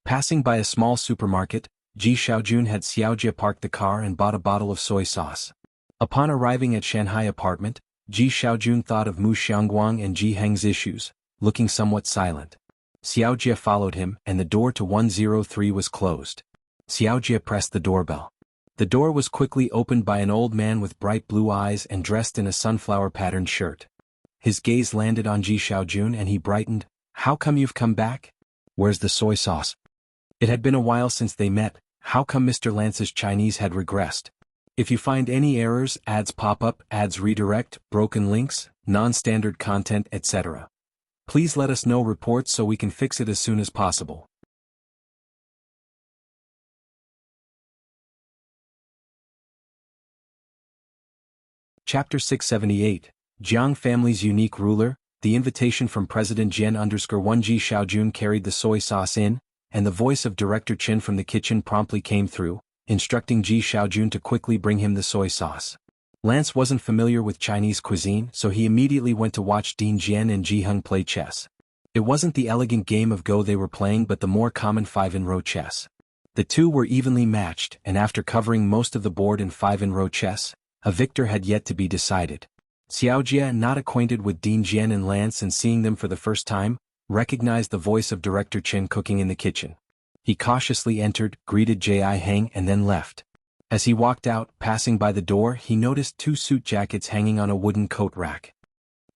Passing by a small supermarket, Ji Xiaojun had Xiaojie park the car and bought a bottle of soy sauce. Upon arriving at Shanghai apartment, Ji Xiaojun thought of Mu Xiangguang and Ji Heng's issues, looking somewhat silent. Xiaojie followed him, and the door to 103 was closed. Xiaojie pressed the doorbell. The door was quickly opened by an old man with bright blue eyes and dressed in a sunflower-patterned shirt. His gaze landed on Ji Xiaojun and he brightened. How come you've come back? Where's the soy sauce? It had been a while since they met. How come Mr. Lance's Chinese had regressed? If you find any errors, ads pop up, ads redirect, broken links, non-standard content, etc., please let us know reports so we can fix it as soon as possible. Chapter 678, Jiang Family's Unique Ruler. The invitation from President Jian_1 Ji Xiaojun carried the soy sauce in, and the voice of Director Qin from the kitchen promptly came through, instructing Ji Xiaojun to quickly bring him the soy sauce. Lance wasn't familiar with Chinese cuisine, so he immediately went to watch Ding Jian and Ji Heng play chess. It wasn't the elegant game of Go they were playing but the more common 5-in-row chess. The two were evenly matched, and after covering most of the board in 5-in-row chess, a victor had yet to be decided. Xiaojie, not acquainted with Ding Jian and Lance and seeing them for the first time, recognized the voice of Director Qin cooking in the kitchen. He cautiously entered, greeted Ji Heng and then left. As he walked out, passing by the door, he noticed 2 suit jackets hanging on a wooden coat rack.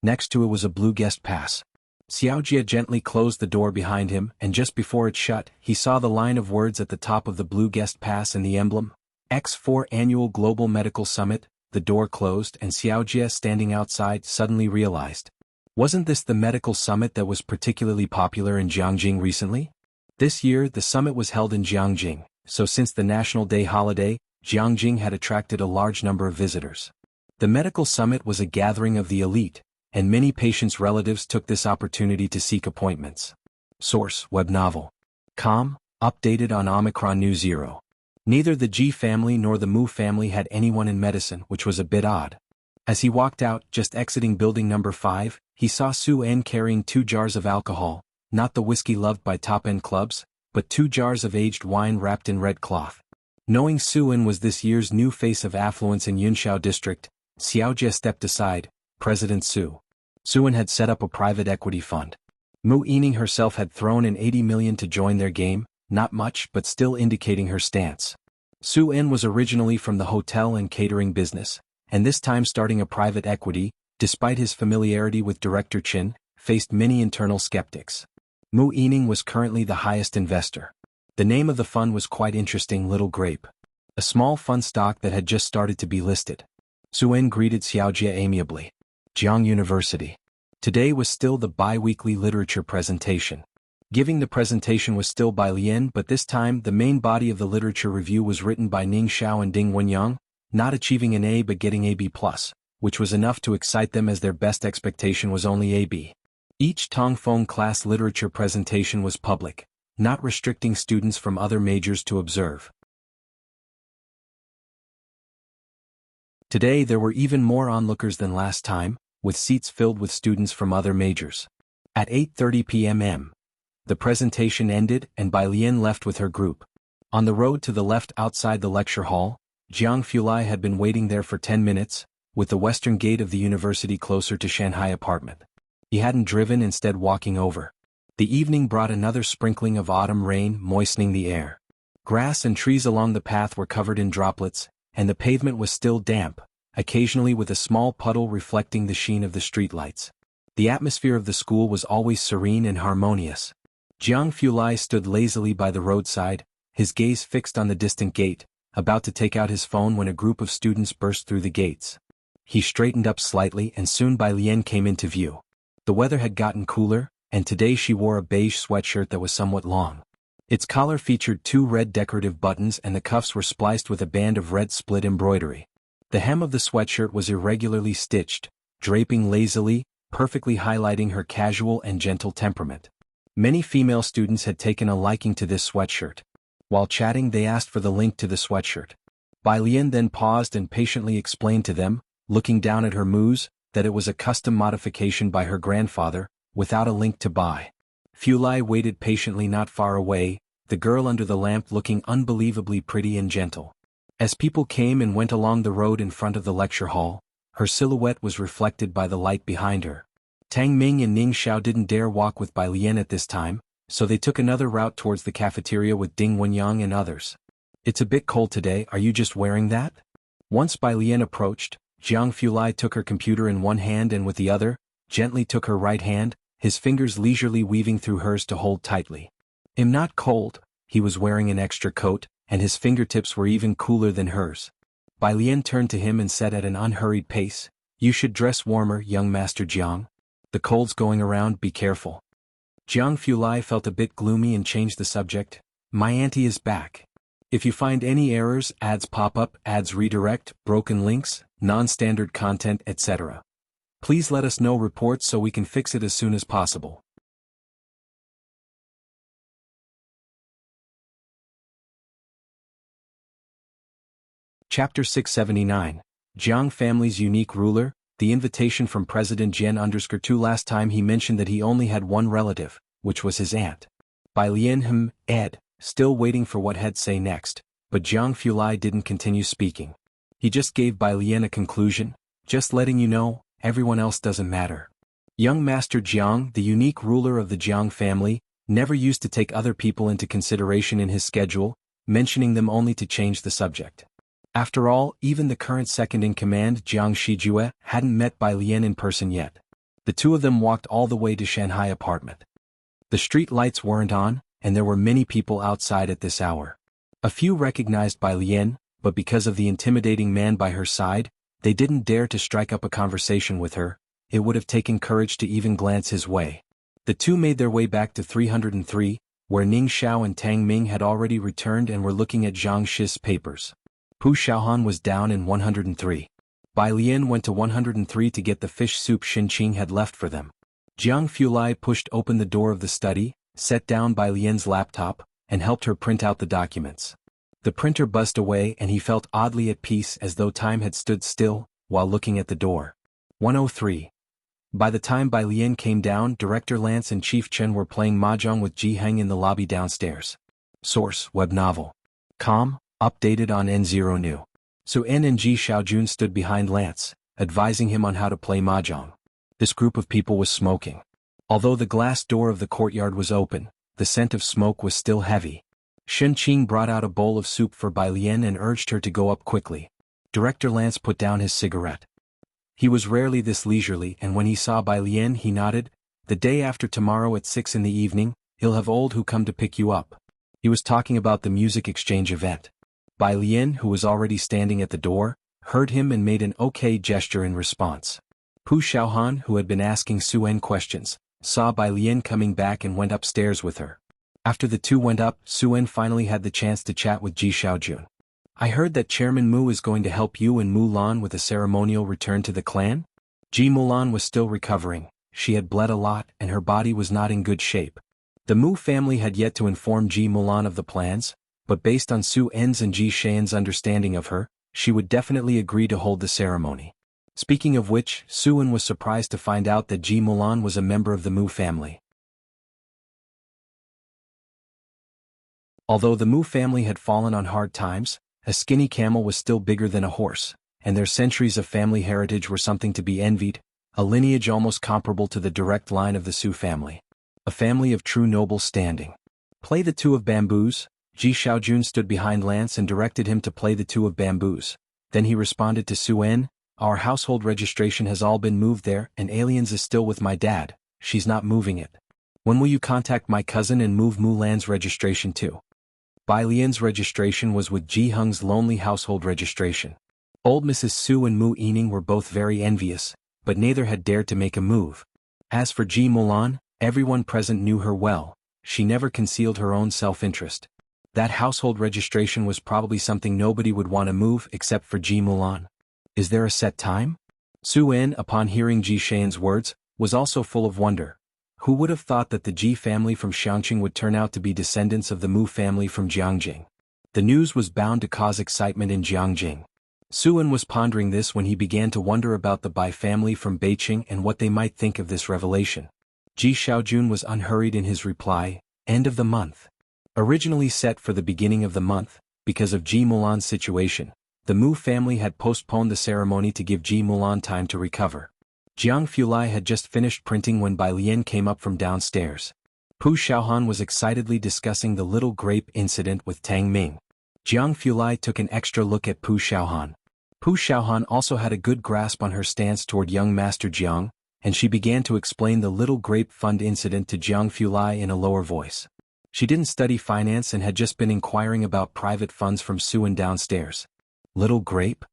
Next to it was a blue guest pass. Xiaojie gently closed the door behind him, and just before it shut, he saw the line of words at the top of the blue guest pass and the emblem, X4 Annual Global Medical Summit. The door closed and Xiaojie, standing outside, suddenly realized. Wasn't this the medical summit that was particularly popular in Jiangjing recently? This year the summit was held in Jiangjing, so since the National Day holiday, Jiangjing had attracted a large number of visitors. The medical summit was a gathering of the elite, and many patients' relatives took this opportunity to seek appointments. Source: Web Novel. Com. Updated on Omicron New 0. Neither the Ji family nor the Mu family had anyone in medicine, which was a bit odd. As he walked out, just exiting building number 5, he saw Su En carrying 2 jars of alcohol, not the whiskey loved by top-end clubs, but 2 jars of aged wine wrapped in red cloth. Knowing Su En was this year's new face of affluence in Yunshao district, Xiaojie stepped aside. President Su En had set up a private equity fund. Mu Yining herself had thrown in 80 million to join their game, not much but still indicating her stance. Su En was originally from the hotel and catering business, and this time starting a private equity, despite his familiarity with Director Chin, faced many internal skeptics. Mu Yining was currently the highest investor. The name of the fund was quite interesting, Little Grape. A small fund stock that had just started to be listed. Su En greeted Xiaojie amiably. Jiang University. Today was still the bi-weekly literature presentation. Giving the presentation was still by Lien, but this time the main body of the literature review was written by Ning Xiao and Ding Wenyang, not achieving an A but getting AB+, which was enough to excite them as their best expectation was only AB. Each Tongfeng class literature presentation was public, not restricting students from other majors to observe. Today there were even more onlookers than last time, with seats filled with students from other majors. At 8:30 p.m. the presentation ended and Bai Lian left with her group. On the road to the left outside the lecture hall, Jiang Fulai had been waiting there for 10 minutes, with the western gate of the university closer to Shanghai apartment. He hadn't driven, instead walking over. The evening brought another sprinkling of autumn rain, moistening the air. Grass and trees along the path were covered in droplets, and the pavement was still damp, occasionally with a small puddle reflecting the sheen of the streetlights. The atmosphere of the school was always serene and harmonious. Jiang Fulai stood lazily by the roadside, his gaze fixed on the distant gate, about to take out his phone when a group of students burst through the gates. He straightened up slightly and soon Bai Lian came into view. The weather had gotten cooler, and today she wore a beige sweatshirt that was somewhat long. Its collar featured 2 red decorative buttons and the cuffs were spliced with a band of red split embroidery. The hem of the sweatshirt was irregularly stitched, draping lazily, perfectly highlighting her casual and gentle temperament. Many female students had taken a liking to this sweatshirt. While chatting they asked for the link to the sweatshirt. Bai Lian then paused and patiently explained to them, looking down at her mouse, that it was a custom modification by her grandfather, without a link to buy. Fulai waited patiently not far away, the girl under the lamp looking unbelievably pretty and gentle. As people came and went along the road in front of the lecture hall, her silhouette was reflected by the light behind her. Tang Ming and Ning Xiao didn't dare walk with Bai Lian at this time, so they took another route towards the cafeteria with Ding Wenyang and others. It's a bit cold today, are you just wearing that? Once Bai Lian approached, Jiang Fulai took her computer in one hand and with the other, gently took her right hand, his fingers leisurely weaving through hers to hold tightly. I'm not cold, he was wearing an extra coat, and his fingertips were even cooler than hers. Bai Lian turned to him and said at an unhurried pace, "You should dress warmer, young Master Jiang. The cold's going around, be careful." Jiang Fulai felt a bit gloomy and changed the subject. "My auntie is back. If you find any errors, ads pop up, ads redirect, broken links, non-standard content, etc. Please let us know reports so we can fix it as soon as possible." Chapter 679. Jiang family's unique ruler, the invitation from President Jian_2. Last time he mentioned that he only had one relative, which was his aunt. Bai Lian ed, still waiting for what he'd say next, but Jiang Fulai didn't continue speaking. He just gave Bai Lian a conclusion, "Just letting you know, everyone else doesn't matter." Young Master Jiang, the unique ruler of the Jiang family, never used to take other people into consideration in his schedule, mentioning them only to change the subject. After all, even the current second-in-command Jiang Shijue hadn't met Bai Lian in person yet. The two of them walked all the way to Shanghai apartment. The street lights weren't on, and there were many people outside at this hour. A few recognized Bai Lian, but because of the intimidating man by her side, they didn't dare to strike up a conversation with her. It would have taken courage to even glance his way. The two made their way back to 303, where Ning Xiao and Tang Ming had already returned and were looking at Zhang Shi's papers. Pu Xiaohan was down in 103. Bai Lian went to 103 to get the fish soup Xin Qing had left for them. Jiang Fulai pushed open the door of the study, set down Bai Lian's laptop, and helped her print out the documents. The printer buzzed away and he felt oddly at peace as though time had stood still, while looking at the door. 103. By the time Bai Lian came down, Director Lance and Chief Chen were playing mahjong with Ji Heng in the lobby downstairs. Source: web novel. Com, updated on N0 New. Su En and Ji Xiaojun stood behind Lance, advising him on how to play mahjong. This group of people was smoking. Although the glass door of the courtyard was open, the scent of smoke was still heavy. Shen Qing brought out a bowl of soup for Bai Lian and urged her to go up quickly. Director Lance put down his cigarette. He was rarely this leisurely, and when he saw Bai Lian he nodded. The day after tomorrow at 6 in the evening, he'll have old who come to pick you up. He was talking about the music exchange event. Bai Lian, who was already standing at the door, heard him and made an okay gesture in response. Pu Xiaohan, who had been asking Su En questions, saw Bai Lian coming back and went upstairs with her. After the two went up, Su En finally had the chance to chat with Ji Xiaojun. I heard that Chairman Mu is going to help you and Mulan with a ceremonial return to the clan? Ji Mulan was still recovering, she had bled a lot and her body was not in good shape. The Mu family had yet to inform Ji Mulan of the plans, but based on Su En's and Ji Shan's understanding of her, she would definitely agree to hold the ceremony. Speaking of which, Su En was surprised to find out that Ji Mulan was a member of the Mu family. Although the Mu family had fallen on hard times, a skinny camel was still bigger than a horse, and their centuries of family heritage were something to be envied, a lineage almost comparable to the direct line of the Su family. A family of true noble standing. Play the two of bamboos. Ji Xiaojun stood behind Lance and directed him to play the two of bamboos. Then he responded to Su En, our household registration has all been moved there and Aliens is still with my dad, she's not moving it. When will you contact my cousin and move Mulan's registration too? Bai Lian's registration was with Ji Heng's lonely household registration. Old Mrs. Su and Mu Yining were both very envious, but neither had dared to make a move. As for Ji Mulan, everyone present knew her well, she never concealed her own self-interest. That household registration was probably something nobody would want to move except for Ji Mulan. Is there a set time? Su En, upon hearing Ji Shan's words, was also full of wonder. Who would have thought that the Ji family from Xiangqing would turn out to be descendants of the Mu family from Jiangjing? The news was bound to cause excitement in Jiangjing. Su En was pondering this when he began to wonder about the Bai family from Beiqing and what they might think of this revelation. Ji Xiaojun was unhurried in his reply, end of the month. Originally set for the beginning of the month, because of Ji Mulan's situation, the Mu family had postponed the ceremony to give Ji Mulan time to recover. Jiang Fulai had just finished printing when Bai Lian came up from downstairs. Pu Xiaohan was excitedly discussing the little grape incident with Tang Ming. Jiang Fulai took an extra look at Pu Xiaohan. Pu Xiaohan also had a good grasp on her stance toward young Master Jiang, and she began to explain the little grape fund incident to Jiang Fulai in a lower voice. She didn't study finance and had just been inquiring about private funds from Su En downstairs. Little grape?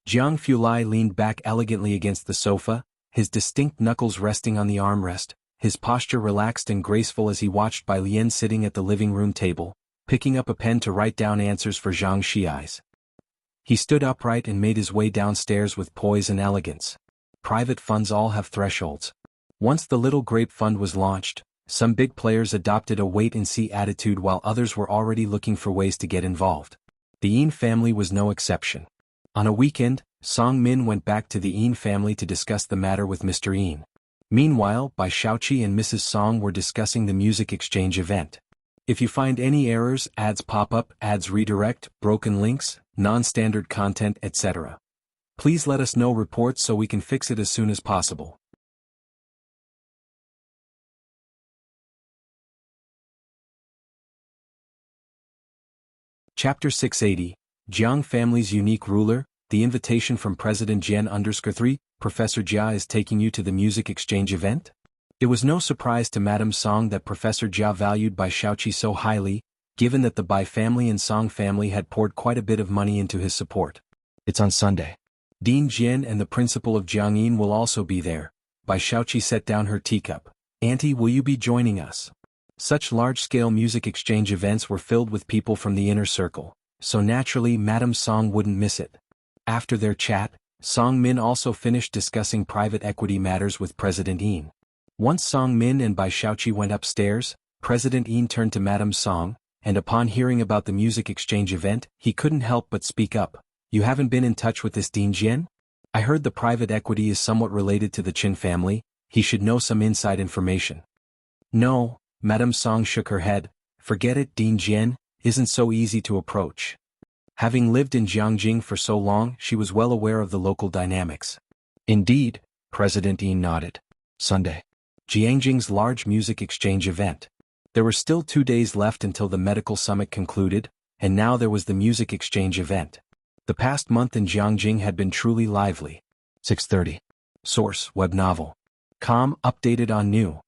Jiang Fulai leaned back elegantly against the sofa, his distinct knuckles resting on the armrest, his posture relaxed and graceful as he watched Bai Lian sitting at the living room table, picking up a pen to write down answers for Zhang Xi's. He stood upright and made his way downstairs with poise and elegance. Private funds all have thresholds. Once the Little Grape Fund was launched, some big players adopted a wait-and-see attitude while others were already looking for ways to get involved. The Yin family was no exception. On a weekend, Song Min went back to the Yin family to discuss the matter with Mr. Yin. Meanwhile, Bai Shaoqi and Mrs. Song were discussing the music exchange event. If you find any errors, ads pop up, ads redirect, broken links, non-standard content, etc., please let us know reports so we can fix it as soon as possible. Chapter 680, Jiang Family's Unique Ruler, the invitation from President Jian_3, Professor Jia is taking you to the music exchange event? It was no surprise to Madame Song that Professor Jia valued Bai Shaoqi so highly, given that the Bai family and Song family had poured quite a bit of money into his support. It's on Sunday. Dean Jian and the principal of Jiangyin will also be there. Bai Shaoqi set down her teacup. Auntie, will you be joining us? Such large-scale music exchange events were filled with people from the inner circle, so naturally Madame Song wouldn't miss it. After their chat, Song Min also finished discussing private equity matters with President Yin. Once Song Min and Bai Shaoqi went upstairs, President Yin turned to Madame Song, and upon hearing about the music exchange event, he couldn't help but speak up. You haven't been in touch with this Dean Jian? I heard the private equity is somewhat related to the Qin family, he should know some inside information. No, Madame Song shook her head, forget it, Dean Jian, isn't so easy to approach. Having lived in Jiangjing for so long, she was well aware of the local dynamics. Indeed, President Yin nodded. Sunday. Jiangjing's large music exchange event. There were still 2 days left until the medical summit concluded, and now there was the music exchange event. The past month in Jiangjing had been truly lively. 6:30. Source, web novel. Com, updated on new.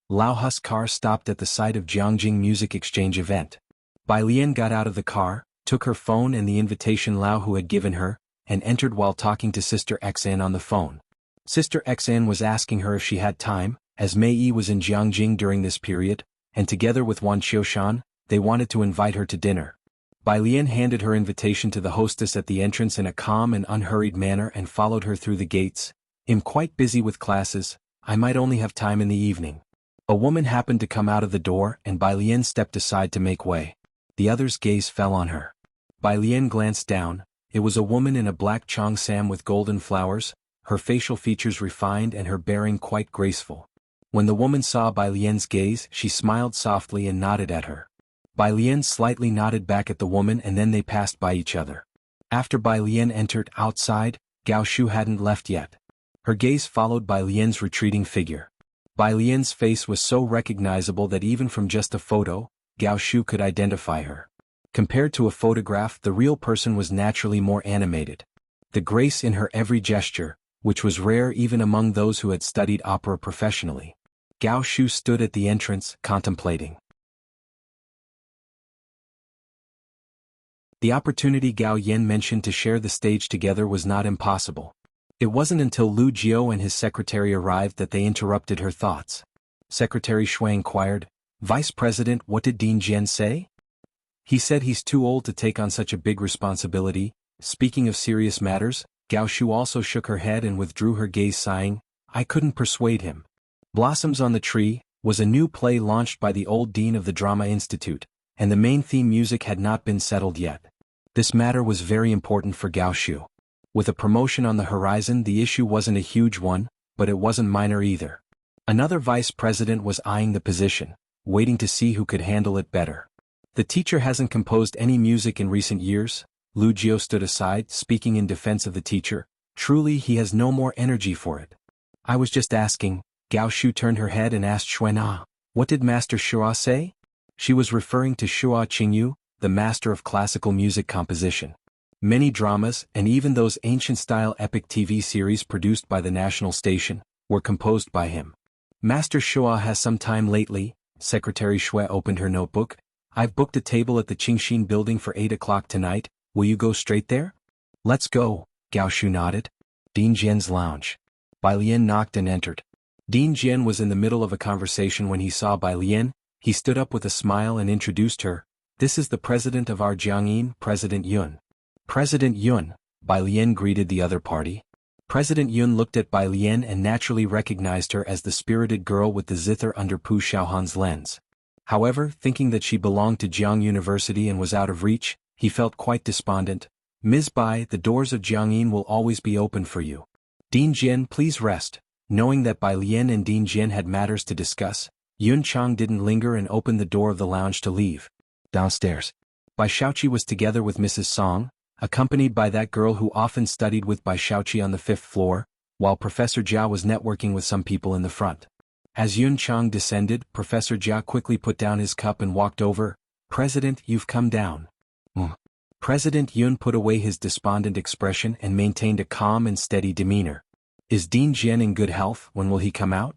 Lao Hu's car stopped at the site of Jiangjing Music Exchange event. Bai Lian got out of the car, took her phone and the invitation Lao Hu had given her, and entered while talking to Sister Xan on the phone. Sister Xan was asking her if she had time, as Mei Yi was in Jiangjing during this period, and together with Wan Qiushan, they wanted to invite her to dinner. Bai Lian handed her invitation to the hostess at the entrance in a calm and unhurried manner and followed her through the gates. I'm quite busy with classes, I might only have time in the evening. A woman happened to come out of the door and Bai Lian stepped aside to make way. The other's gaze fell on her. Bai Lian glanced down. It was a woman in a black cheongsam with golden flowers, her facial features refined and her bearing quite graceful. When the woman saw Bai Lian's gaze, she smiled softly and nodded at her. Bai Lian slightly nodded back at the woman and then they passed by each other. After Bai Lian entered outside, Gao Shu hadn't left yet. Her gaze followed Bai Lian's retreating figure. Bai Lian's face was so recognizable that even from just a photo, Gao Shu could identify her. Compared to a photograph, the real person was naturally more animated. The grace in her every gesture, which was rare even among those who had studied opera professionally. Gao Shu stood at the entrance, contemplating. The opportunity Gao Yen mentioned to share the stage together was not impossible. It wasn't until Lu Jiao and his secretary arrived that they interrupted her thoughts. Secretary Shui inquired, Vice President, what did Dean Jian say? He said he's too old to take on such a big responsibility. Speaking of serious matters, Gao Shu also shook her head and withdrew her gaze, sighing, I couldn't persuade him. Blossoms on the Tree was a new play launched by the old dean of the Drama Institute, and the main theme music had not been settled yet. This matter was very important for Gao Shu. With a promotion on the horizon, the issue wasn't a huge one, but it wasn't minor either. Another vice president was eyeing the position, waiting to see who could handle it better. The teacher hasn't composed any music in recent years. Lu Jiao stood aside, speaking in defense of the teacher. Truly, he has no more energy for it. I was just asking. Gao Shu turned her head and asked Xuan, what did Master Shua say? She was referring to Shua Qingyu, the master of classical music composition. Many dramas, and even those ancient-style epic TV series produced by the national station, were composed by him. Master Shua has some time lately. Secretary Shui opened her notebook. I've booked a table at the Qingxin building for 8 o'clock tonight. Will you go straight there? Let's go, Gao Shu nodded. Dean Jian's lounge. Bai Lian knocked and entered. Dean Jian was in the middle of a conversation when he saw Bai Lian. He stood up with a smile and introduced her. This is the president of our Jiangyin, President Yun. President Yun, Bai Lian greeted the other party. President Yun looked at Bai Lian and naturally recognized her as the spirited girl with the zither under Pu Xiaohan's lens. However, thinking that she belonged to Jiang University and was out of reach, he felt quite despondent. Ms. Bai, the doors of Jiangyin will always be open for you. Dean Jian, please rest. Knowing that Bai Lian and Dean Jian had matters to discuss, Yun Chang didn't linger and opened the door of the lounge to leave. Downstairs. Bai Shaoqi was together with Mrs. Song, accompanied by that girl who often studied with Bai Shaoqi on the 5th floor, while Professor Jia was networking with some people in the front. As Yun Chang descended, Professor Jia quickly put down his cup and walked over. President, you've come down. President Yun put away his despondent expression and maintained a calm and steady demeanor. Is Dean Jian in good health? When will he come out?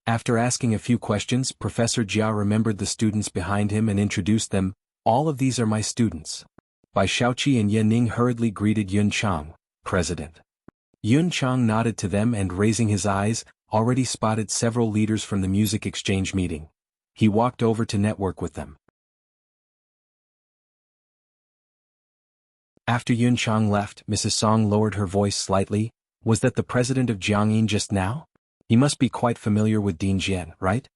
After asking a few questions, Professor Jia remembered the students behind him and introduced them. All of these are my students. Bai Shaoqi and Ye Ning hurriedly greeted Yun Chang, President. Yun Chang nodded to them and raising his eyes, already spotted several leaders from the music exchange meeting. He walked over to network with them. After Yun Chang left, Mrs. Song lowered her voice slightly. Was that the president of Jiangyin just now? He must be quite familiar with Dean Jian, right?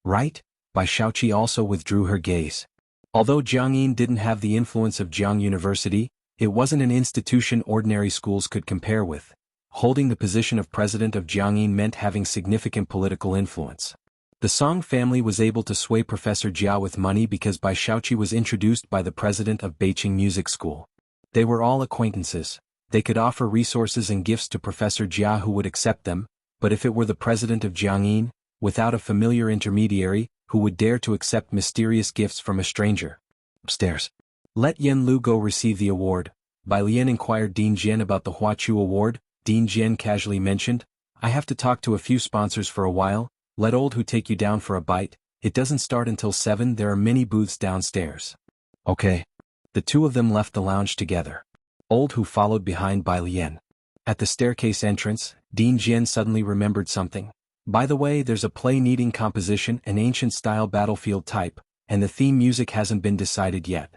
Right? Bai Shaoqi also withdrew her gaze. Although Jiangyin didn't have the influence of Jiang University, it wasn't an institution ordinary schools could compare with. Holding the position of president of Jiangyin meant having significant political influence. The Song family was able to sway Professor Jia with money because Bai Shaoqi was introduced by the president of Beijing Music School. They were all acquaintances. They could offer resources and gifts to Professor Jia who would accept them, but if it were the president of Jiangyin, without a familiar intermediary, who would dare to accept mysterious gifts from a stranger? Upstairs. Let Yan Lu go receive the award. Bai Lian inquired Dean Jian about the Huaqiu Award. Dean Jian casually mentioned, I have to talk to a few sponsors for a while. Let Old Hu take you down for a bite. It doesn't start until 7. There are many booths downstairs. Okay. The two of them left the lounge together. Old Hu followed behind Bai Lian. At the staircase entrance, Dean Jian suddenly remembered something. By the way, there's a play needing composition, an ancient-style battlefield type, and the theme music hasn't been decided yet.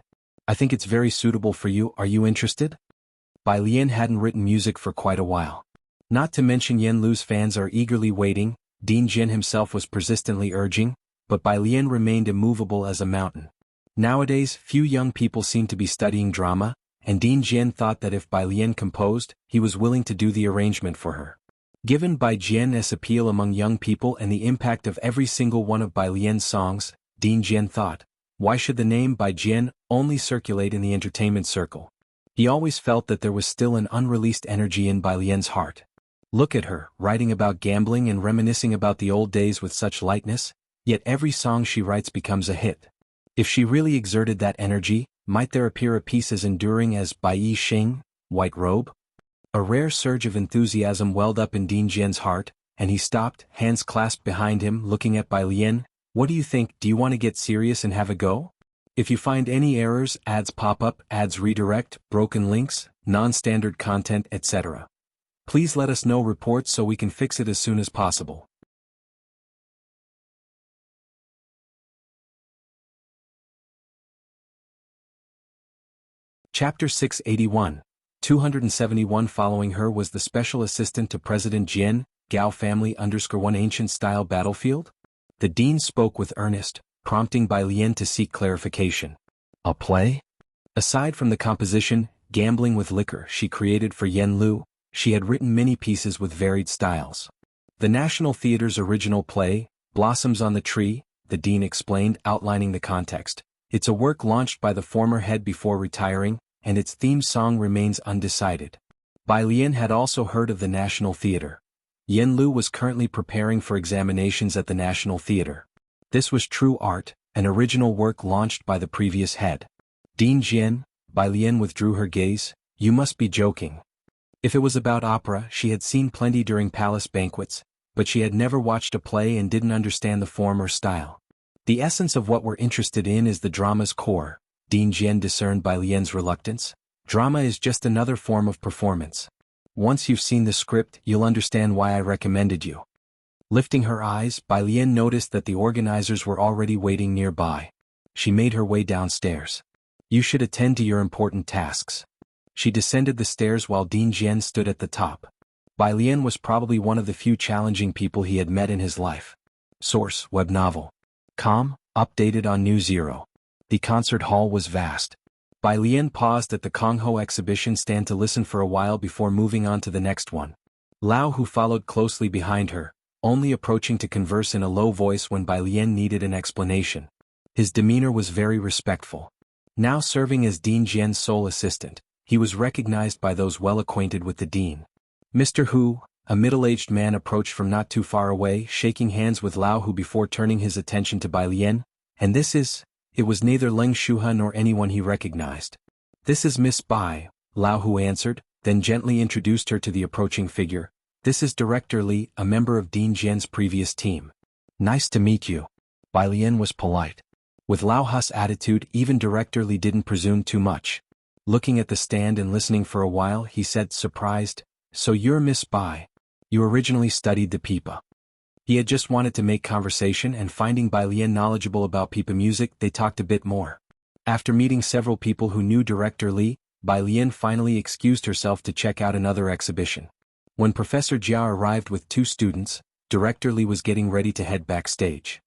I think it's very suitable for you. Are you interested? Bai Lian hadn't written music for quite a while. Not to mention Yan Lu's fans are eagerly waiting. Dean Jian himself was persistently urging, but Bai Lian remained immovable as a mountain. Nowadays, few young people seem to be studying drama, and Dean Jian thought that if Bai Lian composed, he was willing to do the arrangement for her. Given Bai Jian's appeal among young people and the impact of every single one of Bai Lian's songs, Dean Jian thought, why should the name Bai Jian only circulate in the entertainment circle? He always felt that there was still an unreleased energy in Bai Lian's heart. Look at her, writing about gambling and reminiscing about the old days with such lightness, yet every song she writes becomes a hit. If she really exerted that energy, might there appear a piece as enduring as Bai Yi Xing, White Robe? A rare surge of enthusiasm welled up in Dean Jian's heart, and he stopped, hands clasped behind him, looking at Bai Lian. What do you think? Do you want to get serious and have a go? If you find any errors, ads pop up, ads redirect, broken links, non-standard content, etc. Please let us know reports so we can fix it as soon as possible. Chapter 681. 271. Following her was the special assistant to President Jian, Gao family _1 ancient-style battlefield? The dean spoke with earnest, prompting Bai Lian to seek clarification. A play? Aside from the composition, Gambling with Liquor she created for Yan Lu, she had written many pieces with varied styles. The National Theatre's original play, Blossoms on the Tree, the dean explained, outlining the context. It's a work launched by the former head before retiring, and its theme song remains undecided. Bai Lian had also heard of the National Theatre. Yan Lu was currently preparing for examinations at the National Theatre. This was true art, an original work launched by the previous head. Dean Jian, Bai Lian withdrew her gaze. You must be joking. If it was about opera, she had seen plenty during palace banquets, but she had never watched a play and didn't understand the form or style. The essence of what we're interested in is the drama's core. Dean Jian discerned Bai Lian's reluctance. Drama is just another form of performance. Once you've seen the script, you'll understand why I recommended you. Lifting her eyes, Bai Lian noticed that the organizers were already waiting nearby. She made her way downstairs. You should attend to your important tasks. She descended the stairs while Dean Jian stood at the top. Bai Lian was probably one of the few challenging people he had met in his life. Source: web novel. Updated on New Zero. The concert hall was vast. Bai Lian paused at the Kongho exhibition stand to listen for a while before moving on to the next one. Lao, who followed closely behind her, only approaching to converse in a low voice when Bai Lian needed an explanation. His demeanor was very respectful. Now serving as Dean Jian's sole assistant, he was recognized by those well acquainted with the dean. Mr. Hu, a middle-aged man, approached from not too far away, shaking hands with Lao Hu before turning his attention to Bai Lian. And this is... It was neither Leng Shuhe nor anyone he recognized. This is Miss Bai, Lao Hu answered, then gently introduced her to the approaching figure. This is Director Li, a member of Dean Jian's previous team. Nice to meet you. Bai Lian was polite. With Lao Hu's attitude, even Director Li didn't presume too much. Looking at the stand and listening for a while, he said, surprised, So you're Miss Bai. You originally studied the pipa. He had just wanted to make conversation, and finding Bai Lian knowledgeable about pipa music, they talked a bit more. After meeting several people who knew Director Li, Bai Lian finally excused herself to check out another exhibition. When Professor Jia arrived with 2 students, Director Li was getting ready to head backstage.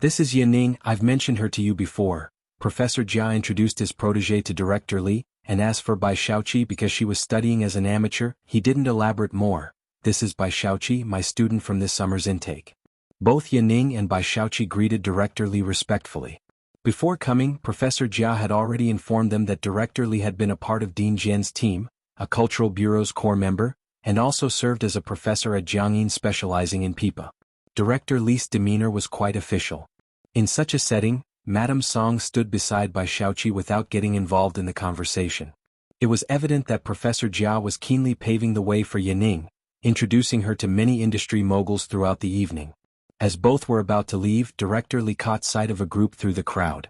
This is Yaning. I've mentioned her to you before. Professor Jia introduced his protégé to Director Li, and as for Bai Shaoqi, because she was studying as an amateur, he didn't elaborate more. This is Bai Shaoqi, my student from this summer's intake. Both Yaning and Bai Shaoqi greeted Director Li respectfully. Before coming, Professor Jia had already informed them that Director Li had been a part of Dean Jian's team, a cultural bureau's core member, and also served as a professor at Jiangyin specializing in pipa. Director Li's demeanor was quite official. In such a setting, Madame Song stood beside Bai Shaoqi without getting involved in the conversation. It was evident that Professor Jia was keenly paving the way for Yaning, introducing her to many industry moguls throughout the evening. As both were about to leave, Director Li caught sight of a group through the crowd.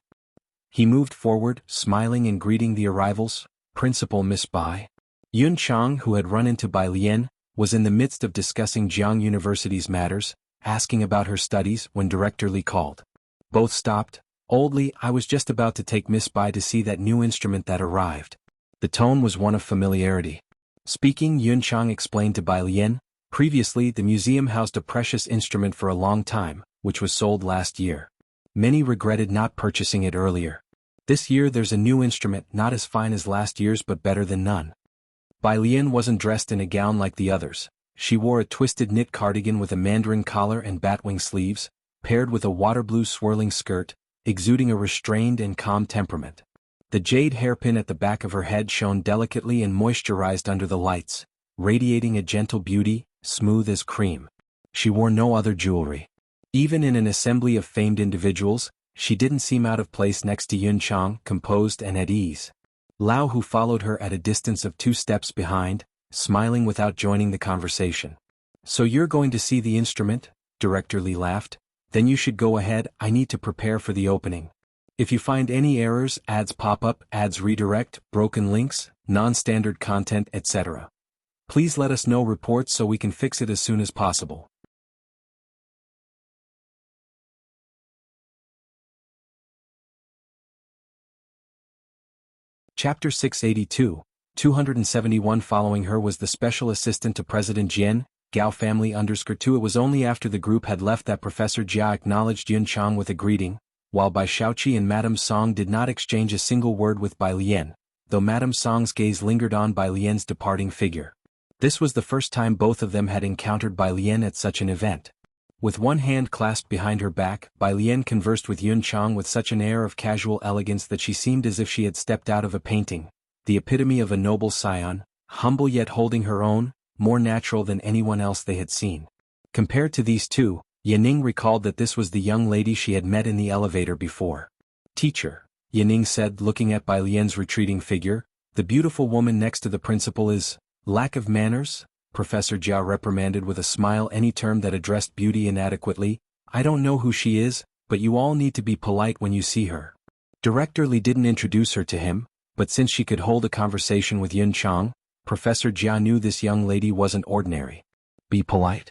He moved forward, smiling and greeting the arrivals. Principal Miss Bai. Yun Chang, who had run into Bai Lian, was in the midst of discussing Jiang University's matters, asking about her studies when Director Li called. Both stopped. Old Li, I was just about to take Miss Bai to see that new instrument that arrived. The tone was one of familiarity. Speaking, Yun Chang explained to Bai Lian, previously the museum housed a precious instrument for a long time, which was sold last year. Many regretted not purchasing it earlier. This year there's a new instrument, not as fine as last year's but better than none. Bai Lian wasn't dressed in a gown like the others. She wore a twisted knit cardigan with a mandarin collar and batwing sleeves, paired with a water blue swirling skirt, exuding a restrained and calm temperament. The jade hairpin at the back of her head shone delicately and moisturized under the lights, radiating a gentle beauty, smooth as cream. She wore no other jewelry. Even in an assembly of famed individuals, she didn't seem out of place next to Yun Chang, composed and at ease. Lao, who followed her at a distance of 2 steps behind, smiling without joining the conversation. So you're going to see the instrument? Director Li laughed. Then you should go ahead, I need to prepare for the opening. If you find any errors, ads pop up, ads redirect, broken links, non-standard content, etc. Please let us know reports so we can fix it as soon as possible. Chapter 682, 271. Following her was the special assistant to President Jian, Gao family _2. It was only after the group had left that Professor Jia acknowledged Yun Chang with a greeting, while Bai Shaoqi and Madame Song did not exchange a single word with Bai Lian, though Madame Song's gaze lingered on Bai Lian's departing figure. This was the first time both of them had encountered Bai Lian at such an event. With one hand clasped behind her back, Bai Lian conversed with Yun Chang with such an air of casual elegance that she seemed as if she had stepped out of a painting, the epitome of a noble scion, humble yet holding her own, more natural than anyone else they had seen. Compared to these two, Yaning recalled that this was the young lady she had met in the elevator before. Teacher, Yaning said, looking at Bai Lian's retreating figure, the beautiful woman next to the principal is... Lack of manners? Professor Jia reprimanded with a smile any term that addressed beauty inadequately. I don't know who she is, but you all need to be polite when you see her. Director Li didn't introduce her to him, but since she could hold a conversation with Yun Chang, Professor Jia knew this young lady wasn't ordinary. Be polite?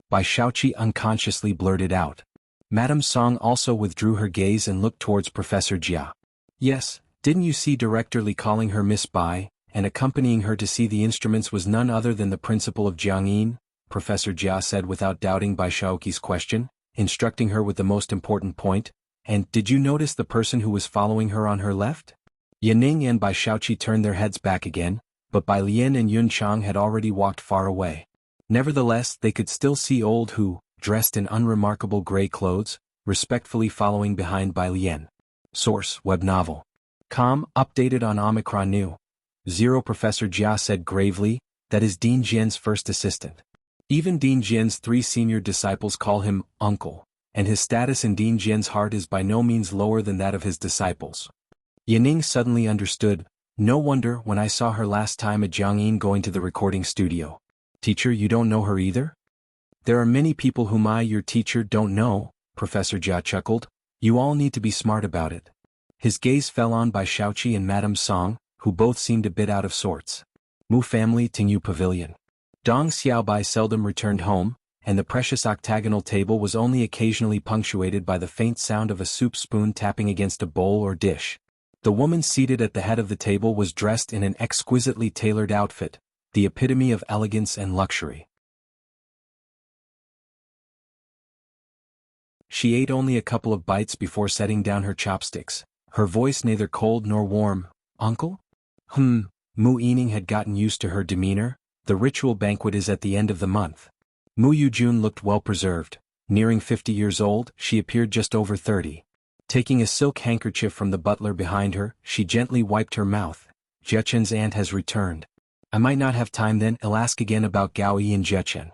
Bai Shaoqi unconsciously blurted out. Madame Song also withdrew her gaze and looked towards Professor Jia. Yes, didn't you see Director Li calling her Miss Bai? And accompanying her to see the instruments was none other than the principal of Jiangyin, Professor Jia said without doubting Bai Shaoqi's question, instructing her with the most important point. And did you notice the person who was following her on her left? Yaning and Bai Shaoqi turned their heads back again, but Bai Lian and Yun Chang had already walked far away. Nevertheless, they could still see Old Hu, dressed in unremarkable gray clothes, respectfully following behind Bai Lian. Source, web novel. Com, updated on Omicron New. 0. Professor Jia said gravely, that is Dean Jian's first assistant. Even Dean Jian's 3 senior disciples call him uncle, and his status in Dean Jian's heart is by no means lower than that of his disciples. Yaning suddenly understood. No wonder when I saw her last time at Jiangyin going to the recording studio. Teacher, you don't know her either? There are many people whom I, your teacher, don't know, Professor Jia chuckled. You all need to be smart about it. His gaze fell on Bai Shaoqi and Madame Song, who both seemed a bit out of sorts. Mu family Tingyu Pavilion. Dong Xiaobai seldom returned home, and the precious octagonal table was only occasionally punctuated by the faint sound of a soup spoon tapping against a bowl or dish. The woman seated at the head of the table was dressed in an exquisitely tailored outfit, the epitome of elegance and luxury. She ate only a couple of bites before setting down her chopsticks, her voice neither cold nor warm. Uncle? Mu Yining had gotten used to her demeanor. The ritual banquet is at the end of the month. Mu Yujun looked well preserved. Nearing 50 years old, she appeared just over 30. Taking a silk handkerchief from the butler behind her, she gently wiped her mouth. Jechen's aunt has returned. I might not have time then. I'll ask again about Gao Yi and Jechen.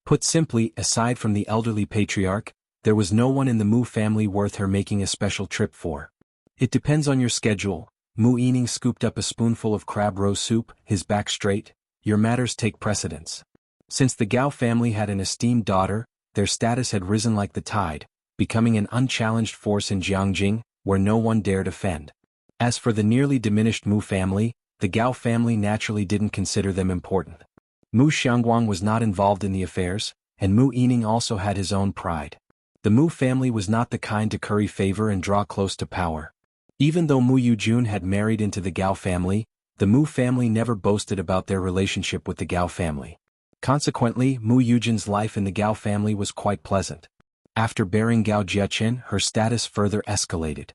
Put simply, aside from the elderly patriarch, there was no one in the Mu family worth her making a special trip for. It depends on your schedule. Mu Yining scooped up a spoonful of crab roe soup, his back straight. Your matters take precedence. Since the Gao family had an esteemed daughter, their status had risen like the tide, becoming an unchallenged force in Jiangjing, where no one dared offend. As for the nearly diminished Mu family, the Gao family naturally didn't consider them important. Mu Xiangguang was not involved in the affairs, and Mu Yining also had his own pride. The Mu family was not the kind to curry favor and draw close to power. Even though Mu Yujun had married into the Gao family, the Mu family never boasted about their relationship with the Gao family. Consequently, Mu Yujun's life in the Gao family was quite pleasant. After bearing Gao Jechen, her status further escalated.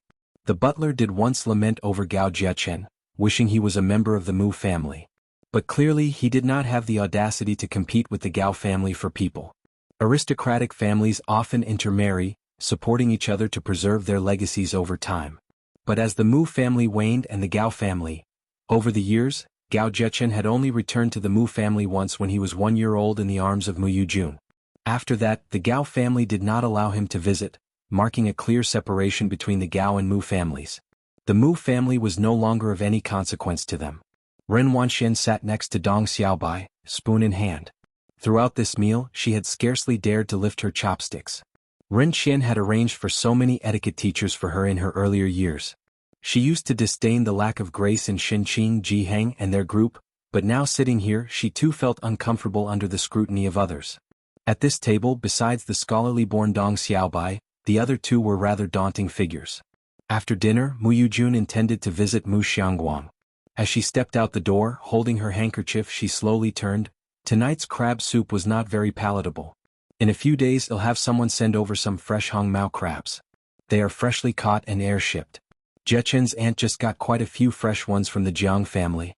The butler did once lament over Gao Jechen, wishing he was a member of the Mu family. But clearly he did not have the audacity to compete with the Gao family for people. Aristocratic families often intermarry, supporting each other to preserve their legacies over time. But as the Mu family waned and the Gao family, over the years, Gao Jechen had only returned to the Mu family once when he was 1 year old in the arms of Mu Yujun. After that, the Gao family did not allow him to visit, marking a clear separation between the Gao and Mu families. The Mu family was no longer of any consequence to them. Ren Wanxian sat next to Dong Xiaobai, spoon in hand. Throughout this meal, she had scarcely dared to lift her chopsticks. Ren Qian had arranged for so many etiquette teachers for her in her earlier years. She used to disdain the lack of grace in Shenqing Ji Heng and their group, but now sitting here she too felt uncomfortable under the scrutiny of others. At this table, besides the scholarly-born Dong Xiaobai, the other two were rather daunting figures. After dinner, Mu Yujun intended to visit Mu Xiangguang. As she stepped out the door, holding her handkerchief, she slowly turned. Tonight's crab soup was not very palatable. In a few days I'll have someone send over some fresh Hong Mao crabs. They are freshly caught and air-shipped. Jechen's aunt just got quite a few fresh ones from the Jiang family.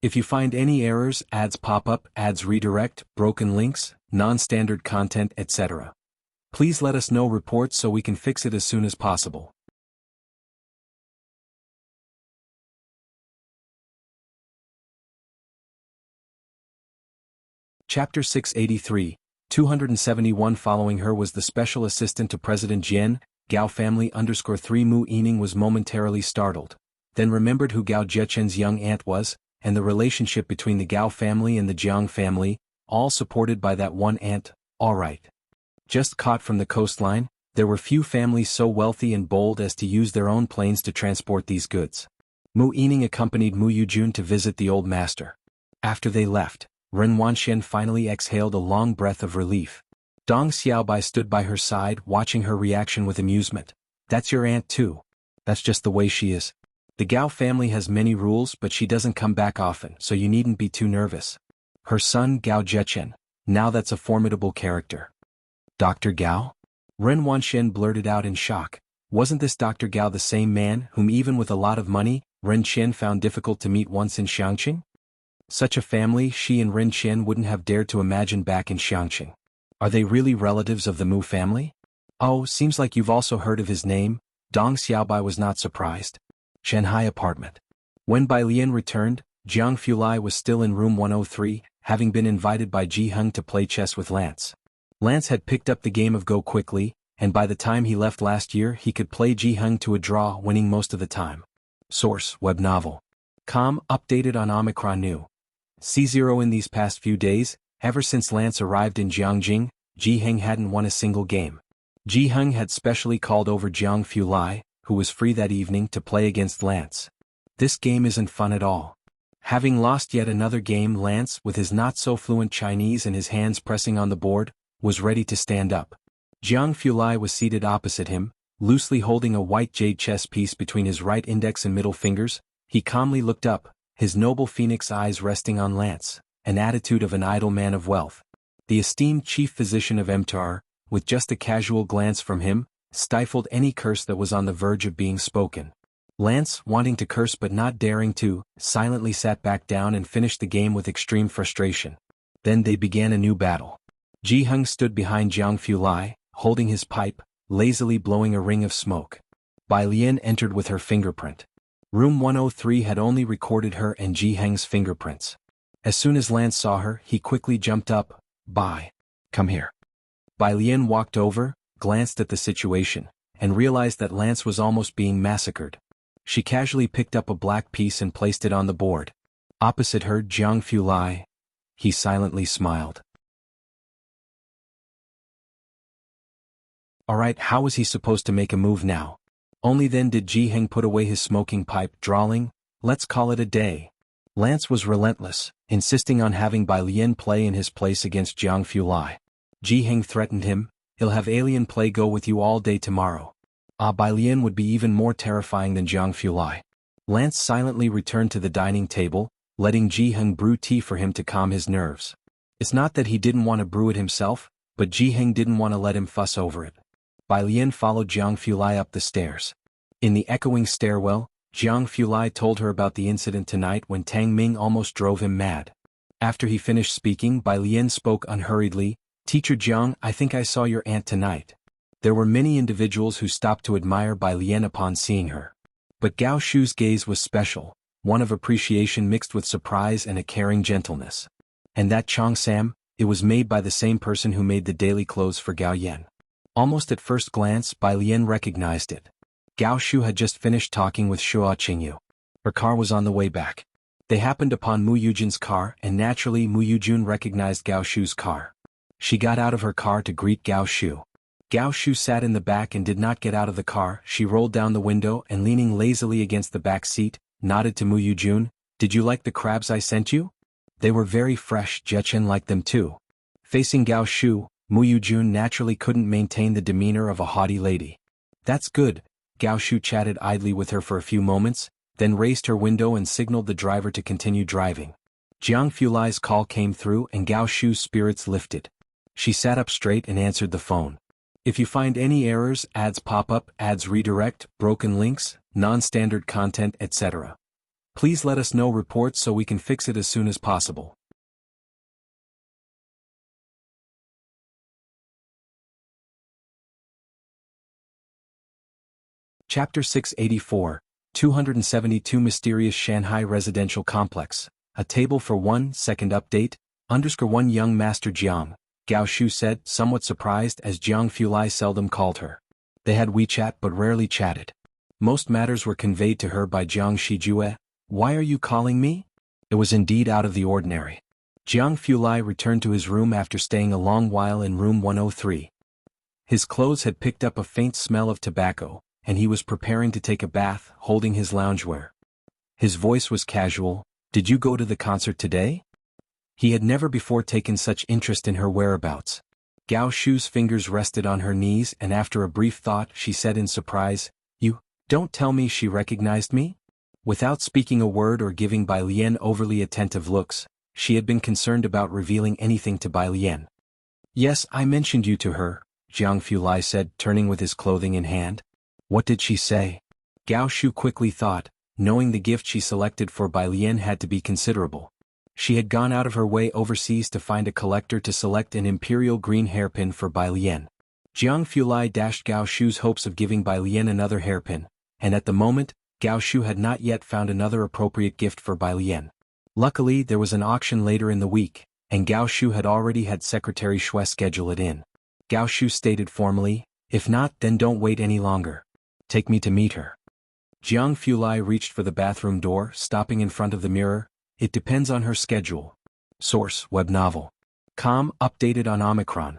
If you find any errors, ads pop up, ads redirect, broken links, non-standard content, etc., please let us know reports so we can fix it as soon as possible. Chapter 683, 271. Following her was the special assistant to President Jian, Gao family _3. Mu Yining was momentarily startled, then remembered who Gao Jechen's young aunt was, and the relationship between the Gao family and the Jiang family, all supported by that one aunt. All right. Just caught from the coastline, there were few families so wealthy and bold as to use their own planes to transport these goods. Mu Yining accompanied Mu Yujun to visit the old master. After they left, Ren Wanxian finally exhaled a long breath of relief. Dong Xiaobai stood by her side, watching her reaction with amusement. That's your aunt too. That's just the way she is. The Gao family has many rules, but she doesn't come back often, so you needn't be too nervous. Her son Gao Jechen, now that's a formidable character. Dr. Gao? Ren Wanxian blurted out in shock. Wasn't this Dr. Gao the same man whom even with a lot of money, Ren Qian found difficult to meet once in Xiangqing? Such a family she and Ren Qian wouldn't have dared to imagine back in Xiangqing. Are they really relatives of the Mu family? Oh, seems like you've also heard of his name. Dong Xiaobai was not surprised. Shanghai apartment. When Bai Lian returned, Jiang Fulai was still in room 103, having been invited by Ji Heng to play chess with Lance. Lance had picked up the game of Go quickly, and by the time he left last year he could play Ji Heng to a draw, winning most of the time. Source, web novel. Com, updated on Omicron New. C0. In these past few days, ever since Lance arrived in Jiangjing, Ji Heng hadn't won a single game. Ji Heng had specially called over Jiang Fulai, who was free that evening, to play against Lance. This game isn't fun at all. Having lost yet another game, Lance, with his not-so-fluent Chinese and his hands pressing on the board, was ready to stand up. Jiang Fulai was seated opposite him, loosely holding a white jade chess piece between his right index and middle fingers. He calmly looked up, his noble phoenix eyes resting on Lance, an attitude of an idle man of wealth. The esteemed chief physician of Emtar, with just a casual glance from him, stifled any curse that was on the verge of being spoken. Lance, wanting to curse but not daring to, silently sat back down and finished the game with extreme frustration. Then they began a new battle. Ji Hung stood behind Jiang Fulai, holding his pipe, lazily blowing a ring of smoke. Bai Lian entered with her fingerprint. Room 103 had only recorded her and Ji Heng's fingerprints. As soon as Lance saw her, he quickly jumped up. Bai, come here. Bai Lian walked over, glanced at the situation, and realized that Lance was almost being massacred. She casually picked up a black piece and placed it on the board. Opposite her, Jiang Fulai. He silently smiled. Alright, how was he supposed to make a move now? Only then did Ji Heng put away his smoking pipe, drawling, let's call it a day. Lance was relentless, insisting on having Bai Lian play in his place against Jiang Fulai. Ji Heng threatened him, he'll have alien play go with you all day tomorrow. Bai Lian would be even more terrifying than Jiang Fulai. Lance silently returned to the dining table, letting Ji Heng brew tea for him to calm his nerves. It's not that he didn't want to brew it himself, but Ji Heng didn't want to let him fuss over it. Bai Lian followed Jiang Fulai up the stairs. In the echoing stairwell, Jiang Fulai told her about the incident tonight when Tang Ming almost drove him mad. After he finished speaking, Bai Lian spoke unhurriedly, Teacher Jiang, I think I saw your aunt tonight. There were many individuals who stopped to admire Bai Lian upon seeing her. But Gao Shu's gaze was special, one of appreciation mixed with surprise and a caring gentleness. And that Chong Sam, it was made by the same person who made the daily clothes for Gao Yan. Almost at first glance, Bai Lian recognized it. Gao Shu had just finished talking with Shuo Qingyu. Her car was on the way back. They happened upon Mu Yujun's car, and naturally Mu Yujun recognized Gao Shu's car. She got out of her car to greet Gao Shu. Gao Shu sat in the back and did not get out of the car. She rolled down the window and leaning lazily against the back seat, nodded to Mu Yujun, did you like the crabs I sent you? They were very fresh, Jechen liked them too. Facing Gao Shu, Mu Yujun naturally couldn't maintain the demeanor of a haughty lady. That's good. Gao Shu chatted idly with her for a few moments, then raised her window and signaled the driver to continue driving. Jiang Fulai's call came through and Gao Shu's spirits lifted. She sat up straight and answered the phone. If you find any errors, ads pop up, ads redirect, broken links, non-standard content, etc., please let us know reports so we can fix it as soon as possible. Chapter 684, 272 Mysterious Shanghai Residential Complex, a table for 1 second update, _1 Young Master Jiang, Gao Shu said, somewhat surprised as Jiang Fulai seldom called her. They had WeChat but rarely chatted. Most matters were conveyed to her by Jiang Shijue. Why are you calling me? It was indeed out of the ordinary. Jiang Fulai returned to his room after staying a long while in room 103. His clothes had picked up a faint smell of tobacco, and he was preparing to take a bath, holding his loungewear. His voice was casual, did you go to the concert today? He had never before taken such interest in her whereabouts. Gao Shu's fingers rested on her knees and after a brief thought she said in surprise, you, don't tell me she recognized me? Without speaking a word or giving Bai Lian overly attentive looks, she had been concerned about revealing anything to Bai Lian. Yes, I mentioned you to her, Jiang Fulai said, turning with his clothing in hand. What did she say? Gao Shu quickly thought, knowing the gift she selected for Bai Lian had to be considerable. She had gone out of her way overseas to find a collector to select an imperial green hairpin for Bai Lian. Jiang Fulai dashed Gao Shu's hopes of giving Bai Lian another hairpin, and at the moment, Gao Shu had not yet found another appropriate gift for Bai Lian. Luckily, there was an auction later in the week, and Gao Shu had already had Secretary Xue schedule it in. Gao Shu stated formally, if not, then don't wait any longer. Take me to meet her. Jiang Fulai reached for the bathroom door, stopping in front of the mirror. It depends on her schedule. Source, web novel. Com, updated on Omicron.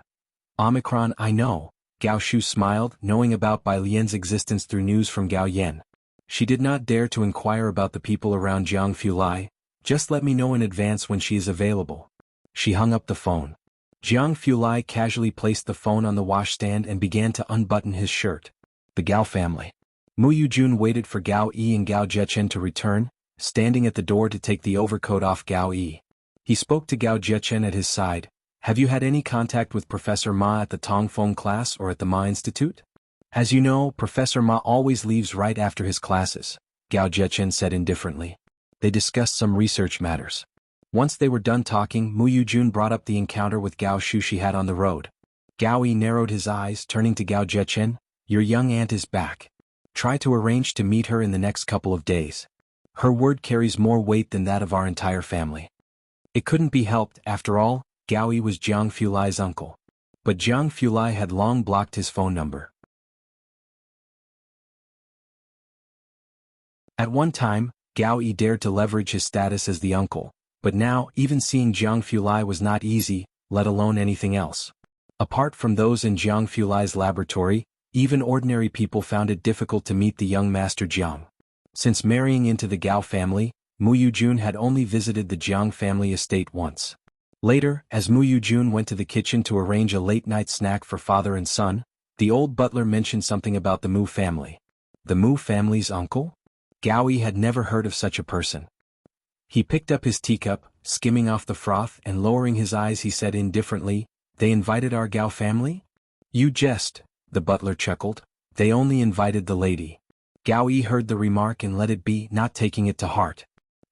Omicron, I know. Gao Shu smiled, knowing about Bai Lian's existence through news from Gao Yan. She did not dare to inquire about the people around Jiang Fulai. Just let me know in advance when she is available. She hung up the phone. Jiang Fulai casually placed the phone on the washstand and began to unbutton his shirt. The Gao family. Mu Yujun waited for Gao Yi and Gao Jechen to return, standing at the door to take the overcoat off Gao Yi. He spoke to Gao Jechen at his side. Have you had any contact with Professor Ma at the Tongfeng class or at the Ma Institute? As you know, Professor Ma always leaves right after his classes. Gao Zhechen said indifferently. They discussed some research matters. Once they were done talking, Mu Yujun brought up the encounter with Gao Shu she had on the road. Gao Yi narrowed his eyes, turning to Gao Zhechen. Your young aunt is back. Try to arrange to meet her in the next couple of days. Her word carries more weight than that of our entire family. It couldn't be helped, after all, Gao Yi was Jiang Fulai's uncle. But Jiang Fulai had long blocked his phone number. At one time, Gao Yi dared to leverage his status as the uncle, but now, even seeing Jiang Fulai was not easy, let alone anything else. Apart from those in Jiang Fulai's laboratory, even ordinary people found it difficult to meet the young Master Jiang. Since marrying into the Gao family, Mu Yujun had only visited the Jiang family estate once. Later, as Mu Yujun went to the kitchen to arrange a late-night snack for father and son, the old butler mentioned something about the Mu family. The Mu family's uncle? Gao Yi had never heard of such a person. He picked up his teacup, skimming off the froth and lowering his eyes he said indifferently, They invited our Gao family? You jest, the butler chuckled. They only invited the lady. Gao Yi heard the remark and let it be, not taking it to heart.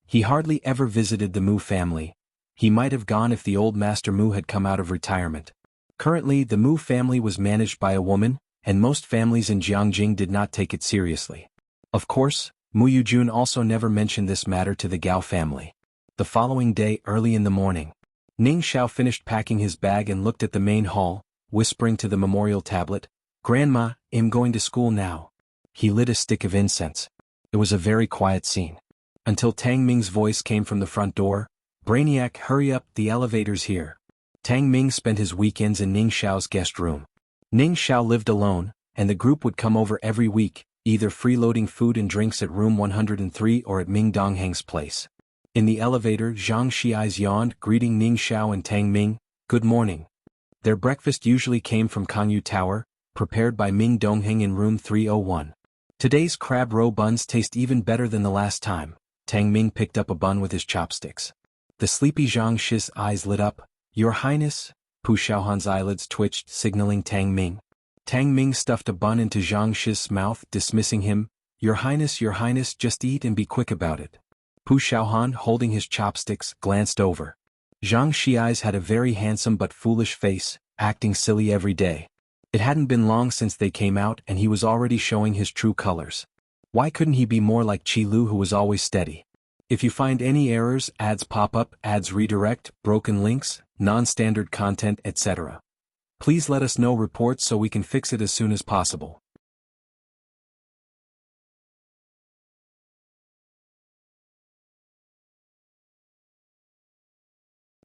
He hardly ever visited the Mu family. He might have gone if the old Master Mu had come out of retirement. Currently, the Mu family was managed by a woman, and most families in Jiangjing did not take it seriously. Of course, Mu Yujun also never mentioned this matter to the Gao family. The following day, early in the morning, Ning Xiao finished packing his bag and looked at the main hall, whispering to the memorial tablet, Grandma, I'm going to school now. He lit a stick of incense. It was a very quiet scene. Until Tang Ming's voice came from the front door, Brainiac, hurry up, the elevator's here. Tang Ming spent his weekends in Ning Xiao's guest room. Ning Xiao lived alone, and the group would come over every week, either freeloading food and drinks at room 103 or at Ming Dongheng's place. In the elevator, Zhang Xiais yawned, greeting Ning Xiao and Tang Ming, good morning. Their breakfast usually came from Kangyu Tower, prepared by Ming Dongheng in room 301. Today's crab roe buns taste even better than the last time. Tang Ming picked up a bun with his chopsticks. The sleepy Zhang Shi's eyes lit up. Your Highness? Pu Xiaohan's eyelids twitched, signaling Tang Ming. Tang Ming stuffed a bun into Zhang Shi's mouth, dismissing him. Your Highness, just eat and be quick about it. Pu Xiaohan, holding his chopsticks, glanced over. Zhang Shi's had a very handsome but foolish face, acting silly every day. It hadn't been long since they came out and he was already showing his true colors. Why couldn't he be more like Qi Lu, who was always steady? If you find any errors, ads pop up, ads redirect, broken links, non-standard content, etc., please let us know reports so we can fix it as soon as possible.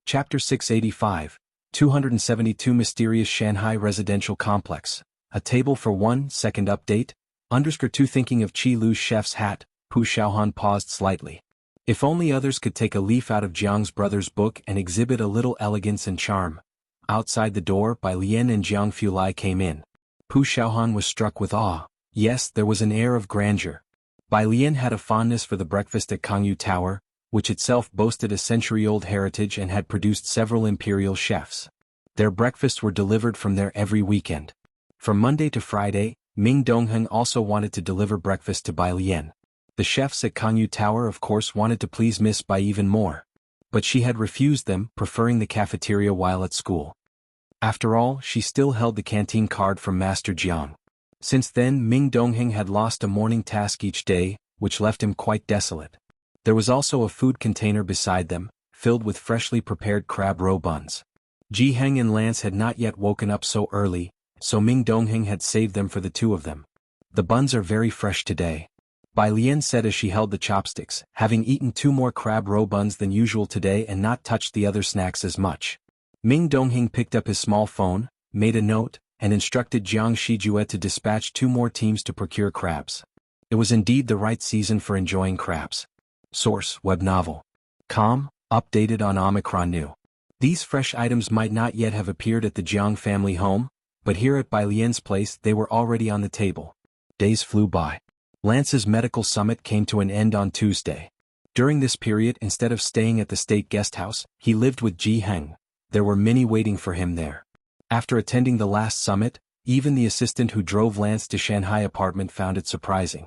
Chapter 685, 272 Mysterious Shanghai Residential Complex. A table for 1 second update. _2 Thinking of Qi Lu's chef's hat, Pu Xiaohan paused slightly. If only others could take a leaf out of Jiang's brother's book and exhibit a little elegance and charm. Outside the door, Bai Lian and Jiang Fulai came in. Pu Xiaohan was struck with awe. Yes, there was an air of grandeur. Bai Lian had a fondness for the breakfast at Kangyu Tower, which itself boasted a century-old heritage and had produced several imperial chefs. Their breakfasts were delivered from there every weekend. From Monday to Friday, Ming Dongheng also wanted to deliver breakfast to Bai Lian. The chefs at Kangyu Tower of course wanted to please Miss Bai even more. But she had refused them, preferring the cafeteria while at school. After all, she still held the canteen card from Master Jiang. Since then, Ming Dongheng had lost a morning task each day, which left him quite desolate. There was also a food container beside them, filled with freshly prepared crab roe buns. Ji Heng and Lance had not yet woken up so early, so Ming Dongheng had saved them for the two of them. The buns are very fresh today, Bai Lian said as she held the chopsticks, having eaten 2 more crab roe buns than usual today and not touched the other snacks as much. Ming Dongheng picked up his small phone, made a note, and instructed Jiang Shijue to dispatch 2 more teams to procure crabs. It was indeed the right season for enjoying crabs. Source: Web Novel. Com. Updated on Omicron New. These fresh items might not yet have appeared at the Jiang family home, but here at Bai Lian's place they were already on the table. Days flew by. Lance's medical summit came to an end on Tuesday. During this period, instead of staying at the state guest house, he lived with Ji Heng. There were many waiting for him there. After attending the last summit, even the assistant who drove Lance to Shanghai apartment found it surprising.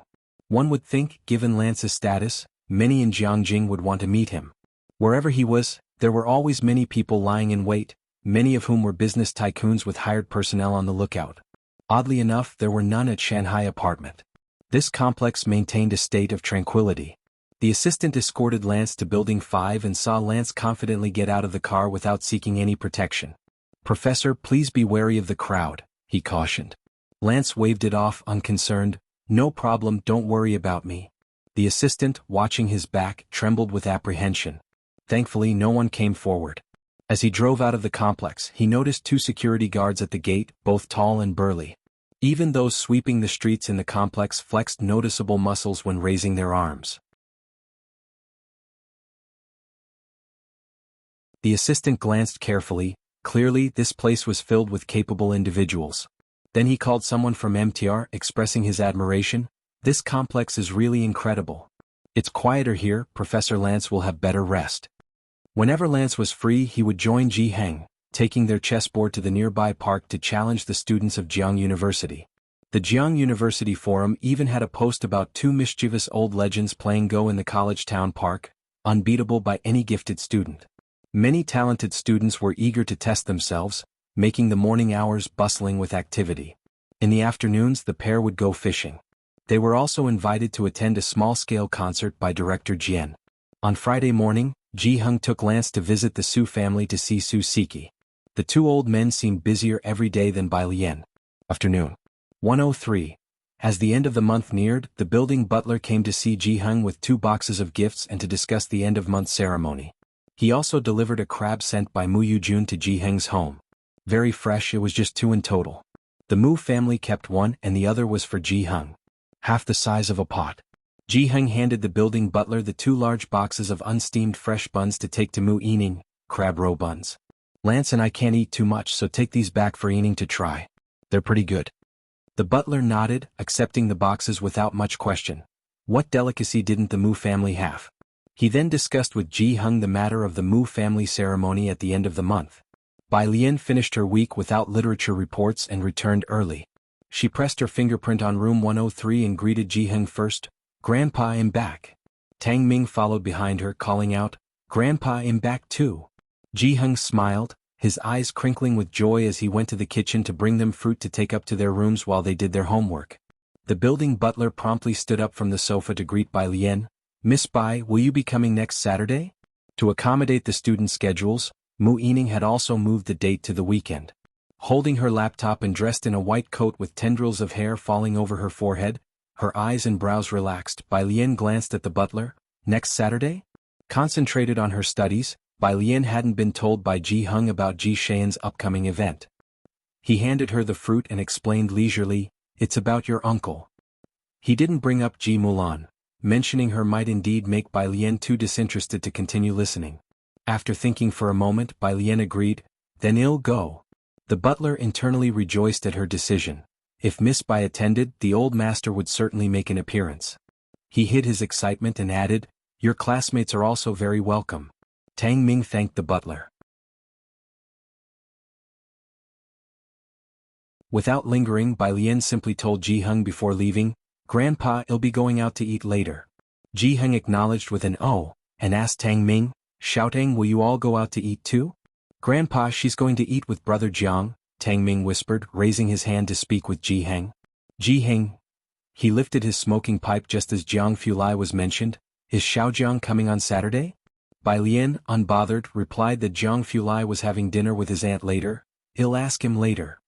One would think, given Lance's status, many in Jiangjing would want to meet him. Wherever he was, there were always many people lying in wait, many of whom were business tycoons with hired personnel on the lookout. Oddly enough, there were none at Shanghai apartment. This complex maintained a state of tranquility. The assistant escorted Lance to Building 5 and saw Lance confidently get out of the car without seeking any protection. "Professor, please be wary of the crowd," he cautioned. Lance waved it off, unconcerned. "No problem, don't worry about me." The assistant, watching his back, trembled with apprehension. Thankfully, no one came forward. As he drove out of the complex, he noticed 2 security guards at the gate, both tall and burly. Even those sweeping the streets in the complex flexed noticeable muscles when raising their arms. The assistant glanced carefully. Clearly, this place was filled with capable individuals. Then he called someone from MTR, expressing his admiration. "This complex is really incredible. It's quieter here, Professor Lance will have better rest." Whenever Lance was free, he would join Ji Heng, taking their chessboard to the nearby park to challenge the students of Jiang University. The Jiang University Forum even had a post about 2 mischievous old legends playing Go in the college town park, unbeatable by any gifted student. Many talented students were eager to test themselves, making the morning hours bustling with activity. In the afternoons, the pair would go fishing. They were also invited to attend a small-scale concert by director Jian. On Friday morning, Ji Heng took Lance to visit the Su family to see Su Siki. The 2 old men seemed busier every day than Bai Lian. Afternoon. 1:03. As the end of the month neared, the building butler came to see Ji Heng with 2 boxes of gifts and to discuss the end-of-month ceremony. He also delivered a crab sent by Mu Yujun to Ji Heng's home. Very fresh, it was just 2 in total. The Mu family kept 1 and the other was for Ji Heng. Half the size of a pot. Ji Heng handed the building butler the 2 large boxes of unsteamed fresh buns to take to Mu Yining, crab roe buns. "Lance and I can't eat too much, so take these back for Yining to try. They're pretty good." The butler nodded, accepting the boxes without much question. What delicacy didn't the Mu family have? He then discussed with Ji Heng the matter of the Mu family ceremony at the end of the month. Bai Lian finished her week without literature reports and returned early. She pressed her fingerprint on room 103 and greeted Ji Heng first. "Grandpa, I'm back." Tang Ming followed behind her, calling out, "Grandpa, I'm back too." Ji Heng smiled, his eyes crinkling with joy as he went to the kitchen to bring them fruit to take up to their rooms while they did their homework. The building butler promptly stood up from the sofa to greet Bai Lian. "Miss Bai, will you be coming next Saturday?" To accommodate the student schedules, Mu Yining had also moved the date to the weekend. Holding her laptop and dressed in a white coat with tendrils of hair falling over her forehead, her eyes and brows relaxed, Bai Lian glanced at the butler. "Next Saturday?" Concentrated on her studies, Bai Lian hadn't been told by Ji Heng about Ji Shayan's upcoming event. He handed her the fruit and explained leisurely, "It's about your uncle." He didn't bring up Ji Mulan. Mentioning her might indeed make Bai Lian too disinterested to continue listening. After thinking for a moment, Bai Lian agreed, "Then I'll go." The butler internally rejoiced at her decision. If Miss Bai attended, the old master would certainly make an appearance. He hid his excitement and added, "Your classmates are also very welcome." Tang Ming thanked the butler. Without lingering, Bai Lian simply told Ji Heng before leaving, "Grandpa, I'll be going out to eat later." Ji Heng acknowledged with an "oh," and asked Tang Ming, shouting, "Will you all go out to eat too?" "Grandpa, she's going to eat with Brother Jiang," Tang Ming whispered, raising his hand to speak with Ji Heng. "Ji Heng." He lifted his smoking pipe just as Jiang Fulai was mentioned. "Is Xiaojiang coming on Saturday?" Bai Lian, unbothered, replied that Jiang Fulai was having dinner with his aunt later. "I'll ask him later."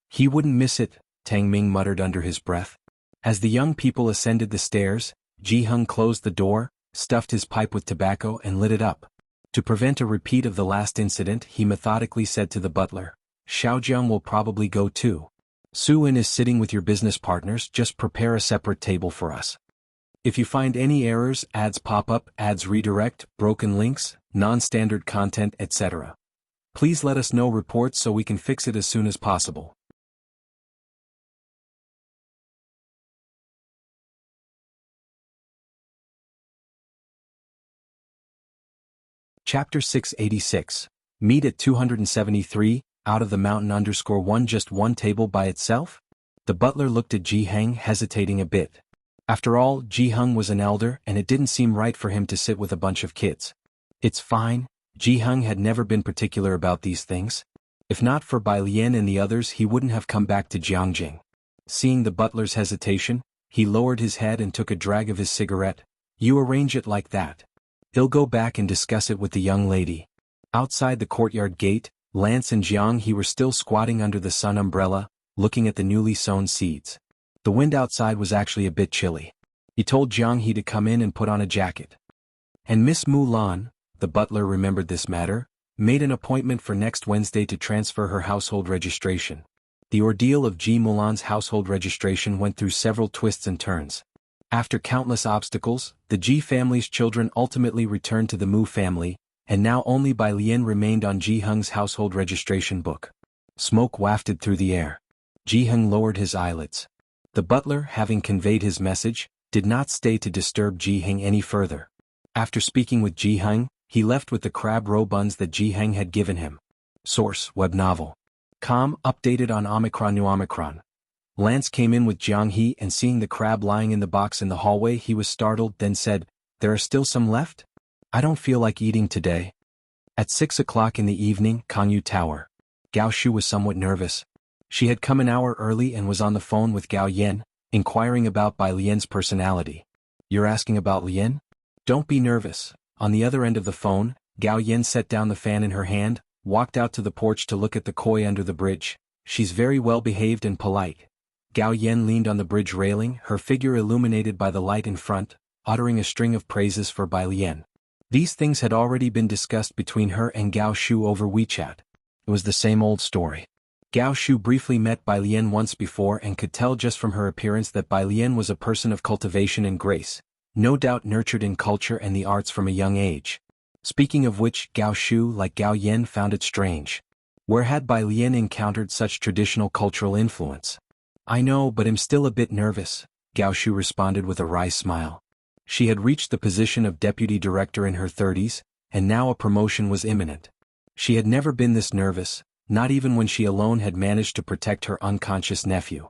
"He wouldn't miss it," Tang Ming muttered under his breath. As the young people ascended the stairs, Ji Heng closed the door, stuffed his pipe with tobacco and lit it up. To prevent a repeat of the last incident, he methodically said to the butler, "Xiaojiang will probably go too. Su In is sitting with your business partners, just prepare a separate table for us. If you find any errors, ads pop up, ads redirect, broken links, non-standard content, etc. Please let us know reports so we can fix it as soon as possible." Chapter 686. Meet at 273, out of the mountain _1 just one table by itself? The butler looked at Ji Heng, hesitating a bit. After all, Ji Hung was an elder and it didn't seem right for him to sit with a bunch of kids. It's fine, Ji Hung had never been particular about these things. If not for Bai Lian and the others, he wouldn't have come back to Jiangjing. Seeing the butler's hesitation, he lowered his head and took a drag of his cigarette. You arrange it like that. He'll go back and discuss it with the young lady. Outside the courtyard gate, Lance and Jiang He were still squatting under the sun umbrella, looking at the newly sown seeds. The wind outside was actually a bit chilly. He told Jiang He to come in and put on a jacket. And Miss Mulan, the butler remembered this matter, made an appointment for next Wednesday to transfer her household registration. The ordeal of Ji Mulan's household registration went through several twists and turns. After countless obstacles, the Ji family's children ultimately returned to the Mu family, and now only Bai Lian remained on Ji Hung's household registration book. Smoke wafted through the air. Ji Hung lowered his eyelids. The butler, having conveyed his message, did not stay to disturb Ji Hung any further. After speaking with Ji Hung, he left with the crab roe buns that Ji Hung had given him. Source: web novel. Com, updated on Omicron New Omicron. Lance came in with Jiang He and seeing the crab lying in the box in the hallway he was startled, then said, "There are still some left? I don't feel like eating today." At 6 o'clock in the evening, Kangyu Tower. Gao Shu was somewhat nervous. She had come an hour early and was on the phone with Gao Yen, inquiring about Bai Lian's personality. "You're asking about Lian? Don't be nervous." On the other end of the phone, Gao Yen set down the fan in her hand, walked out to the porch to look at the koi under the bridge. "She's very well behaved and polite." Gao Yen leaned on the bridge railing, her figure illuminated by the light in front, uttering a string of praises for Bai Lian. These things had already been discussed between her and Gao Shu over WeChat. It was the same old story. Gao Shu briefly met Bai Lian once before and could tell just from her appearance that Bai Lian was a person of cultivation and grace, no doubt nurtured in culture and the arts from a young age. Speaking of which, Gao Shu, like Gao Yen, found it strange. Where had Bai Lian encountered such traditional cultural influence? "I know, but I'm still a bit nervous," Gao Shu responded with a wry smile. She had reached the position of deputy director in her 30s, and now a promotion was imminent. She had never been this nervous, not even when she alone had managed to protect her unconscious nephew.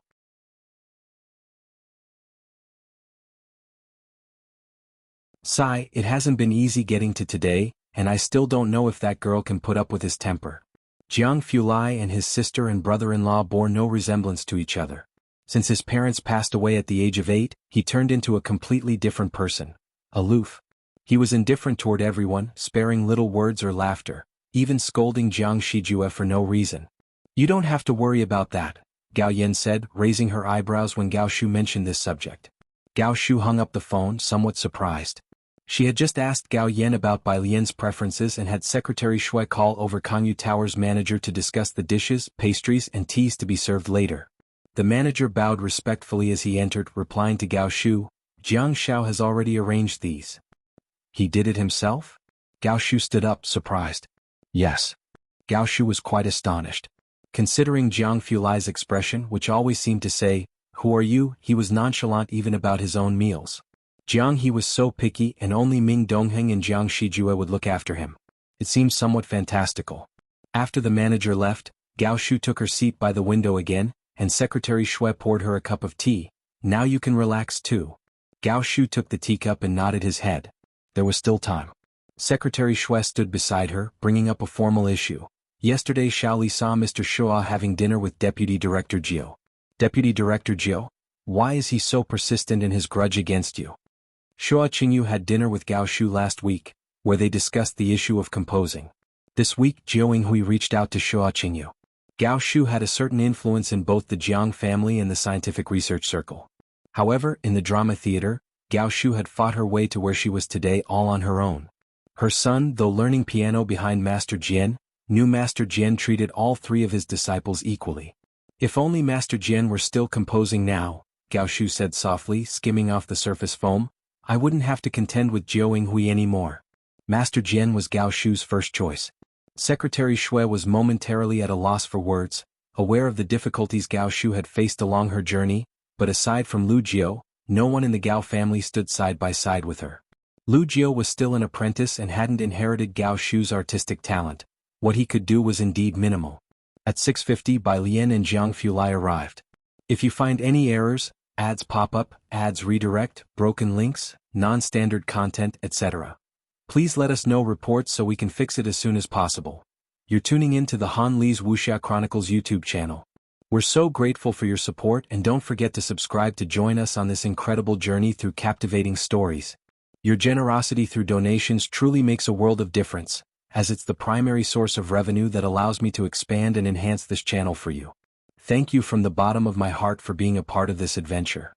Sigh, it hasn't been easy getting to today, and I still don't know if that girl can put up with his temper. Jiang Fulai and his sister and brother-in-law bore no resemblance to each other. Since his parents passed away at the age of 8, he turned into a completely different person. Aloof. He was indifferent toward everyone, sparing little words or laughter, even scolding Jiang Shijue for no reason. "You don't have to worry about that," Gao Yen said, raising her eyebrows when Gao Shu mentioned this subject. Gao Shu hung up the phone, somewhat surprised. She had just asked Gao Yen about Bai Lian's preferences and had Secretary Shui call over Kangyu Tower's manager to discuss the dishes, pastries and teas to be served later. The manager bowed respectfully as he entered, replying to Gao Shu, "Jiang Xiao has already arranged these." "He did it himself?" Gao Shu stood up, surprised. "Yes." Gao Shu was quite astonished. Considering Jiang Fulai's expression, which always seemed to say, "Who are you?" he was nonchalant even about his own meals. Jiang He was so picky and only Ming Dongheng and Jiang Shijue would look after him. It seemed somewhat fantastical. After the manager left, Gao Shu took her seat by the window again, and Secretary Shui poured her a cup of tea. "Now you can relax too." Gao Shu took the teacup and nodded his head. There was still time. Secretary Shui stood beside her, bringing up a formal issue. "Yesterday Shaoli saw Mr. Shua having dinner with Deputy Director Jiu." "Deputy Director Jiu? Why is he so persistent in his grudge against you?" "Shua Qingyu had dinner with Gao Shu last week, where they discussed the issue of composing. This week Jiu Yinghui reached out to Shua Qingyu. Gao Shu had a certain influence in both the Jiang family and the scientific research circle. However, in the drama theater, Gao Shu had fought her way to where she was today all on her own. Her son, though learning piano behind Master Jian, knew Master Jian treated all 3 of his disciples equally. "If only Master Jian were still composing now," Gao Shu said softly, skimming off the surface foam, "I wouldn't have to contend with Jiu Yinghui anymore." Master Jian was Gao Shu's first choice. Secretary Shui was momentarily at a loss for words, aware of the difficulties Gao Shu had faced along her journey, but aside from Lu Jiu, no one in the Gao family stood side by side with her. Lu Jiu was still an apprentice and hadn't inherited Gao Shu's artistic talent. What he could do was indeed minimal. At 6:50 Bai Lian and Jiang Fulai arrived. "If you find any errors, Ads pop up, ads redirect, broken links, non-standard content, etc. Please let us know reports so we can fix it as soon as possible. You're tuning in to the Han Lee's Wuxia Chronicles YouTube channel. We're so grateful for your support, and don't forget to subscribe to join us on this incredible journey through captivating stories. Your generosity through donations truly makes a world of difference, as it's the primary source of revenue that allows me to expand and enhance this channel for you. Thank you from the bottom of my heart for being a part of this adventure.